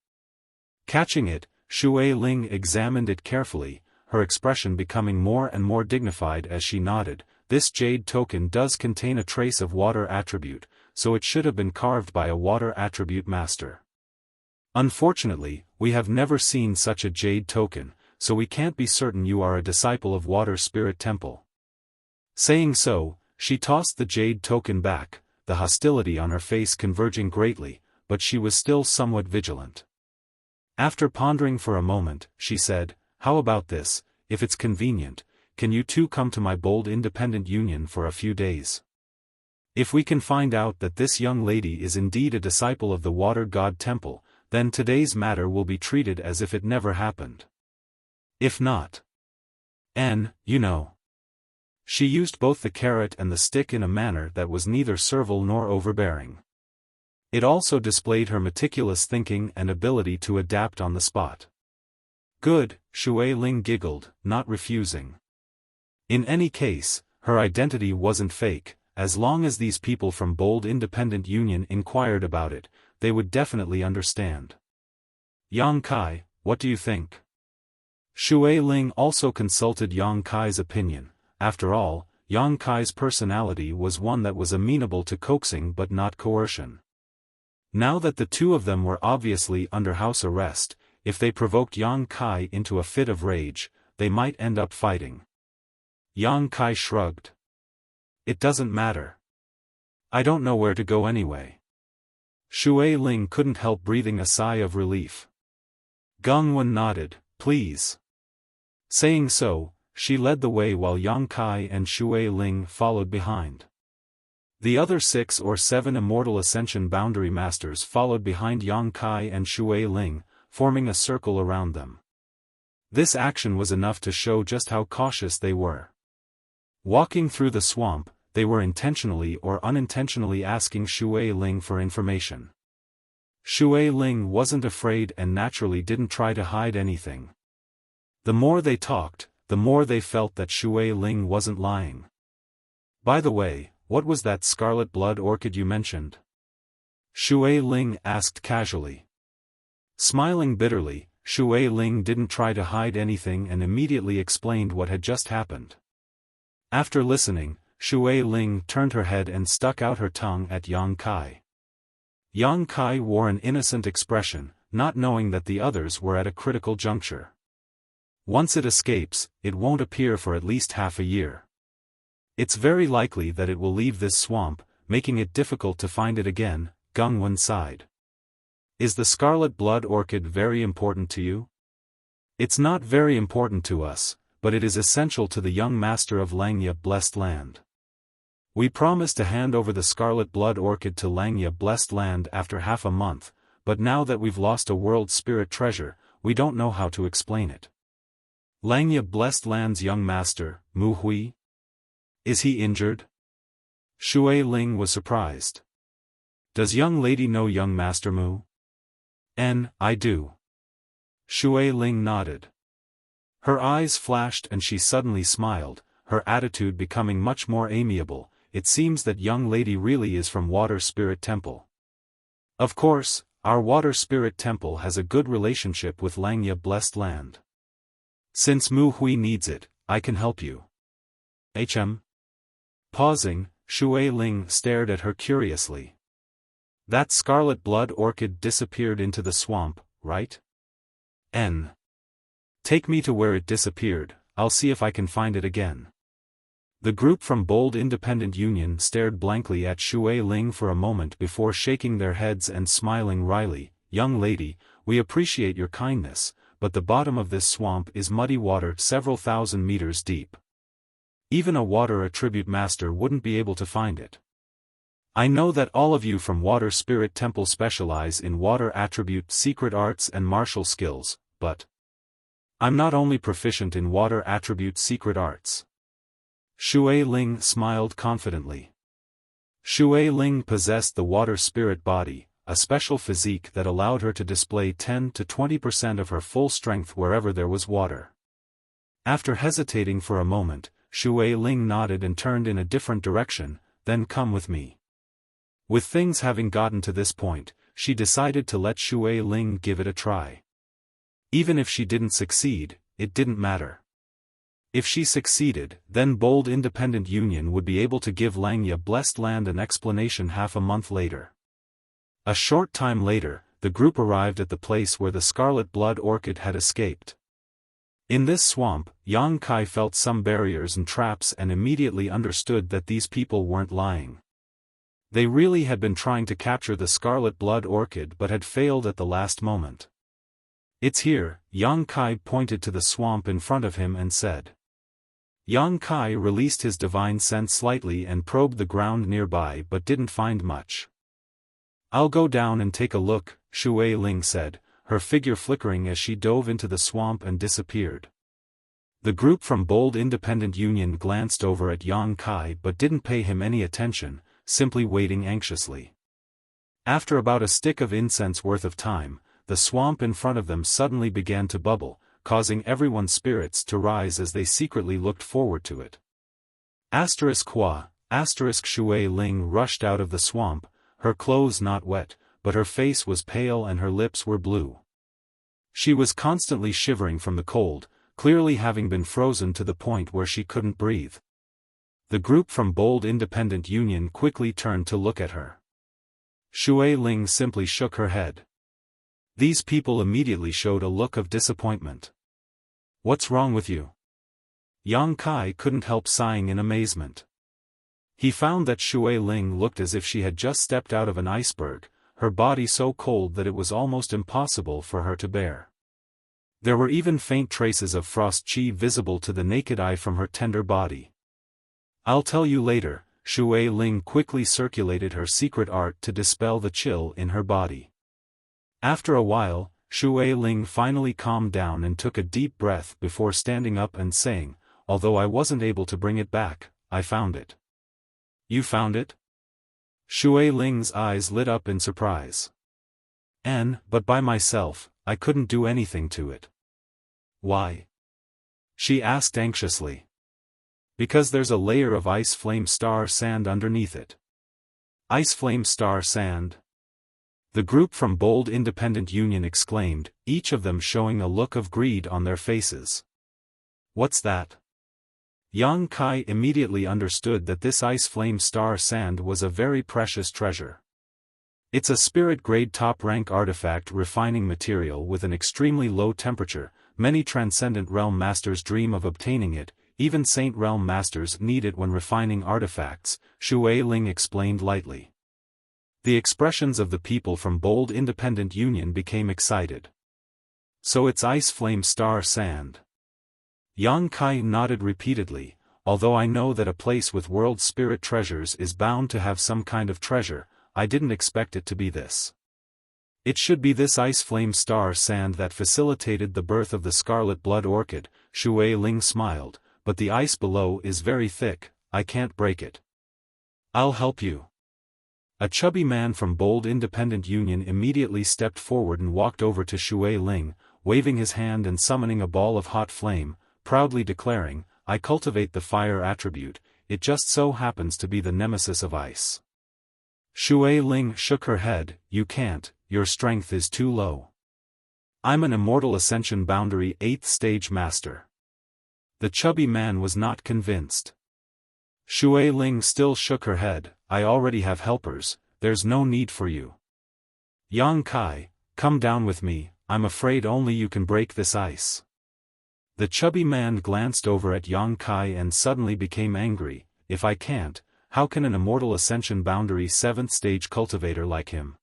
Catching it, Shui Ling examined it carefully, her expression becoming more and more dignified as she nodded. "This jade token does contain a trace of water attribute, so it should have been carved by a water attribute master. Unfortunately, we have never seen such a jade token, so we can't be certain you are a disciple of Water Spirit Temple." Saying so, she tossed the jade token back, the hostility on her face converging greatly, but she was still somewhat vigilant. After pondering for a moment, she said, "How about this, if it's convenient, can you two come to my Bold Independent Union for a few days? If we can find out that this young lady is indeed a disciple of the Water God Temple, then today's matter will be treated as if it never happened. If not, you know." She used both the carrot and the stick in a manner that was neither servile nor overbearing. It also displayed her meticulous thinking and ability to adapt on the spot. "Good," Shui Ling giggled, not refusing. In any case, her identity wasn't fake. As long as these people from Bold Independent Union inquired about it, they would definitely understand. "Yang Kai, what do you think?" Shui Ling also consulted Yang Kai's opinion. After all, Yang Kai's personality was one that was amenable to coaxing but not coercion. Now that the two of them were obviously under house arrest, if they provoked Yang Kai into a fit of rage, they might end up fighting. Yang Kai shrugged. "It doesn't matter. I don't know where to go anyway." Shui Ling couldn't help breathing a sigh of relief. Gongwen nodded, "Please." Saying so, she led the way while Yang Kai and Shui Ling followed behind. The other 6 or 7 Immortal Ascension Boundary Masters followed behind Yang Kai and Shui Ling, forming a circle around them. This action was enough to show just how cautious they were. Walking through the swamp, they were intentionally or unintentionally asking Shui Ling for information. Shui Ling wasn't afraid and naturally didn't try to hide anything. The more they talked, the more they felt that Shui Ling wasn't lying. "By the way, what was that scarlet blood orchid you mentioned?" Shui Ling asked casually. Smiling bitterly, Shui Ling didn't try to hide anything and immediately explained what had just happened. After listening, Shui Ling turned her head and stuck out her tongue at Yang Kai. Yang Kai wore an innocent expression, not knowing that the others were at a critical juncture. Once it escapes, it won't appear for at least half a year. It's very likely that it will leave this swamp, making it difficult to find it again. Gongwen sighed. "Is the scarlet blood orchid very important to you?" "It's not very important to us, but it is essential to the young master of Langya Blessed Land. We promised to hand over the scarlet blood orchid to Langya Blessed Land after half a month, but now that we've lost a world spirit treasure, we don't know how to explain it." "Langya Blessed Land's young master, Mu Hui? Is he injured?" Shui Ling was surprised. "Does young lady know young master Mu?" I do." Shui Ling nodded. Her eyes flashed and she suddenly smiled, her attitude becoming much more amiable. "It seems that young lady really is from Water Spirit Temple. Of course, our Water Spirit Temple has a good relationship with Langya Blessed Land. Since Mu Hui needs it, I can help you." Pausing, Shui Ling stared at her curiously. "That scarlet blood orchid disappeared into the swamp, right?" Take me to where it disappeared, I'll see if I can find it again." The group from Bold Independent Union stared blankly at Shui Ling for a moment before shaking their heads and smiling wryly. "Young lady, we appreciate your kindness, but the bottom of this swamp is muddy water several thousand meters deep. Even a water attribute master wouldn't be able to find it. I know that all of you from Water Spirit Temple specialize in water attribute secret arts and martial skills, but I'm not only proficient in water attribute secret arts." Shui Ling smiled confidently. Shui Ling possessed the water spirit body, a special physique that allowed her to display 10 to 20% of her full strength wherever there was water. After hesitating for a moment, Shui Ling nodded and turned in a different direction. "Then come with me." With things having gotten to this point, she decided to let Shui Ling give it a try. Even if she didn't succeed, it didn't matter. If she succeeded, then Bold Independent Union would be able to give Langya Blessed Land an explanation half a month later. A short time later, the group arrived at the place where the Scarlet Blood Orchid had escaped. In this swamp, Yang Kai felt some barriers and traps and immediately understood that these people weren't lying. They really had been trying to capture the Scarlet Blood Orchid but had failed at the last moment. "It's here," Yang Kai pointed to the swamp in front of him and said. Yang Kai released his divine sense slightly and probed the ground nearby but didn't find much. "I'll go down and take a look," Shui Ling said, her figure flickering as she dove into the swamp and disappeared. The group from Bold Independent Union glanced over at Yang Kai but didn't pay him any attention, simply waiting anxiously. After about a stick of incense worth of time, the swamp in front of them suddenly began to bubble, causing everyone's spirits to rise as they secretly looked forward to it. Shui Ling rushed out of the swamp, her clothes not wet, but her face was pale and her lips were blue. She was constantly shivering from the cold, clearly having been frozen to the point where she couldn't breathe. The group from Bold Independent Union quickly turned to look at her. Shui Ling simply shook her head. These people immediately showed a look of disappointment. "What's wrong with you?" Yang Kai couldn't help sighing in amazement. He found that Shui Ling looked as if she had just stepped out of an iceberg, her body so cold that it was almost impossible for her to bear. There were even faint traces of frost chi visible to the naked eye from her tender body. "I'll tell you later," Shui Ling quickly circulated her secret art to dispel the chill in her body. After a while, Shui Ling finally calmed down and took a deep breath before standing up and saying, "Although I wasn't able to bring it back, I found it." "You found it?" Shui Ling's eyes lit up in surprise. But by myself, I couldn't do anything to it." "Why?" she asked anxiously. "Because there's a layer of ice flame star sand underneath it." "Ice flame star sand?" The group from Bold Independent Union exclaimed, each of them showing a look of greed on their faces. "What's that?" Yang Kai immediately understood that this ice flame star sand was a very precious treasure. It's a spirit-grade top-rank artifact refining material with an extremely low temperature. Many Transcendent Realm Masters dream of obtaining it, even Saint Realm Masters need it when refining artifacts, Shui Ling explained lightly. The expressions of the people from Bold Independent Union became excited. "So it's ice flame star sand." Yang Kai nodded repeatedly. "Although I know that a place with world spirit treasures is bound to have some kind of treasure, I didn't expect it to be this. It should be this ice flame star sand that facilitated the birth of the Scarlet Blood Orchid." Shui Ling smiled, "But the ice below is very thick, I can't break it." "I'll help you." A chubby man from Bold Independent Union immediately stepped forward and walked over to Shui Ling, waving his hand and summoning a ball of hot flame, proudly declaring, "I cultivate the fire attribute, it just so happens to be the nemesis of ice." Shui Ling shook her head. "You can't, your strength is too low. I'm an Immortal Ascension Boundary 8th Stage Master." The chubby man was not convinced. Shui Ling still shook her head. "I already have helpers, there's no need for you. Yang Kai, come down with me, I'm afraid only you can break this ice." The chubby man glanced over at Yang Kai and suddenly became angry. If I can't, how can an immortal ascension boundary 7th stage cultivator like him?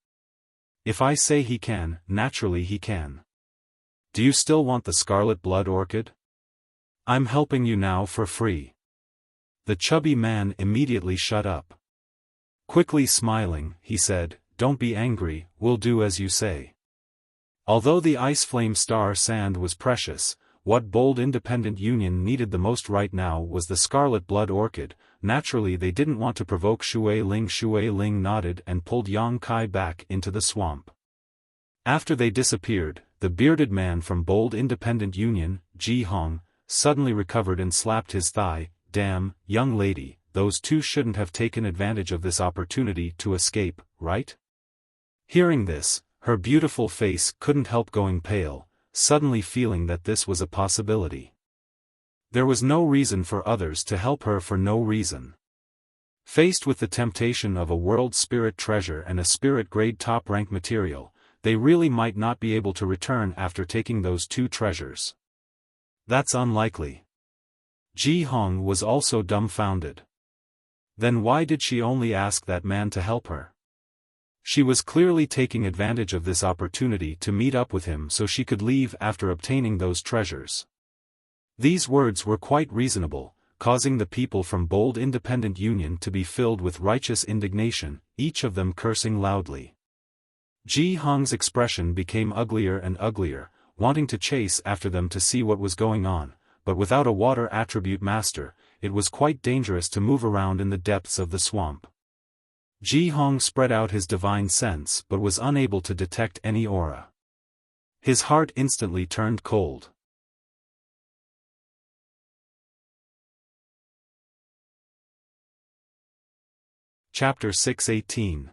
If I say he can, naturally he can. Do you still want the scarlet blood orchid? I'm helping you now for free. The chubby man immediately shut up. Quickly smiling, he said, don't be angry, we'll do as you say. Although the ice flame star sand was precious, what Bold Independent Union needed the most right now was the scarlet blood orchid. Naturally they didn't want to provoke Shui Ling. Shui Ling nodded and pulled Yang Kai back into the swamp. After they disappeared, the bearded man from Bold Independent Union, Ji Hong, suddenly recovered and slapped his thigh. Damn, young lady, those two shouldn't have taken advantage of this opportunity to escape, right? Hearing this, her beautiful face couldn't help going pale, suddenly feeling that this was a possibility. There was no reason for others to help her for no reason. Faced with the temptation of a world spirit treasure and a spirit-grade top-rank material, they really might not be able to return after taking those two treasures. That's unlikely. Ji Hong was also dumbfounded. Then why did she only ask that man to help her? She was clearly taking advantage of this opportunity to meet up with him so she could leave after obtaining those treasures. These words were quite reasonable, causing the people from Bold Independent Union to be filled with righteous indignation, each of them cursing loudly. Ji Hong's expression became uglier and uglier, wanting to chase after them to see what was going on, but without a water attribute master, it was quite dangerous to move around in the depths of the swamp. Ji Hong spread out his divine sense but was unable to detect any aura. His heart instantly turned cold. Chapter 6:18.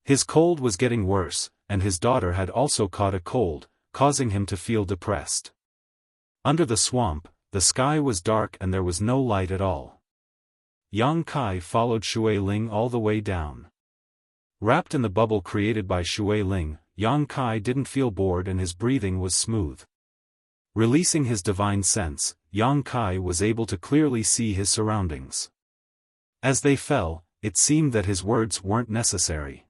His cold was getting worse, and his daughter had also caught a cold, causing him to feel depressed. Under the swamp, the sky was dark and there was no light at all. Yang Kai followed Shui Ling all the way down. Wrapped in the bubble created by Shui Ling, Yang Kai didn't feel bored and his breathing was smooth. Releasing his divine sense, Yang Kai was able to clearly see his surroundings. As they fell, it seemed that his words weren't necessary.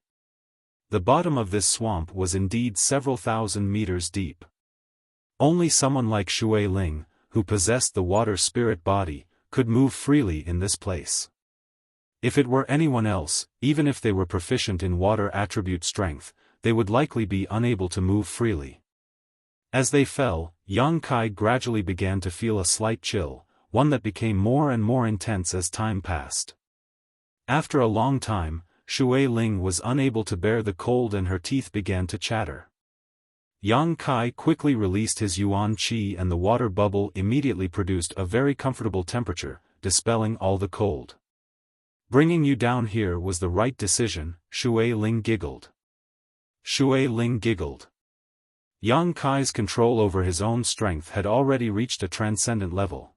The bottom of this swamp was indeed several thousand meters deep. Only someone like Shui Ling, who possessed the water spirit body, could move freely in this place. If it were anyone else, even if they were proficient in water attribute strength, they would likely be unable to move freely. As they fell, Yang Kai gradually began to feel a slight chill, one that became more and more intense as time passed. After a long time, Shui Ling was unable to bear the cold and her teeth began to chatter. Yang Kai quickly released his yuan qi and the water bubble immediately produced a very comfortable temperature, dispelling all the cold. Bringing you down here was the right decision, Shui Ling giggled. Shui Ling giggled. Yang Kai's control over his own strength had already reached a transcendent level.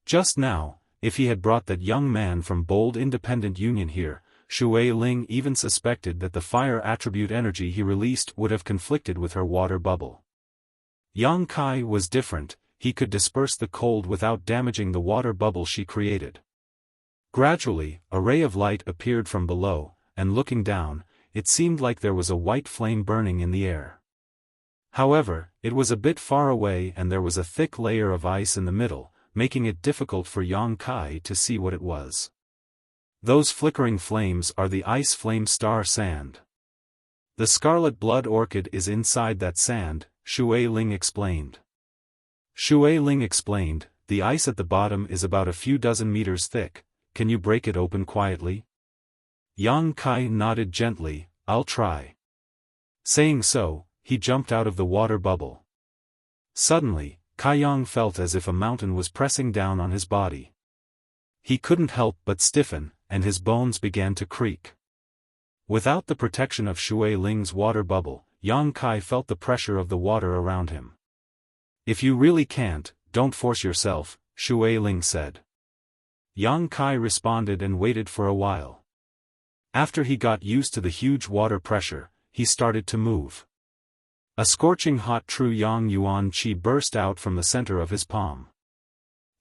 Just now, if he had brought that young man from Bold Independent Union here, Shui Ling even suspected that the fire attribute energy he released would have conflicted with her water bubble. Yang Kai was different, he could disperse the cold without damaging the water bubble she created. Gradually, a ray of light appeared from below, and looking down, it seemed like there was a white flame burning in the air. However, it was a bit far away and there was a thick layer of ice in the middle, making it difficult for Yang Kai to see what it was. Those flickering flames are the ice flame star sand. The scarlet blood orchid is inside that sand, Shui Ling explained. Shui Ling explained, the ice at the bottom is about a few dozen meters thick, can you break it open quietly? Yang Kai nodded gently, I'll try. Saying so, he jumped out of the water bubble. Suddenly, Kai Yang felt as if a mountain was pressing down on his body. He couldn't help but stiffen, and his bones began to creak. Without the protection of Shui Ling's water bubble, Yang Kai felt the pressure of the water around him. If you really can't, don't force yourself, Shui Ling said. Yang Kai responded and waited for a while. After he got used to the huge water pressure, he started to move. A scorching hot true yang yuan qi burst out from the center of his palm.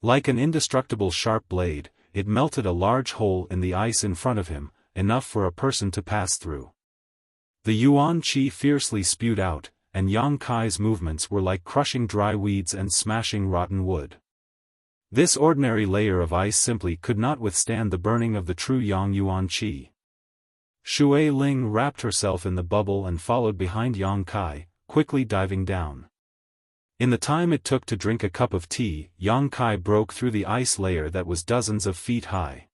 Like an indestructible sharp blade, it melted a large hole in the ice in front of him, enough for a person to pass through. The yuan qi fiercely spewed out, and Yang Kai's movements were like crushing dry weeds and smashing rotten wood. This ordinary layer of ice simply could not withstand the burning of the true yang yuan qi. Shui Ling wrapped herself in the bubble and followed behind Yang Kai, quickly diving down. In the time it took to drink a cup of tea, Yang Kai broke through the ice layer that was dozens of feet high.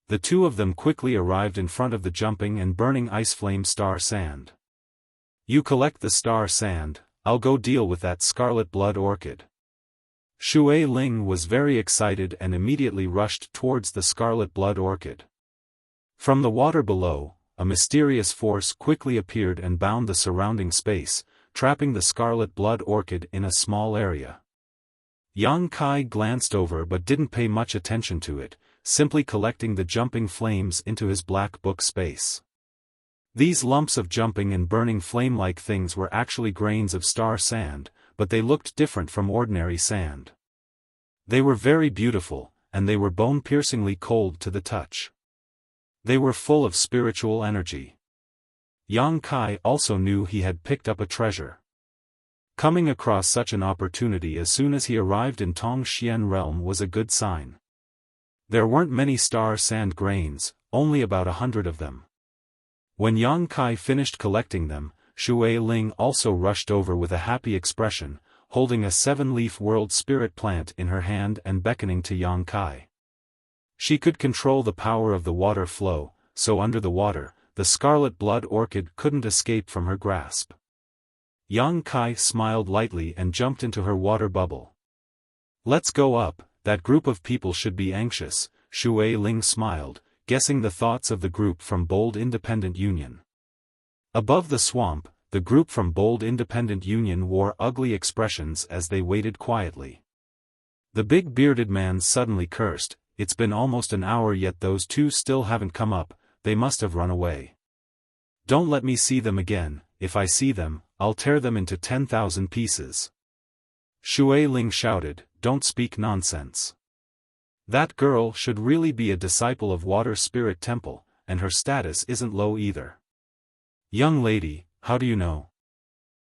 The two of them quickly arrived in front of the jumping and burning ice flame star sand. You collect the star sand, I'll go deal with that scarlet blood orchid. Shui Ling was very excited and immediately rushed towards the scarlet blood orchid. From the water below, a mysterious force quickly appeared and bound the surrounding space, trapping the scarlet blood orchid in a small area. Yang Kai glanced over but didn't pay much attention to it, simply collecting the jumping flames into his black book space. These lumps of jumping and burning flame-like things were actually grains of star sand, but they looked different from ordinary sand. They were very beautiful, and they were bone-piercingly cold to the touch. They were full of spiritual energy. Yang Kai also knew he had picked up a treasure. Coming across such an opportunity as soon as he arrived in Tongxian realm was a good sign. There weren't many star sand grains, only about 100 of them. When Yang Kai finished collecting them, Shui Ling also rushed over with a happy expression, holding a 7-leaf world spirit plant in her hand and beckoning to Yang Kai. She could control the power of the water flow, so under the water, the scarlet blood orchid couldn't escape from her grasp. Yang Kai smiled lightly and jumped into her water bubble. Let's go up, that group of people should be anxious, Shui Ling smiled, guessing the thoughts of the group from Bold Independent Union. Above the swamp, the group from Bold Independent Union wore ugly expressions as they waited quietly. The big bearded man suddenly cursed, "It's been almost an hour yet those two still haven't come up, they must have run away. Don't let me see them again, if I see them, I'll tear them into 10,000 pieces." Shui Ling shouted, "Don't speak nonsense. That girl should really be a disciple of Water Spirit Temple, and her status isn't low either." "Young lady, how do you know?"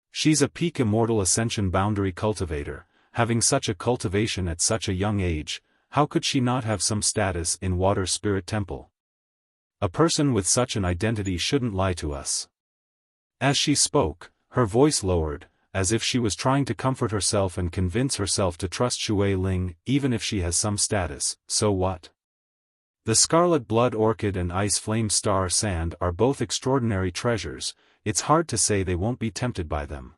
"She's a peak immortal ascension boundary cultivator, having such a cultivation at such a young age, how could she not have some status in Water Spirit Temple? A person with such an identity shouldn't lie to us." As she spoke, her voice lowered, as if she was trying to comfort herself and convince herself to trust Shui Ling, even if she has some status, so what? The scarlet blood orchid and ice flame star sand are both extraordinary treasures, it's hard to say they won't be tempted by them.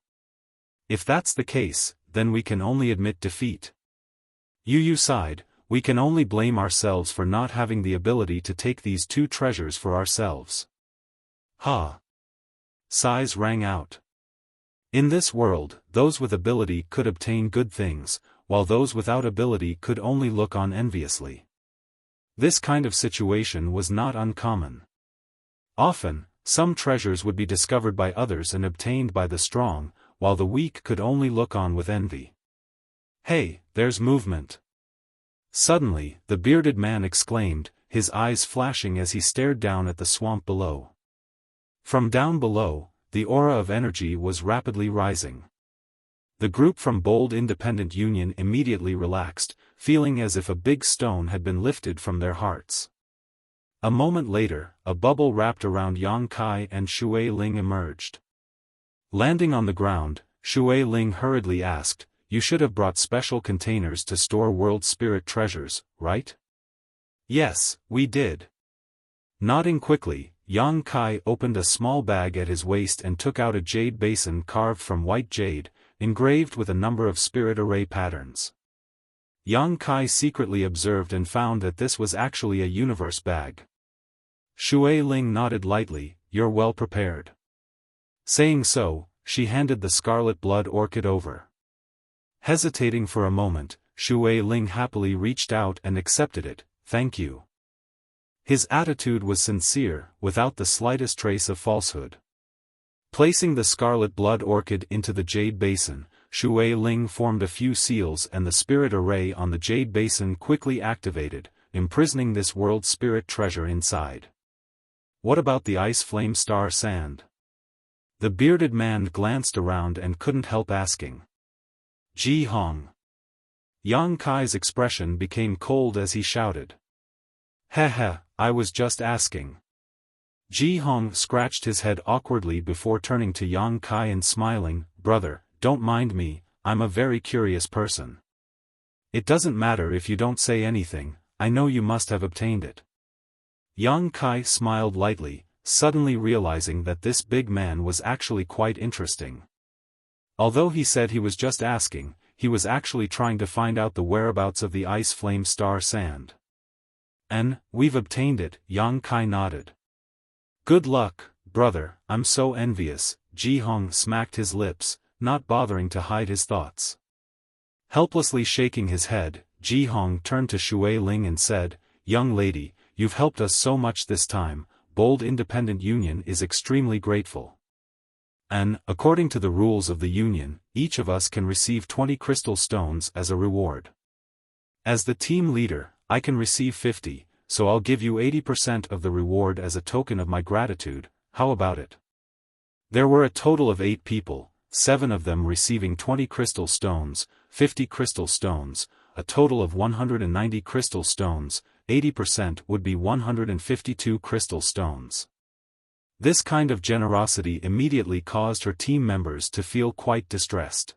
If that's the case, then we can only admit defeat. Yu sighed, we can only blame ourselves for not having the ability to take these two treasures for ourselves. Ha! Sighs rang out. In this world, those with ability could obtain good things, while those without ability could only look on enviously. This kind of situation was not uncommon. Often, some treasures would be discovered by others and obtained by the strong, while the weak could only look on with envy. "Hey, there's movement!" Suddenly, the bearded man exclaimed, his eyes flashing as he stared down at the swamp below. From down below, the aura of energy was rapidly rising. The group from Bold Independent Union immediately relaxed, feeling as if a big stone had been lifted from their hearts. A moment later, a bubble wrapped around Yang Kai and Shui Ling emerged. Landing on the ground, Shui Ling hurriedly asked, "You should have brought special containers to store world spirit treasures, right?" "Yes, we did." Nodding quickly, Yang Kai opened a small bag at his waist and took out a jade basin carved from white jade, engraved with a number of spirit array patterns. Yang Kai secretly observed and found that this was actually a universe bag. Shui Ling nodded lightly, "You're well prepared." Saying so, she handed the scarlet blood orchid over. Hesitating for a moment, Shui Ling happily reached out and accepted it, "Thank you." His attitude was sincere, without the slightest trace of falsehood. Placing the scarlet blood orchid into the jade basin, Shui Ling formed a few seals and the spirit array on the jade basin quickly activated, imprisoning this world spirit treasure inside. What about the ice flame star sand? The bearded man glanced around and couldn't help asking. Ji Hong. Yang Kai's expression became cold as he shouted. Heh, I was just asking. Ji Hong scratched his head awkwardly before turning to Yang Kai and smiling, brother, don't mind me, I'm a very curious person. It doesn't matter if you don't say anything, I know you must have obtained it. Yang Kai smiled lightly, suddenly realizing that this big man was actually quite interesting. Although he said he was just asking, he was actually trying to find out the whereabouts of the ice flame star sand. And, we've obtained it, Yang Kai nodded. Good luck, brother, I'm so envious. Ji Hong smacked his lips, not bothering to hide his thoughts. Helplessly shaking his head, Ji Hong turned to Shui Ling and said, young lady, you've helped us so much this time, Bold Independent Union is extremely grateful. And, according to the rules of the Union, each of us can receive 20 crystal stones as a reward. As the team leader, I can receive 50, so I'll give you 80% of the reward as a token of my gratitude, how about it? There were a total of 8 people, 7 of them receiving 20 crystal stones, 50 crystal stones, a total of 190 crystal stones, 80% would be 152 crystal stones. This kind of generosity immediately caused her team members to feel quite distressed.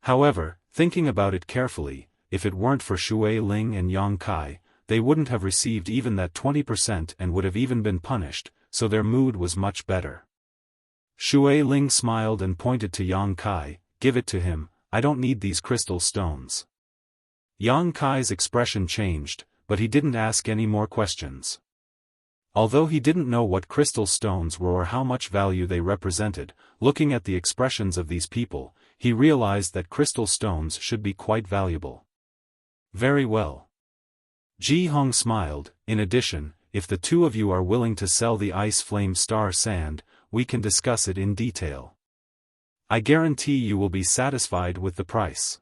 However, thinking about it carefully, if it weren't for Shui Ling and Yang Kai, they wouldn't have received even that 20% and would have even been punished, so their mood was much better. Shui Ling smiled and pointed to Yang Kai, give it to him, I don't need these crystal stones. Yang Kai's expression changed, but he didn't ask any more questions. Although he didn't know what crystal stones were or how much value they represented, looking at the expressions of these people, he realized that crystal stones should be quite valuable. Very well. Ji Hong smiled, in addition, if the two of you are willing to sell the ice flame star sand, we can discuss it in detail. I guarantee you will be satisfied with the price.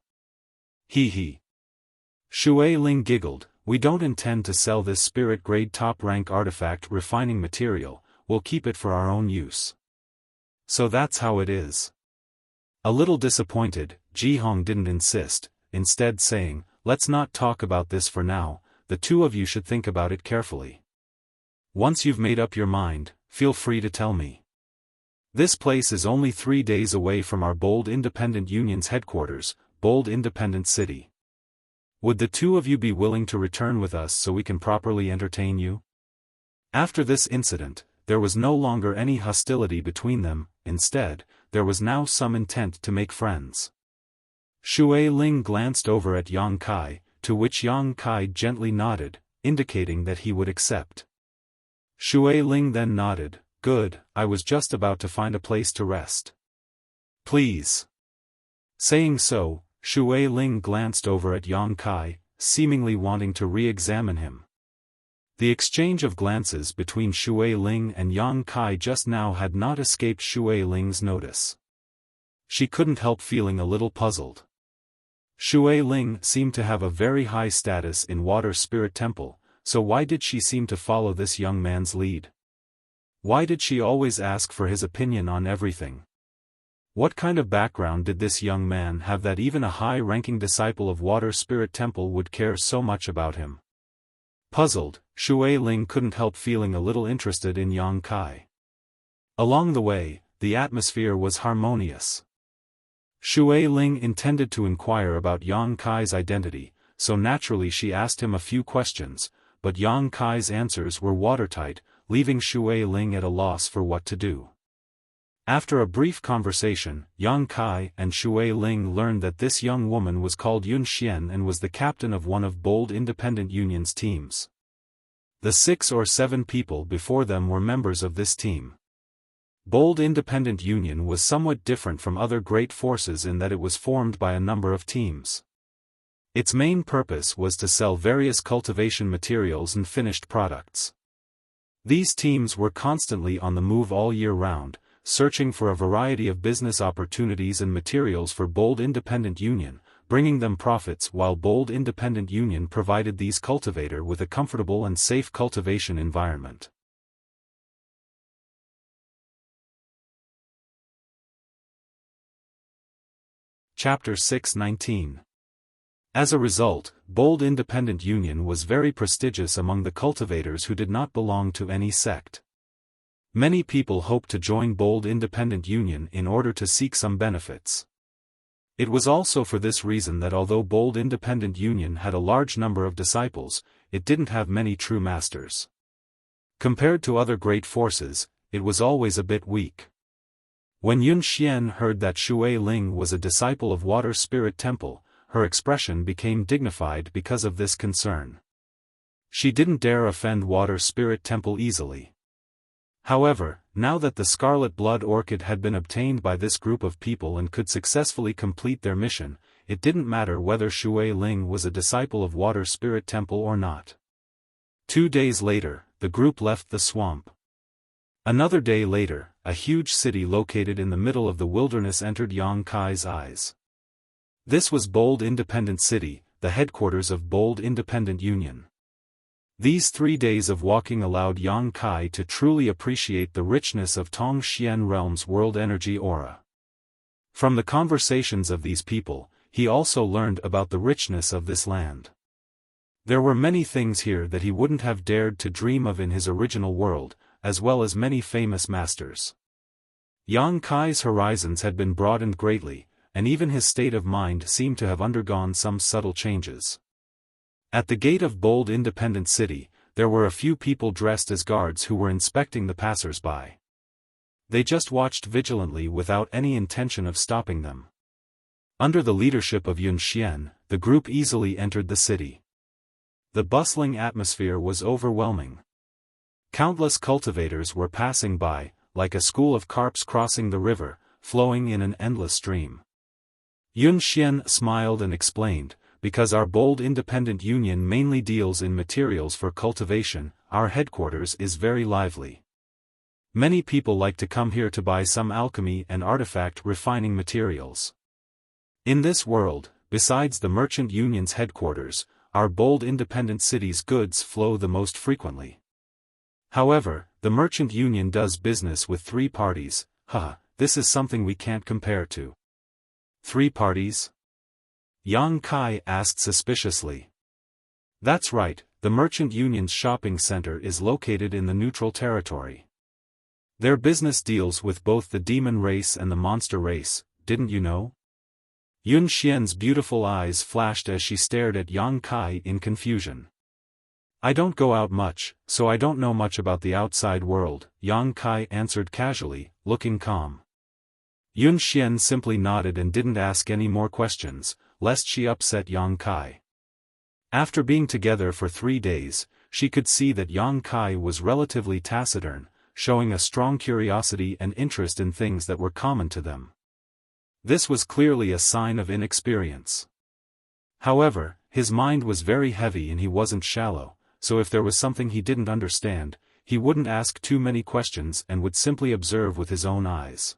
He. Shui Ling giggled, we don't intend to sell this spirit-grade top-rank artifact refining material, we'll keep it for our own use. So that's how it is. A little disappointed, Ji Hong didn't insist, instead saying, let's not talk about this for now, the two of you should think about it carefully. Once you've made up your mind, feel free to tell me. This place is only 3 days away from our Bold Independent Union's headquarters, Bold Independent City. Would the two of you be willing to return with us so we can properly entertain you? After this incident, there was no longer any hostility between them, instead, there was now some intent to make friends. Shui Ling glanced over at Yang Kai, to which Yang Kai gently nodded, indicating that he would accept. Shui Ling then nodded, good, I was just about to find a place to rest. Please. Saying so, Shui Ling glanced over at Yang Kai, seemingly wanting to re-examine him. The exchange of glances between Shui Ling and Yang Kai just now had not escaped Shui Ling's notice. She couldn't help feeling a little puzzled. Shui Ling seemed to have a very high status in Water Spirit Temple, so why did she seem to follow this young man's lead? Why did she always ask for his opinion on everything? What kind of background did this young man have that even a high-ranking disciple of Water Spirit Temple would care so much about him? Puzzled, Shui Ling couldn't help feeling a little interested in Yang Kai. Along the way, the atmosphere was harmonious. Shui Ling intended to inquire about Yang Kai's identity, so naturally she asked him a few questions, but Yang Kai's answers were watertight, leaving Shui Ling at a loss for what to do. After a brief conversation, Yang Kai and Shui Ling learned that this young woman was called Yun Xian and was the captain of one of Bold Independent Union's teams. The 6 or 7 people before them were members of this team. Bold Independent Union was somewhat different from other great forces in that it was formed by a number of teams. Its main purpose was to sell various cultivation materials and finished products. These teams were constantly on the move all year round, searching for a variety of business opportunities and materials for Bold Independent Union, bringing them profits while Bold Independent Union provided these cultivator with a comfortable and safe cultivation environment. Chapter 6:19. As a result, Bold Independent Union was very prestigious among the cultivators who did not belong to any sect. Many people hoped to join Bold Independent Union in order to seek some benefits. It was also for this reason that although Bold Independent Union had a large number of disciples, it didn't have many true masters. Compared to other great forces, it was always a bit weak. When Yun Xian heard that Shui Ling was a disciple of Water Spirit Temple, her expression became dignified because of this concern. She didn't dare offend Water Spirit Temple easily. However, now that the Scarlet Blood Orchid had been obtained by this group of people and could successfully complete their mission, it didn't matter whether Shui Ling was a disciple of Water Spirit Temple or not. 2 days later, the group left the swamp. Another day later, a huge city located in the middle of the wilderness entered Yang Kai's eyes. This was Bold Independent City, the headquarters of Bold Independent Union. These 3 days of walking allowed Yang Kai to truly appreciate the richness of Tong Xian Realm's world energy aura. From the conversations of these people, he also learned about the richness of this land. There were many things here that he wouldn't have dared to dream of in his original world, as well as many famous masters. Yang Kai's horizons had been broadened greatly, and even his state of mind seemed to have undergone some subtle changes. At the gate of Bold Independent City, there were a few people dressed as guards who were inspecting the passers-by. They just watched vigilantly without any intention of stopping them. Under the leadership of Yun Xian, the group easily entered the city. The bustling atmosphere was overwhelming. Countless cultivators were passing by, like a school of carps crossing the river, flowing in an endless stream. Yun Xian smiled and explained, because our Bold Independent Union mainly deals in materials for cultivation, our headquarters is very lively. Many people like to come here to buy some alchemy and artifact refining materials. In this world, besides the Merchant Union's headquarters, our Bold Independent City's goods flow the most frequently. However, the Merchant Union does business with 3 parties. This is something we can't compare to. 3 parties? Yang Kai asked suspiciously. That's right, the Merchant Union's shopping center is located in the neutral territory. Their business deals with both the demon race and the monster race, didn't you know? Yun Xian's beautiful eyes flashed as she stared at Yang Kai in confusion. I don't go out much, so I don't know much about the outside world, Yang Kai answered casually, looking calm. Yun Xian simply nodded and didn't ask any more questions, lest she upset Yang Kai. After being together for 3 days, she could see that Yang Kai was relatively taciturn, showing a strong curiosity and interest in things that were common to them. This was clearly a sign of inexperience. However, his mind was very heavy and he wasn't shallow, so if there was something he didn't understand, he wouldn't ask too many questions and would simply observe with his own eyes.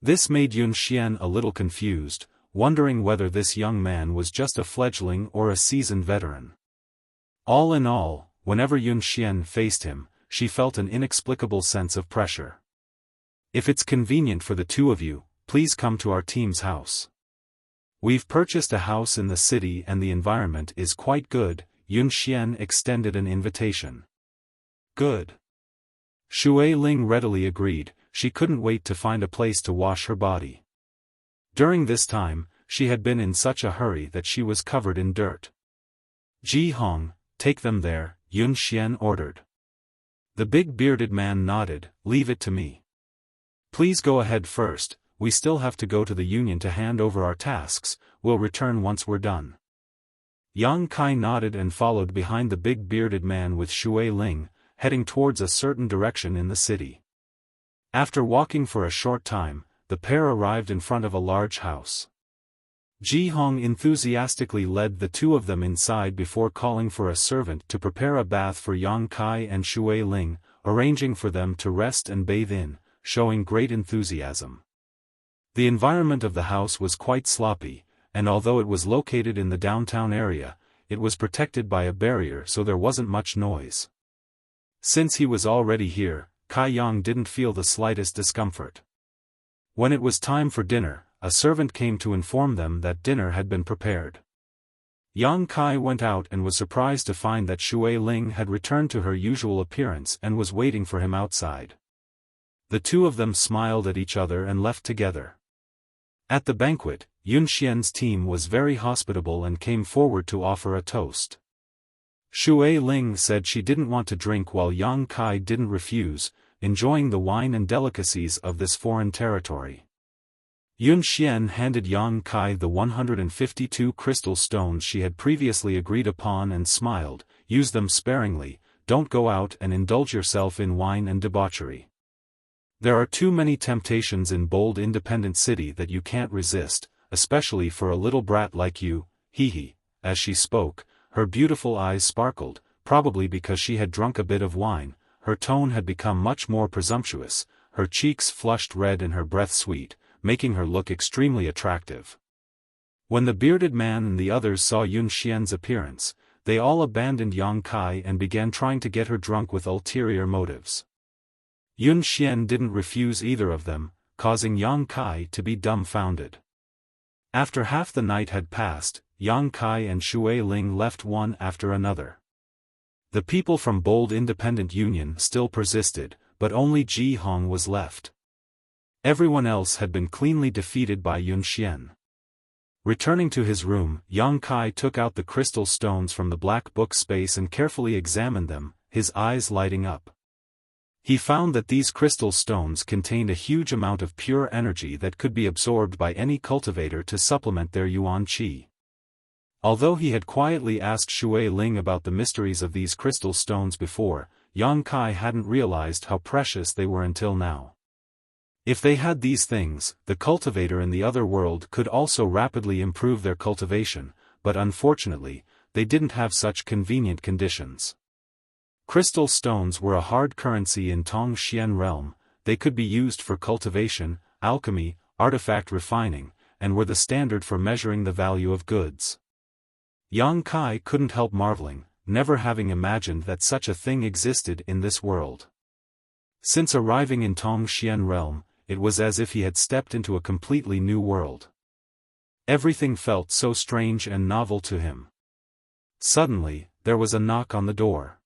This made Yun Xian a little confused, wondering whether this young man was just a fledgling or a seasoned veteran. All in all, whenever Yun Xian faced him, she felt an inexplicable sense of pressure. If it's convenient for the 2 of you, please come to our team's house. We've purchased a house in the city and the environment is quite good. Yun Xian extended an invitation. Good. Shui Ling readily agreed, she couldn't wait to find a place to wash her body. During this time, she had been in such a hurry that she was covered in dirt. Ji Hong, take them there, Yun Xian ordered. The big bearded man nodded, leave it to me. Please go ahead first, we still have to go to the Union to hand over our tasks, we'll return once we're done. Yang Kai nodded and followed behind the big bearded man with Shui Ling, heading towards a certain direction in the city. After walking for a short time, the pair arrived in front of a large house. Ji Hong enthusiastically led the 2 of them inside before calling for a servant to prepare a bath for Yang Kai and Shui Ling, arranging for them to rest and bathe in, showing great enthusiasm. The environment of the house was quite sloppy, and although it was located in the downtown area, it was protected by a barrier so there wasn't much noise. Since he was already here, Kai Yang didn't feel the slightest discomfort. When it was time for dinner, a servant came to inform them that dinner had been prepared. Yang Kai went out and was surprised to find that Shui Ling had returned to her usual appearance and was waiting for him outside. The two of them smiled at each other and left together. At the banquet, Yun Xian's team was very hospitable and came forward to offer a toast. Shui Ling said she didn't want to drink while Yang Kai didn't refuse, enjoying the wine and delicacies of this foreign territory. Yun Xian handed Yang Kai the 152 crystal stones she had previously agreed upon and smiled, "Use them sparingly, don't go out and indulge yourself in wine and debauchery. There are too many temptations in bold independent city that you can't resist, especially for a little brat like you, hee." As she spoke, her beautiful eyes sparkled, probably because she had drunk a bit of wine. Her tone had become much more presumptuous, her cheeks flushed red and her breath sweet, making her look extremely attractive. When the bearded man and the others saw Yun Xian's appearance, they all abandoned Yang Kai and began trying to get her drunk with ulterior motives. Yun Xian didn't refuse either of them, causing Yang Kai to be dumbfounded. After half the night had passed, Yang Kai and Shui Ling left one after another. The people from Bold Independent Union still persisted, but only Ji Hong was left. Everyone else had been cleanly defeated by Yun Xian. Returning to his room, Yang Kai took out the crystal stones from the black book space and carefully examined them, his eyes lighting up. He found that these crystal stones contained a huge amount of pure energy that could be absorbed by any cultivator to supplement their yuan qi. Although he had quietly asked Shui Ling about the mysteries of these crystal stones before, Yang Kai hadn't realized how precious they were until now. If they had these things, the cultivator in the other world could also rapidly improve their cultivation, but unfortunately, they didn't have such convenient conditions. Crystal stones were a hard currency in Tongxian realm. They could be used for cultivation, alchemy, artifact refining, and were the standard for measuring the value of goods. Yang Kai couldn't help marveling, never having imagined that such a thing existed in this world. Since arriving in Tongxian realm, it was as if he had stepped into a completely new world. Everything felt so strange and novel to him. Suddenly, there was a knock on the door.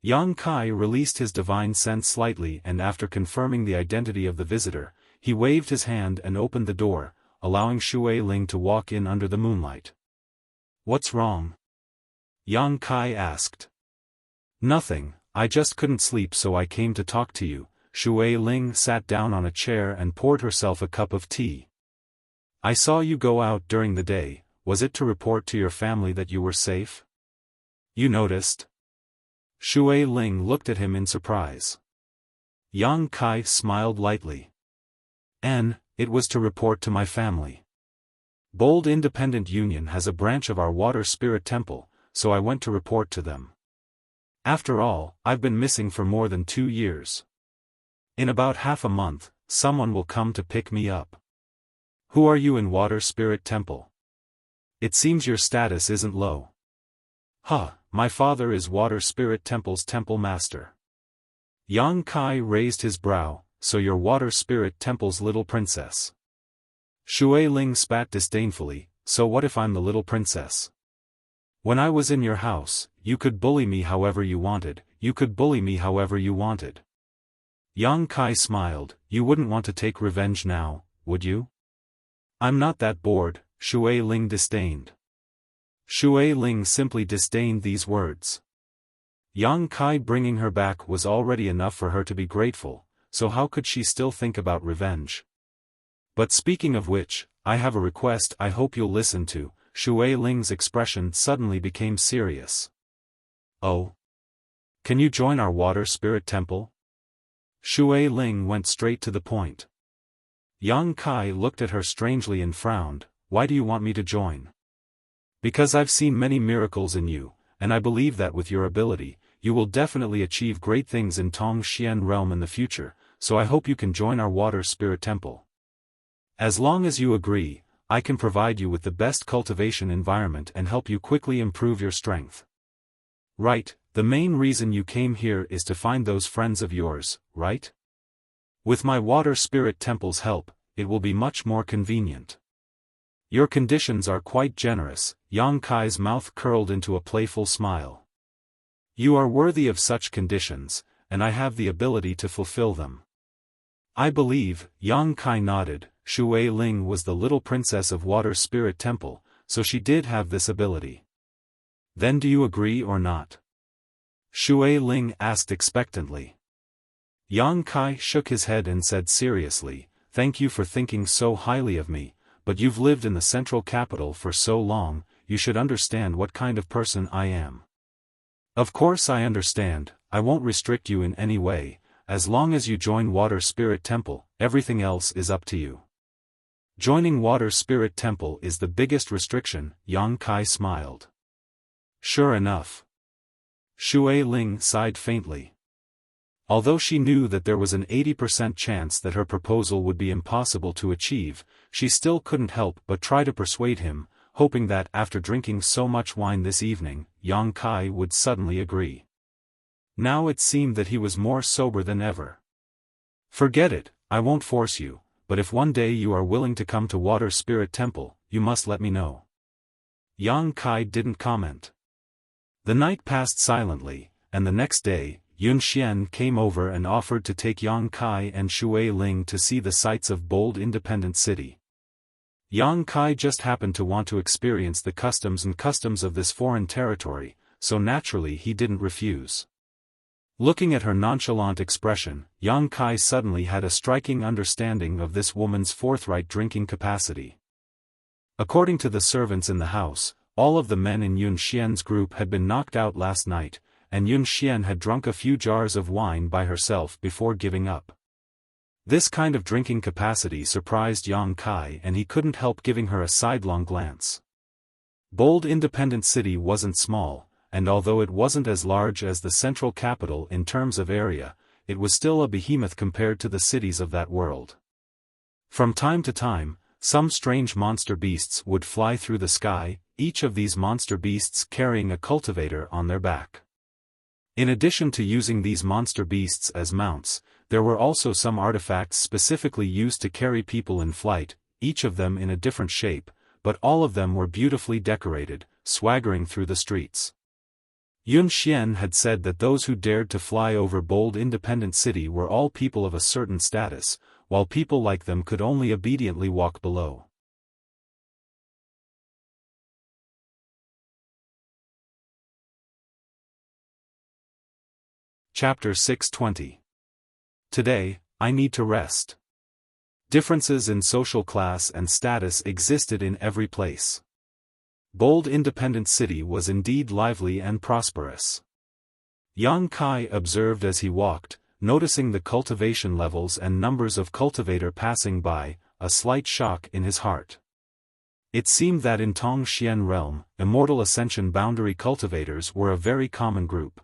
Yang Kai released his divine sense slightly and after confirming the identity of the visitor, he waved his hand and opened the door, allowing Shui Ling to walk in under the moonlight. "What's wrong?" Yang Kai asked. "Nothing, I just couldn't sleep so I came to talk to you." Shui Ling sat down on a chair and poured herself a cup of tea. "I saw you go out during the day, was it to report to your family that you were safe? You noticed?" Shui Ling looked at him in surprise. Yang Kai smiled lightly. It was to report to my family. Bold Independent Union has a branch of our water spirit temple, so I went to report to them. After all, I've been missing for more than 2 years. In about half a month, someone will come to pick me up. Who are you in Water Spirit Temple? It seems your status isn't low. My father is Water Spirit Temple's temple master. Yang Kai raised his brow, so you're Water Spirit Temple's little princess. Shui Ling spat disdainfully, so what if I'm the little princess? When I was in your house, you could bully me however you wanted, Yang Kai smiled, you wouldn't want to take revenge now, would you? I'm not that bored, Shui Ling disdained. Shui Ling simply disdained these words. Yang Kai bringing her back was already enough for her to be grateful, so how could she still think about revenge? But speaking of which, I have a request I hope you'll listen to. Shui Ling's expression suddenly became serious. Oh? Can you join our Water Spirit Temple? Shui Ling went straight to the point. Yang Kai looked at her strangely and frowned, why do you want me to join? Because I've seen many miracles in you, and I believe that with your ability, you will definitely achieve great things in Tongxian realm in the future, so I hope you can join our water spirit temple. As long as you agree, I can provide you with the best cultivation environment and help you quickly improve your strength. Right, the main reason you came here is to find those friends of yours, right? With my water spirit temple's help, it will be much more convenient. Your conditions are quite generous. Yang Kai's mouth curled into a playful smile. You are worthy of such conditions, and I have the ability to fulfill them. I believe, Yang Kai nodded. Shui Ling was the little princess of Water Spirit Temple, so she did have this ability. Then do you agree or not? Shui Ling asked expectantly. Yang Kai shook his head and said seriously, "Thank you for thinking so highly of me, but you've lived in the central capital for so long, you should understand what kind of person I am." Of course I understand. I won't restrict you in any way. As long as you join Water Spirit Temple, everything else is up to you. Joining Water Spirit Temple is the biggest restriction, Yang Kai smiled. Sure enough. Shui Ling sighed faintly. Although she knew that there was an 80% chance that her proposal would be impossible to achieve, she still couldn't help but try to persuade him, hoping that after drinking so much wine this evening, Yang Kai would suddenly agree. Now it seemed that he was more sober than ever. Forget it, I won't force you, but if one day you are willing to come to Water Spirit Temple, you must let me know. Yang Kai didn't comment. The night passed silently, and the next day, Yun Xian came over and offered to take Yang Kai and Shui Ling to see the sights of bold independent city. Yang Kai just happened to want to experience the customs of this foreign territory, so naturally he didn't refuse. Looking at her nonchalant expression, Yang Kai suddenly had a striking understanding of this woman's forthright drinking capacity. According to the servants in the house, all of the men in Yun Xian's group had been knocked out last night, and Yun Xian had drunk a few jars of wine by herself before giving up. This kind of drinking capacity surprised Yang Kai and he couldn't help giving her a sidelong glance. Bold independent city wasn't small, and although it wasn't as large as the central capital in terms of area, it was still a behemoth compared to the cities of that world. From time to time, some strange monster beasts would fly through the sky, each of these monster beasts carrying a cultivator on their back. In addition to using these monster beasts as mounts, there were also some artifacts specifically used to carry people in flight, each of them in a different shape, but all of them were beautifully decorated, swaggering through the streets. Yun Xian had said that those who dared to fly over bold independent city were all people of a certain status, while people like them could only obediently walk below. Chapter 620. Today, I need to rest. Differences in social class and status existed in every place. Bold independent city was indeed lively and prosperous. Yang Kai observed as he walked, noticing the cultivation levels and numbers of cultivator passing by, a slight shock in his heart. It seemed that in Tong Xian realm, immortal ascension boundary cultivators were a very common group.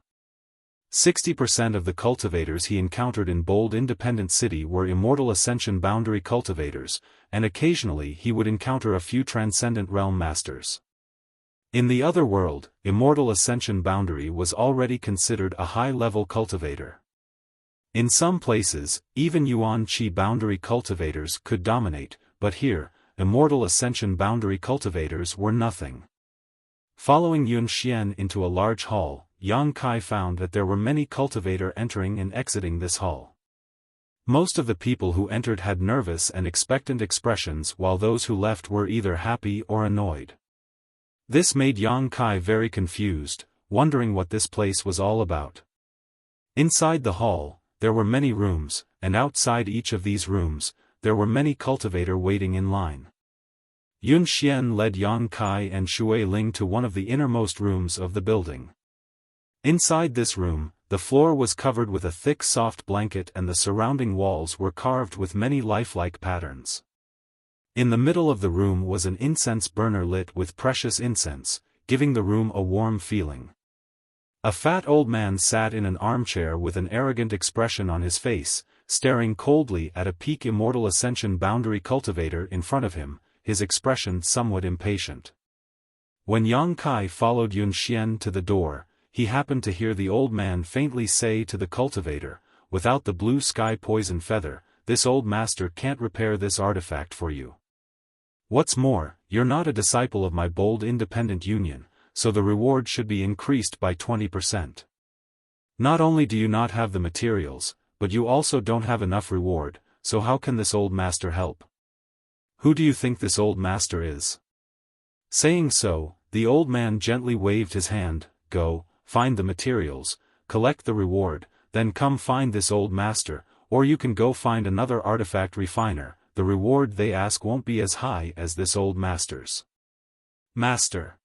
60% of the cultivators he encountered in bold independent city were immortal ascension boundary cultivators, and occasionally he would encounter a few transcendent realm masters. In the other world, immortal ascension boundary was already considered a high-level cultivator. In some places, even Yuan Qi boundary cultivators could dominate, but here, immortal ascension boundary cultivators were nothing. Following Yun Xian into a large hall, Yang Kai found that there were many cultivator entering and exiting this hall. Most of the people who entered had nervous and expectant expressions while those who left were either happy or annoyed. This made Yang Kai very confused, wondering what this place was all about. Inside the hall, there were many rooms, and outside each of these rooms, there were many cultivator waiting in line. Yun Xian led Yang Kai and Shui Ling to one of the innermost rooms of the building. Inside this room, the floor was covered with a thick soft blanket and the surrounding walls were carved with many lifelike patterns. In the middle of the room was an incense burner lit with precious incense, giving the room a warm feeling. A fat old man sat in an armchair with an arrogant expression on his face, staring coldly at a peak Immortal Ascension boundary cultivator in front of him, his expression somewhat impatient. When Yang Kai followed Yun Xian to the door, he happened to hear the old man faintly say to the cultivator, "Without the blue sky poison feather, this old master can't repair this artifact for you. What's more, you're not a disciple of my bold independent union, so the reward should be increased by 20%. Not only do you not have the materials, but you also don't have enough reward, so how can this old master help? Who do you think this old master is?" Saying so, the old man gently waved his hand. "Go, find the materials, collect the reward, then come find this old master, or you can go find another artifact refiner. The reward they ask won't be as high as this old master's." "Master."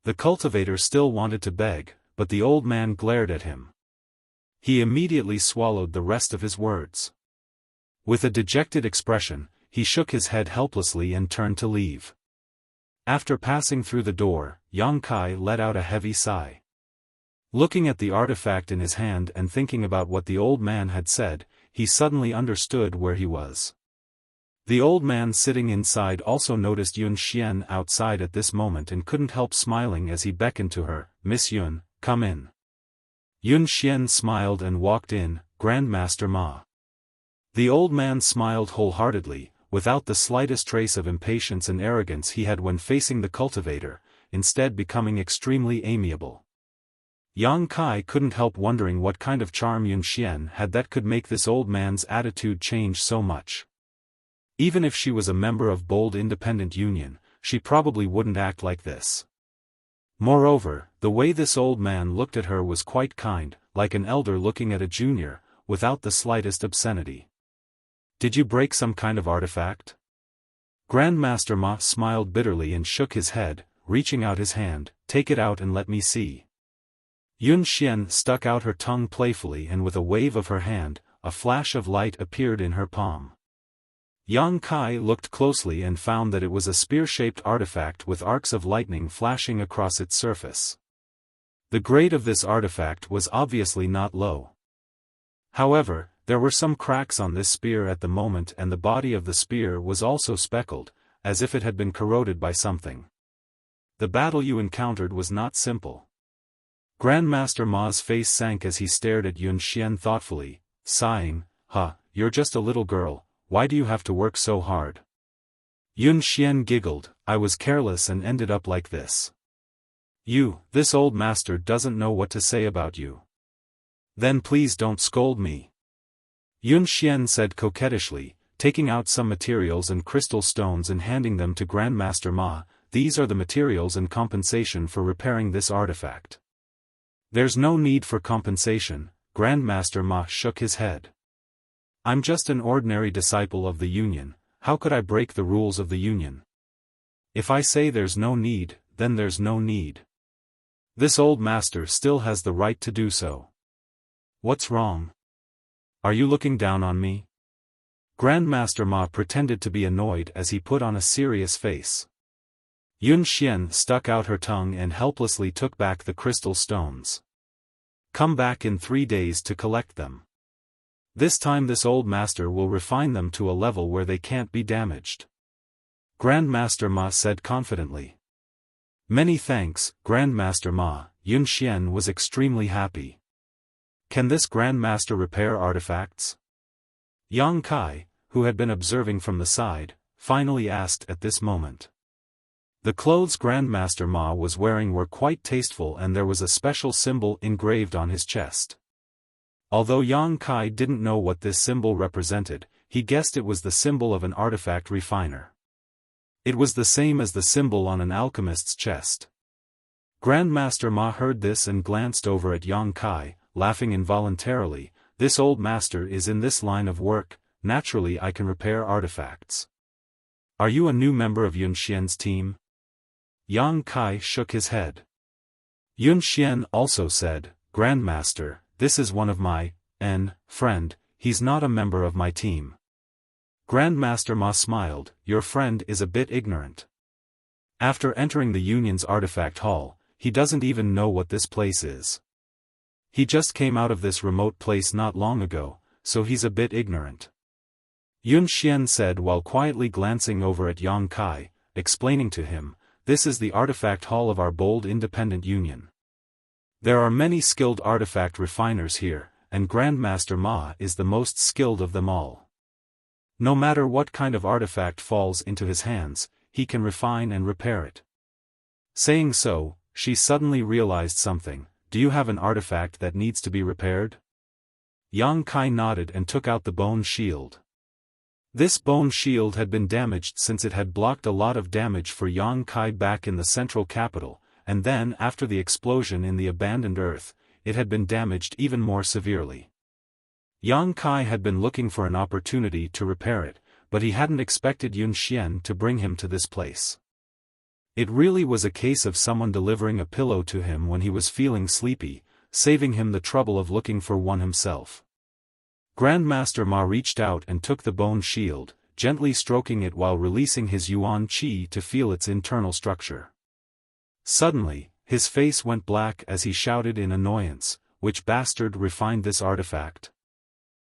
The cultivator still wanted to beg, but the old man glared at him. He immediately swallowed the rest of his words. With a dejected expression, he shook his head helplessly and turned to leave. After passing through the door, Yang Kai let out a heavy sigh. Looking at the artifact in his hand and thinking about what the old man had said, he suddenly understood where he was. The old man sitting inside also noticed Yun Xian outside at this moment and couldn't help smiling as he beckoned to her. "Miss Yun, come in." Yun Xian smiled and walked in. "Grandmaster Ma." The old man smiled wholeheartedly, without the slightest trace of impatience and arrogance he had when facing the cultivator, instead becoming extremely amiable. Yang Kai couldn't help wondering what kind of charm Yun Xian had that could make this old man's attitude change so much. Even if she was a member of Bold Independent Union, she probably wouldn't act like this. Moreover, the way this old man looked at her was quite kind, like an elder looking at a junior, without the slightest obscenity. "Did you break some kind of artifact?" Grandmaster Ma smiled bitterly and shook his head, reaching out his hand. "Take it out and let me see." Yun Xian stuck out her tongue playfully and with a wave of her hand, a flash of light appeared in her palm. Yang Kai looked closely and found that it was a spear-shaped artifact with arcs of lightning flashing across its surface. The grade of this artifact was obviously not low. However, there were some cracks on this spear at the moment and the body of the spear was also speckled, as if it had been corroded by something. The battle you encountered was not simple. Grandmaster Ma's face sank as he stared at Yun Xian thoughtfully, sighing, "You're just a little girl, why do you have to work so hard?" Yun Xian giggled, "I was careless and ended up like this. This old master doesn't know what to say about you." "Then please don't scold me," Yun Xian said coquettishly, taking out some materials and crystal stones and handing them to Grandmaster Ma. "These are the materials and compensation for repairing this artifact." "There's no need for compensation," Grandmaster Ma shook his head. "I'm just an ordinary disciple of the Union, how could I break the rules of the Union? If I say there's no need, then there's no need. This old master still has the right to do so. What's wrong? Are you looking down on me?" Grandmaster Ma pretended to be annoyed as he put on a serious face. Yun Xian stuck out her tongue and helplessly took back the crystal stones. "Come back in 3 days to collect them. This time this old master will refine them to a level where they can't be damaged," Grandmaster Ma said confidently. "Many thanks, Grandmaster Ma." Yun Xian was extremely happy. "Can this Grandmaster repair artifacts?" Yang Kai, who had been observing from the side, finally asked at this moment. The clothes Grandmaster Ma was wearing were quite tasteful and there was a special symbol engraved on his chest. Although Yang Kai didn't know what this symbol represented, he guessed it was the symbol of an artifact refiner. It was the same as the symbol on an alchemist's chest. Grandmaster Ma heard this and glanced over at Yang Kai, laughing involuntarily. "This old master is in this line of work, naturally I can repair artifacts. Are you a new member of Yun Xian's team?" Yang Kai shook his head. Yun Xian also said, "Grandmaster, this is one of my friend, he's not a member of my team." Grandmaster Ma smiled, "Your friend is a bit ignorant. After entering the Union's artifact hall, he doesn't even know what this place is. He just came out of this remote place not long ago, so he's a bit ignorant. Yun Xian said while quietly glancing over at Yang Kai, explaining to him, "This is the artifact hall of our bold independent union. There are many skilled artifact refiners here, and Grandmaster Ma is the most skilled of them all. No matter what kind of artifact falls into his hands, he can refine and repair it." Saying so, she suddenly realized something. "Do you have an artifact that needs to be repaired?" Yang Kai nodded and took out the bone shield. This bone shield had been damaged since it had blocked a lot of damage for Yang Kai back in the central capital, and then after the explosion in the abandoned Earth, it had been damaged even more severely. Yang Kai had been looking for an opportunity to repair it, but he hadn't expected Yun Xian to bring him to this place. It really was a case of someone delivering a pillow to him when he was feeling sleepy, saving him the trouble of looking for one himself. Grandmaster Ma reached out and took the bone shield, gently stroking it while releasing his yuan qi to feel its internal structure. Suddenly, his face went black as he shouted in annoyance, "Which bastard refined this artifact?"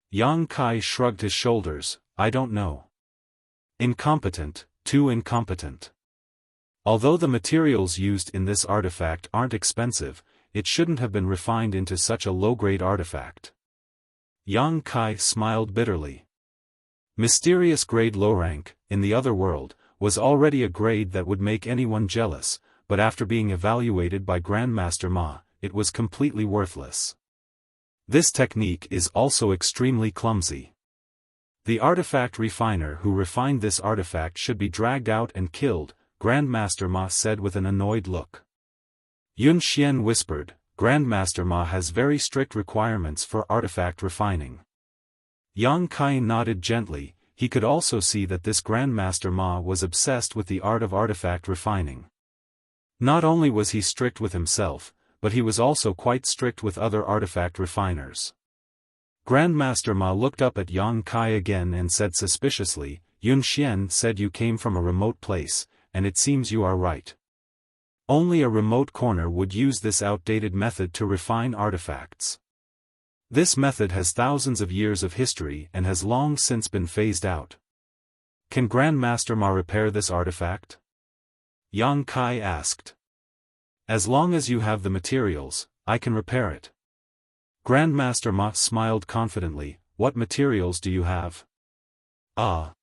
Yang Kai shrugged his shoulders, "I don't know. Incompetent, too incompetent. Although the materials used in this artifact aren't expensive, it shouldn't have been refined into such a low-grade artifact." Yang Kai smiled bitterly. Mysterious grade low rank, in the other world, was already a grade that would make anyone jealous, but after being evaluated by Grandmaster Ma, it was completely worthless. This technique is also extremely clumsy. The artifact refiner who refined this artifact should be dragged out and killed, Grandmaster Ma said with an annoyed look. Yun Xian whispered, "Grandmaster Ma has very strict requirements for artifact refining." Yang Kai nodded gently. He could also see that this Grandmaster Ma was obsessed with the art of artifact refining. Not only was he strict with himself, but he was also quite strict with other artifact refiners. Grandmaster Ma looked up at Yang Kai again and said suspiciously, "Yun Xian said you came from a remote place, and it seems you are right. Only a remote corner would use this outdated method to refine artifacts. This method has thousands of years of history and has long since been phased out. Can Grandmaster Ma repair this artifact?" Yang Kai asked. "As long as you have the materials, I can repair it." Grandmaster Ma smiled confidently. "What materials do you have?" "Ah."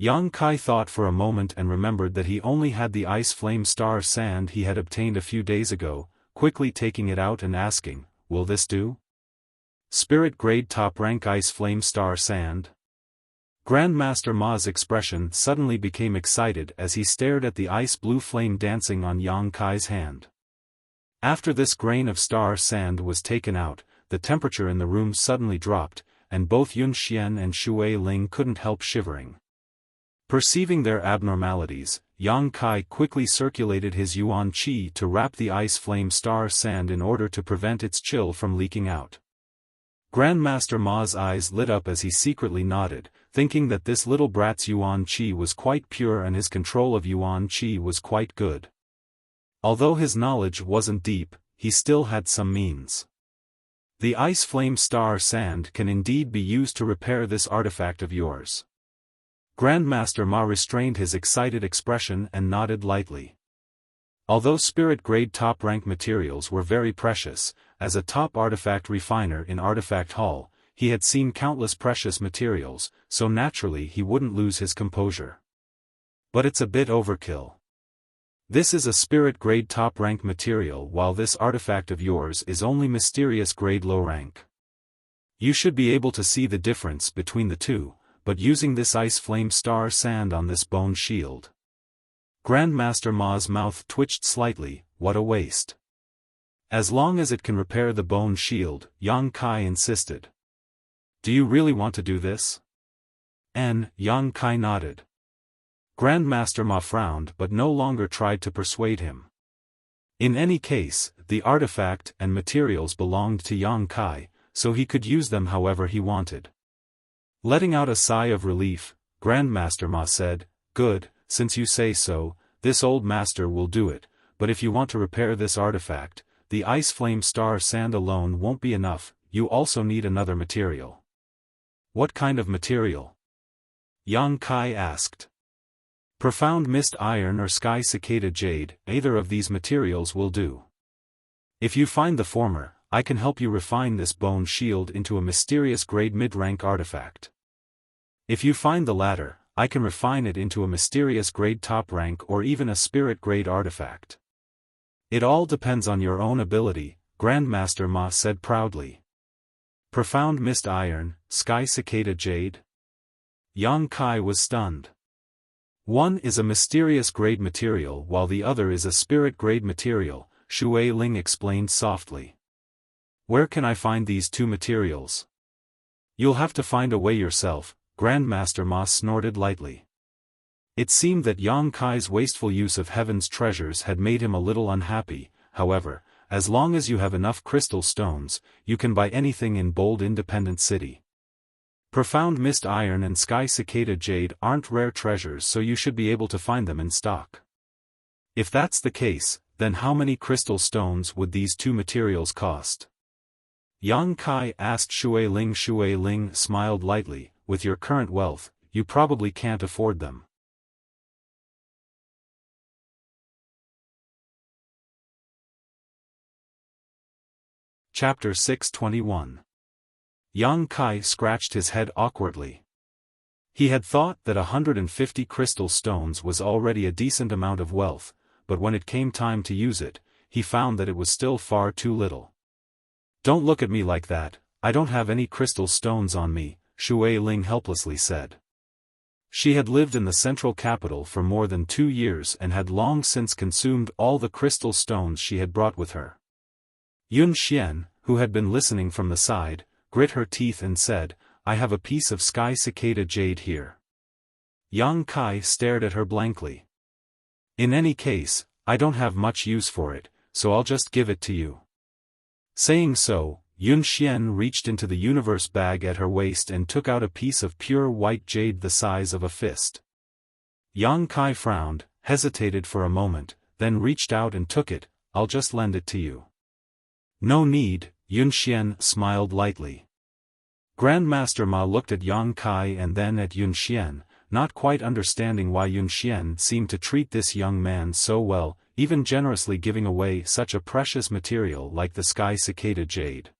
Yang Kai thought for a moment and remembered that he only had the ice flame star sand he had obtained a few days ago, quickly taking it out and asking, "Will this do?" "Spirit grade top rank ice flame star sand?" Grandmaster Ma's expression suddenly became excited as he stared at the ice blue flame dancing on Yang Kai's hand. After this grain of star sand was taken out, the temperature in the room suddenly dropped, and both Yun Xian and Shui Ling couldn't help shivering. Perceiving their abnormalities, Yang Kai quickly circulated his yuan qi to wrap the ice flame star sand in order to prevent its chill from leaking out. Grandmaster Ma's eyes lit up as he secretly nodded, thinking that this little brat's yuan qi was quite pure and his control of yuan qi was quite good. Although his knowledge wasn't deep, he still had some means. "The ice flame star sand can indeed be used to repair this artifact of yours." Grandmaster Ma restrained his excited expression and nodded lightly. Although spirit-grade top-rank materials were very precious, as a top artifact refiner in Artifact Hall, he had seen countless precious materials, so naturally he wouldn't lose his composure. "But it's a bit overkill. This is a spirit-grade top-rank material while this artifact of yours is only mysterious-grade low-rank. You should be able to see the difference between the two, but using this ice flame star sand on this bone shield." Grandmaster Ma's mouth twitched slightly. What a waste. "As long as it can repair the bone shield," Yang Kai insisted. "Do you really want to do this?" Yang Kai nodded. Grandmaster Ma frowned but no longer tried to persuade him. In any case, the artifact and materials belonged to Yang Kai, so he could use them however he wanted. Letting out a sigh of relief, Grandmaster Ma said, "Good, since you say so, this old master will do it, but if you want to repair this artifact, the ice flame star sand alone won't be enough, you also need another material." What kind of material? Yang Kai asked. Profound mist iron or sky cicada jade, either of these materials will do. If you find the former, I can help you refine this bone shield into a mysterious grade mid-rank artifact. If you find the latter, I can refine it into a mysterious grade top rank or even a spirit grade artifact. It all depends on your own ability, Grandmaster Ma said proudly. Profound mist iron, sky cicada jade? Yang Kai was stunned. One is a mysterious grade material while the other is a spirit grade material, Shui Ling explained softly. Where can I find these two materials? You'll have to find a way yourself, Grandmaster Ma snorted lightly. It seemed that Yang Kai's wasteful use of heaven's treasures had made him a little unhappy. However, as long as you have enough crystal stones, you can buy anything in Bold Independent City. Profound mist iron and sky cicada jade aren't rare treasures, so you should be able to find them in stock. If that's the case, then how many crystal stones would these two materials cost? Yang Kai asked Shui Ling. Shui Ling smiled lightly. With your current wealth, you probably can't afford them. Chapter 621. Yang Kai scratched his head awkwardly. He had thought that 150 crystal stones was already a decent amount of wealth, but when it came time to use it, he found that it was still far too little. Don't look at me like that, I don't have any crystal stones on me, Shui Ling helplessly said. She had lived in the central capital for more than 2 years and had long since consumed all the crystal stones she had brought with her. Yun Xian, who had been listening from the side, grit her teeth and said, I have a piece of sky cicada jade here. Yang Kai stared at her blankly. In any case, I don't have much use for it, so I'll just give it to you. Saying so, Yun Xian reached into the universe bag at her waist and took out a piece of pure white jade the size of a fist. Yang Kai frowned, hesitated for a moment, then reached out and took it. I'll just lend it to you. No need, Yun Xian smiled lightly. Grandmaster Ma looked at Yang Kai and then at Yun Xian, not quite understanding why Yun Xian seemed to treat this young man so well, even generously giving away such a precious material like the sky cicada jade.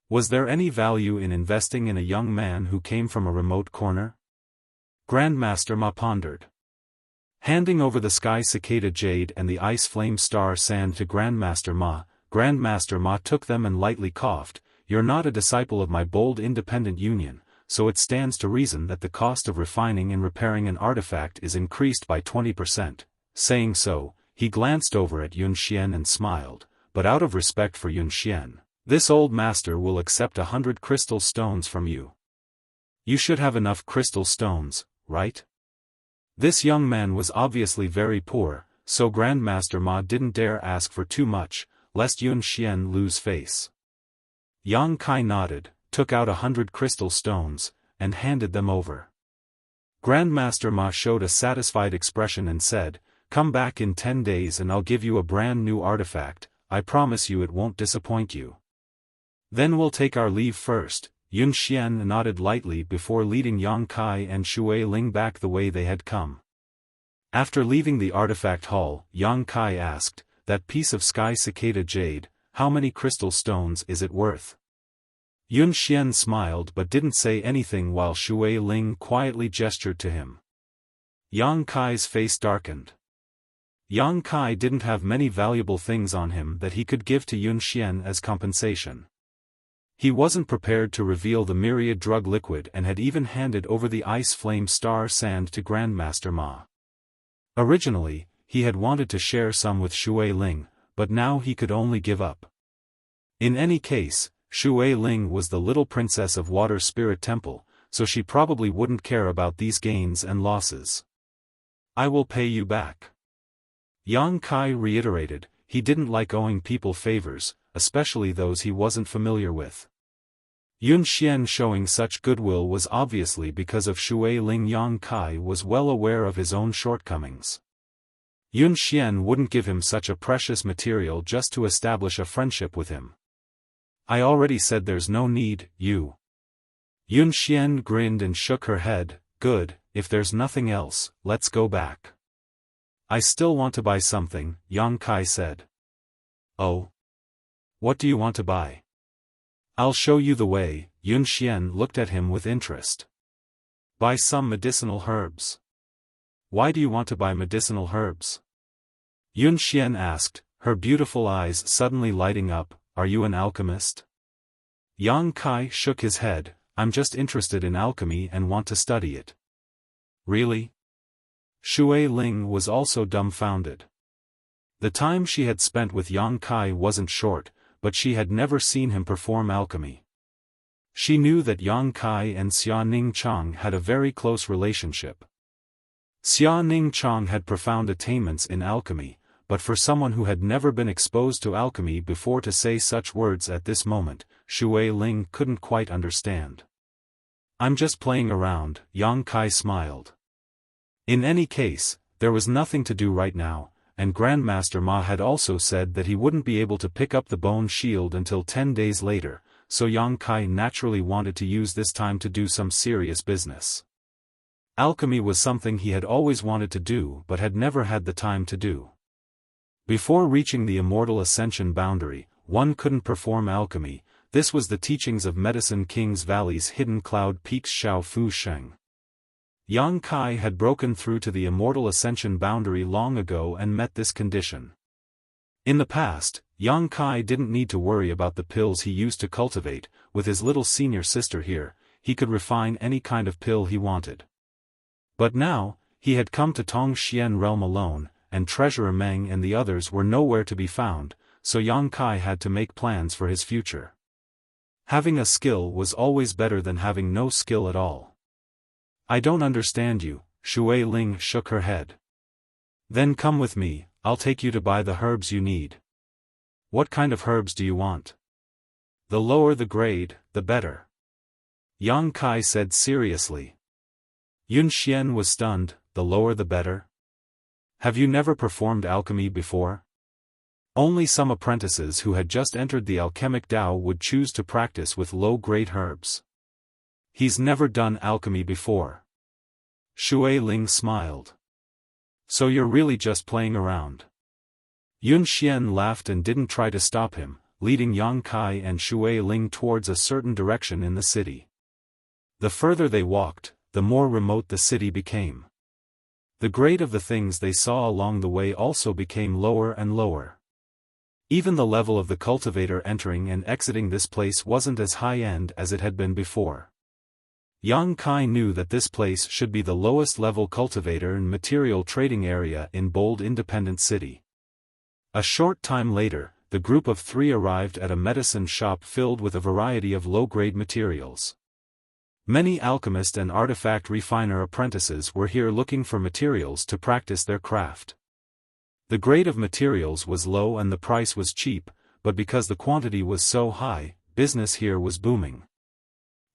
Was there any value in investing in a young man who came from a remote corner? Grandmaster Ma pondered. Handing over the sky cicada jade and the ice flame star sand to Grandmaster Ma took them and lightly coughed. You're not a disciple of my Bold Independent Union, so it stands to reason that the cost of refining and repairing an artifact is increased by 20%. Saying so, he glanced over at Yun Xian and smiled, but out of respect for Yun Xian, this old master will accept 100 crystal stones from you. You should have enough crystal stones, right? This young man was obviously very poor, so Grandmaster Ma didn't dare ask for too much, lest Yun Xian lose face. Yang Kai nodded, took out 100 crystal stones, and handed them over. Grandmaster Ma showed a satisfied expression and said, Come back in 10 days and I'll give you a brand new artifact, I promise you it won't disappoint you. Then we'll take our leave first. Yun Xian nodded lightly before leading Yang Kai and Shui Ling back the way they had come. After leaving the artifact hall, Yang Kai asked, That piece of sky cicada jade, how many crystal stones is it worth? Yun Xian smiled but didn't say anything while Shui Ling quietly gestured to him. Yang Kai's face darkened. Yang Kai didn't have many valuable things on him that he could give to Yun Xian as compensation. He wasn't prepared to reveal the myriad drug liquid and had even handed over the ice flame star sand to Grandmaster Ma. Originally, he had wanted to share some with Shui Ling, but now he could only give up. In any case, Shui Ling was the little princess of Water Spirit Temple, so she probably wouldn't care about these gains and losses. I will pay you back. Yang Kai reiterated. He didn't like owing people favors, especially those he wasn't familiar with. Yun Xian showing such goodwill was obviously because of Shui Ling. Yang Kai was well aware of his own shortcomings. Yun Xian wouldn't give him such a precious material just to establish a friendship with him. I already said there's no need, Yun Yun Xian grinned and shook her head. Good, if there's nothing else, let's go back. I still want to buy something, Yang Kai said. Oh? What do you want to buy? I'll show you the way. Yun Xian looked at him with interest. Buy some medicinal herbs. Why do you want to buy medicinal herbs? Yun Xian asked, her beautiful eyes suddenly lighting up. Are you an alchemist? Yang Kai shook his head. I'm just interested in alchemy and want to study it. Really? Shui Ling was also dumbfounded. The time she had spent with Yang Kai wasn't short, but she had never seen him perform alchemy. She knew that Yang Kai and Xia Ning Chang had a very close relationship. Xia Ning Chang had profound attainments in alchemy, but for someone who had never been exposed to alchemy before to say such words at this moment, Shui Ling couldn't quite understand. I'm just playing around, Yang Kai smiled. In any case, there was nothing to do right now, and Grandmaster Ma had also said that he wouldn't be able to pick up the bone shield until 10 days later, so Yang Kai naturally wanted to use this time to do some serious business. Alchemy was something he had always wanted to do but had never had the time to do. Before reaching the immortal ascension boundary, one couldn't perform alchemy. This was the teachings of Medicine King's Valley's hidden cloud peaks Xiaofu Sheng. Yang Kai had broken through to the immortal ascension boundary long ago and met this condition. In the past, Yang Kai didn't need to worry about the pills he used to cultivate. With his little senior sister here, he could refine any kind of pill he wanted. But now, he had come to Tongxian realm alone, and Treasurer Meng and the others were nowhere to be found, so Yang Kai had to make plans for his future. Having a skill was always better than having no skill at all. I don't understand you, Shui Ling shook her head. Then come with me, I'll take you to buy the herbs you need. What kind of herbs do you want? The lower the grade, the better. Yang Kai said seriously. Yun Xian was stunned. The lower the better? Have you never performed alchemy before? Only some apprentices who had just entered the alchemic Tao would choose to practice with low-grade herbs. He's never done alchemy before. Shui Ling smiled. So you're really just playing around. Yun Xian laughed and didn't try to stop him, leading Yang Kai and Shui Ling towards a certain direction in the city. The further they walked, the more remote the city became. The grade of the things they saw along the way also became lower and lower. Even the level of the cultivator entering and exiting this place wasn't as high-end as it had been before. Yang Kai knew that this place should be the lowest level cultivator and material trading area in Bold Independent City. A short time later, the group of 3 arrived at a medicine shop filled with a variety of low-grade materials. Many alchemist and artifact refiner apprentices were here looking for materials to practice their craft. The grade of materials was low and the price was cheap, but because the quantity was so high, business here was booming.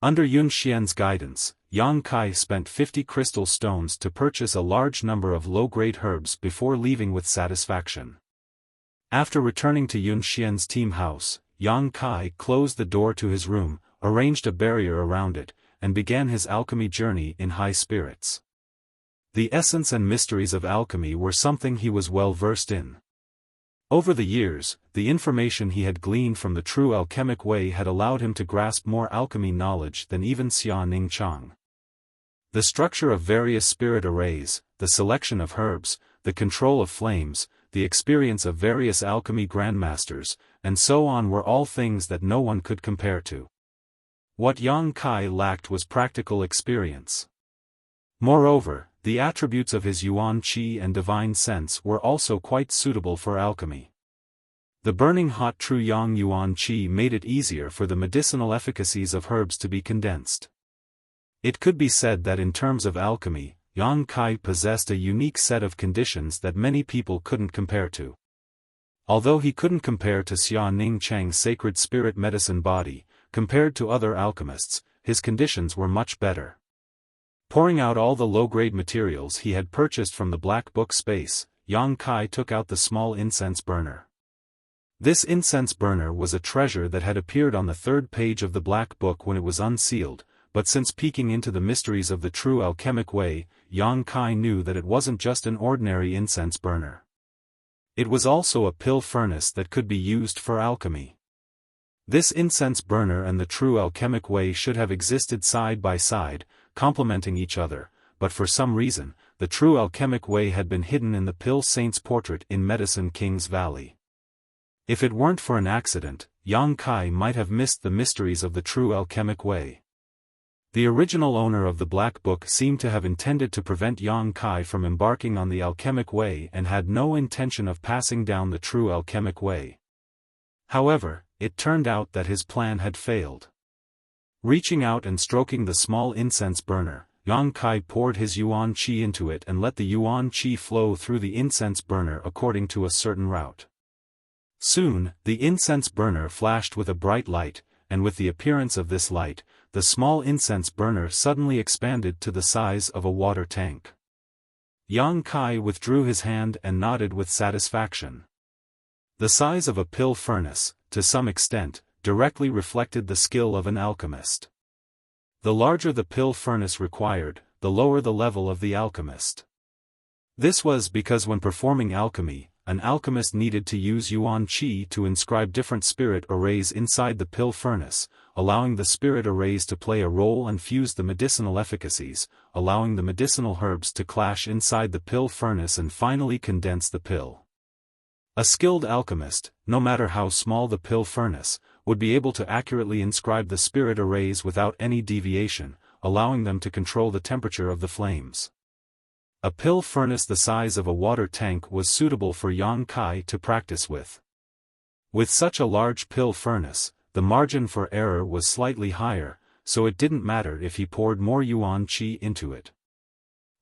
Under Yun Xian's guidance, Yang Kai spent 50 crystal stones to purchase a large number of low-grade herbs before leaving with satisfaction. After returning to Yun Xian's team house, Yang Kai closed the door to his room, arranged a barrier around it, and began his alchemy journey in high spirits. The essence and mysteries of alchemy were something he was well versed in. Over the years, the information he had gleaned from the true alchemic way had allowed him to grasp more alchemy knowledge than even Xia Ning Chang. The structure of various spirit arrays, the selection of herbs, the control of flames, the experience of various alchemy grandmasters, and so on were all things that no one could compare to. What Yang Kai lacked was practical experience. Moreover, the attributes of his Yuan Qi and divine sense were also quite suitable for alchemy. The burning hot true Yang Yuan Qi made it easier for the medicinal efficacies of herbs to be condensed. It could be said that in terms of alchemy, Yang Kai possessed a unique set of conditions that many people couldn't compare to. Although he couldn't compare to Xia Ning Chang's sacred spirit medicine body, compared to other alchemists, his conditions were much better. Pouring out all the low-grade materials he had purchased from the black book space, Yang Kai took out the small incense burner. This incense burner was a treasure that had appeared on the 3rd page of the black book when it was unsealed, but since peeking into the mysteries of the true alchemic way, Yang Kai knew that it wasn't just an ordinary incense burner. It was also a pill furnace that could be used for alchemy. This incense burner and the true alchemic way should have existed side by side, complementing each other, but for some reason, the true alchemic way had been hidden in the pill saint's portrait in Medicine King's Valley. If it weren't for an accident, Yang Kai might have missed the mysteries of the true alchemic way. The original owner of the Black Book seemed to have intended to prevent Yang Kai from embarking on the alchemic way and had no intention of passing down the true alchemic way. However, it turned out that his plan had failed. Reaching out and stroking the small incense burner, Yang Kai poured his yuan qi into it and let the yuan qi flow through the incense burner according to a certain route. Soon, the incense burner flashed with a bright light, and with the appearance of this light, the small incense burner suddenly expanded to the size of a water tank. Yang Kai withdrew his hand and nodded with satisfaction. The size of a pill furnace, to some extent, directly reflected the skill of an alchemist. The larger the pill furnace required, the lower the level of the alchemist. This was because when performing alchemy, an alchemist needed to use yuan qi to inscribe different spirit arrays inside the pill furnace, allowing the spirit arrays to play a role and fuse the medicinal efficacies, allowing the medicinal herbs to clash inside the pill furnace and finally condense the pill. A skilled alchemist, no matter how small the pill furnace, would be able to accurately inscribe the spirit arrays without any deviation, allowing them to control the temperature of the flames. A pill furnace the size of a water tank was suitable for Yang Kai to practice with. With such a large pill furnace, the margin for error was slightly higher, so it didn't matter if he poured more yuan qi into it.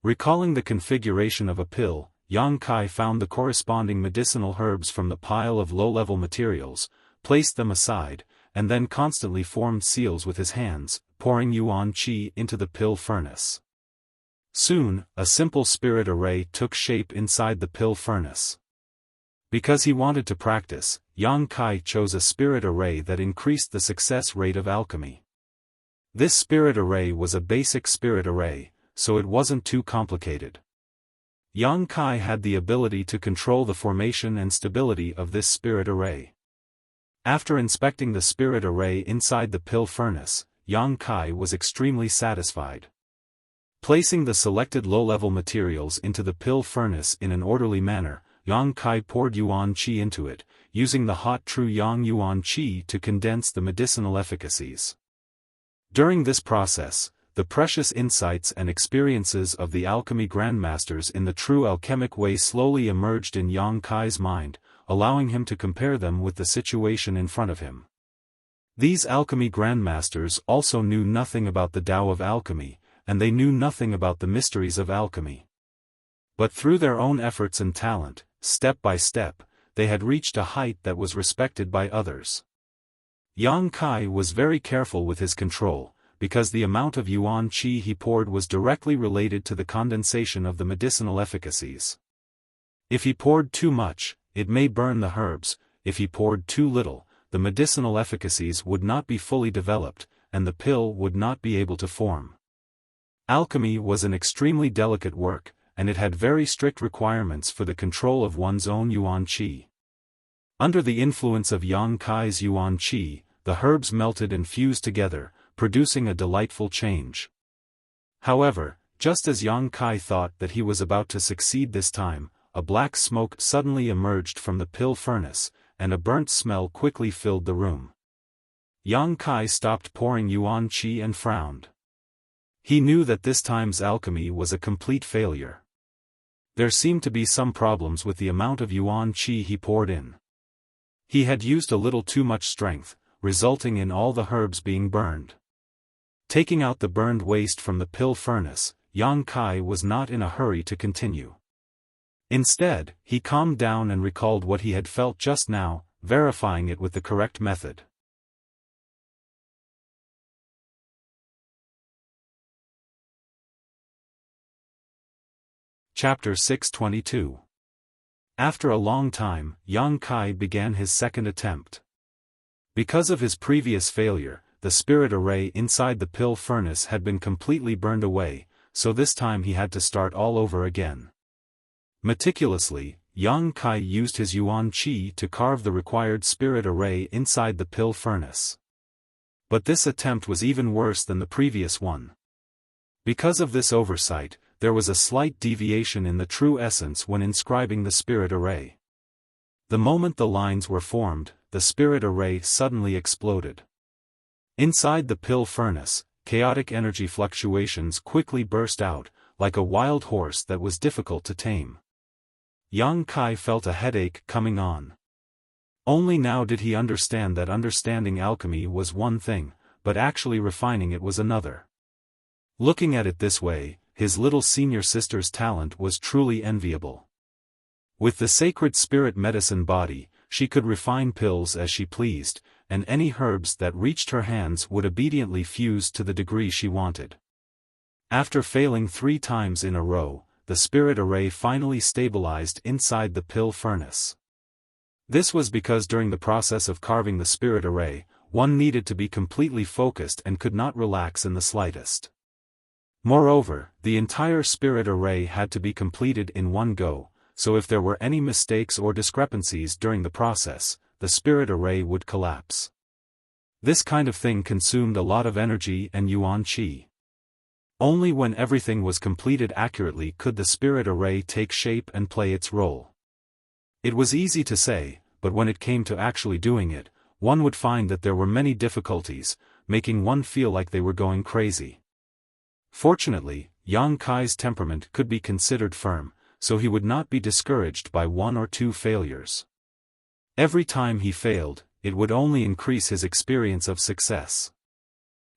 Recalling the configuration of a pill, Yang Kai found the corresponding medicinal herbs from the pile of low-level materials, placed them aside, and then constantly formed seals with his hands, pouring yuan qi into the pill furnace. Soon, a simple spirit array took shape inside the pill furnace. Because he wanted to practice, Yang Kai chose a spirit array that increased the success rate of alchemy. This spirit array was a basic spirit array, so it wasn't too complicated. Yang Kai had the ability to control the formation and stability of this spirit array. After inspecting the spirit array inside the pill furnace, Yang Kai was extremely satisfied. Placing the selected low-level materials into the pill furnace in an orderly manner, Yang Kai poured yuan qi into it, using the hot true yang yuan qi to condense the medicinal efficacies. During this process, the precious insights and experiences of the alchemy grandmasters in the true alchemic way slowly emerged in Yang Kai's mind, allowing him to compare them with the situation in front of him. These alchemy grandmasters also knew nothing about the Tao of alchemy, and they knew nothing about the mysteries of alchemy. But through their own efforts and talent, step by step, they had reached a height that was respected by others. Yang Kai was very careful with his control, because the amount of yuan qi he poured was directly related to the condensation of the medicinal efficacies. If he poured too much, it may burn the herbs; if he poured too little, the medicinal efficacies would not be fully developed, and the pill would not be able to form. Alchemy was an extremely delicate work, and it had very strict requirements for the control of one's own yuan qi. Under the influence of Yang Kai's yuan qi, the herbs melted and fused together, producing a delightful change. However, just as Yang Kai thought that he was about to succeed this time, a black smoke suddenly emerged from the pill furnace, and a burnt smell quickly filled the room. Yang Kai stopped pouring yuan qi and frowned. He knew that this time's alchemy was a complete failure. There seemed to be some problems with the amount of yuan qi he poured in. He had used a little too much strength, resulting in all the herbs being burned. Taking out the burned waste from the pill furnace, Yang Kai was not in a hurry to continue. Instead, he calmed down and recalled what he had felt just now, verifying it with the correct method. Chapter 622. After a long time, Yang Kai began his second attempt. Because of his previous failure, the the spirit array inside the pill furnace had been completely burned away, so this time he had to start all over again. Meticulously, Yang Kai used his yuan qi to carve the required spirit array inside the pill furnace. But this attempt was even worse than the previous one. Because of this oversight, there was a slight deviation in the true essence when inscribing the spirit array. The moment the lines were formed, the spirit array suddenly exploded. Inside the pill furnace, chaotic energy fluctuations quickly burst out, like a wild horse that was difficult to tame. Yang Kai felt a headache coming on. Only now did he understand that understanding alchemy was one thing, but actually refining it was another. Looking at it this way, his little senior sister's talent was truly enviable. With the sacred spirit medicine body, she could refine pills as she pleased, and any herbs that reached her hands would obediently fuse to the degree she wanted. After failing 3 times in a row, the spirit array finally stabilized inside the pill furnace. This was because during the process of carving the spirit array, one needed to be completely focused and could not relax in the slightest. Moreover, the entire spirit array had to be completed in one go, so if there were any mistakes or discrepancies during the process, the spirit array would collapse. This kind of thing consumed a lot of energy and yuan qi. Only when everything was completed accurately could the spirit array take shape and play its role. It was easy to say, but when it came to actually doing it, one would find that there were many difficulties, making one feel like they were going crazy. Fortunately, Yang Kai's temperament could be considered firm, so he would not be discouraged by 1 or 2 failures. Every time he failed, it would only increase his experience of success.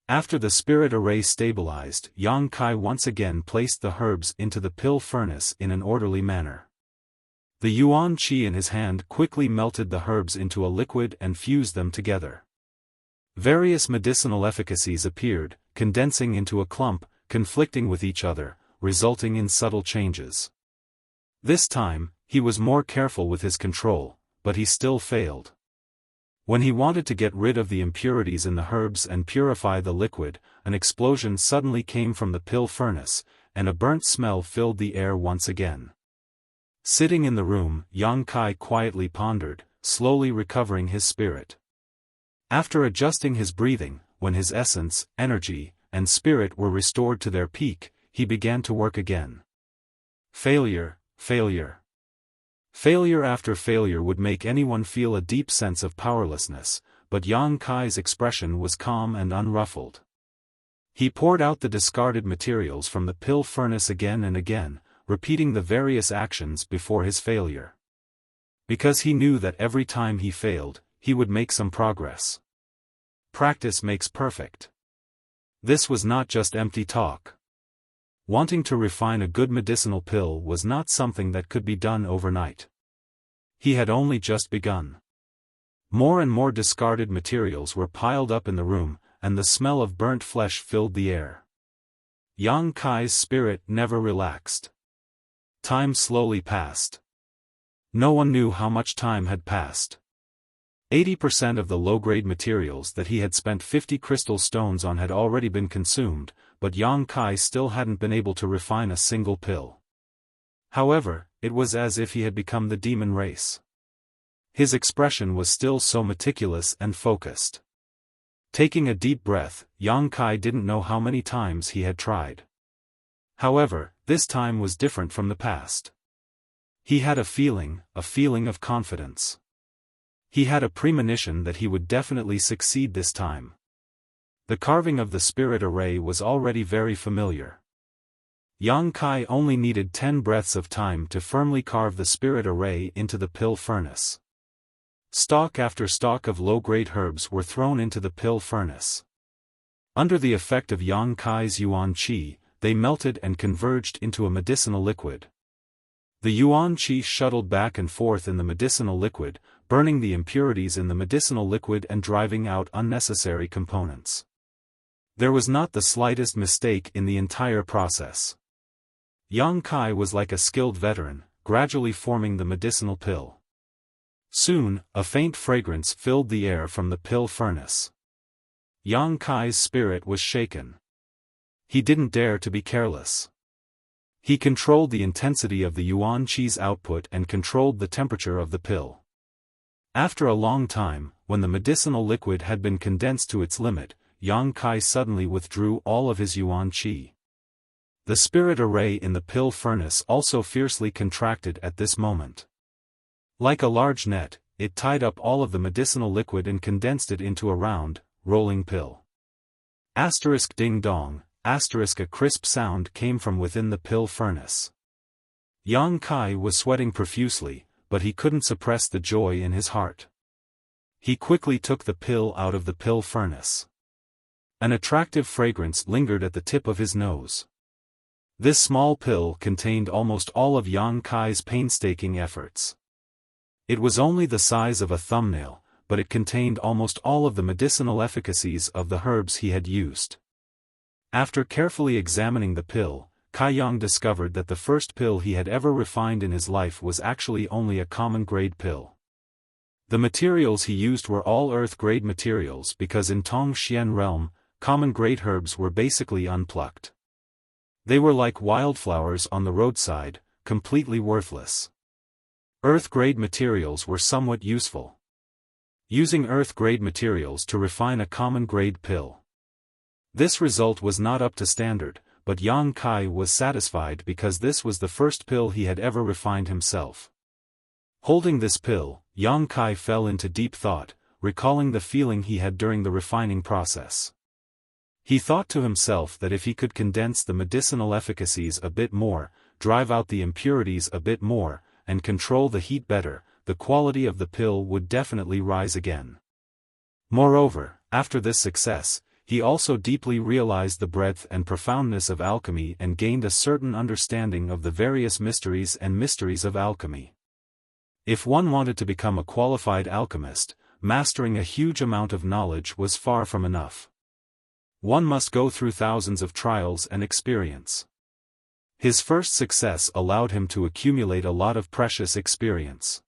After the spirit array stabilized, Yang Kai once again placed the herbs into the pill furnace in an orderly manner. The yuan qi in his hand quickly melted the herbs into a liquid and fused them together. Various medicinal efficacies appeared, condensing into a clump, conflicting with each other, resulting in subtle changes. This time, he was more careful with his control, but he still failed. When he wanted to get rid of the impurities in the herbs and purify the liquid, an explosion suddenly came from the pill furnace, and a burnt smell filled the air once again. Sitting in the room, Yang Kai quietly pondered, slowly recovering his spirit. After adjusting his breathing, when his essence, energy, and spirit were restored to their peak, he began to work again. Failure, failure. Failure after failure would make anyone feel a deep sense of powerlessness, but Yang Kai's expression was calm and unruffled. He poured out the discarded materials from the pill furnace again and again, repeating the various actions before his failure. Because he knew that every time he failed, he would make some progress. Practice makes perfect. This was not just empty talk. Wanting to refine a good medicinal pill was not something that could be done overnight. He had only just begun. More and more discarded materials were piled up in the room, and the smell of burnt flesh filled the air. Yang Kai's spirit never relaxed. Time slowly passed. No one knew how much time had passed. 80% of the low-grade materials that he had spent 50 crystal stones on had already been consumed, but Yang Kai still hadn't been able to refine a single pill. However, it was as if he had become the demon race. His expression was still so meticulous and focused. Taking a deep breath, Yang Kai didn't know how many times he had tried. However, this time was different from the past. He had a feeling of confidence. He had a premonition that he would definitely succeed this time. The carving of the spirit array was already very familiar. Yang Kai only needed 10 breaths of time to firmly carve the spirit array into the pill furnace. Stalk after stalk of low-grade herbs were thrown into the pill furnace. Under the effect of Yang Kai's yuan qi, they melted and converged into a medicinal liquid. The yuan qi shuttled back and forth in the medicinal liquid, burning the impurities in the medicinal liquid and driving out unnecessary components. There was not the slightest mistake in the entire process. Yang Kai was like a skilled veteran, gradually forming the medicinal pill. Soon, a faint fragrance filled the air from the pill furnace. Yang Kai's spirit was shaken. He didn't dare to be careless. He controlled the intensity of the yuan qi's output and controlled the temperature of the pill. After a long time, when the medicinal liquid had been condensed to its limit, Yang Kai suddenly withdrew all of his yuan qi. The spirit array in the pill furnace also fiercely contracted at this moment. Like a large net, it tied up all of the medicinal liquid and condensed it into a round, rolling pill. Asterisk ding dong, asterisk a crisp sound came from within the pill furnace. Yang Kai was sweating profusely, but he couldn't suppress the joy in his heart. He quickly took the pill out of the pill furnace. An attractive fragrance lingered at the tip of his nose. This small pill contained almost all of Yang Kai's painstaking efforts. It was only the size of a thumbnail, but it contained almost all of the medicinal efficacies of the herbs he had used. After carefully examining the pill, Kai Yang discovered that the first pill he had ever refined in his life was actually only a common-grade pill. The materials he used were all earth-grade materials because in Tong Xian realm, common-grade herbs were basically unplucked. They were like wildflowers on the roadside, completely worthless. Earth-grade materials were somewhat useful. Using earth-grade materials to refine a common-grade pill. This result was not up to standard, but Yang Kai was satisfied because this was the first pill he had ever refined himself. Holding this pill, Yang Kai fell into deep thought, recalling the feeling he had during the refining process. He thought to himself that if he could condense the medicinal efficacies a bit more, drive out the impurities a bit more, and control the heat better, the quality of the pill would definitely rise again. Moreover, after this success, he also deeply realized the breadth and profoundness of alchemy and gained a certain understanding of the various mysteries of alchemy. If one wanted to become a qualified alchemist, mastering a huge amount of knowledge was far from enough. One must go through thousands of trials and experience. His first success allowed him to accumulate a lot of precious experience.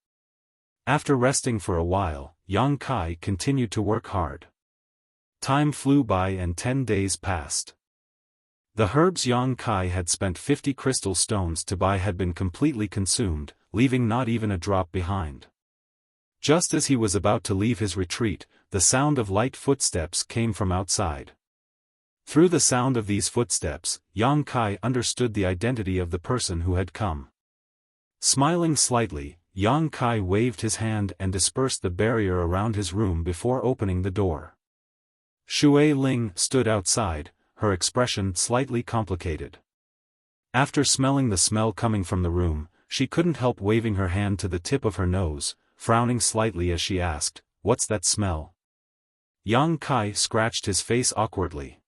After resting for a while, Yang Kai continued to work hard. Time flew by and 10 days passed. The herbs Yang Kai had spent 50 crystal stones to buy had been completely consumed, leaving not even a drop behind. Just as he was about to leave his retreat, the sound of light footsteps came from outside. Through the sound of these footsteps, Yang Kai understood the identity of the person who had come. Smiling slightly, Yang Kai waved his hand and dispersed the barrier around his room before opening the door. Shui Ling stood outside, her expression slightly complicated. After smelling the smell coming from the room, she couldn't help waving her hand to the tip of her nose, frowning slightly as she asked, "What's that smell?" Yang Kai scratched his face awkwardly.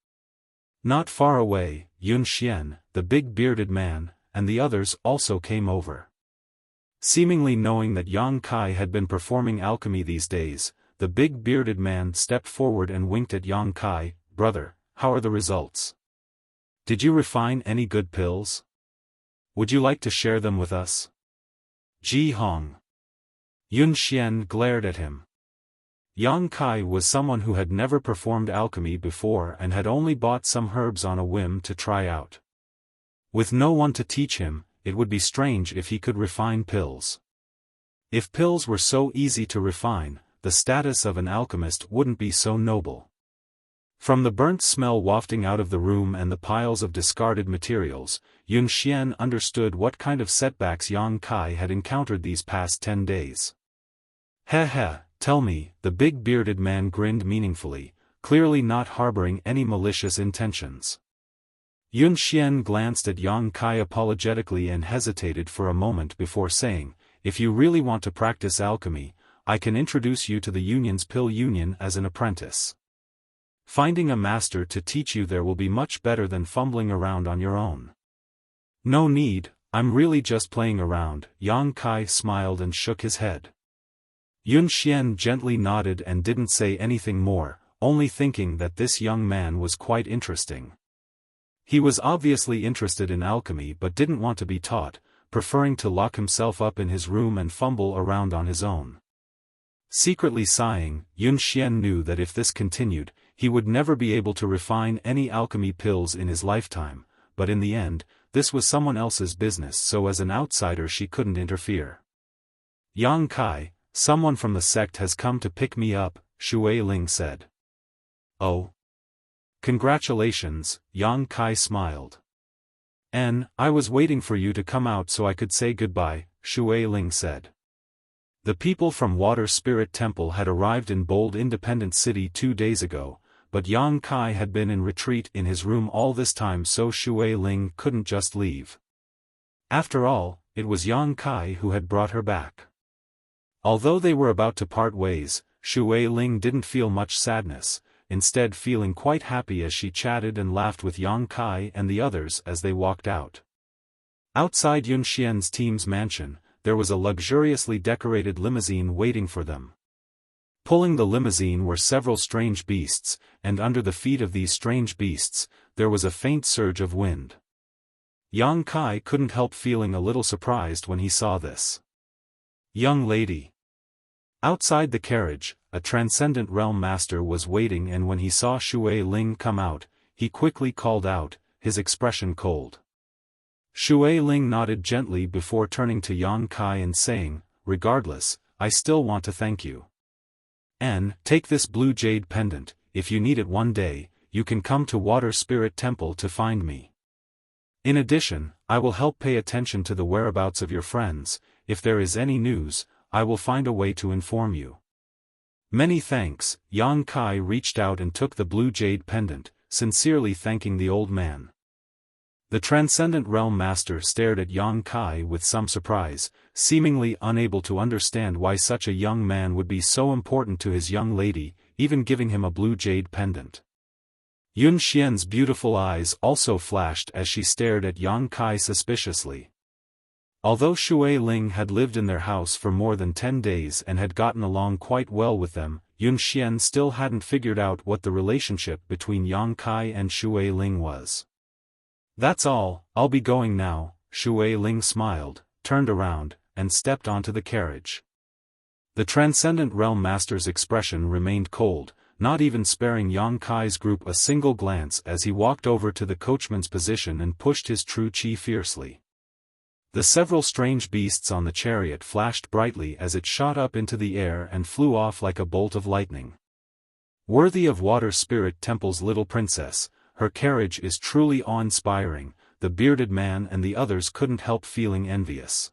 Not far away, Yun Xian, the big bearded man, and the others also came over. Seemingly knowing that Yang Kai had been performing alchemy these days, the big bearded man stepped forward and winked at Yang Kai. "Brother, how are the results? Did you refine any good pills? Would you like to share them with us?" Ji Hong. Yun Xian glared at him. Yang Kai was someone who had never performed alchemy before and had only bought some herbs on a whim to try out. With no one to teach him, it would be strange if he could refine pills. If pills were so easy to refine, the status of an alchemist wouldn't be so noble. From the burnt smell wafting out of the room and the piles of discarded materials, Yun Xian understood what kind of setbacks Yang Kai had encountered these past 10 days. "Heh heh, tell me," the big bearded man grinned meaningfully, clearly not harboring any malicious intentions. Yun Xian glanced at Yang Kai apologetically and hesitated for a moment before saying, "If you really want to practice alchemy, I can introduce you to the Union's Pill Union as an apprentice. Finding a master to teach you there will be much better than fumbling around on your own." "No need, I'm really just playing around," Yang Kai smiled and shook his head. Yun Xian gently nodded and didn't say anything more, only thinking that this young man was quite interesting. He was obviously interested in alchemy but didn't want to be taught, preferring to lock himself up in his room and fumble around on his own. Secretly sighing, Yun Xian knew that if this continued, he would never be able to refine any alchemy pills in his lifetime, but in the end, this was someone else's business, so as an outsider she couldn't interfere. Yang Kai, someone from the sect has come to pick me up, Shui Ling said. Oh. Congratulations, Yang Kai smiled. I was waiting for you to come out so I could say goodbye, Shui Ling said. The people from Water Spirit Temple had arrived in Bold Independent City 2 days ago, but Yang Kai had been in retreat in his room all this time, so Shui Ling couldn't just leave. After all, it was Yang Kai who had brought her back. Although they were about to part ways, Shui Ling didn't feel much sadness, instead feeling quite happy as she chatted and laughed with Yang Kai and the others as they walked out. Outside Yun Xian's team's mansion, there was a luxuriously decorated limousine waiting for them. Pulling the limousine were several strange beasts, and under the feet of these strange beasts, there was a faint surge of wind. Yang Kai couldn't help feeling a little surprised when he saw this. Young lady. Outside the carriage, a transcendent realm master was waiting, and when he saw Shui Ling come out, he quickly called out, his expression cold. Shui Ling nodded gently before turning to Yang Kai and saying, regardless, I still want to thank you. Take this blue jade pendant. If you need it one day, you can come to Water Spirit Temple to find me. In addition, I will help pay attention to the whereabouts of your friends. If there is any news, I will find a way to inform you. Many thanks. Yang Kai reached out and took the blue jade pendant, sincerely thanking the old man. The Transcendent Realm Master stared at Yang Kai with some surprise, seemingly unable to understand why such a young man would be so important to his young lady, even giving him a blue jade pendant. Yun Xian's beautiful eyes also flashed as she stared at Yang Kai suspiciously. Although Shui Ling had lived in their house for more than 10 days and had gotten along quite well with them, Yun Xian still hadn't figured out what the relationship between Yang Kai and Shui Ling was. That's all, I'll be going now, Shui Ling smiled, turned around, and stepped onto the carriage. The Transcendent Realm Master's expression remained cold, not even sparing Yang Kai's group a single glance as he walked over to the coachman's position and pushed his true chi fiercely. The several strange beasts on the chariot flashed brightly as it shot up into the air and flew off like a bolt of lightning. Worthy of Water Spirit Temple's little princess, her carriage is truly awe-inspiring. The bearded man and the others couldn't help feeling envious.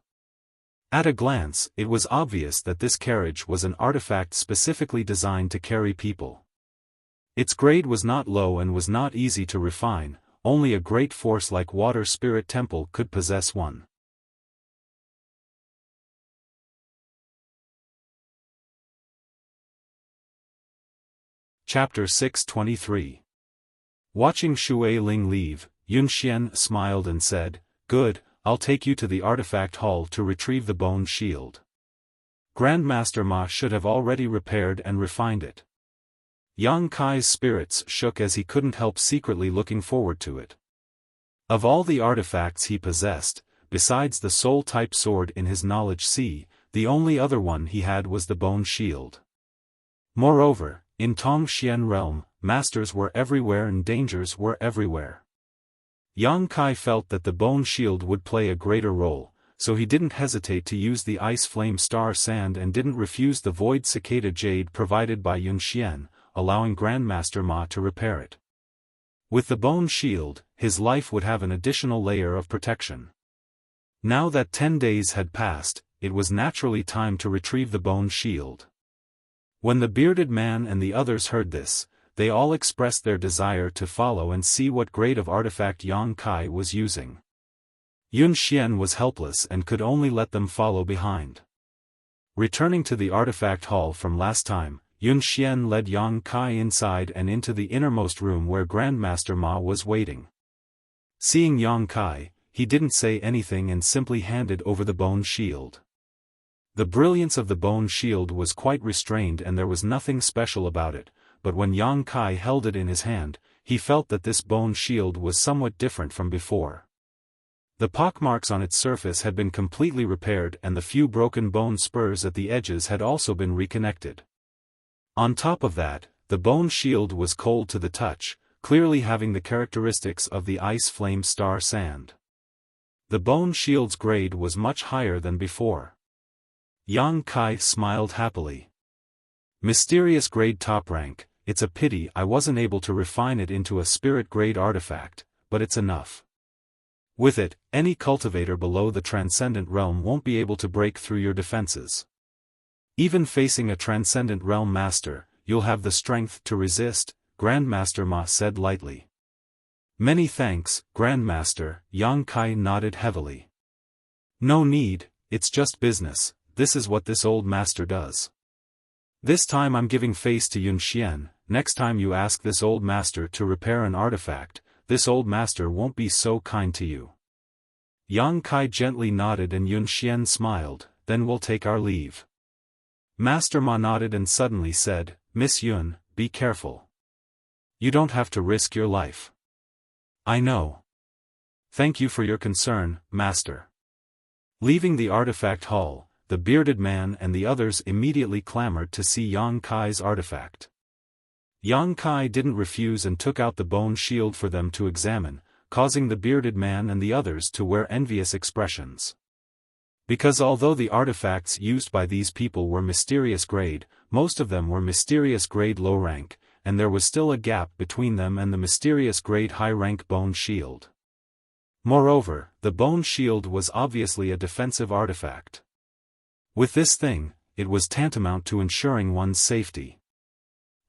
At a glance, it was obvious that this carriage was an artifact specifically designed to carry people. Its grade was not low and was not easy to refine, only a great force like Water Spirit Temple could possess one. Chapter 623. Watching Shui Ling leave, Yun Xian smiled and said, "Good, I'll take you to the artifact hall to retrieve the bone shield. Grandmaster Ma should have already repaired and refined it." Yang Kai's spirits shook as he couldn't help secretly looking forward to it. Of all the artifacts he possessed, besides the soul-type sword in his knowledge sea, the only other one he had was the bone shield. Moreover, in Tongxian realm, masters were everywhere and dangers were everywhere. Yang Kai felt that the bone shield would play a greater role, so he didn't hesitate to use the ice flame star sand and didn't refuse the void cicada jade provided by Yun Xian, allowing Grandmaster Ma to repair it. With the bone shield, his life would have an additional layer of protection. Now that 10 days had passed, it was naturally time to retrieve the bone shield. When the bearded man and the others heard this, they all expressed their desire to follow and see what grade of artifact Yang Kai was using. Yun Xian was helpless and could only let them follow behind. Returning to the artifact hall from last time, Yun Xian led Yang Kai inside and into the innermost room where Grandmaster Ma was waiting. Seeing Yang Kai, he didn't say anything and simply handed over the bone shield. The brilliance of the bone shield was quite restrained and there was nothing special about it, but when Yang Kai held it in his hand, he felt that this bone shield was somewhat different from before. The pockmarks on its surface had been completely repaired and the few broken bone spurs at the edges had also been reconnected. On top of that, The bone shield was cold to the touch, clearly having the characteristics of the ice flame star sand. The bone shield's grade was much higher than before. Yang Kai smiled happily. Mysterious grade top rank, it's a pity I wasn't able to refine it into a spirit grade artifact, but it's enough. With it, any cultivator below the transcendent realm won't be able to break through your defenses. Even facing a transcendent realm master, you'll have the strength to resist, Grandmaster Ma said lightly. Many thanks, Grandmaster, Yang Kai nodded heavily. No need, it's just business, this is what this old master does. This time I'm giving face to Yun Xian, next time you ask this old master to repair an artifact, this old master won't be so kind to you. Yang Kai gently nodded and Yun Xian smiled, then we'll take our leave. Master Ma nodded and suddenly said, Miss Yun, be careful. You don't have to risk your life. I know. Thank you for your concern, Master. Leaving the artifact hall, the bearded man and the others immediately clamored to see Yang Kai's artifact. Yang Kai didn't refuse and took out the bone shield for them to examine, causing the bearded man and the others to wear envious expressions. Because although the artifacts used by these people were mysterious grade, most of them were mysterious grade low rank, and there was still a gap between them and the mysterious grade high rank bone shield. Moreover, the bone shield was obviously a defensive artifact. With this thing, it was tantamount to ensuring one's safety.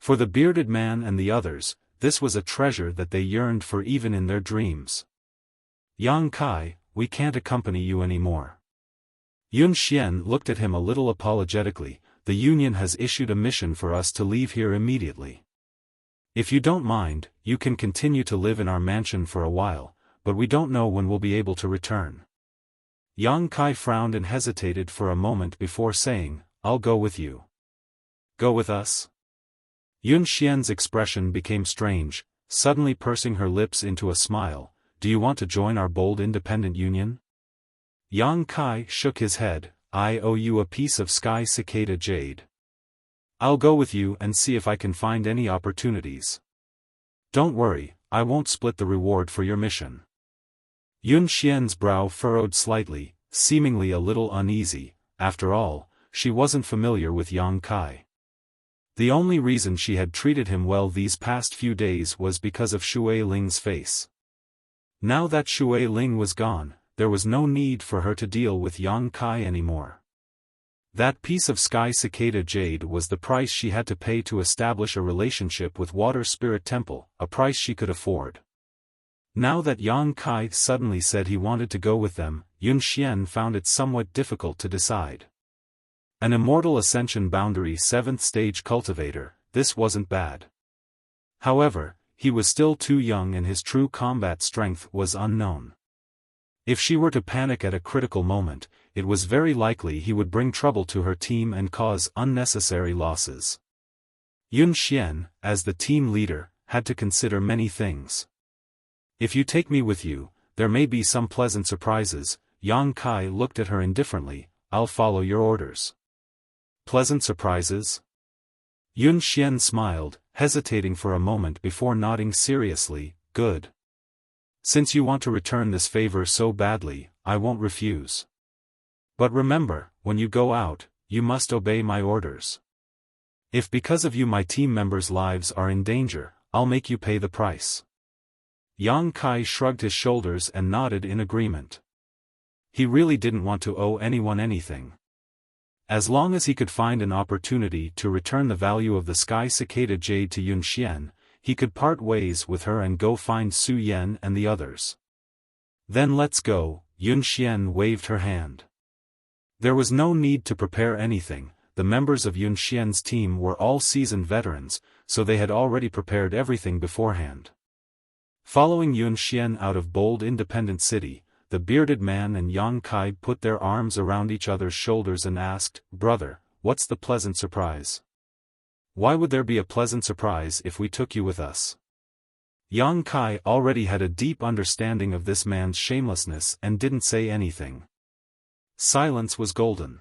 For the bearded man and the others, this was a treasure that they yearned for even in their dreams. Yang Kai, we can't accompany you anymore. Yun Xian looked at him a little apologetically. The Union has issued a mission for us to leave here immediately. If you don't mind, you can continue to live in our mansion for a while, but we don't know when we'll be able to return. Yang Kai frowned and hesitated for a moment before saying, I'll go with you. Go with us? Yun Xian's expression became strange, suddenly pursing her lips into a smile. Do you want to join our bold independent union? Yang Kai shook his head. I owe you a piece of sky cicada jade. I'll go with you and see if I can find any opportunities. Don't worry, I won't split the reward for your mission. Yun Xian's brow furrowed slightly, seemingly a little uneasy. After all, she wasn't familiar with Yang Kai. The only reason she had treated him well these past few days was because of Shui Ling's face. Now that Shui Ling was gone, there was no need for her to deal with Yang Kai anymore. That piece of sky cicada jade was the price she had to pay to establish a relationship with Water Spirit Temple, a price she could afford. Now that Yang Kai suddenly said he wanted to go with them, Yun Xian found it somewhat difficult to decide. An immortal ascension boundary 7th stage cultivator, this wasn't bad. However, he was still too young and his true combat strength was unknown. If she were to panic at a critical moment, it was very likely he would bring trouble to her team and cause unnecessary losses. Yun Xian, as the team leader, had to consider many things. If you take me with you, there may be some pleasant surprises. Yang Kai looked at her indifferently. I'll follow your orders. Pleasant surprises? Yun Xian smiled, hesitating for a moment before nodding seriously. Good. Since you want to return this favor so badly, I won't refuse. But remember, when you go out, you must obey my orders. If because of you my team members' lives are in danger, I'll make you pay the price. Yang Kai shrugged his shoulders and nodded in agreement. He really didn't want to owe anyone anything. As long as he could find an opportunity to return the value of the sky cicada jade to Yun Xian, he could part ways with her and go find Su Yan and the others. Then let's go, Yun Xian waved her hand. There was no need to prepare anything, the members of Yun Xian's team were all seasoned veterans, so they had already prepared everything beforehand. Following Yun Xian out of bold independent city, the bearded man and Yang Kai put their arms around each other's shoulders and asked, Brother, what's the pleasant surprise? Why would there be a pleasant surprise if we took you with us? Yang Kai already had a deep understanding of this man's shamelessness and didn't say anything. Silence was golden.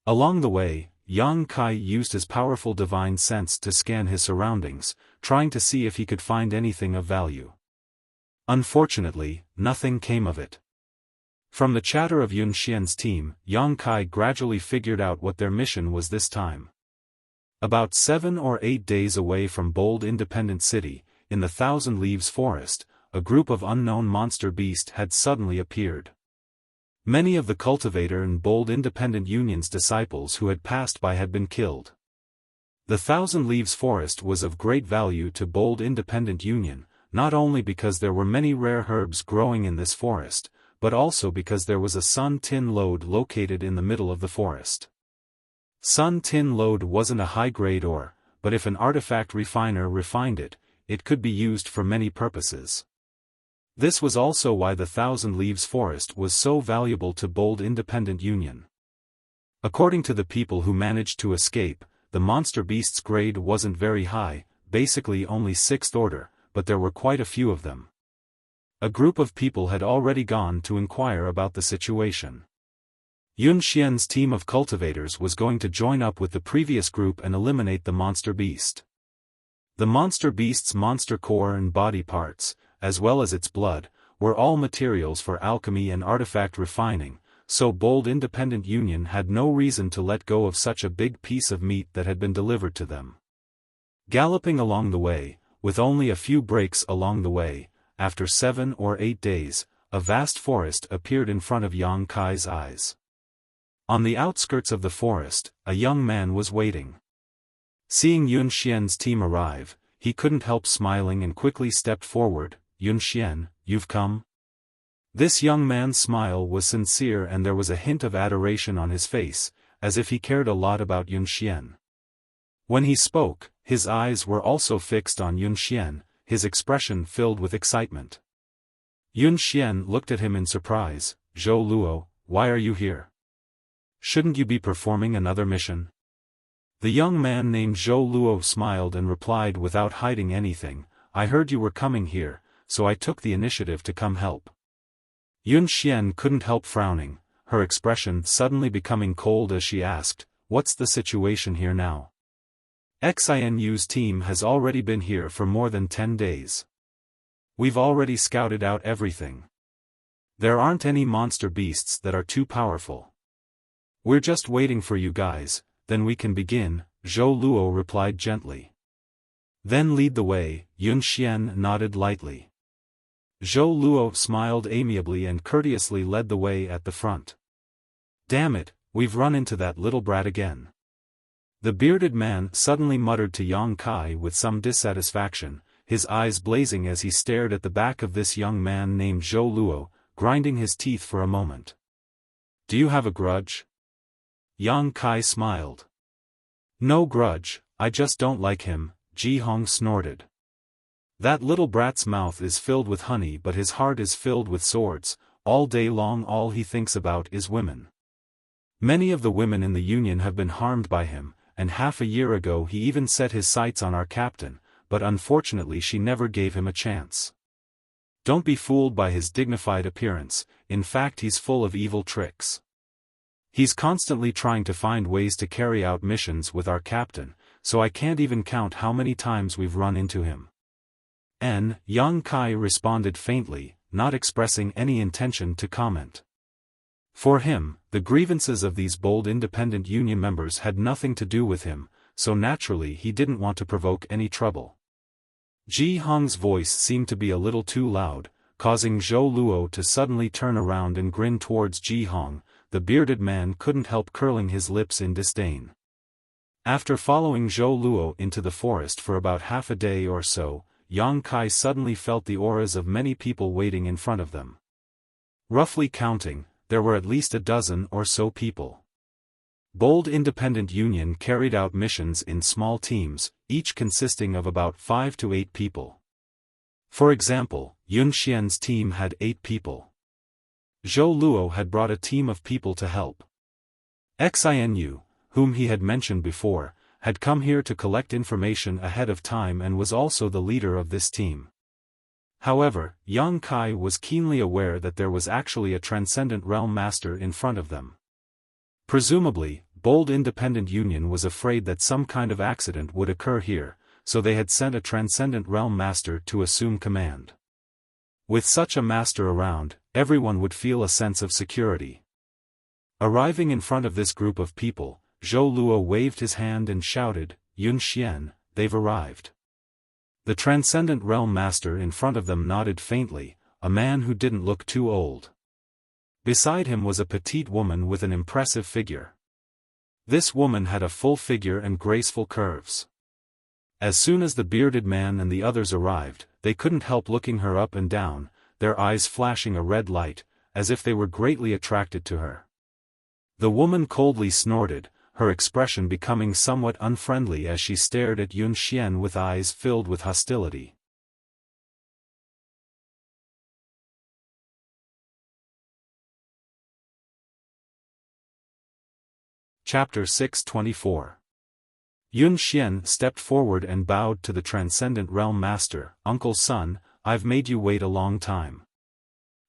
Along the way, Yang Kai used his powerful divine sense to scan his surroundings, trying to see if he could find anything of value. Unfortunately, nothing came of it. From the chatter of Yun Xian's team, Yang Kai gradually figured out what their mission was this time. About 7 or 8 days away from Bold Independent City, in the Thousand Leaves Forest, a group of unknown monster beasts had suddenly appeared. Many of the Cultivator and Bold Independent Union's disciples who had passed by had been killed. The Thousand Leaves Forest was of great value to Bold Independent Union, not only because there were many rare herbs growing in this forest, but also because there was a Sun Tin Lode located in the middle of the forest. Sun Tin Lode wasn't a high-grade ore, but if an artifact refiner refined it, it could be used for many purposes. This was also why the Thousand Leaves Forest was so valuable to Bold Independent Union. According to the people who managed to escape, the monster beast's grade wasn't very high, basically only 6th order, but there were quite a few of them. A group of people had already gone to inquire about the situation. Yun Xian's team of cultivators was going to join up with the previous group and eliminate the monster beast. The monster beast's monster core and body parts, as well as its blood, were all materials for alchemy and artifact refining, so Bold Independent Union had no reason to let go of such a big piece of meat that had been delivered to them. Galloping along the way, with only a few breaks along the way, after 7 or 8 days, a vast forest appeared in front of Yang Kai's eyes. On the outskirts of the forest, a young man was waiting. Seeing Yun Xian's team arrive, he couldn't help smiling and quickly stepped forward. "Yun Xian, you've come?" This young man's smile was sincere and there was a hint of adoration on his face, as if he cared a lot about Yun Xian. When he spoke, his eyes were also fixed on Yun Xian, his expression filled with excitement. Yun Xian looked at him in surprise. "Zhou Luo, why are you here? Shouldn't you be performing another mission?" The young man named Zhou Luo smiled and replied without hiding anything, "I heard you were coming here, so I took the initiative to come help." Yun Xian couldn't help frowning, her expression suddenly becoming cold as she asked, "What's the situation here now?" "Xinu's team has already been here for more than 10 days. We've already scouted out everything. There aren't any monster beasts that are too powerful. We're just waiting for you guys, then we can begin," Zhou Luo replied gently. "Then lead the way," Yun Xian nodded lightly. Zhou Luo smiled amiably and courteously led the way at the front. "Damn it, we've run into that little brat again." The bearded man suddenly muttered to Yang Kai with some dissatisfaction, his eyes blazing as he stared at the back of this young man named Zhou Luo, grinding his teeth for a moment. "Do you have a grudge?" Yang Kai smiled. "No grudge, I just don't like him," Ji Hong snorted. "That little brat's mouth is filled with honey but his heart is filled with swords, all day long all he thinks about is women. Many of the women in the Union have been harmed by him, and half a year ago he even set his sights on our captain, but unfortunately she never gave him a chance. Don't be fooled by his dignified appearance, in fact he's full of evil tricks. He's constantly trying to find ways to carry out missions with our captain, so I can't even count how many times we've run into him." Yang Kai responded faintly, not expressing any intention to comment. For him, the grievances of these Bold Independent Union members had nothing to do with him, so naturally he didn't want to provoke any trouble. Ji Hong's voice seemed to be a little too loud, causing Zhou Luo to suddenly turn around and grin towards Ji Hong. The bearded man couldn't help curling his lips in disdain. After following Zhou Luo into the forest for about half a day or so, Yang Kai suddenly felt the auras of many people waiting in front of them. Roughly counting, there were at least a dozen or so people. Bold Independent Union carried out missions in small teams, each consisting of about 5 to 8 people. For example, Yun Xian's team had 8 people. Zhou Luo had brought a team of people to help. Xinu, whom he had mentioned before, had come here to collect information ahead of time and was also the leader of this team. However, Yang Kai was keenly aware that there was actually a transcendent realm master in front of them. Presumably, Bold Independent Union was afraid that some kind of accident would occur here, so they had sent a Transcendent Realm Master to assume command. With such a master around, everyone would feel a sense of security. Arriving in front of this group of people, Zhou Luo waved his hand and shouted, "Yun Xian, they've arrived." The Transcendent Realm Master in front of them nodded faintly, a man who didn't look too old. Beside him was a petite woman with an impressive figure. This woman had a full figure and graceful curves. As soon as the bearded man and the others arrived, they couldn't help looking her up and down, their eyes flashing a red light, as if they were greatly attracted to her. The woman coldly snorted, her expression becoming somewhat unfriendly as she stared at Yun Xian with eyes filled with hostility. Chapter 624. Yun Xian stepped forward and bowed to the Transcendent Realm Master. "Uncle Sun, I've made you wait a long time."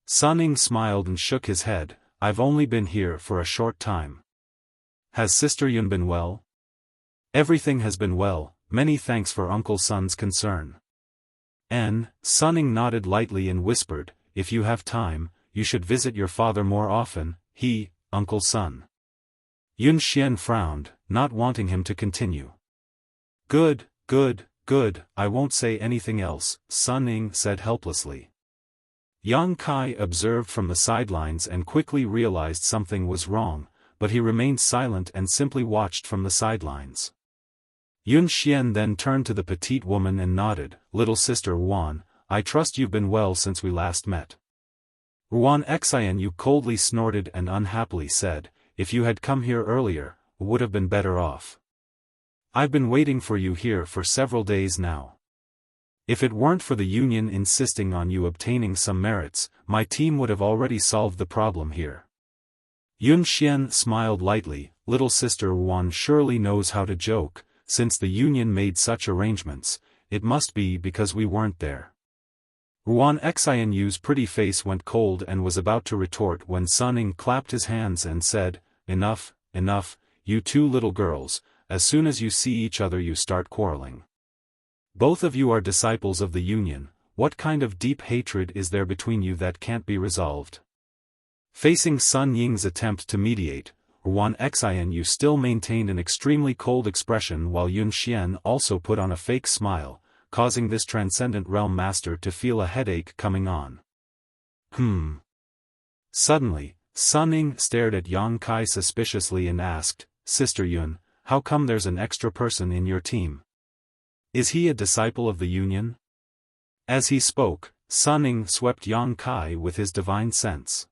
Sun Ying smiled and shook his head. "I've only been here for a short time." "Has Sister Yun been well?" "Everything has been well, many thanks for Uncle Sun's concern." Sun Ying nodded lightly and whispered, "If you have time, you should visit your father more often, Uncle Sun." Yun Xian frowned, not wanting him to continue. Good, I won't say anything else," Sun Ying said helplessly. Yang Kai observed from the sidelines and quickly realized something was wrong, but he remained silent and simply watched from the sidelines. Yun Xian then turned to the petite woman and nodded, "Little sister Ruan, I trust you've been well since we last met." Ruan Xianyu coldly snorted and unhappily said, "If you had come here earlier, would have been better off. I've been waiting for you here for several days now. If it weren't for the Union insisting on you obtaining some merits, my team would have already solved the problem here." Yun Xian smiled lightly. "Little sister Ruan surely knows how to joke, since the Union made such arrangements, it must be because we weren't there." Ruan Xianyu's pretty face went cold and was about to retort when Sun Ying clapped his hands and said, Enough, you two little girls, as soon as you see each other you start quarreling. Both of you are disciples of the Union, what kind of deep hatred is there between you that can't be resolved?" Facing Sun Ying's attempt to mediate, Ruan Xianyu still maintained an extremely cold expression while Yun Xian also put on a fake smile, causing this Transcendent Realm Master to feel a headache coming on. Suddenly, Sun Ying stared at Yang Kai suspiciously and asked, "Sister Yun, how come there's an extra person in your team? Is he a disciple of the Union?" As he spoke, Sun Ying swept Yang Kai with his divine sense.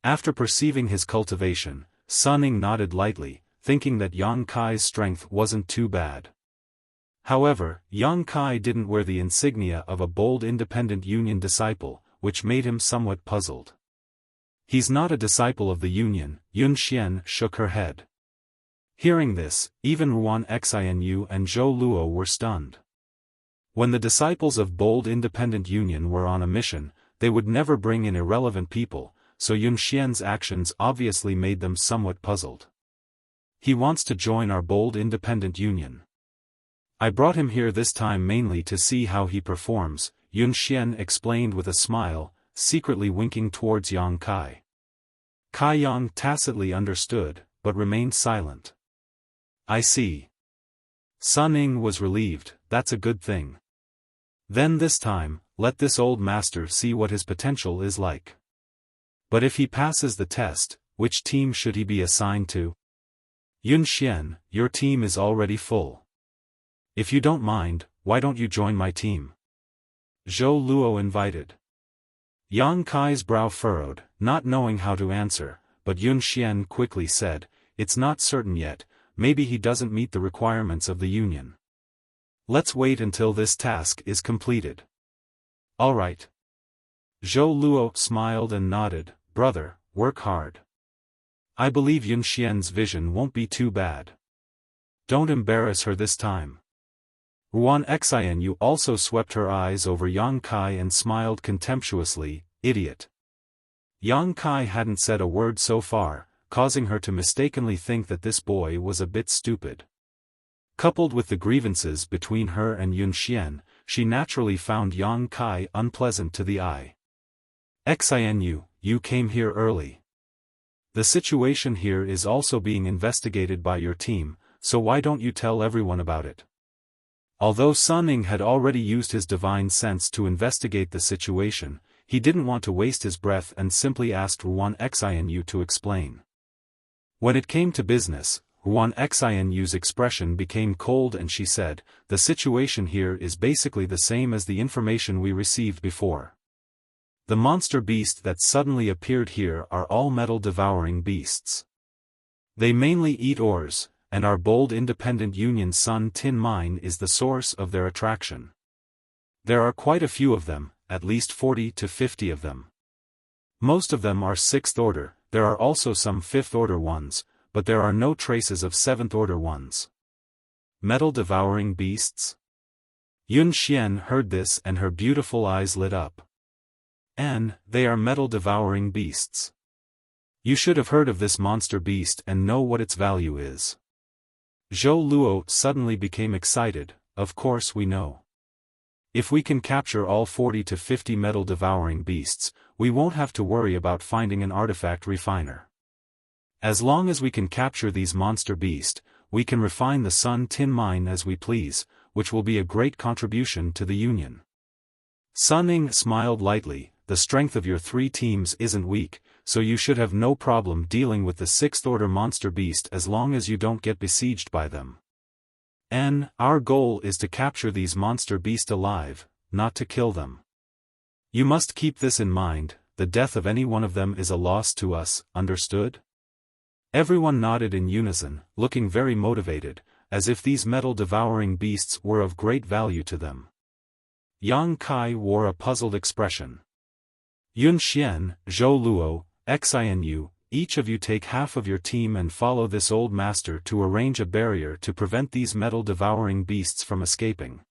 After perceiving his cultivation, Sun Ying nodded lightly, thinking that Yang Kai's strength wasn't too bad. However, Yang Kai didn't wear the insignia of a Bold Independent Union disciple, which made him somewhat puzzled. "He's not a disciple of the Union," Yun Xian shook her head. Hearing this, even Ruan Xianyu and Zhou Luo were stunned. When the disciples of Bold Independent Union were on a mission, they would never bring in irrelevant people, so Yun Xian's actions obviously made them somewhat puzzled. "He wants to join our Bold Independent Union. I brought him here this time mainly to see how he performs," Yun Xian explained with a smile, secretly winking towards Yang Kai. Kai Yang tacitly understood, but remained silent. "I see." Sun Ying was relieved, "That's a good thing. Then this time, let this old master see what his potential is like. But if he passes the test, which team should he be assigned to?" "Yun Xian, your team is already full. If you don't mind, why don't you join my team?" Zhou Luo invited. Yang Kai's brow furrowed, not knowing how to answer, but Yun Xian quickly said, "It's not certain yet, maybe he doesn't meet the requirements of the Union. Let's wait until this task is completed." "All right." Zhou Luo smiled and nodded, "Brother, work hard. I believe Yun Xian's vision won't be too bad. Don't embarrass her this time." Ruan Xianyu also swept her eyes over Yang Kai and smiled contemptuously, "Idiot." Yang Kai hadn't said a word so far, causing her to mistakenly think that this boy was a bit stupid. Coupled with the grievances between her and Yun Xian, she naturally found Yang Kai unpleasant to the eye. Xinu, you came here early. The situation here is also being investigated by your team, so why don't you tell everyone about it? Although Sun Ning had already used his divine sense to investigate the situation, he didn't want to waste his breath and simply asked Ruan Xinu to explain. When it came to business, Ruan Xinu's expression became cold and she said, "The situation here is basically the same as the information we received before. The monster beast that suddenly appeared here are all metal-devouring beasts. They mainly eat ores, and our bold independent Union Sun Tin Mine is the source of their attraction. There are quite a few of them, at least 40 to 50 of them. Most of them are 6th order, there are also some 5th order ones, but there are no traces of 7th order ones." Metal-devouring beasts? Yun Xian heard this and her beautiful eyes lit up. "And they are metal-devouring beasts. You should have heard of this monster beast and know what its value is." Zhou Luo suddenly became excited. "Of course we know. If we can capture all 40 to 50 metal-devouring beasts, we won't have to worry about finding an artifact refiner. As long as we can capture these monster beasts, we can refine the Sun Tin Mine as we please, which will be a great contribution to the Union." Sun Ning smiled lightly. "The strength of your 3 teams isn't weak, so you should have no problem dealing with the 6th order monster beast as long as you don't get besieged by them. Our goal is to capture these monster beasts alive, not to kill them. You must keep this in mind, the death of any one of them is a loss to us, understood?" Everyone nodded in unison, looking very motivated, as if these metal-devouring beasts were of great value to them. Yang Kai wore a puzzled expression. "Yun Xian, Zhou Luo, Xinu, each of you take half of your team and follow this old master to arrange a barrier to prevent these metal-devouring beasts from escaping.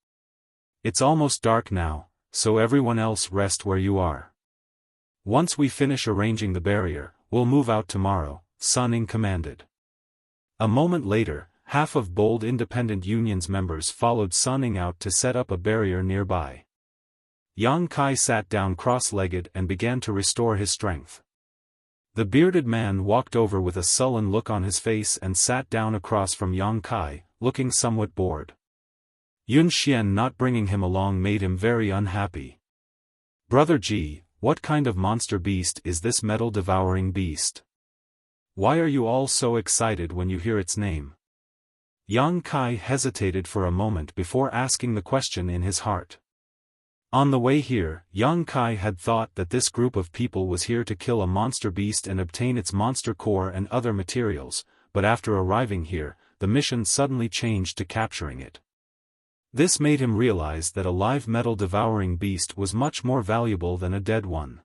It's almost dark now, so everyone else rest where you are. Once we finish arranging the barrier, we'll move out tomorrow," Sun Ning commanded. A moment later, half of Bold Independent Union's members followed Sun Ning out to set up a barrier nearby. Yang Kai sat down cross-legged and began to restore his strength. The bearded man walked over with a sullen look on his face and sat down across from Yang Kai, looking somewhat bored. Yun Xian not bringing him along made him very unhappy. "Brother Ji, what kind of monster beast is this metal-devouring beast? Why are you all so excited when you hear its name?" Yang Kai hesitated for a moment before asking the question in his heart. On the way here, Yang Kai had thought that this group of people was here to kill a monster beast and obtain its monster core and other materials, but after arriving here, the mission suddenly changed to capturing it. This made him realize that a live metal-devouring beast was much more valuable than a dead one.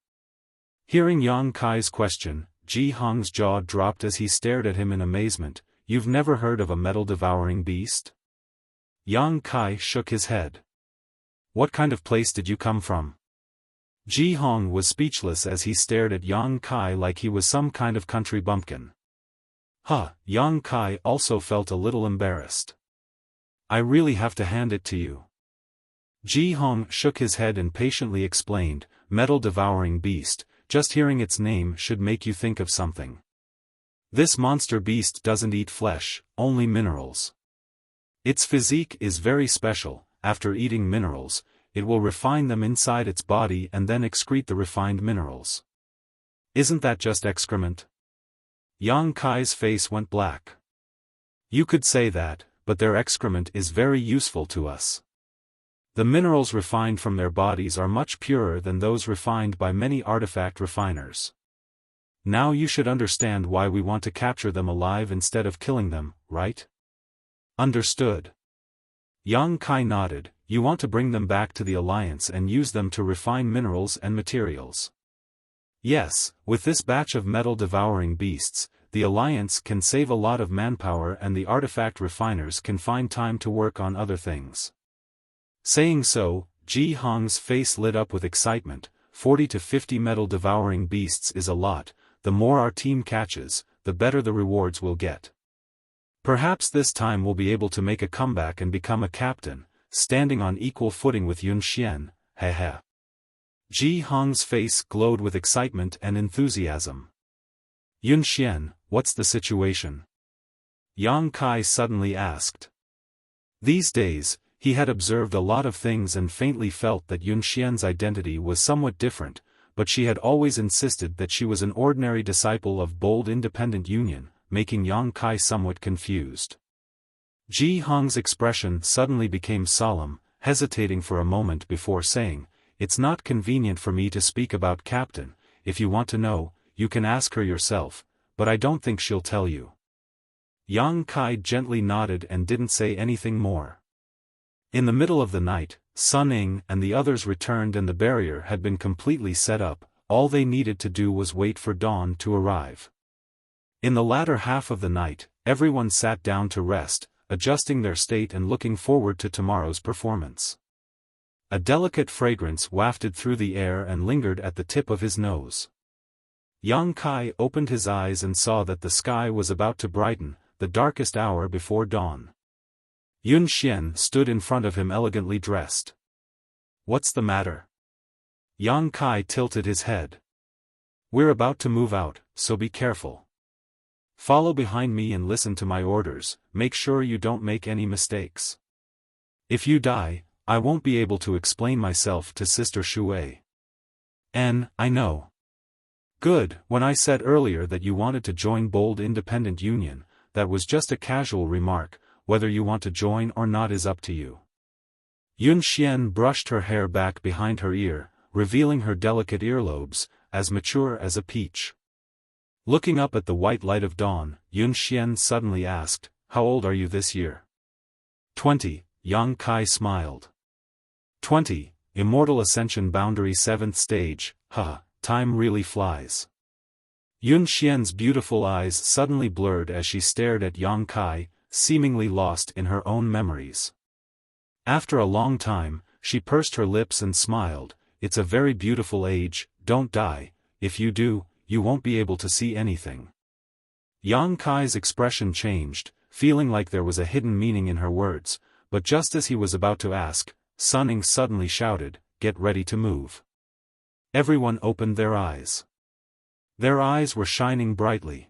Hearing Yang Kai's question, Ji Hong's jaw dropped as he stared at him in amazement. "You've never heard of a metal-devouring beast?" Yang Kai shook his head. "What kind of place did you come from?" Ji Hong was speechless as he stared at Yang Kai like he was some kind of country bumpkin. Yang Kai also felt a little embarrassed. "I really have to hand it to you." Ji Hong shook his head and patiently explained, "Metal-devouring beast, just hearing its name should make you think of something. This monster beast doesn't eat flesh, only minerals. Its physique is very special. After eating minerals, it will refine them inside its body and then excrete the refined minerals. Isn't that just excrement?" Yang Kai's face went black. "You could say that, but their excrement is very useful to us. The minerals refined from their bodies are much purer than those refined by many artifact refiners. Now you should understand why we want to capture them alive instead of killing them, right?" "Understood." Yang Kai nodded. "You want to bring them back to the Alliance and use them to refine minerals and materials." "Yes, with this batch of metal-devouring beasts, the Alliance can save a lot of manpower and the artifact refiners can find time to work on other things." Saying so, Ji Hong's face lit up with excitement. 40 to 50 metal-devouring beasts is a lot. The more our team catches, the better the rewards we'll get. Perhaps this time we'll be able to make a comeback and become a captain, standing on equal footing with Yun Xian, heh. Ji Hong's face glowed with excitement and enthusiasm. Yun Xian, what's the situation? Yang Kai suddenly asked. These days, he had observed a lot of things and faintly felt that Yun Xian's identity was somewhat different, but she had always insisted that she was an ordinary disciple of Bold Independent Union, making Yang Kai somewhat confused. Ji Hong's expression suddenly became solemn, hesitating for a moment before saying, "It's not convenient for me to speak about Captain. If you want to know, you can ask her yourself, but I don't think she'll tell you." Yang Kai gently nodded and didn't say anything more. In the middle of the night, Sun Ying and the others returned and the barrier had been completely set up. All they needed to do was wait for dawn to arrive. In the latter half of the night, everyone sat down to rest, adjusting their state and looking forward to tomorrow's performance. A delicate fragrance wafted through the air and lingered at the tip of his nose. Yang Kai opened his eyes and saw that the sky was about to brighten, the darkest hour before dawn. Yun Xian stood in front of him elegantly dressed. "What's the matter?" Yang Kai tilted his head. "We're about to move out, so be careful. Follow behind me and listen to my orders, make sure you don't make any mistakes. If you die, I won't be able to explain myself to Sister Shui." I know. Good, when I said earlier that you wanted to join Bold Independent Union, that was just a casual remark. Whether you want to join or not is up to you. Yun Xian brushed her hair back behind her ear, revealing her delicate earlobes, as mature as a peach. Looking up at the white light of dawn, Yun Xian suddenly asked, "How old are you this year?" 20, Yang Kai smiled. 20, Immortal Ascension Boundary 7th Stage, time really flies. Yun Xian's beautiful eyes suddenly blurred as she stared at Yang Kai, seemingly lost in her own memories. After a long time, she pursed her lips and smiled. "It's a very beautiful age, don't die, if you do, you won't be able to see anything." Yang Kai's expression changed, feeling like there was a hidden meaning in her words, but just as he was about to ask, Sun Ying suddenly shouted, "Get ready to move." Everyone opened their eyes. Their eyes were shining brightly.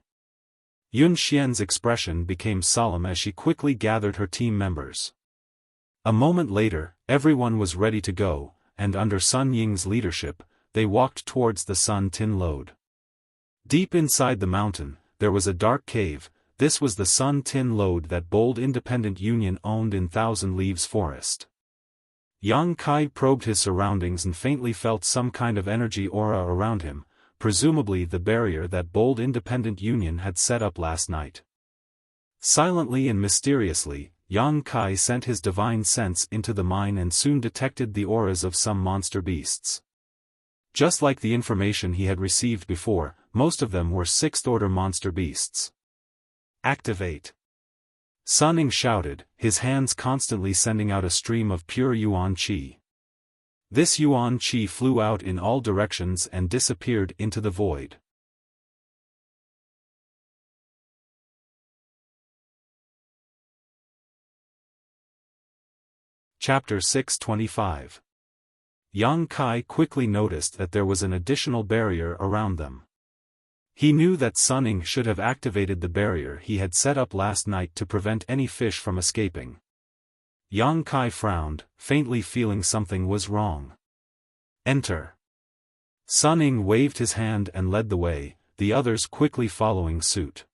Yun Xian's expression became solemn as she quickly gathered her team members. A moment later, everyone was ready to go, and under Sun Ying's leadership, they walked towards the Sun Tin Lode. Deep inside the mountain, there was a dark cave. This was the Sun Tin Lode that Bold Independent Union owned in Thousand Leaves Forest. Yang Kai probed his surroundings and faintly felt some kind of energy aura around him, presumably the barrier that Bold Independent Union had set up last night. Silently and mysteriously, Yang Kai sent his divine sense into the mine and soon detected the auras of some monster beasts. Just like the information he had received before, most of them were 6th-order monster beasts. "Activate!" Sun Ying shouted, his hands constantly sending out a stream of pure Yuan Qi. This Yuan Qi flew out in all directions and disappeared into the void. Chapter 625. Yang Kai quickly noticed that there was an additional barrier around them. He knew that Sun Ying should have activated the barrier he had set up last night to prevent any fish from escaping. Yang Kai frowned, faintly feeling something was wrong. "Enter." Sun Ying waved his hand and led the way, the others quickly following suit.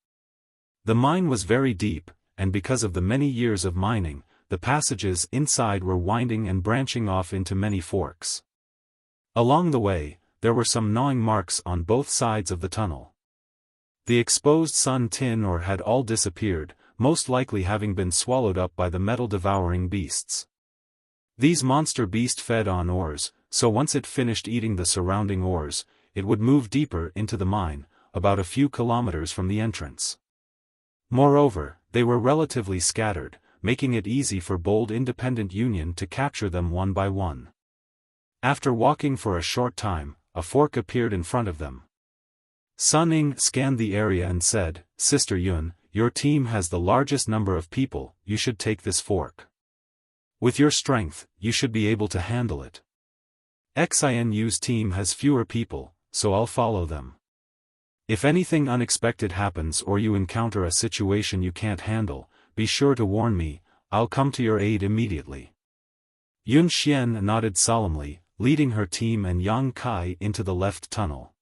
The mine was very deep, and because of the many years of mining, the passages inside were winding and branching off into many forks. Along the way, there were some gnawing marks on both sides of the tunnel. The exposed sun tin ore had all disappeared, most likely having been swallowed up by the metal-devouring beasts. These monster beasts fed on ores, so once it finished eating the surrounding ores, it would move deeper into the mine, about a few kilometers from the entrance. Moreover, they were relatively scattered, making it easy for Bold Independent Union to capture them one by one. After walking for a short time, a fork appeared in front of them. Sun Ying scanned the area and said, Sister Yun, your team has the largest number of people, you should take this fork. With your strength, you should be able to handle it. Xinu's team has fewer people, so I'll follow them. If anything unexpected happens or you encounter a situation you can't handle, be sure to warn me, I'll come to your aid immediately. Yun Xian nodded solemnly, leading her team and Yang Kai into the left tunnel.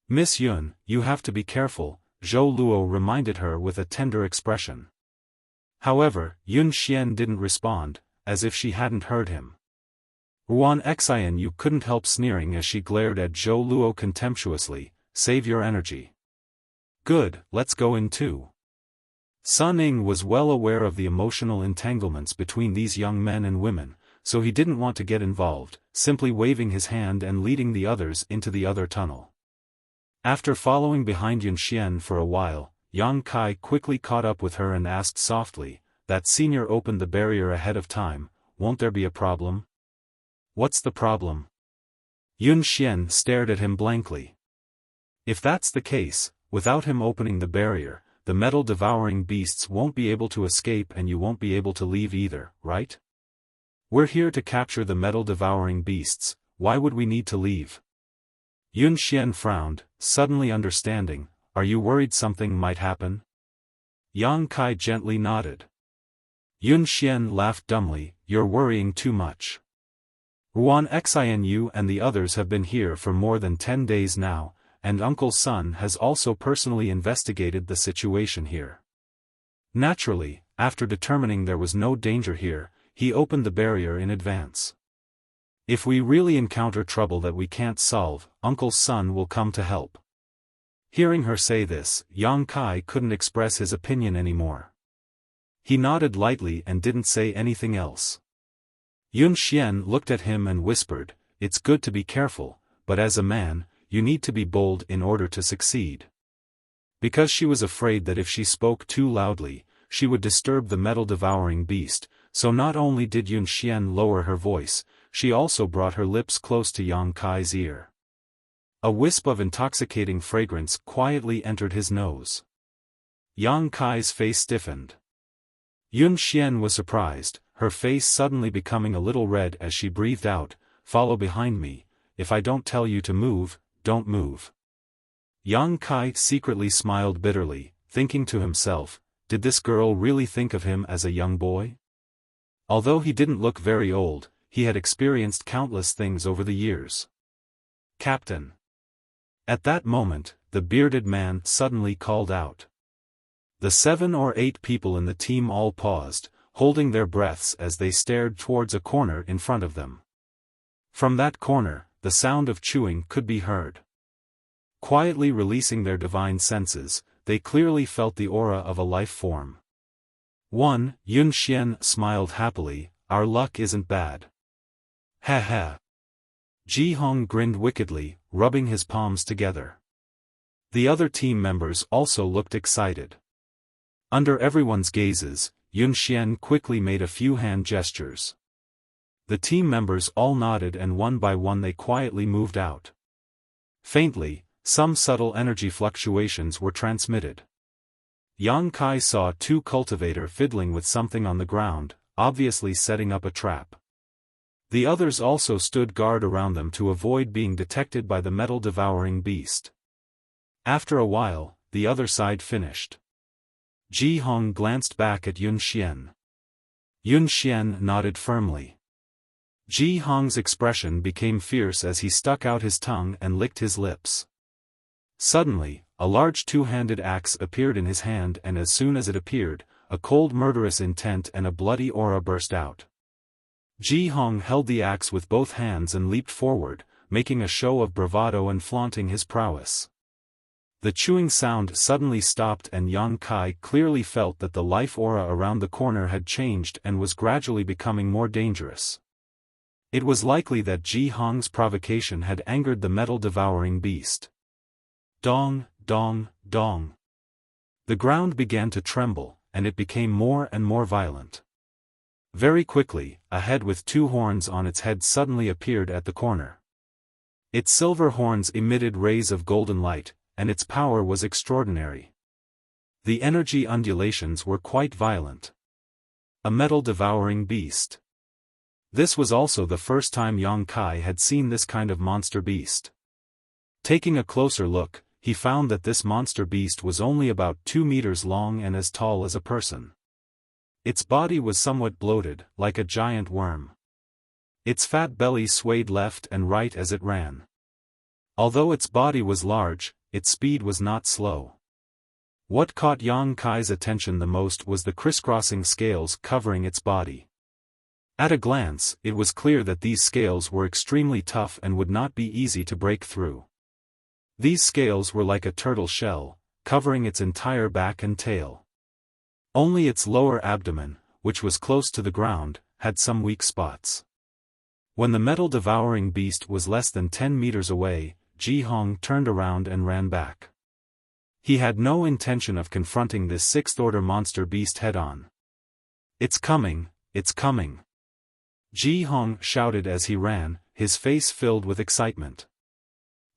Miss Yun, you have to be careful, Zhou Luo reminded her with a tender expression. However, Yun Xian didn't respond, as if she hadn't heard him. Ruan Xianu couldn't help sneering as she glared at Zhou Luo contemptuously, save your energy. Good, let's go in too. Sun Ning was well aware of the emotional entanglements between these young men and women, so he didn't want to get involved, simply waving his hand and leading the others into the other tunnel. After following behind Yun Xian for a while, Yang Kai quickly caught up with her and asked softly, that senior opened the barrier ahead of time, won't there be a problem? What's the problem? Yun Xian stared at him blankly. If that's the case, without him opening the barrier, the metal-devouring beasts won't be able to escape and you won't be able to leave either, right? We're here to capture the metal-devouring beasts, why would we need to leave? Yun Xian frowned, suddenly understanding, are you worried something might happen? Yang Kai gently nodded. Yun Xian laughed dumbly, you're worrying too much. Ruan Xianu and the others have been here for more than 10 days now, and Uncle Sun has also personally investigated the situation here. Naturally, after determining there was no danger here, he opened the barrier in advance. If we really encounter trouble that we can't solve, Uncle Sun will come to help. Hearing her say this, Yang Kai couldn't express his opinion anymore. He nodded lightly and didn't say anything else. Yun Xian looked at him and whispered, it's good to be careful, but as a man, you need to be bold in order to succeed. Because she was afraid that if she spoke too loudly, she would disturb the metal-devouring beast, so not only did Yun Xian lower her voice, she also brought her lips close to Yang Kai's ear. A wisp of intoxicating fragrance quietly entered his nose. Yang Kai's face stiffened. Yun Xian was surprised, her face suddenly becoming a little red as she breathed out, follow behind me, if I don't tell you to move, don't move. Yang Kai secretly smiled bitterly, thinking to himself, did this girl really think of him as a young boy? Although he didn't look very old, he had experienced countless things over the years. Captain. At that moment, the bearded man suddenly called out. The 7 or 8 people in the team all paused, holding their breaths as they stared towards a corner in front of them. From that corner, the sound of chewing could be heard. Quietly releasing their divine senses, they clearly felt the aura of a life form. Yun Xian smiled happily, our luck isn't bad. Ha ha. Ji Hong grinned wickedly, rubbing his palms together. The other team members also looked excited. Under everyone's gazes, Yun Xian quickly made a few hand gestures. The team members all nodded and one by one they quietly moved out. Faintly, some subtle energy fluctuations were transmitted. Yang Kai saw 2 cultivators fiddling with something on the ground, obviously setting up a trap. The others also stood guard around them to avoid being detected by the metal-devouring beast. After a while, the other side finished. Ji Hong glanced back at Yun Xian. Yun Xian nodded firmly. Ji Hong's expression became fierce as he stuck out his tongue and licked his lips. Suddenly, a large 2-handed axe appeared in his hand, and as soon as it appeared, a cold murderous intent and a bloody aura burst out. Ji Hong held the axe with both hands and leaped forward, making a show of bravado and flaunting his prowess. The chewing sound suddenly stopped and Yang Kai clearly felt that the life aura around the corner had changed and was gradually becoming more dangerous. It was likely that Ji Hong's provocation had angered the metal-devouring beast. Dong, dong, dong. The ground began to tremble, and it became more and more violent. Very quickly, a head with 2 horns on its head suddenly appeared at the corner. Its silver horns emitted rays of golden light, and its power was extraordinary. The energy undulations were quite violent. A metal-devouring beast. This was also the first time Yang Kai had seen this kind of monster beast. Taking a closer look, he found that this monster beast was only about 2 meters long and as tall as a person. Its body was somewhat bloated, like a giant worm. Its fat belly swayed left and right as it ran. Although its body was large, its speed was not slow. What caught Yang Kai's attention the most was the crisscrossing scales covering its body. At a glance, it was clear that these scales were extremely tough and would not be easy to break through. These scales were like a turtle shell, covering its entire back and tail. Only its lower abdomen, which was close to the ground, had some weak spots. When the metal-devouring beast was less than 10 meters away, Ji Hong turned around and ran back. He had no intention of confronting this sixth-order monster beast head-on. "It's coming, it's coming!" Ji Hong shouted as he ran, his face filled with excitement.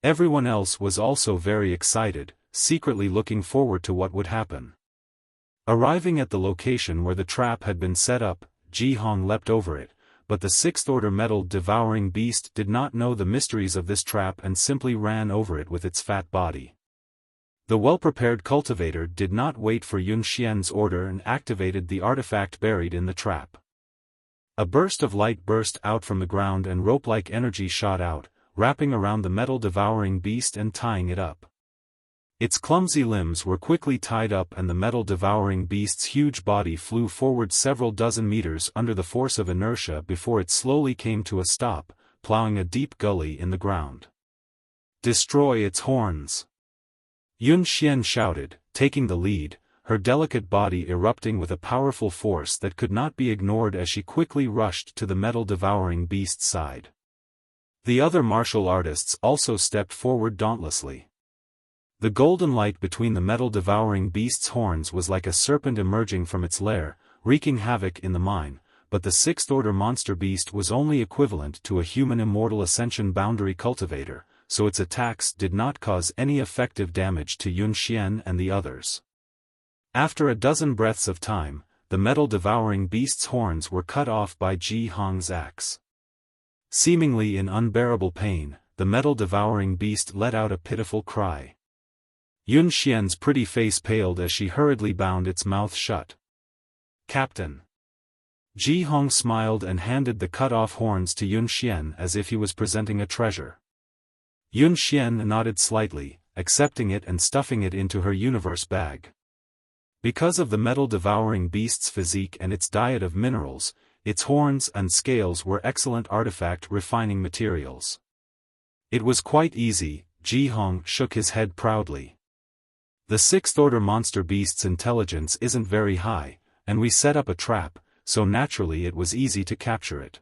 Everyone else was also very excited, secretly looking forward to what would happen. Arriving at the location where the trap had been set up, Ji Hong leapt over it, but the sixth-order metal-devouring beast did not know the mysteries of this trap and simply ran over it with its fat body. The well-prepared cultivator did not wait for Yun Xian's order and activated the artifact buried in the trap. A burst of light burst out from the ground and rope-like energy shot out, wrapping around the metal-devouring beast and tying it up. Its clumsy limbs were quickly tied up and the metal-devouring beast's huge body flew forward several dozen meters under the force of inertia before it slowly came to a stop, plowing a deep gully in the ground. "Destroy its horns!" Yun Xian shouted, taking the lead, her delicate body erupting with a powerful force that could not be ignored as she quickly rushed to the metal-devouring beast's side. The other martial artists also stepped forward dauntlessly. The golden light between the metal-devouring beast's horns was like a serpent emerging from its lair, wreaking havoc in the mine, but the sixth-order monster beast was only equivalent to a human immortal ascension boundary cultivator, so its attacks did not cause any effective damage to Yun Xian and the others. After a dozen breaths of time, the metal-devouring beast's horns were cut off by Ji Hong's axe. Seemingly in unbearable pain, the metal-devouring beast let out a pitiful cry. Yun Xian's pretty face paled as she hurriedly bound its mouth shut. "Captain." Ji Hong smiled and handed the cut-off horns to Yun Xian as if he was presenting a treasure. Yun Xian nodded slightly, accepting it and stuffing it into her universe bag. Because of the metal-devouring beast's physique and its diet of minerals, its horns and scales were excellent artifact refining materials. It was quite easy, Ji Hong shook his head proudly. The sixth-order monster beast's intelligence isn't very high, and we set up a trap, so naturally it was easy to capture it.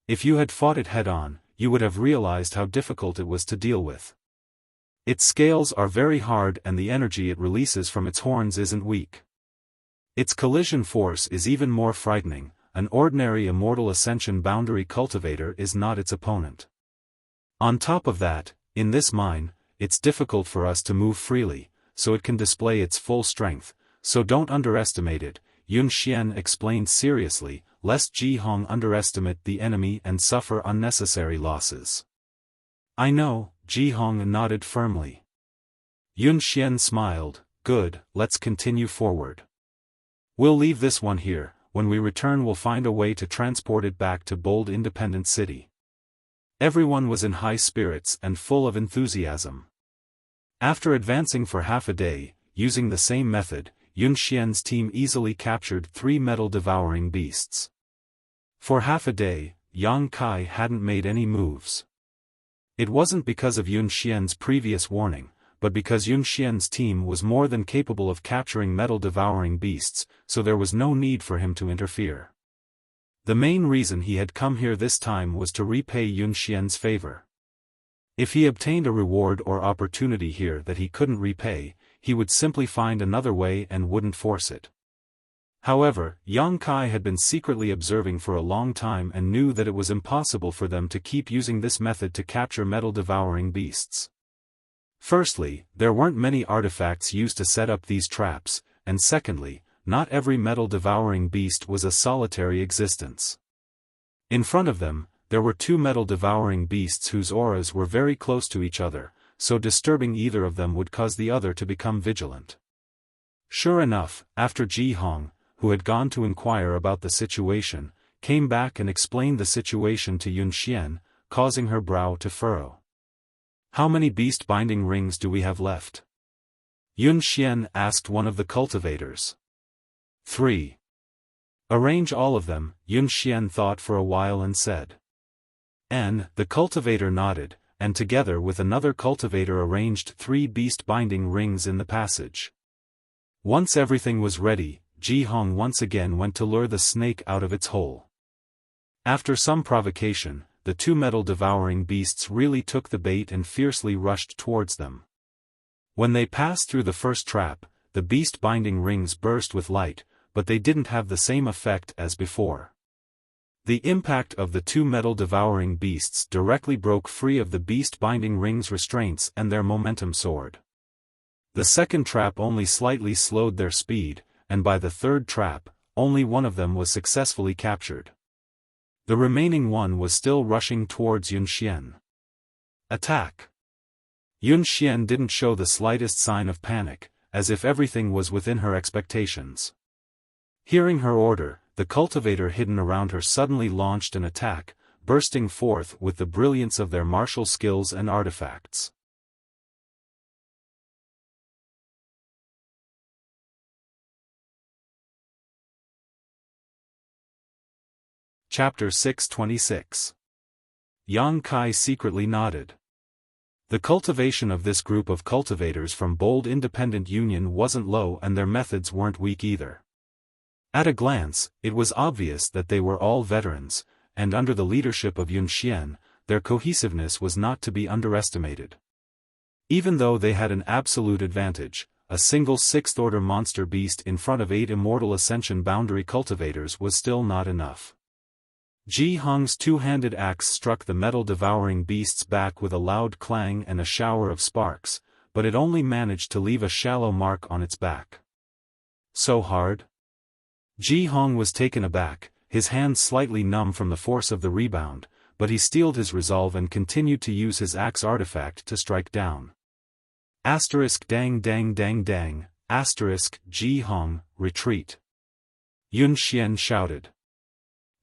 If you had fought it head-on, you would have realized how difficult it was to deal with. Its scales are very hard and the energy it releases from its horns isn't weak. Its collision force is even more frightening. An ordinary immortal ascension boundary cultivator is not its opponent. On top of that, in this mine, it's difficult for us to move freely, so it can display its full strength, so don't underestimate it, Yun Xian explained seriously, lest Ji Hong underestimate the enemy and suffer unnecessary losses. "I know," Ji Hong nodded firmly. Yun Xian smiled, "Good, let's continue forward. We'll leave this one here. When we return we'll find a way to transport it back to Bold Independent City." Everyone was in high spirits and full of enthusiasm. After advancing for half a day, using the same method, Yun Xian's team easily captured 3 metal-devouring beasts. For half a day, Yang Kai hadn't made any moves. It wasn't because of Yun Xian's previous warning, but because Yun Xian's team was more than capable of capturing metal-devouring beasts, so there was no need for him to interfere. The main reason he had come here this time was to repay Yun Xian's favor. If he obtained a reward or opportunity here that he couldn't repay, he would simply find another way and wouldn't force it. However, Yang Kai had been secretly observing for a long time and knew that it was impossible for them to keep using this method to capture metal-devouring beasts. Firstly, there weren't many artifacts used to set up these traps, and secondly, not every metal-devouring beast was a solitary existence. In front of them, there were two metal-devouring beasts whose auras were very close to each other, so disturbing either of them would cause the other to become vigilant. Sure enough, after Ji Hong, who had gone to inquire about the situation, came back and explained the situation to Yun Xian, causing her brow to furrow. "How many beast-binding rings do we have left?" Yun Xian asked one of the cultivators. 3. "Arrange all of them," Yun Xian thought for a while and said. The cultivator nodded, and together with another cultivator arranged 3 beast-binding rings in the passage. Once everything was ready, Ji Hong once again went to lure the snake out of its hole. After some provocation, the two metal-devouring beasts really took the bait and fiercely rushed towards them. When they passed through the first trap, the beast-binding rings burst with light, but they didn't have the same effect as before. The impact of the two metal-devouring beasts directly broke free of the beast-binding rings' restraints and their momentum soared. The second trap only slightly slowed their speed, and by the third trap, only one of them was successfully captured. The remaining one was still rushing towards Yun Xian. "Attack!" Yun Xian didn't show the slightest sign of panic, as if everything was within her expectations. Hearing her order, the cultivator hidden around her suddenly launched an attack, bursting forth with the brilliance of their martial skills and artifacts. Chapter 626. Yang Kai secretly nodded. The cultivation of this group of cultivators from Bold Independent Union wasn't low and their methods weren't weak either. At a glance, it was obvious that they were all veterans, and under the leadership of Yun Xian, their cohesiveness was not to be underestimated. Even though they had an absolute advantage, a single sixth-order monster beast in front of 8 immortal ascension boundary cultivators was still not enough. Ji Hong's two-handed axe struck the metal-devouring beast's back with a loud clang and a shower of sparks, but it only managed to leave a shallow mark on its back. So hard? Ji Hong was taken aback, his hands slightly numb from the force of the rebound, but he steeled his resolve and continued to use his axe artifact to strike down. Dang dang dang dang, Ji Hong, retreat. Yun Xian shouted.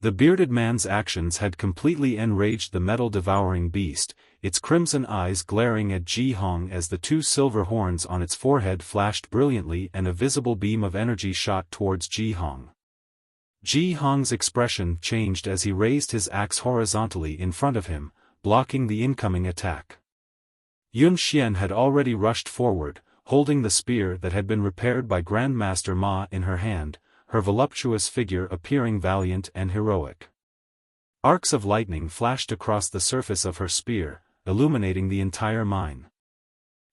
The bearded man's actions had completely enraged the metal-devouring beast, its crimson eyes glaring at Ji Hong as the 2 silver horns on its forehead flashed brilliantly and a visible beam of energy shot towards Ji Hong. Ji Hong's expression changed as he raised his axe horizontally in front of him, blocking the incoming attack. Yun Xian had already rushed forward, holding the spear that had been repaired by Grandmaster Ma in her hand, her voluptuous figure appearing valiant and heroic. Arcs of lightning flashed across the surface of her spear, illuminating the entire mine.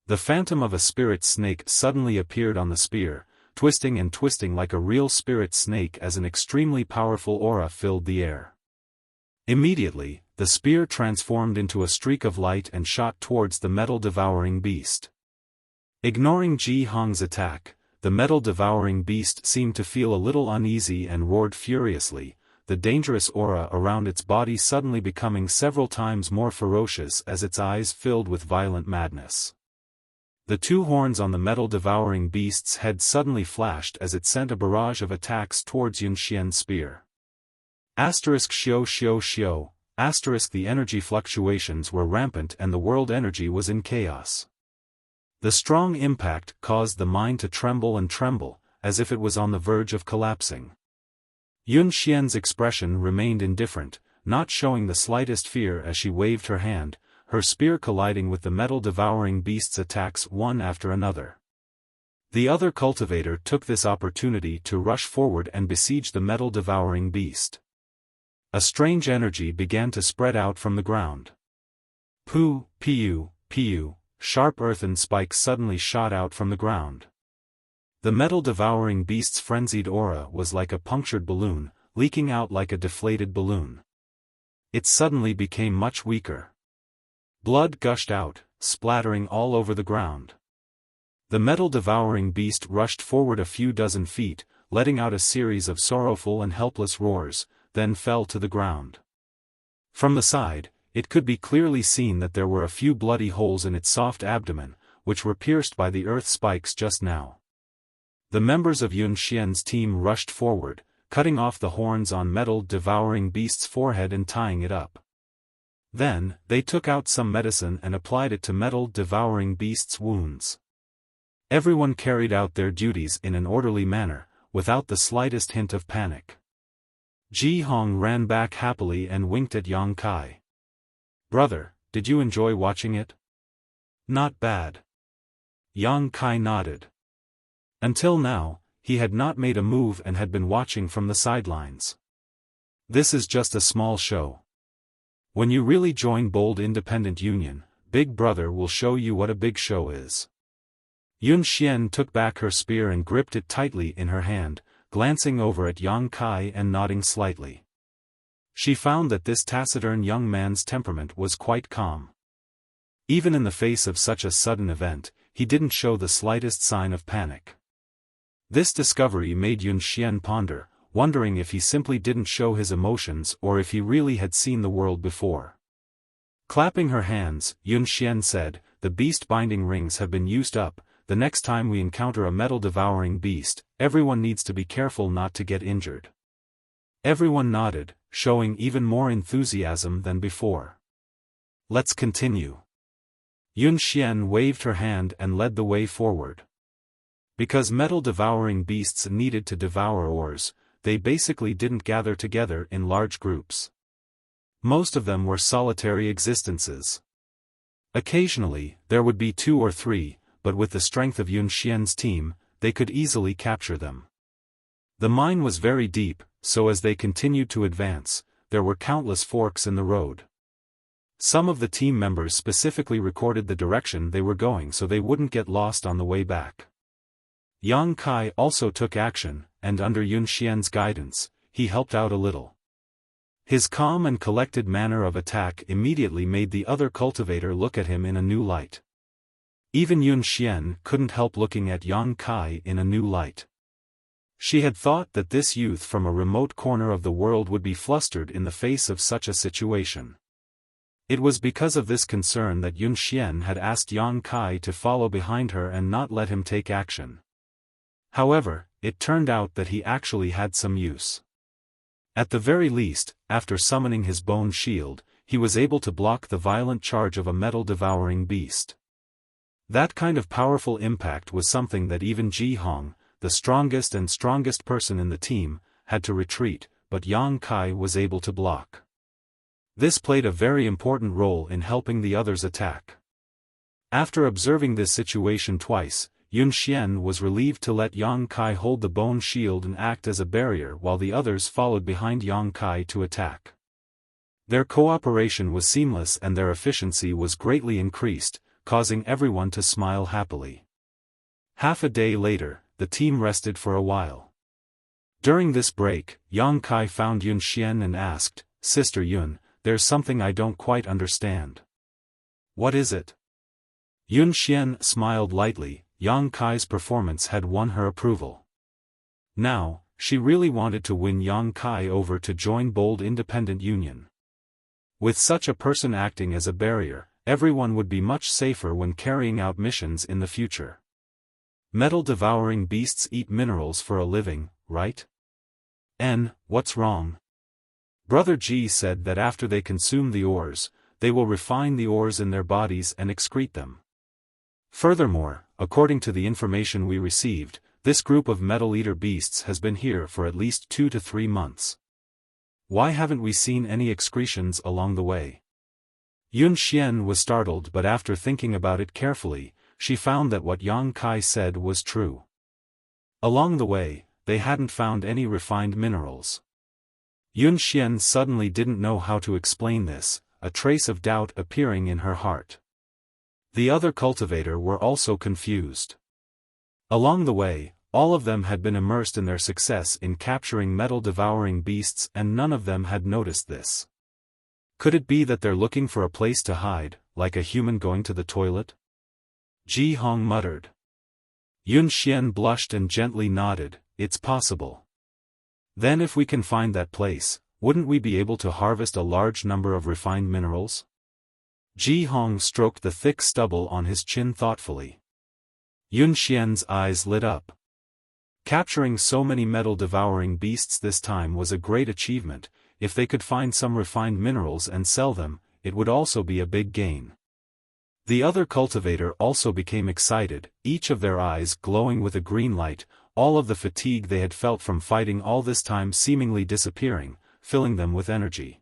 The phantom of a spirit snake suddenly appeared on the spear, twisting and twisting like a real spirit snake as an extremely powerful aura filled the air. Immediately, the spear transformed into a streak of light and shot towards the metal-devouring beast. Ignoring Ji Hong's attack, the metal-devouring beast seemed to feel a little uneasy and roared furiously, the dangerous aura around its body suddenly becoming several times more ferocious as its eyes filled with violent madness. The 2 horns on the metal-devouring beast's head suddenly flashed as it sent a barrage of attacks towards Yun Xian's spear. **Xio. The energy fluctuations were rampant and the world energy was in chaos. The strong impact caused the mine to tremble and tremble, as if it was on the verge of collapsing. Yun Xian's expression remained indifferent, not showing the slightest fear as she waved her hand, her spear colliding with the metal-devouring beast's attacks one after another. The other cultivator took this opportunity to rush forward and besiege the metal-devouring beast. A strange energy began to spread out from the ground. Piu. Sharp earthen spikes suddenly shot out from the ground. The metal-devouring beast's frenzied aura was like a punctured balloon, leaking out like a deflated balloon. It suddenly became much weaker. Blood gushed out, splattering all over the ground. The metal-devouring beast rushed forward a few dozen feet, letting out a series of sorrowful and helpless roars, then fell to the ground. From the side, it could be clearly seen that there were a few bloody holes in its soft abdomen, which were pierced by the earth spikes just now. The members of Yun Xian's team rushed forward, cutting off the horns on metal-devouring beast's forehead and tying it up. Then, they took out some medicine and applied it to metal-devouring beast's wounds. Everyone carried out their duties in an orderly manner, without the slightest hint of panic. Ji Hong ran back happily and winked at Yang Kai. "Brother, did you enjoy watching it?" "Not bad." Yang Kai nodded. Until now, he had not made a move and had been watching from the sidelines. This is just a small show. When you really join Bold Independent Union, Big Brother will show you what a big show is. Yun Xian took back her spear and gripped it tightly in her hand, glancing over at Yang Kai and nodding slightly. She found that this taciturn young man's temperament was quite calm. Even in the face of such a sudden event, he didn't show the slightest sign of panic. This discovery made Yun Xian ponder, wondering if he simply didn't show his emotions or if he really had seen the world before. Clapping her hands, Yun Xian said, "The beast binding rings have been used up. The next time we encounter a metal-devouring beast, everyone needs to be careful not to get injured." Everyone nodded, showing even more enthusiasm than before. "Let's continue." Yun Xian waved her hand and led the way forward. Because metal-devouring beasts needed to devour ores, they basically didn't gather together in large groups. Most of them were solitary existences. Occasionally, there would be 2 or 3, but with the strength of Yun Xian's team, they could easily capture them. The mine was very deep, so as they continued to advance, there were countless forks in the road. Some of the team members specifically recorded the direction they were going so they wouldn't get lost on the way back. Yang Kai also took action, and under Yun Xian's guidance, he helped out a little. His calm and collected manner of attack immediately made the other cultivator look at him in a new light. Even Yun Xian couldn't help looking at Yang Kai in a new light. She had thought that this youth from a remote corner of the world would be flustered in the face of such a situation. It was because of this concern that Yun Xian had asked Yang Kai to follow behind her and not let him take action. However, it turned out that he actually had some use. At the very least, after summoning his bone shield, he was able to block the violent charge of a metal-devouring beast. That kind of powerful impact was something that even Ji Hong, the strongest person in the team, had to retreat, but Yang Kai was able to block. This played a very important role in helping the others attack. After observing this situation twice, Yun Xian was relieved to let Yang Kai hold the bone shield and act as a barrier while the others followed behind Yang Kai to attack. Their cooperation was seamless and their efficiency was greatly increased, causing everyone to smile happily. Half a day later, the team rested for a while. During this break, Yang Kai found Yun Xian and asked, "Sister Yun, there's something I don't quite understand." "What is it?" Yun Xian smiled lightly. Yang Kai's performance had won her approval. Now, she really wanted to win Yang Kai over to join Bold Independent Union. With such a person acting as a barrier, everyone would be much safer when carrying out missions in the future. Metal-devouring beasts eat minerals for a living, right? What's wrong? Brother Ji said that after they consume the ores, they will refine the ores in their bodies and excrete them. Furthermore, according to the information we received, this group of metal-eater beasts has been here for at least 2 to 3 months. Why haven't we seen any excretions along the way? Yun Xian was startled, but after thinking about it carefully, she found that what Yang Kai said was true. Along the way, they hadn't found any refined minerals. Yun Xian suddenly didn't know how to explain this, a trace of doubt appearing in her heart. The other cultivator were also confused. Along the way, all of them had been immersed in their success in capturing metal-devouring beasts and none of them had noticed this. Could it be that they're looking for a place to hide, like a human going to the toilet? Ji Hong muttered. Yun Xian blushed and gently nodded, it's possible. Then if we can find that place, wouldn't we be able to harvest a large number of refined minerals? Ji Hong stroked the thick stubble on his chin thoughtfully. Yun Xian's eyes lit up. Capturing so many metal-devouring beasts this time was a great achievement. If they could find some refined minerals and sell them, it would also be a big gain. The other cultivator also became excited, each of their eyes glowing with a green light, all of the fatigue they had felt from fighting all this time seemingly disappearing, filling them with energy.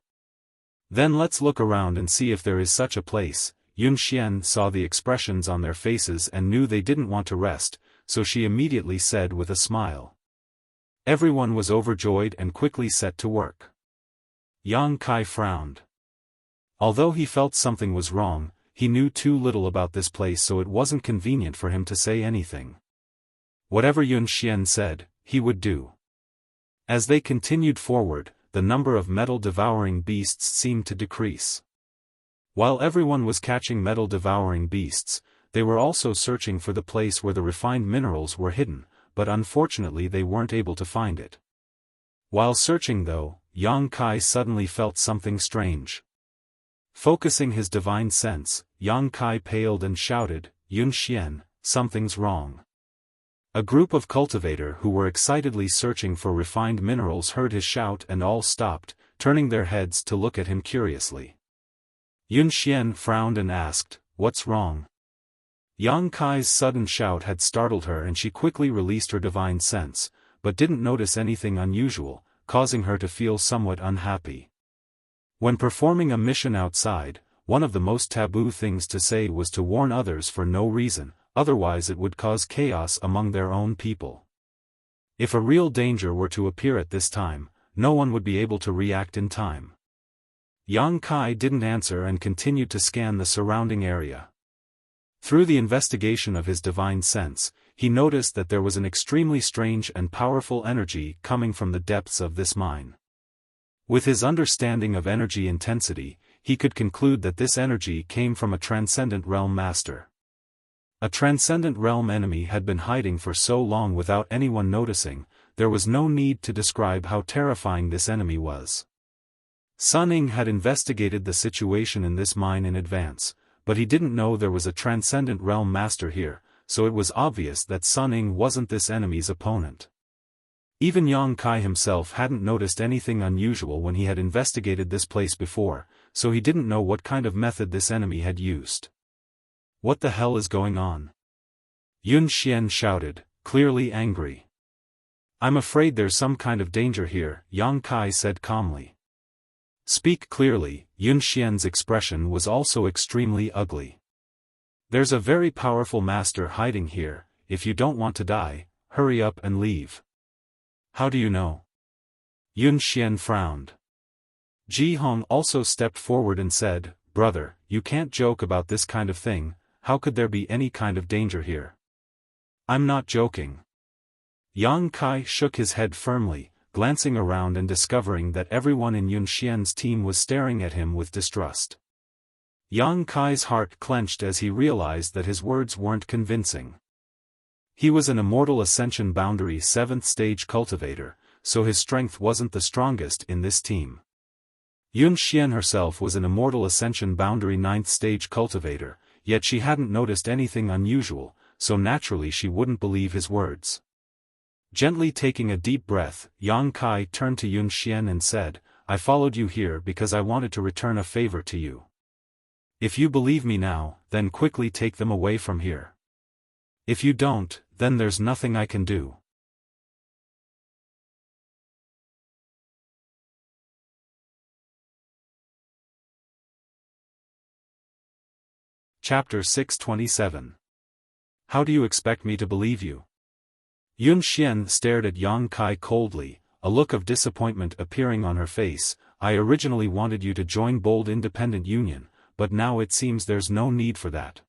Then let's look around and see if there is such a place. Yun Xian saw the expressions on their faces and knew they didn't want to rest, so she immediately said with a smile. Everyone was overjoyed and quickly set to work. Yang Kai frowned. Although he felt something was wrong, he knew too little about this place, so it wasn't convenient for him to say anything. Whatever Yun Xian said, he would do. As they continued forward, the number of metal-devouring beasts seemed to decrease. While everyone was catching metal-devouring beasts, they were also searching for the place where the refined minerals were hidden, but unfortunately they weren't able to find it. While searching though, Yang Kai suddenly felt something strange. Focusing his divine sense, Yang Kai paled and shouted, Yun Xian, something's wrong. A group of cultivators who were excitedly searching for refined minerals heard his shout and all stopped, turning their heads to look at him curiously. Yun Xian frowned and asked, what's wrong? Yang Kai's sudden shout had startled her and she quickly released her divine sense, but didn't notice anything unusual, causing her to feel somewhat unhappy. When performing a mission outside, one of the most taboo things to say was to warn others for no reason, otherwise it would cause chaos among their own people. If a real danger were to appear at this time, no one would be able to react in time. Yang Kai didn't answer and continued to scan the surrounding area. Through the investigation of his divine sense, he noticed that there was an extremely strange and powerful energy coming from the depths of this mine. With his understanding of energy intensity, he could conclude that this energy came from a transcendent realm master. A transcendent realm enemy had been hiding for so long without anyone noticing, there was no need to describe how terrifying this enemy was. Sun Ying had investigated the situation in this mine in advance, but he didn't know there was a transcendent realm master here, so it was obvious that Sun Ying wasn't this enemy's opponent. Even Yang Kai himself hadn't noticed anything unusual when he had investigated this place before, so he didn't know what kind of method this enemy had used. What the hell is going on? Yun Xian shouted, clearly angry. I'm afraid there's some kind of danger here, Yang Kai said calmly. Speak clearly. Yun Xian's expression was also extremely ugly. There's a very powerful master hiding here, if you don't want to die, hurry up and leave. How do you know? Yun Xian frowned. Ji Hong also stepped forward and said, brother, you can't joke about this kind of thing, how could there be any kind of danger here? I'm not joking. Yang Kai shook his head firmly, glancing around and discovering that everyone in Yun Xian's team was staring at him with distrust. Yang Kai's heart clenched as he realized that his words weren't convincing. He was an Immortal Ascension Boundary 7th stage cultivator, so his strength wasn't the strongest in this team. Yun Xian herself was an Immortal Ascension Boundary 9th stage cultivator, yet she hadn't noticed anything unusual, so naturally she wouldn't believe his words. Gently taking a deep breath, Yang Kai turned to Yun Xian and said, I followed you here because I wanted to return a favor to you. If you believe me now, then quickly take them away from here. If you don't, then there's nothing I can do. Chapter 627. How do you expect me to believe you? Yun Xian stared at Yang Kai coldly, a look of disappointment appearing on her face. I originally wanted you to join Bold Independent Union, but now it seems there's no need for that.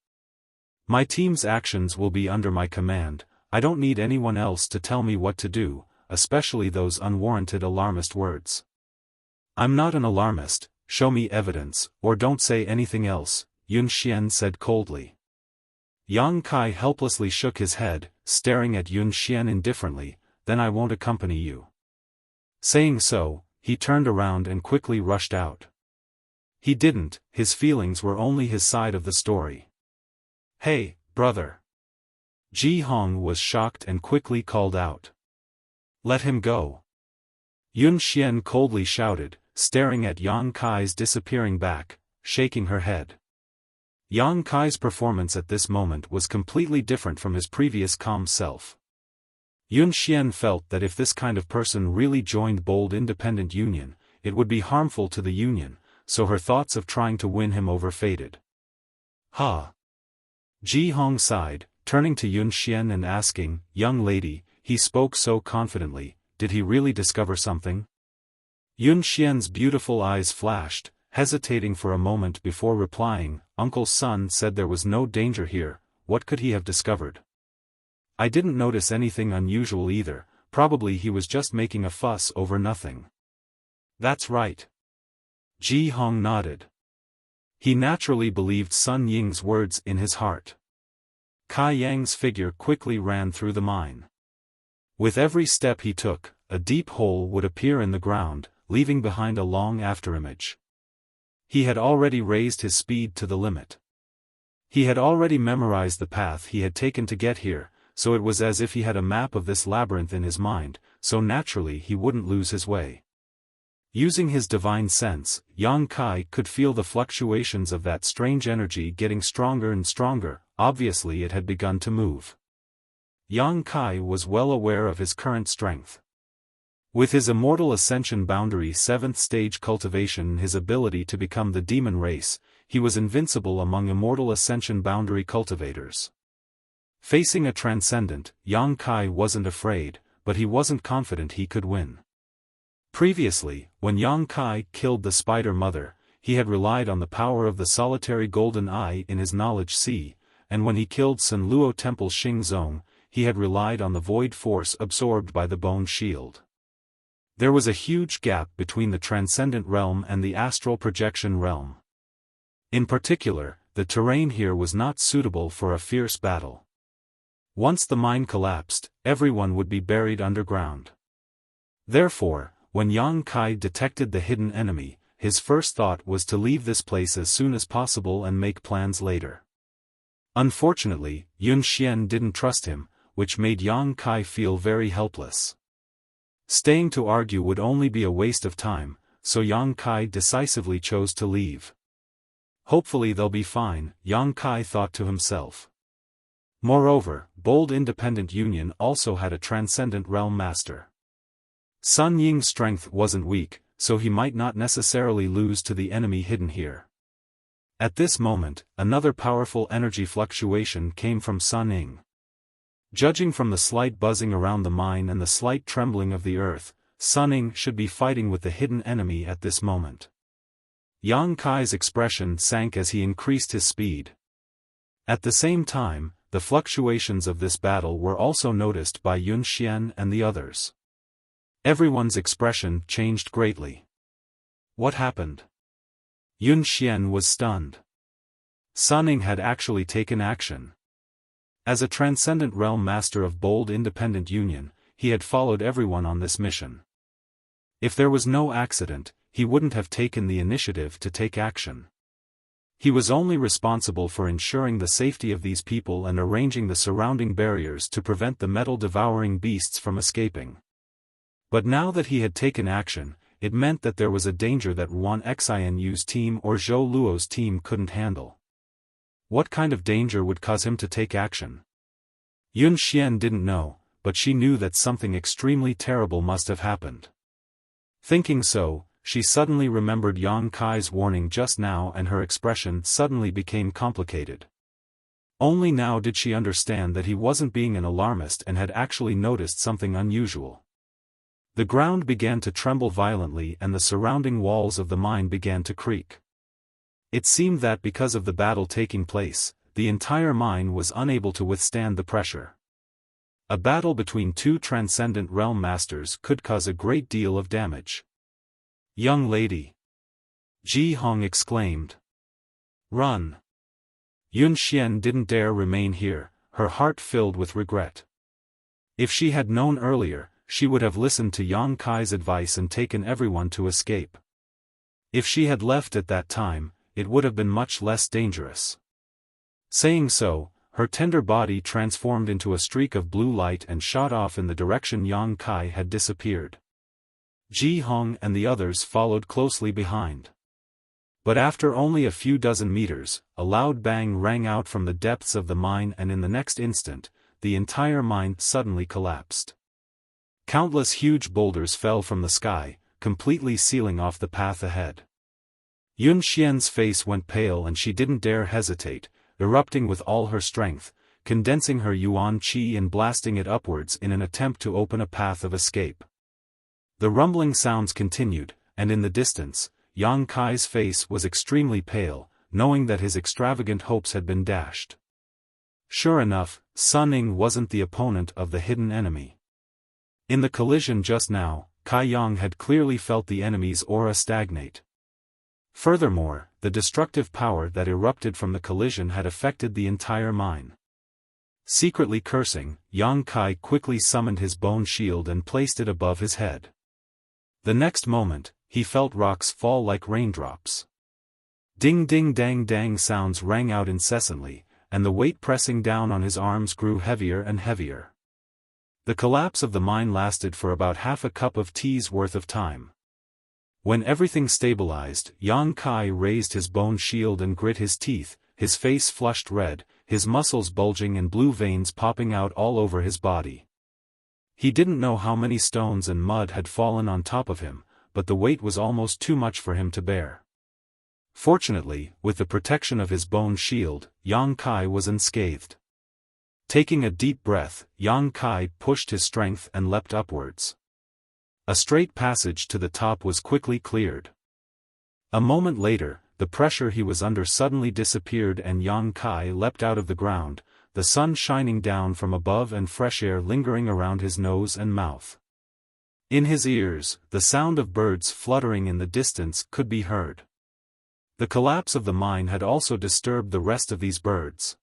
My team's actions will be under my command, I don't need anyone else to tell me what to do, especially those unwarranted alarmist words. I'm not an alarmist, show me evidence, or don't say anything else, Yun Xian said coldly. Yang Kai helplessly shook his head, staring at Yun Xian indifferently. Then I won't accompany you. Saying so, he turned around and quickly rushed out. He didn't, his feelings were only his side of the story. Hey, brother. Ji Hong was shocked and quickly called out. Let him go. Yun Xian coldly shouted, staring at Yang Kai's disappearing back, shaking her head. Yang Kai's performance at this moment was completely different from his previous calm self. Yun Xian felt that if this kind of person really joined Bold Independent Union, it would be harmful to the union, so her thoughts of trying to win him over faded. Ha! Ji Hong sighed, turning to Yun Xian and asking, young lady, he spoke so confidently, did he really discover something? Yun Xian's beautiful eyes flashed, hesitating for a moment before replying, Uncle's son said there was no danger here, what could he have discovered? I didn't notice anything unusual either, probably he was just making a fuss over nothing. That's right. Ji Hong nodded. He naturally believed Sun Ying's words in his heart. Kai Yang's figure quickly ran through the mine. With every step he took, a deep hole would appear in the ground, leaving behind a long afterimage. He had already raised his speed to the limit. He had already memorized the path he had taken to get here, so it was as if he had a map of this labyrinth in his mind, so naturally he wouldn't lose his way. Using his divine sense, Yang Kai could feel the fluctuations of that strange energy getting stronger and stronger, obviously it had begun to move. Yang Kai was well aware of his current strength. With his immortal ascension boundary 7th stage cultivation and his ability to become the demon race, he was invincible among immortal ascension boundary cultivators. Facing a transcendent, Yang Kai wasn't afraid, but he wasn't confident he could win. Previously, when Yang Kai killed the Spider Mother, he had relied on the power of the solitary golden eye in his knowledge sea, and when he killed Sun Luo Temple Xing Zong, he had relied on the void force absorbed by the bone shield. There was a huge gap between the transcendent realm and the astral projection realm. In particular, the terrain here was not suitable for a fierce battle. Once the mine collapsed, everyone would be buried underground. Therefore, when Yang Kai detected the hidden enemy, his first thought was to leave this place as soon as possible and make plans later. Unfortunately, Yun Xian didn't trust him, which made Yang Kai feel very helpless. Staying to argue would only be a waste of time, so Yang Kai decisively chose to leave. Hopefully they'll be fine, Yang Kai thought to himself. Moreover, Bold Independent Union also had a transcendent realm master. Sun Ying's strength wasn't weak, so he might not necessarily lose to the enemy hidden here. At this moment, another powerful energy fluctuation came from Sun Ying. Judging from the slight buzzing around the mine and the slight trembling of the earth, Sun Ying should be fighting with the hidden enemy at this moment. Yang Kai's expression sank as he increased his speed. At the same time, the fluctuations of this battle were also noticed by Yun Xian and the others. Everyone's expression changed greatly. What happened? Yun Xian was stunned. Sun Ying had actually taken action. As a transcendent realm master of Bold Independent Union, he had followed everyone on this mission. If there was no accident, he wouldn't have taken the initiative to take action. He was only responsible for ensuring the safety of these people and arranging the surrounding barriers to prevent the metal-devouring beasts from escaping. But now that he had taken action, it meant that there was a danger that Ruan Xianyu's team or Zhou Luo's team couldn't handle. What kind of danger would cause him to take action? Yun Xian didn't know, but she knew that something extremely terrible must have happened. Thinking so, she suddenly remembered Yang Kai's warning just now and her expression suddenly became complicated. Only now did she understand that he wasn't being an alarmist and had actually noticed something unusual. The ground began to tremble violently and the surrounding walls of the mine began to creak. It seemed that because of the battle taking place, the entire mine was unable to withstand the pressure. A battle between two transcendent realm masters could cause a great deal of damage. Young lady! Ji Hong exclaimed. Run! Yun Xian didn't dare remain here, her heart filled with regret. If she had known earlier, she would have listened to Yang Kai's advice and taken everyone to escape. If she had left at that time, it would have been much less dangerous. Saying so, her tender body transformed into a streak of blue light and shot off in the direction Yang Kai had disappeared. Ji Hong and the others followed closely behind. But after only a few dozen meters, a loud bang rang out from the depths of the mine, and in the next instant, the entire mine suddenly collapsed. Countless huge boulders fell from the sky, completely sealing off the path ahead. Yun Xian's face went pale and she didn't dare hesitate, erupting with all her strength, condensing her yuan qi and blasting it upwards in an attempt to open a path of escape. The rumbling sounds continued, and in the distance, Yang Kai's face was extremely pale, knowing that his extravagant hopes had been dashed. Sure enough, Sun Ning wasn't the opponent of the hidden enemy. In the collision just now, Kai Yang had clearly felt the enemy's aura stagnate. Furthermore, the destructive power that erupted from the collision had affected the entire mine. Secretly cursing, Yang Kai quickly summoned his bone shield and placed it above his head. The next moment, he felt rocks fall like raindrops. Ding ding dang dang sounds rang out incessantly, and the weight pressing down on his arms grew heavier and heavier. The collapse of the mine lasted for about half a cup of tea's worth of time. When everything stabilized, Yang Kai raised his bone shield and grit his teeth, his face flushed red, his muscles bulging and blue veins popping out all over his body. He didn't know how many stones and mud had fallen on top of him, but the weight was almost too much for him to bear. Fortunately, with the protection of his bone shield, Yang Kai was unscathed. Taking a deep breath, Yang Kai pushed his strength and leapt upwards. A straight passage to the top was quickly cleared. A moment later, the pressure he was under suddenly disappeared and Yang Kai leapt out of the ground, the sun shining down from above and fresh air lingering around his nose and mouth. In his ears, the sound of birds fluttering in the distance could be heard. The collapse of the mine had also disturbed the rest of these birds.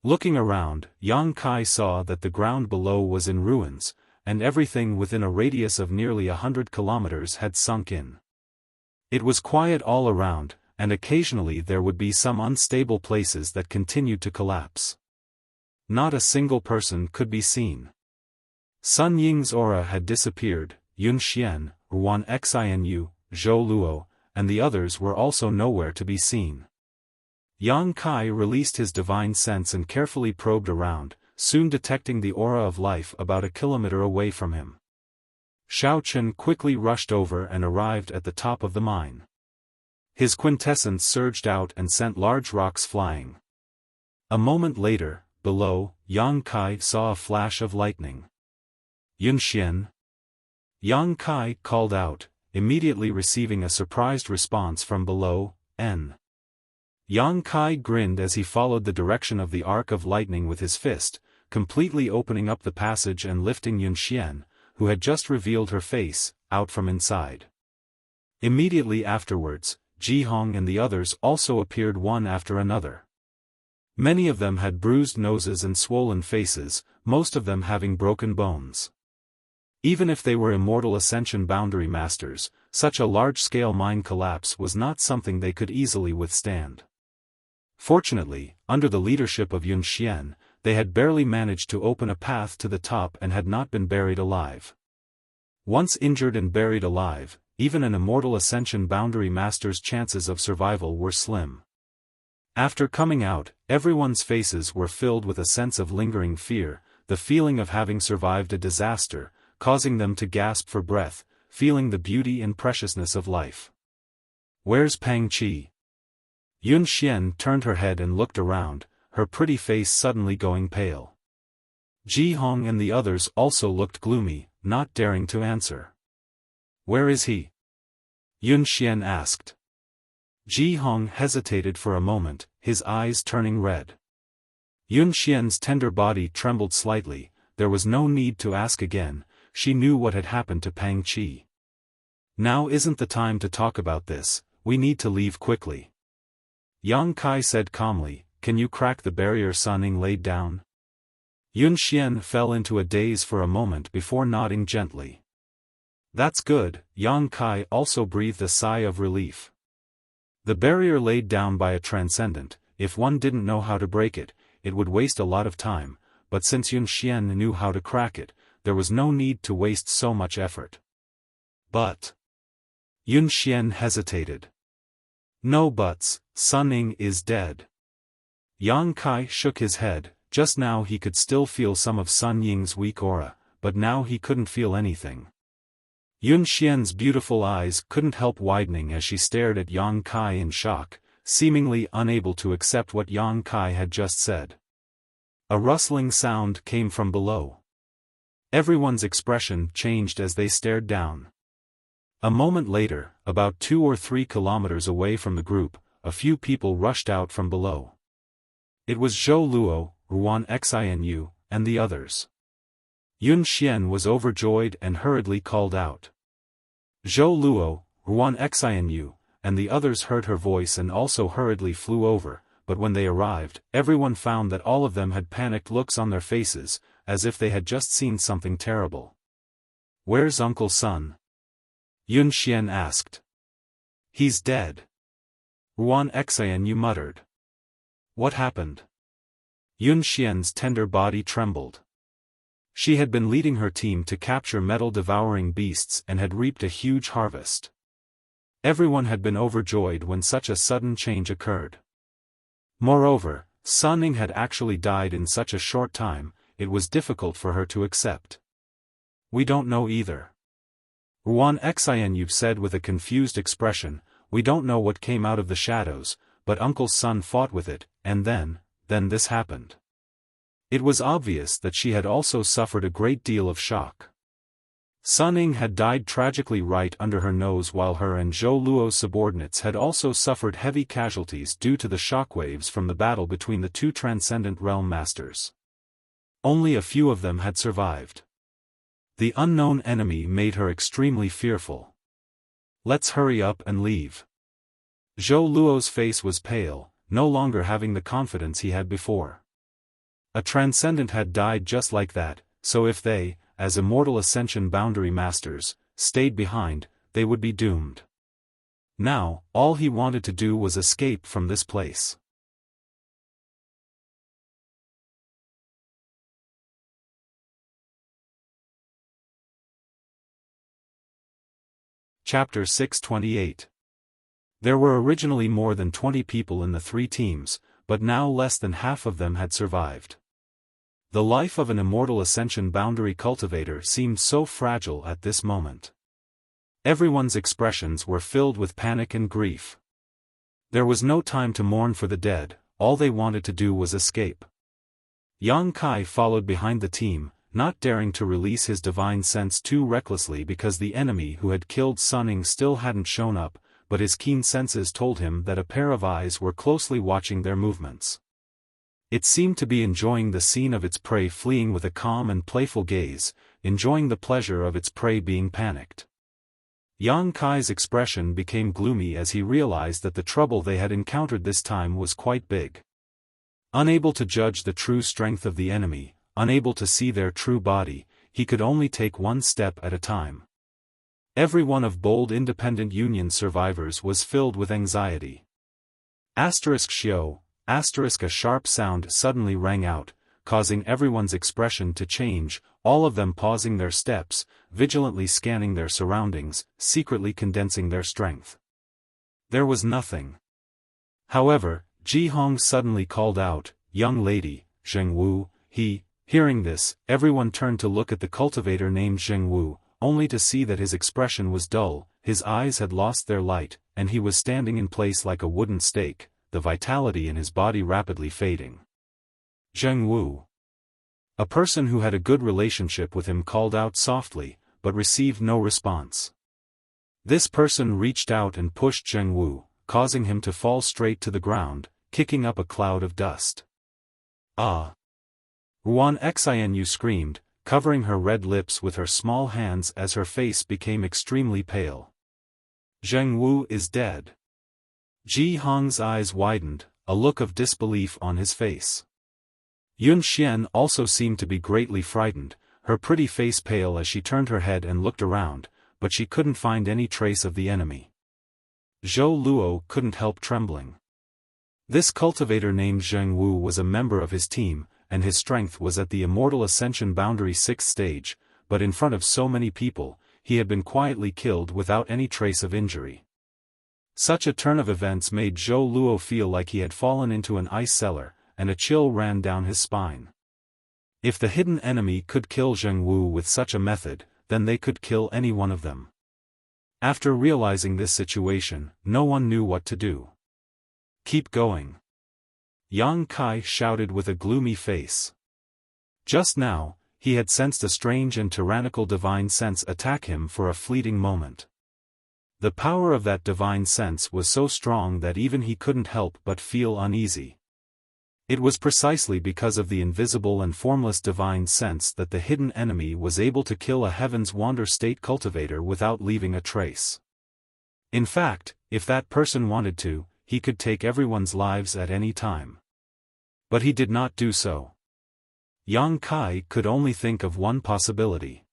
Looking around, Yang Kai saw that the ground below was in ruins, and everything within a radius of nearly 100 kilometers had sunk in. It was quiet all around, and occasionally there would be some unstable places that continued to collapse. Not a single person could be seen. Sun Ying's aura had disappeared, Yun Xian, Ruan Xinu, Zhou Luo, and the others were also nowhere to be seen. Yang Kai released his divine sense and carefully probed around, soon detecting the aura of life about a kilometer away from him. Xiao Chen quickly rushed over and arrived at the top of the mine. His quintessence surged out and sent large rocks flying. A moment later, below, Yang Kai saw a flash of lightning. Yun Xian? Yang Kai called out, immediately receiving a surprised response from below, N. Yang Kai grinned as he followed the direction of the arc of lightning with his fist, completely opening up the passage and lifting Yun Xian, who had just revealed her face, out from inside. Immediately afterwards, Ji Hong and the others also appeared one after another. Many of them had bruised noses and swollen faces, most of them having broken bones. Even if they were immortal Ascension Boundary Masters, such a large-scale mine collapse was not something they could easily withstand. Fortunately, under the leadership of Yun Xian, they had barely managed to open a path to the top and had not been buried alive. Once injured and buried alive, even an immortal Ascension Boundary Master's chances of survival were slim. After coming out, everyone's faces were filled with a sense of lingering fear, the feeling of having survived a disaster, causing them to gasp for breath, feeling the beauty and preciousness of life. "Where's Pang Qi?" Yun Xian turned her head and looked around, her pretty face suddenly going pale. Ji Hong and the others also looked gloomy, not daring to answer. "Where is he?" Yun Xian asked. Ji Hong hesitated for a moment, his eyes turning red. Yun Xian's tender body trembled slightly. There was no need to ask again, she knew what had happened to Pang Qi. "Now isn't the time to talk about this, we need to leave quickly," Yang Kai said calmly, can you crack the barrier?" Sun Ying laid down. Yun Xian fell into a daze for a moment before nodding gently. "That's good." Yang Kai also breathed a sigh of relief. The barrier laid down by a transcendent, if one didn't know how to break it, it would waste a lot of time, but since Yun Xian knew how to crack it, there was no need to waste so much effort. "But..." Yun Xian hesitated. "No buts, Sun Ying is dead." Yang Kai shook his head. Just now he could still feel some of Sun Ying's weak aura, but now he couldn't feel anything. Yun Xian's beautiful eyes couldn't help widening as she stared at Yang Kai in shock, seemingly unable to accept what Yang Kai had just said. A rustling sound came from below. Everyone's expression changed as they stared down. A moment later, about 2 or 3 kilometers away from the group, a few people rushed out from below. It was Zhou Luo, Ruan Xinu, and the others. Yun Xian was overjoyed and hurriedly called out. Zhou Luo, Ruan Xinu, and the others heard her voice and also hurriedly flew over, but when they arrived, everyone found that all of them had panicked looks on their faces, as if they had just seen something terrible. "Where's Uncle Sun?" Yun Xian asked. "He's dead," Ruan Xinu muttered. "What happened?" Yun Xian's tender body trembled. She had been leading her team to capture metal-devouring beasts and had reaped a huge harvest. Everyone had been overjoyed when such a sudden change occurred. Moreover, Sun Ying had actually died in such a short time, it was difficult for her to accept. "We don't know either," Ruan Xinu said with a confused expression. "We don't know what came out of the shadows, but Uncle Sun fought with it, and then this happened." It was obvious that she had also suffered a great deal of shock. Sun Ying had died tragically right under her nose, while her and Zhou Luo's subordinates had also suffered heavy casualties due to the shockwaves from the battle between the 2 transcendent realm masters. Only a few of them had survived. The unknown enemy made her extremely fearful. "Let's hurry up and leave." Zhou Luo's face was pale, no longer having the confidence he had before. A transcendent had died just like that, so if they, as immortal ascension boundary masters, stayed behind, they would be doomed. Now, all he wanted to do was escape from this place. Chapter 628. There were originally more than 20 people in the 3 teams, but now less than half of them had survived. The life of an immortal ascension boundary cultivator seemed so fragile at this moment. Everyone's expressions were filled with panic and grief. There was no time to mourn for the dead, all they wanted to do was escape. Yang Kai followed behind the team, not daring to release his divine sense too recklessly because the enemy who had killed Sun Ying still hadn't shown up, but his keen senses told him that a pair of eyes were closely watching their movements. It seemed to be enjoying the scene of its prey fleeing with a calm and playful gaze, enjoying the pleasure of its prey being panicked. Yang Kai's expression became gloomy as he realized that the trouble they had encountered this time was quite big. Unable to judge the true strength of the enemy, unable to see their true body, he could only take one step at a time. Every one of Bold Independent Union survivors was filled with anxiety. *Xio*, a sharp sound suddenly rang out, causing everyone's expression to change, all of them pausing their steps, vigilantly scanning their surroundings, secretly condensing their strength. There was nothing. However, Ji Hong suddenly called out, "Young lady, Zheng Wu." Hearing this, everyone turned to look at the cultivator named Zheng Wu, only to see that his expression was dull, his eyes had lost their light, and he was standing in place like a wooden stake, the vitality in his body rapidly fading. Zheng Wu. A person who had a good relationship with him called out softly, but received no response. This person reached out and pushed Zheng Wu, causing him to fall straight to the ground, kicking up a cloud of dust. "Ah!" Ruan Xinu screamed, covering her red lips with her small hands as her face became extremely pale. "Zheng Wu is dead." Ji Hong's eyes widened, a look of disbelief on his face. Yun Xian also seemed to be greatly frightened, her pretty face pale as she turned her head and looked around, but she couldn't find any trace of the enemy. Zhou Luo couldn't help trembling. This cultivator named Zheng Wu was a member of his team, and his strength was at the Immortal Ascension Boundary 6th stage, but in front of so many people, he had been quietly killed without any trace of injury. Such a turn of events made Zhou Luo feel like he had fallen into an ice cellar, and a chill ran down his spine. If the hidden enemy could kill Zheng Wu with such a method, then they could kill any one of them. After realizing this situation, no one knew what to do. "Keep going," Yang Kai shouted with a gloomy face. Just now, he had sensed a strange and tyrannical divine sense attack him for a fleeting moment. The power of that divine sense was so strong that even he couldn't help but feel uneasy. It was precisely because of the invisible and formless divine sense that the hidden enemy was able to kill a Heaven's Wander state cultivator without leaving a trace. In fact, if that person wanted to, he could take everyone's lives at any time. But he did not do so. Yang Kai could only think of one possibility.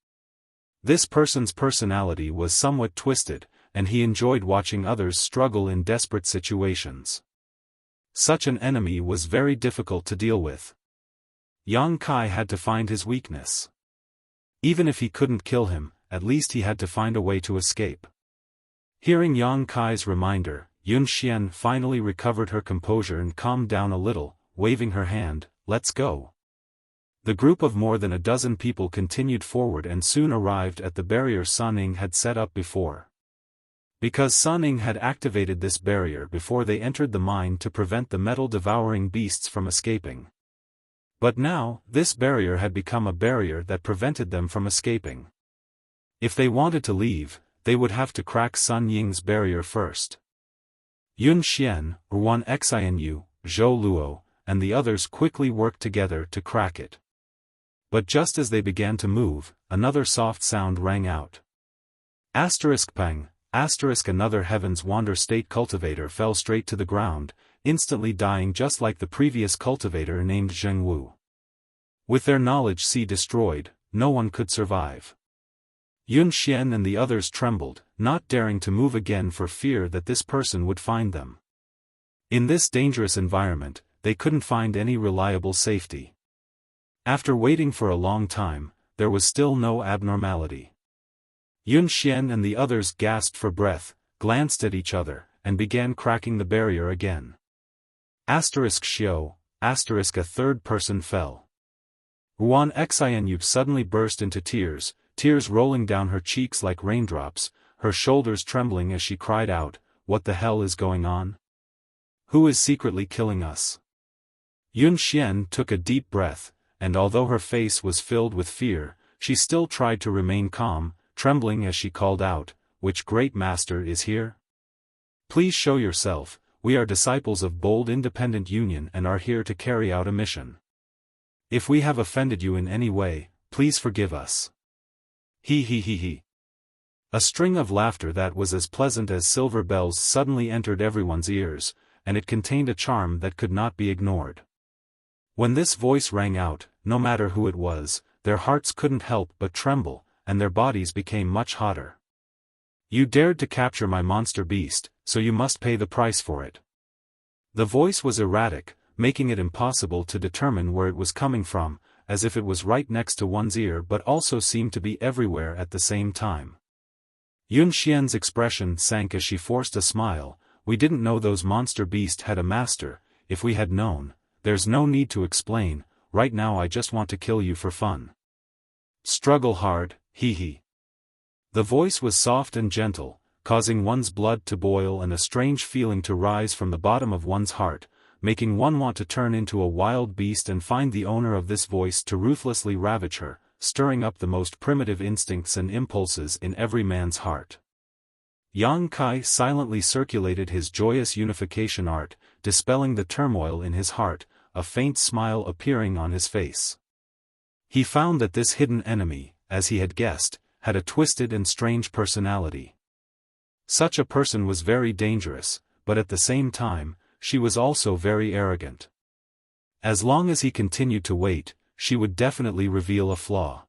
This person's personality was somewhat twisted, and he enjoyed watching others struggle in desperate situations. Such an enemy was very difficult to deal with. Yang Kai had to find his weakness. Even if he couldn't kill him, at least he had to find a way to escape. Hearing Yang Kai's reminder, Yun Xian finally recovered her composure and calmed down a little, waving her hand, "Let's go." The group of more than a dozen people continued forward and soon arrived at the barrier Sun Ning had set up before. Because Sun Ning had activated this barrier before they entered the mine to prevent the metal-devouring beasts from escaping. But now, this barrier had become a barrier that prevented them from escaping. If they wanted to leave, they would have to crack Sun Ying's barrier first. Yun Xian, Ruan Xianyu, Zhou Luo, and the others quickly worked together to crack it. But just as they began to move, another soft sound rang out. Pang, another Heaven's Wander state cultivator fell straight to the ground, instantly dying just like the previous cultivator named Zheng Wu. With their knowledge destroyed, no one could survive. Yun Xian and the others trembled, not daring to move again for fear that this person would find them. In this dangerous environment, they couldn't find any reliable safety. After waiting for a long time, there was still no abnormality. Yun Xian and the others gasped for breath, glanced at each other, and began cracking the barrier again. Xiao, a third person fell. Ruan Xianyu suddenly burst into tears, tears rolling down her cheeks like raindrops, her shoulders trembling as she cried out, "What the hell is going on? Who is secretly killing us?" Yun Xian took a deep breath, and although her face was filled with fear, she still tried to remain calm, trembling as she called out, "Which great master is here? Please show yourself, we are disciples of Bold Independent Union and are here to carry out a mission. If we have offended you in any way, please forgive us." He. A string of laughter that was as pleasant as silver bells suddenly entered everyone's ears, and it contained a charm that could not be ignored. When this voice rang out, no matter who it was, their hearts couldn't help but tremble, and their bodies became much hotter. "You dared to capture my monster beast, so you must pay the price for it." The voice was erratic, making it impossible to determine where it was coming from, as if it was right next to one's ear but also seemed to be everywhere at the same time. Yun Xian's expression sank as she forced a smile. "We didn't know those monster beasts had a master. If we had known, there's no need to explain. Right now I just want to kill you for fun. Struggle hard, he. The voice was soft and gentle, causing one's blood to boil and a strange feeling to rise from the bottom of one's heart, making one want to turn into a wild beast and find the owner of this voice to ruthlessly ravage her, stirring up the most primitive instincts and impulses in every man's heart. Yang Kai silently circulated his joyous unification art, dispelling the turmoil in his heart, a faint smile appearing on his face. He found that this hidden enemy, as he had guessed, had a twisted and strange personality. Such a person was very dangerous, but at the same time, she was also very arrogant. As long as he continued to wait, she would definitely reveal a flaw.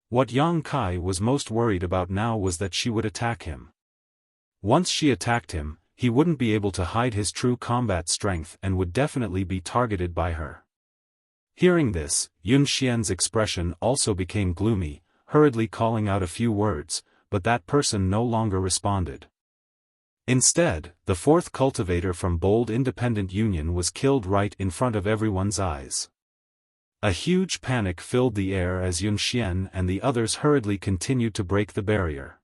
What Yang Kai was most worried about now was that she would attack him. Once she attacked him, he wouldn't be able to hide his true combat strength and would definitely be targeted by her. Hearing this, Yun Xian's expression also became gloomy, hurriedly calling out a few words, but that person no longer responded. Instead, the fourth cultivator from Bold Independent Union was killed right in front of everyone's eyes. A huge panic filled the air as Yun Xian and the others hurriedly continued to break the barrier.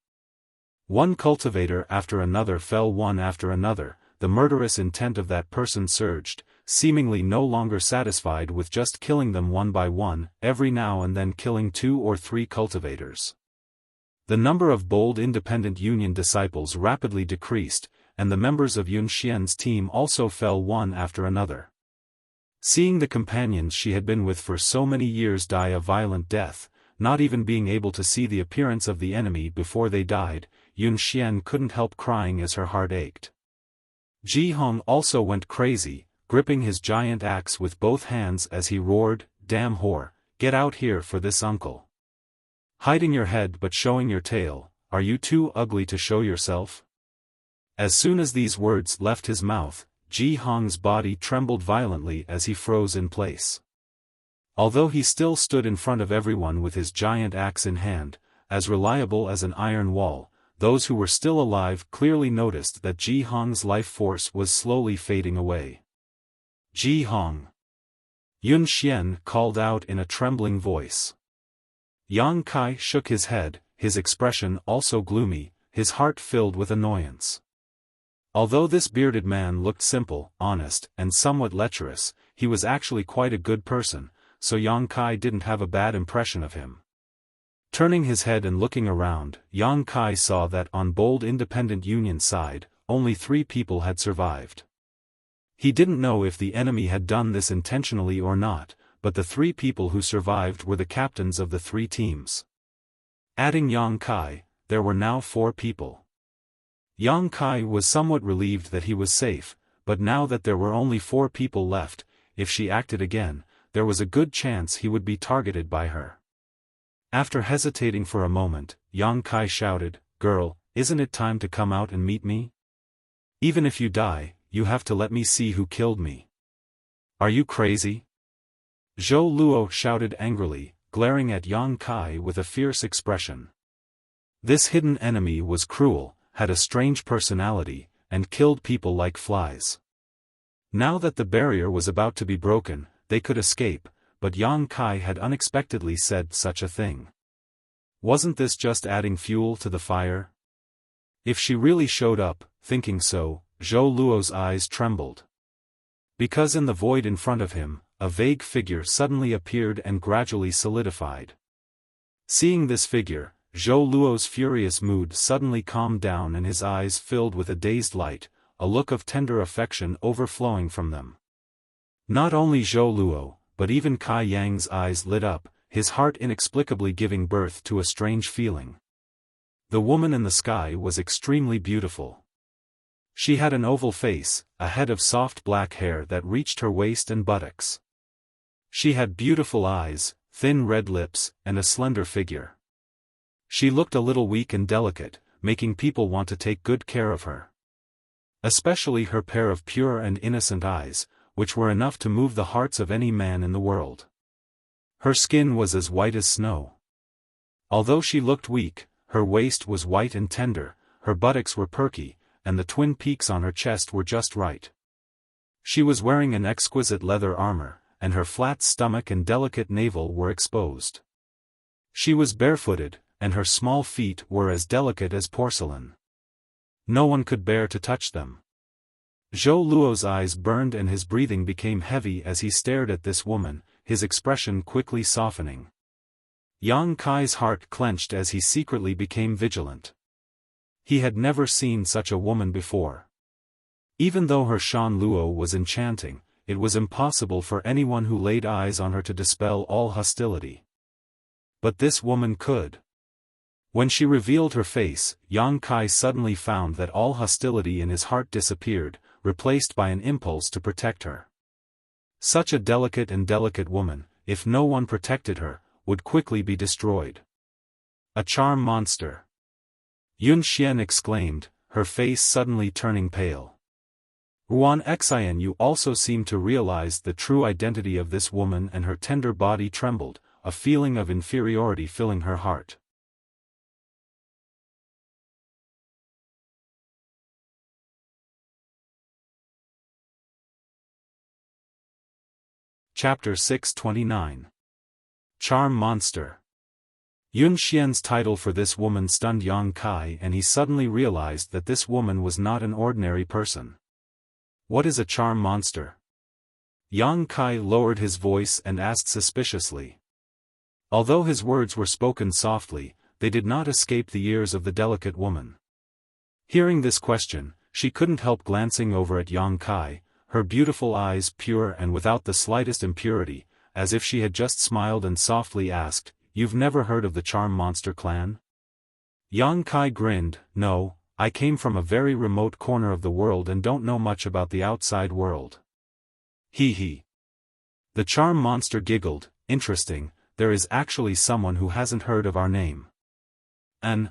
One cultivator after another fell one after another, the murderous intent of that person surged, seemingly no longer satisfied with just killing them one by one, every now and then killing 2 or 3 cultivators. The number of Bold Independent Union disciples rapidly decreased, and the members of Yun Xian's team also fell one after another. Seeing the companions she had been with for so many years die a violent death, not even being able to see the appearance of the enemy before they died, Yun Xian couldn't help crying as her heart ached. Ji Hong also went crazy, gripping his giant axe with both hands as he roared, "Damn whore, get out here for this uncle. Hiding your head but showing your tail, are you too ugly to show yourself?" As soon as these words left his mouth, Ji Hong's body trembled violently as he froze in place. Although he still stood in front of everyone with his giant axe in hand, as reliable as an iron wall, those who were still alive clearly noticed that Ji Hong's life force was slowly fading away. "Ji Hong!" Yun Xian called out in a trembling voice. Yang Kai shook his head, his expression also gloomy, his heart filled with annoyance. Although this bearded man looked simple, honest, and somewhat lecherous, he was actually quite a good person, so Yang Kai didn't have a bad impression of him. Turning his head and looking around, Yang Kai saw that on Bold Independent Union side, only 3 people had survived. He didn't know if the enemy had done this intentionally or not, but the 3 people who survived were the captains of the 3 teams. Adding Yang Kai, there were now 4 people. Yang Kai was somewhat relieved that he was safe, but now that there were only 4 people left, if she acted again, there was a good chance he would be targeted by her. After hesitating for a moment, Yang Kai shouted, "Girl, isn't it time to come out and meet me? Even if you die, you have to let me see who killed me. Are you crazy?" Zhou Luo shouted angrily, glaring at Yang Kai with a fierce expression. This hidden enemy was cruel, had a strange personality, and killed people like flies. Now that the barrier was about to be broken, they could escape, but Yang Kai had unexpectedly said such a thing. Wasn't this just adding fuel to the fire? If she really showed up, thinking so, Zhou Luo's eyes trembled. Because in the void in front of him, a vague figure suddenly appeared and gradually solidified. Seeing this figure, Zhou Luo's furious mood suddenly calmed down and his eyes filled with a dazed light, a look of tender affection overflowing from them. Not only Zhou Luo, but even Kai Yang's eyes lit up, his heart inexplicably giving birth to a strange feeling. The woman in the sky was extremely beautiful. She had an oval face, a head of soft black hair that reached her waist and buttocks. She had beautiful eyes, thin red lips, and a slender figure. She looked a little weak and delicate, making people want to take good care of her. Especially her pair of pure and innocent eyes, which were enough to move the hearts of any man in the world. Her skin was as white as snow. Although she looked weak, her waist was white and tender, her buttocks were perky, and the twin peaks on her chest were just right. She was wearing an exquisite leather armor, and her flat stomach and delicate navel were exposed. She was barefooted, and her small feet were as delicate as porcelain. No one could bear to touch them. Zhou Luo's eyes burned and his breathing became heavy as he stared at this woman, his expression quickly softening. Yang Kai's heart clenched as he secretly became vigilant. He had never seen such a woman before. Even though her Shan Luo was enchanting, it was impossible for anyone who laid eyes on her to dispel all hostility. But this woman could. When she revealed her face, Yang Kai suddenly found that all hostility in his heart disappeared, replaced by an impulse to protect her. Such a delicate woman, if no one protected her, would quickly be destroyed. A charm monster! Yun Xian exclaimed, her face suddenly turning pale. Ruan Xian, you also seem to realize the true identity of this woman, and her tender body trembled, a feeling of inferiority filling her heart. Chapter 629. Charm Monster. Yun Xian's title for this woman stunned Yang Kai, and he suddenly realized that this woman was not an ordinary person. What is a charm monster? Yang Kai lowered his voice and asked suspiciously. Although his words were spoken softly, they did not escape the ears of the delicate woman. Hearing this question, she couldn't help glancing over at Yang Kai, her beautiful eyes pure and without the slightest impurity, as if she had just smiled and softly asked, "You've never heard of the Charm Monster clan?" Yang Kai grinned, "No, I came from a very remote corner of the world and don't know much about the outside world." He. The Charm Monster giggled, "Interesting, there is actually someone who hasn't heard of our name.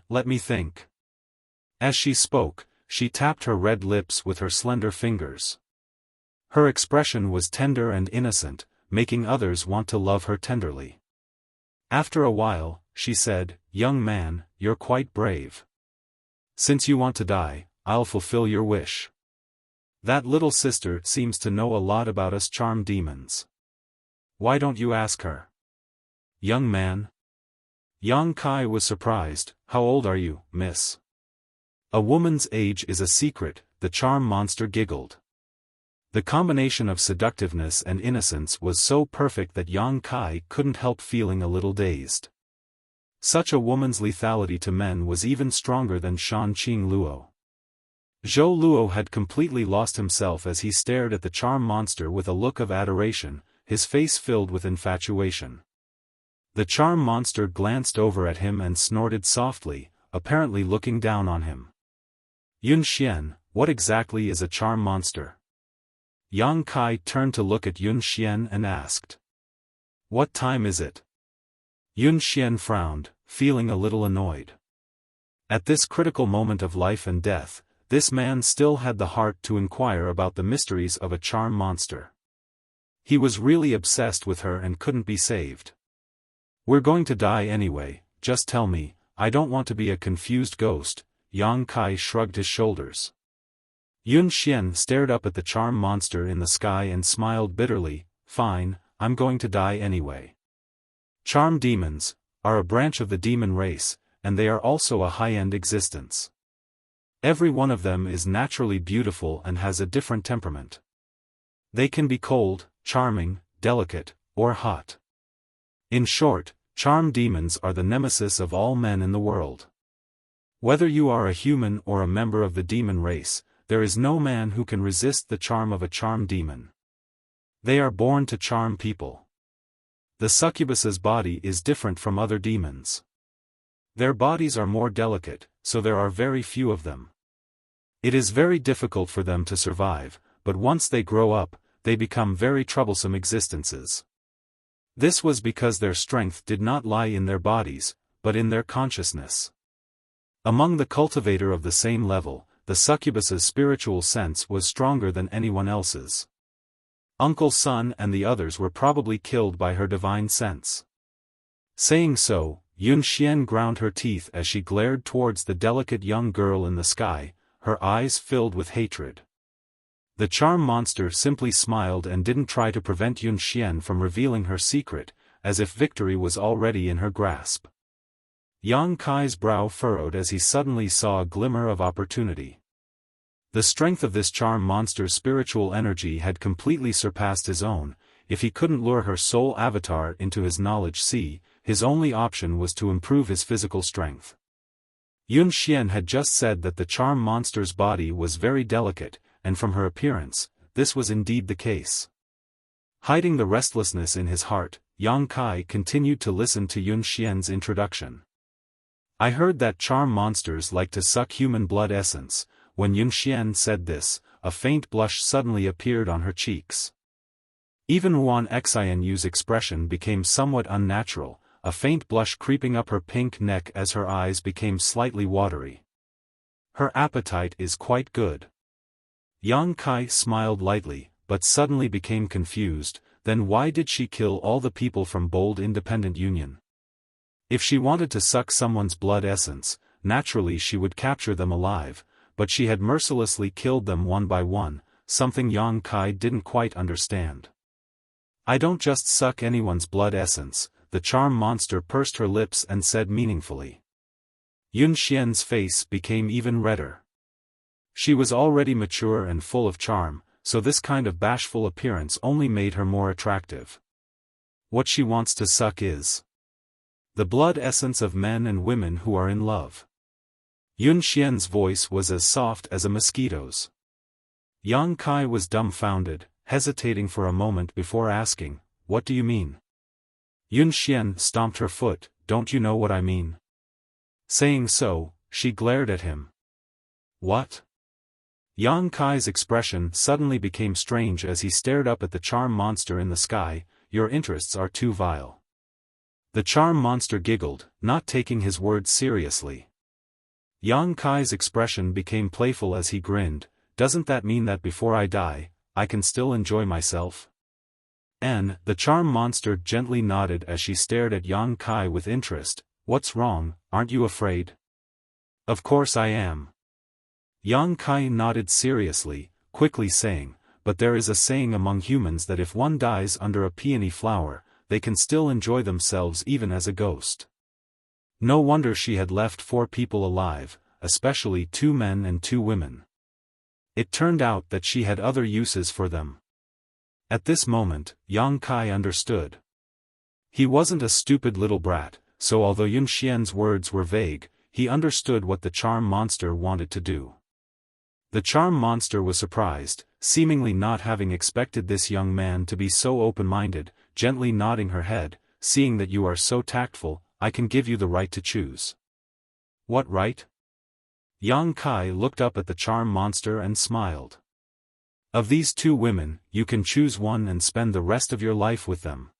Let me think." As she spoke, she tapped her red lips with her slender fingers. Her expression was tender and innocent, making others want to love her tenderly. After a while, she said, "Young man, you're quite brave. Since you want to die, I'll fulfill your wish. That little sister seems to know a lot about us charm demons. Why don't you ask her?" "Young man?" Yang Kai was surprised. "How old are you, miss?" "A woman's age is a secret," the charm monster giggled. The combination of seductiveness and innocence was so perfect that Yang Kai couldn't help feeling a little dazed. Such a woman's lethality to men was even stronger than Shan Qing Luo. Zhou Luo had completely lost himself as he stared at the charm monster with a look of adoration, his face filled with infatuation. The charm monster glanced over at him and snorted softly, apparently looking down on him. "Yun Xian, what exactly is a charm monster?" Yang Kai turned to look at Yun Xian and asked. "What time is it?" Yun Xian frowned, feeling a little annoyed. At this critical moment of life and death, this man still had the heart to inquire about the mysteries of a charm monster. He was really obsessed with her and couldn't be saved. "We're going to die anyway, just tell me, I don't want to be a confused ghost." Yang Kai shrugged his shoulders. Yun Xian stared up at the charm monster in the sky and smiled bitterly. "Fine, I'm going to die anyway. Charm demons are a branch of the demon race, and they are also a high-end existence. Every one of them is naturally beautiful and has a different temperament. They can be cold, charming, delicate, or hot. In short, charm demons are the nemesis of all men in the world. Whether you are a human or a member of the demon race, there is no man who can resist the charm of a charm demon. They are born to charm people. The succubus's body is different from other demons. Their bodies are more delicate, so there are very few of them. It is very difficult for them to survive, but once they grow up, they become very troublesome existences. This was because their strength did not lie in their bodies, but in their consciousness. Among the cultivator of the same level, the succubus's spiritual sense was stronger than anyone else's. Uncle Sun and the others were probably killed by her divine sense. Saying so, Yun Xian ground her teeth as she glared towards the delicate young girl in the sky, her eyes filled with hatred. The charm monster simply smiled and didn't try to prevent Yun Xian from revealing her secret, as if victory was already in her grasp. Yang Kai's brow furrowed as he suddenly saw a glimmer of opportunity. The strength of this charm monster's spiritual energy had completely surpassed his own. If he couldn't lure her soul avatar into his knowledge sea, his only option was to improve his physical strength. Yun Xian had just said that the charm monster's body was very delicate, and from her appearance, this was indeed the case. Hiding the restlessness in his heart, Yang Kai continued to listen to Yun Xian's introduction. "I heard that charm monsters like to suck human blood essence." When Yun Xian said this, a faint blush suddenly appeared on her cheeks. Even Ruan Xianyu's expression became somewhat unnatural, a faint blush creeping up her pink neck as her eyes became slightly watery. Her appetite is quite good. Yang Kai smiled lightly, but suddenly became confused. Then why did she kill all the people from Bold Independent Union? If she wanted to suck someone's blood essence, naturally she would capture them alive, but she had mercilessly killed them one by one, something Yang Kai didn't quite understand. I don't just suck anyone's blood essence, the charm monster pursed her lips and said meaningfully. Yun Xian's face became even redder. She was already mature and full of charm, so this kind of bashful appearance only made her more attractive. What she wants to suck is the blood essence of men and women who are in love. Yun Xian's voice was as soft as a mosquito's. Yang Kai was dumbfounded, hesitating for a moment before asking, "What do you mean?" Yun Xian stomped her foot, "Don't you know what I mean?" Saying so, she glared at him. "What?" Yang Kai's expression suddenly became strange as he stared up at the charm monster in the sky. "Your interests are too vile." The charm monster giggled, not taking his words seriously. Yang Kai's expression became playful as he grinned. "Doesn't that mean that before I die, I can still enjoy myself?" The charm monster gently nodded as she stared at Yang Kai with interest. "What's wrong, aren't you afraid?" "Of course I am." Yang Kai nodded seriously, quickly saying, "But there is a saying among humans that if one dies under a peony flower, they can still enjoy themselves even as a ghost." No wonder she had left 4 people alive, especially 2 men and 2 women. It turned out that she had other uses for them. At this moment, Yang Kai understood. He wasn't a stupid little brat, so although Yun Xian's words were vague, he understood what the charm monster wanted to do. The charm monster was surprised, seemingly not having expected this young man to be so open-minded, gently nodding her head. "Seeing that you are so tactful, I can give you the right to choose." "What right?" Yang Kai looked up at the charm monster and smiled. "Of these 2 women, you can choose one and spend the rest of your life with them."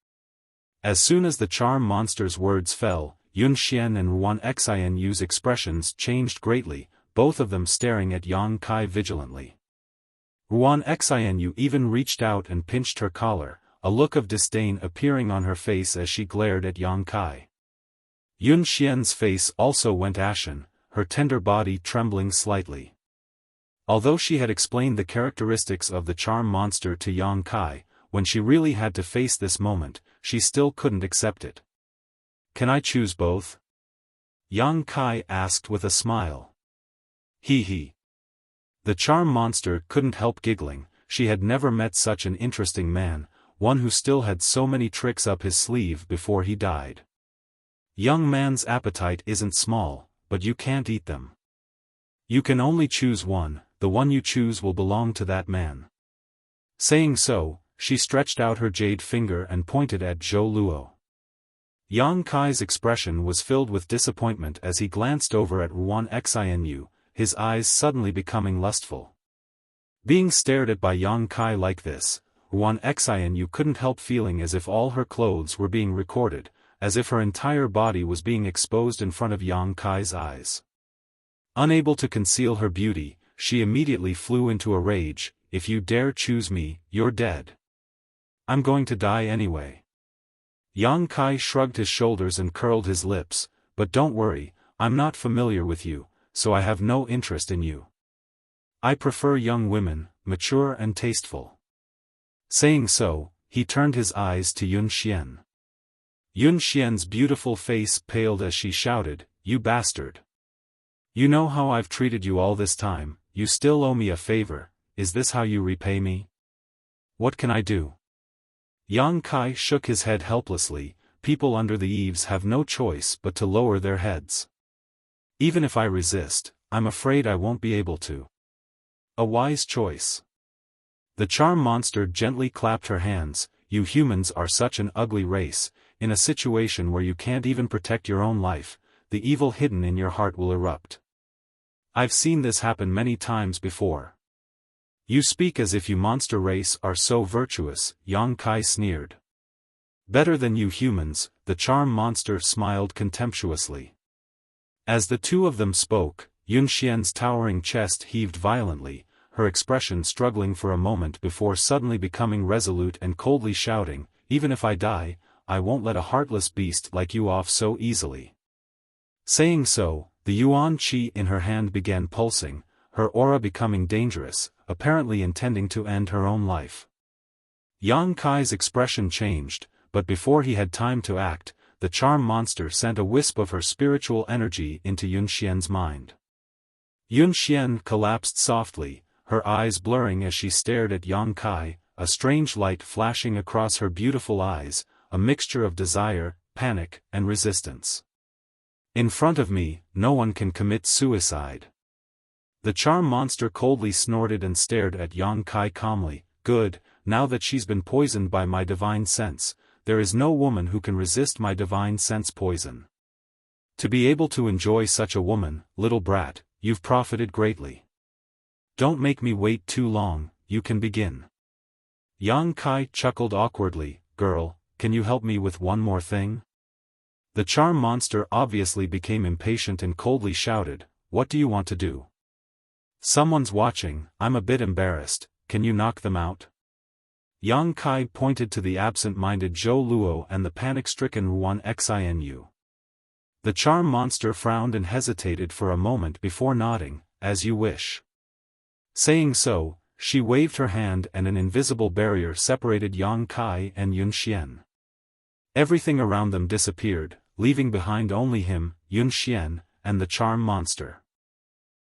As soon as the charm monster's words fell, Yun Xian and Ruan Xianyu's expressions changed greatly, both of them staring at Yang Kai vigilantly. Ruan Xianyu even reached out and pinched her collar, a look of disdain appearing on her face as she glared at Yang Kai. Yun Xian's face also went ashen, her tender body trembling slightly. Although she had explained the characteristics of the charm monster to Yang Kai, when she really had to face this moment, she still couldn't accept it. "Can I choose both?" Yang Kai asked with a smile. He. The charm monster couldn't help giggling. She had never met such an interesting man, one who still had so many tricks up his sleeve before he died. "Young man's appetite isn't small, but you can't eat them. You can only choose one, the one you choose will belong to that man." Saying so, she stretched out her jade finger and pointed at Zhou Luo. Yang Kai's expression was filled with disappointment as he glanced over at Ruan Xianyu, his eyes suddenly becoming lustful. Being stared at by Yang Kai like this, Ruan Xianyu couldn't help feeling as if all her clothes were being recorded, as if her entire body was being exposed in front of Yang Kai's eyes. Unable to conceal her beauty, she immediately flew into a rage. "If you dare choose me, you're dead. I'm going to die anyway." Yang Kai shrugged his shoulders and curled his lips. "But don't worry, I'm not familiar with you, so I have no interest in you. I prefer young women, mature and tasteful." Saying so, he turned his eyes to Yun Xian. Yun Xian's beautiful face paled as she shouted, "You bastard! You know how I've treated you all this time, you still owe me a favor, is this how you repay me? What can I do?" Yang Kai shook his head helplessly. People under the eaves have no choice but to lower their heads. "Even if I resist, I'm afraid I won't be able to." "A wise choice." The charm monster gently clapped her hands. "You humans are such an ugly race. In a situation where you can't even protect your own life, the evil hidden in your heart will erupt. I've seen this happen many times before." You speak as if you monster race are so virtuous, Yang Kai sneered. Better than you humans, the charm monster smiled contemptuously. As the two of them spoke, Yun Xian's towering chest heaved violently, her expression struggling for a moment before suddenly becoming resolute and coldly shouting, "Even if I die, I won't let a heartless beast like you off so easily." Saying so, the yuan qi in her hand began pulsing, her aura becoming dangerous, apparently intending to end her own life. Yang Kai's expression changed, but before he had time to act, the charm monster sent a wisp of her spiritual energy into Yun Xian's mind. Yun Xian collapsed softly, her eyes blurring as she stared at Yang Kai, a strange light flashing across her beautiful eyes, a mixture of desire, panic, and resistance. "In front of me, no one can commit suicide." The charm monster coldly snorted and stared at Yang Kai calmly. "Good, now that she's been poisoned by my divine sense, there is no woman who can resist my divine sense poison. To be able to enjoy such a woman, little brat, you've profited greatly. Don't make me wait too long, you can begin." Yang Kai chuckled awkwardly. "Girl, can you help me with one more thing?" The charm monster obviously became impatient and coldly shouted, "What do you want to do?" "Someone's watching, I'm a bit embarrassed, can you knock them out?" Yang Kai pointed to the absent-minded Zhou Luo and the panic-stricken Ruan Xinu. The charm monster frowned and hesitated for a moment before nodding, "As you wish." Saying so, she waved her hand and an invisible barrier separated Yang Kai and Yun Xian. Everything around them disappeared, leaving behind only him, Yun Xian, and the charm monster.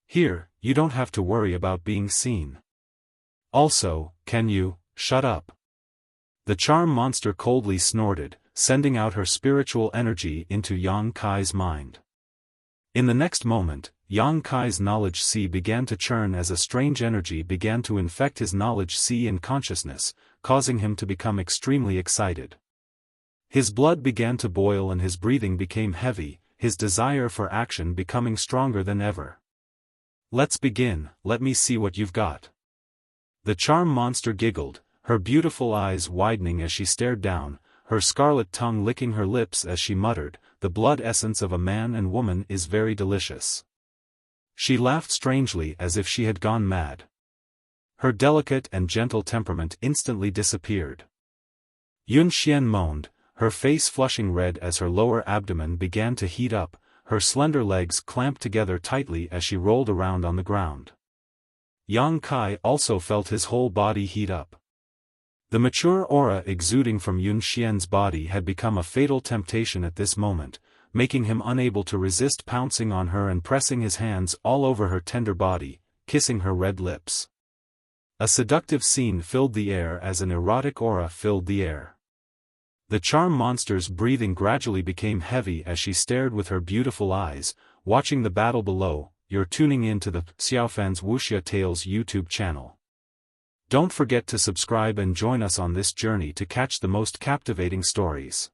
"Here, you don't have to worry about being seen. Also, can you, shut up?" The charm monster coldly snorted, sending out her spiritual energy into Yang Kai's mind. In the next moment, Yang Kai's knowledge sea began to churn as a strange energy began to infect his knowledge sea and consciousness, causing him to become extremely excited. His blood began to boil and his breathing became heavy, his desire for action becoming stronger than ever. "Let's begin, let me see what you've got." The charm monster giggled, her beautiful eyes widening as she stared down, her scarlet tongue licking her lips as she muttered, "The blood essence of a man and woman is very delicious." She laughed strangely as if she had gone mad. Her delicate and gentle temperament instantly disappeared. Yun Xian moaned, her face flushing red as her lower abdomen began to heat up, her slender legs clamped together tightly as she rolled around on the ground. Yang Kai also felt his whole body heat up. The mature aura exuding from Yun Xian's body had become a fatal temptation at this moment, making him unable to resist pouncing on her and pressing his hands all over her tender body, kissing her red lips. A seductive scene filled the air as an erotic aura filled the air. The charm monster's breathing gradually became heavy as she stared with her beautiful eyes, watching the battle below. You're tuning in to the Xiaofan's Wuxia Tales YouTube channel. Don't forget to subscribe and join us on this journey to catch the most captivating stories.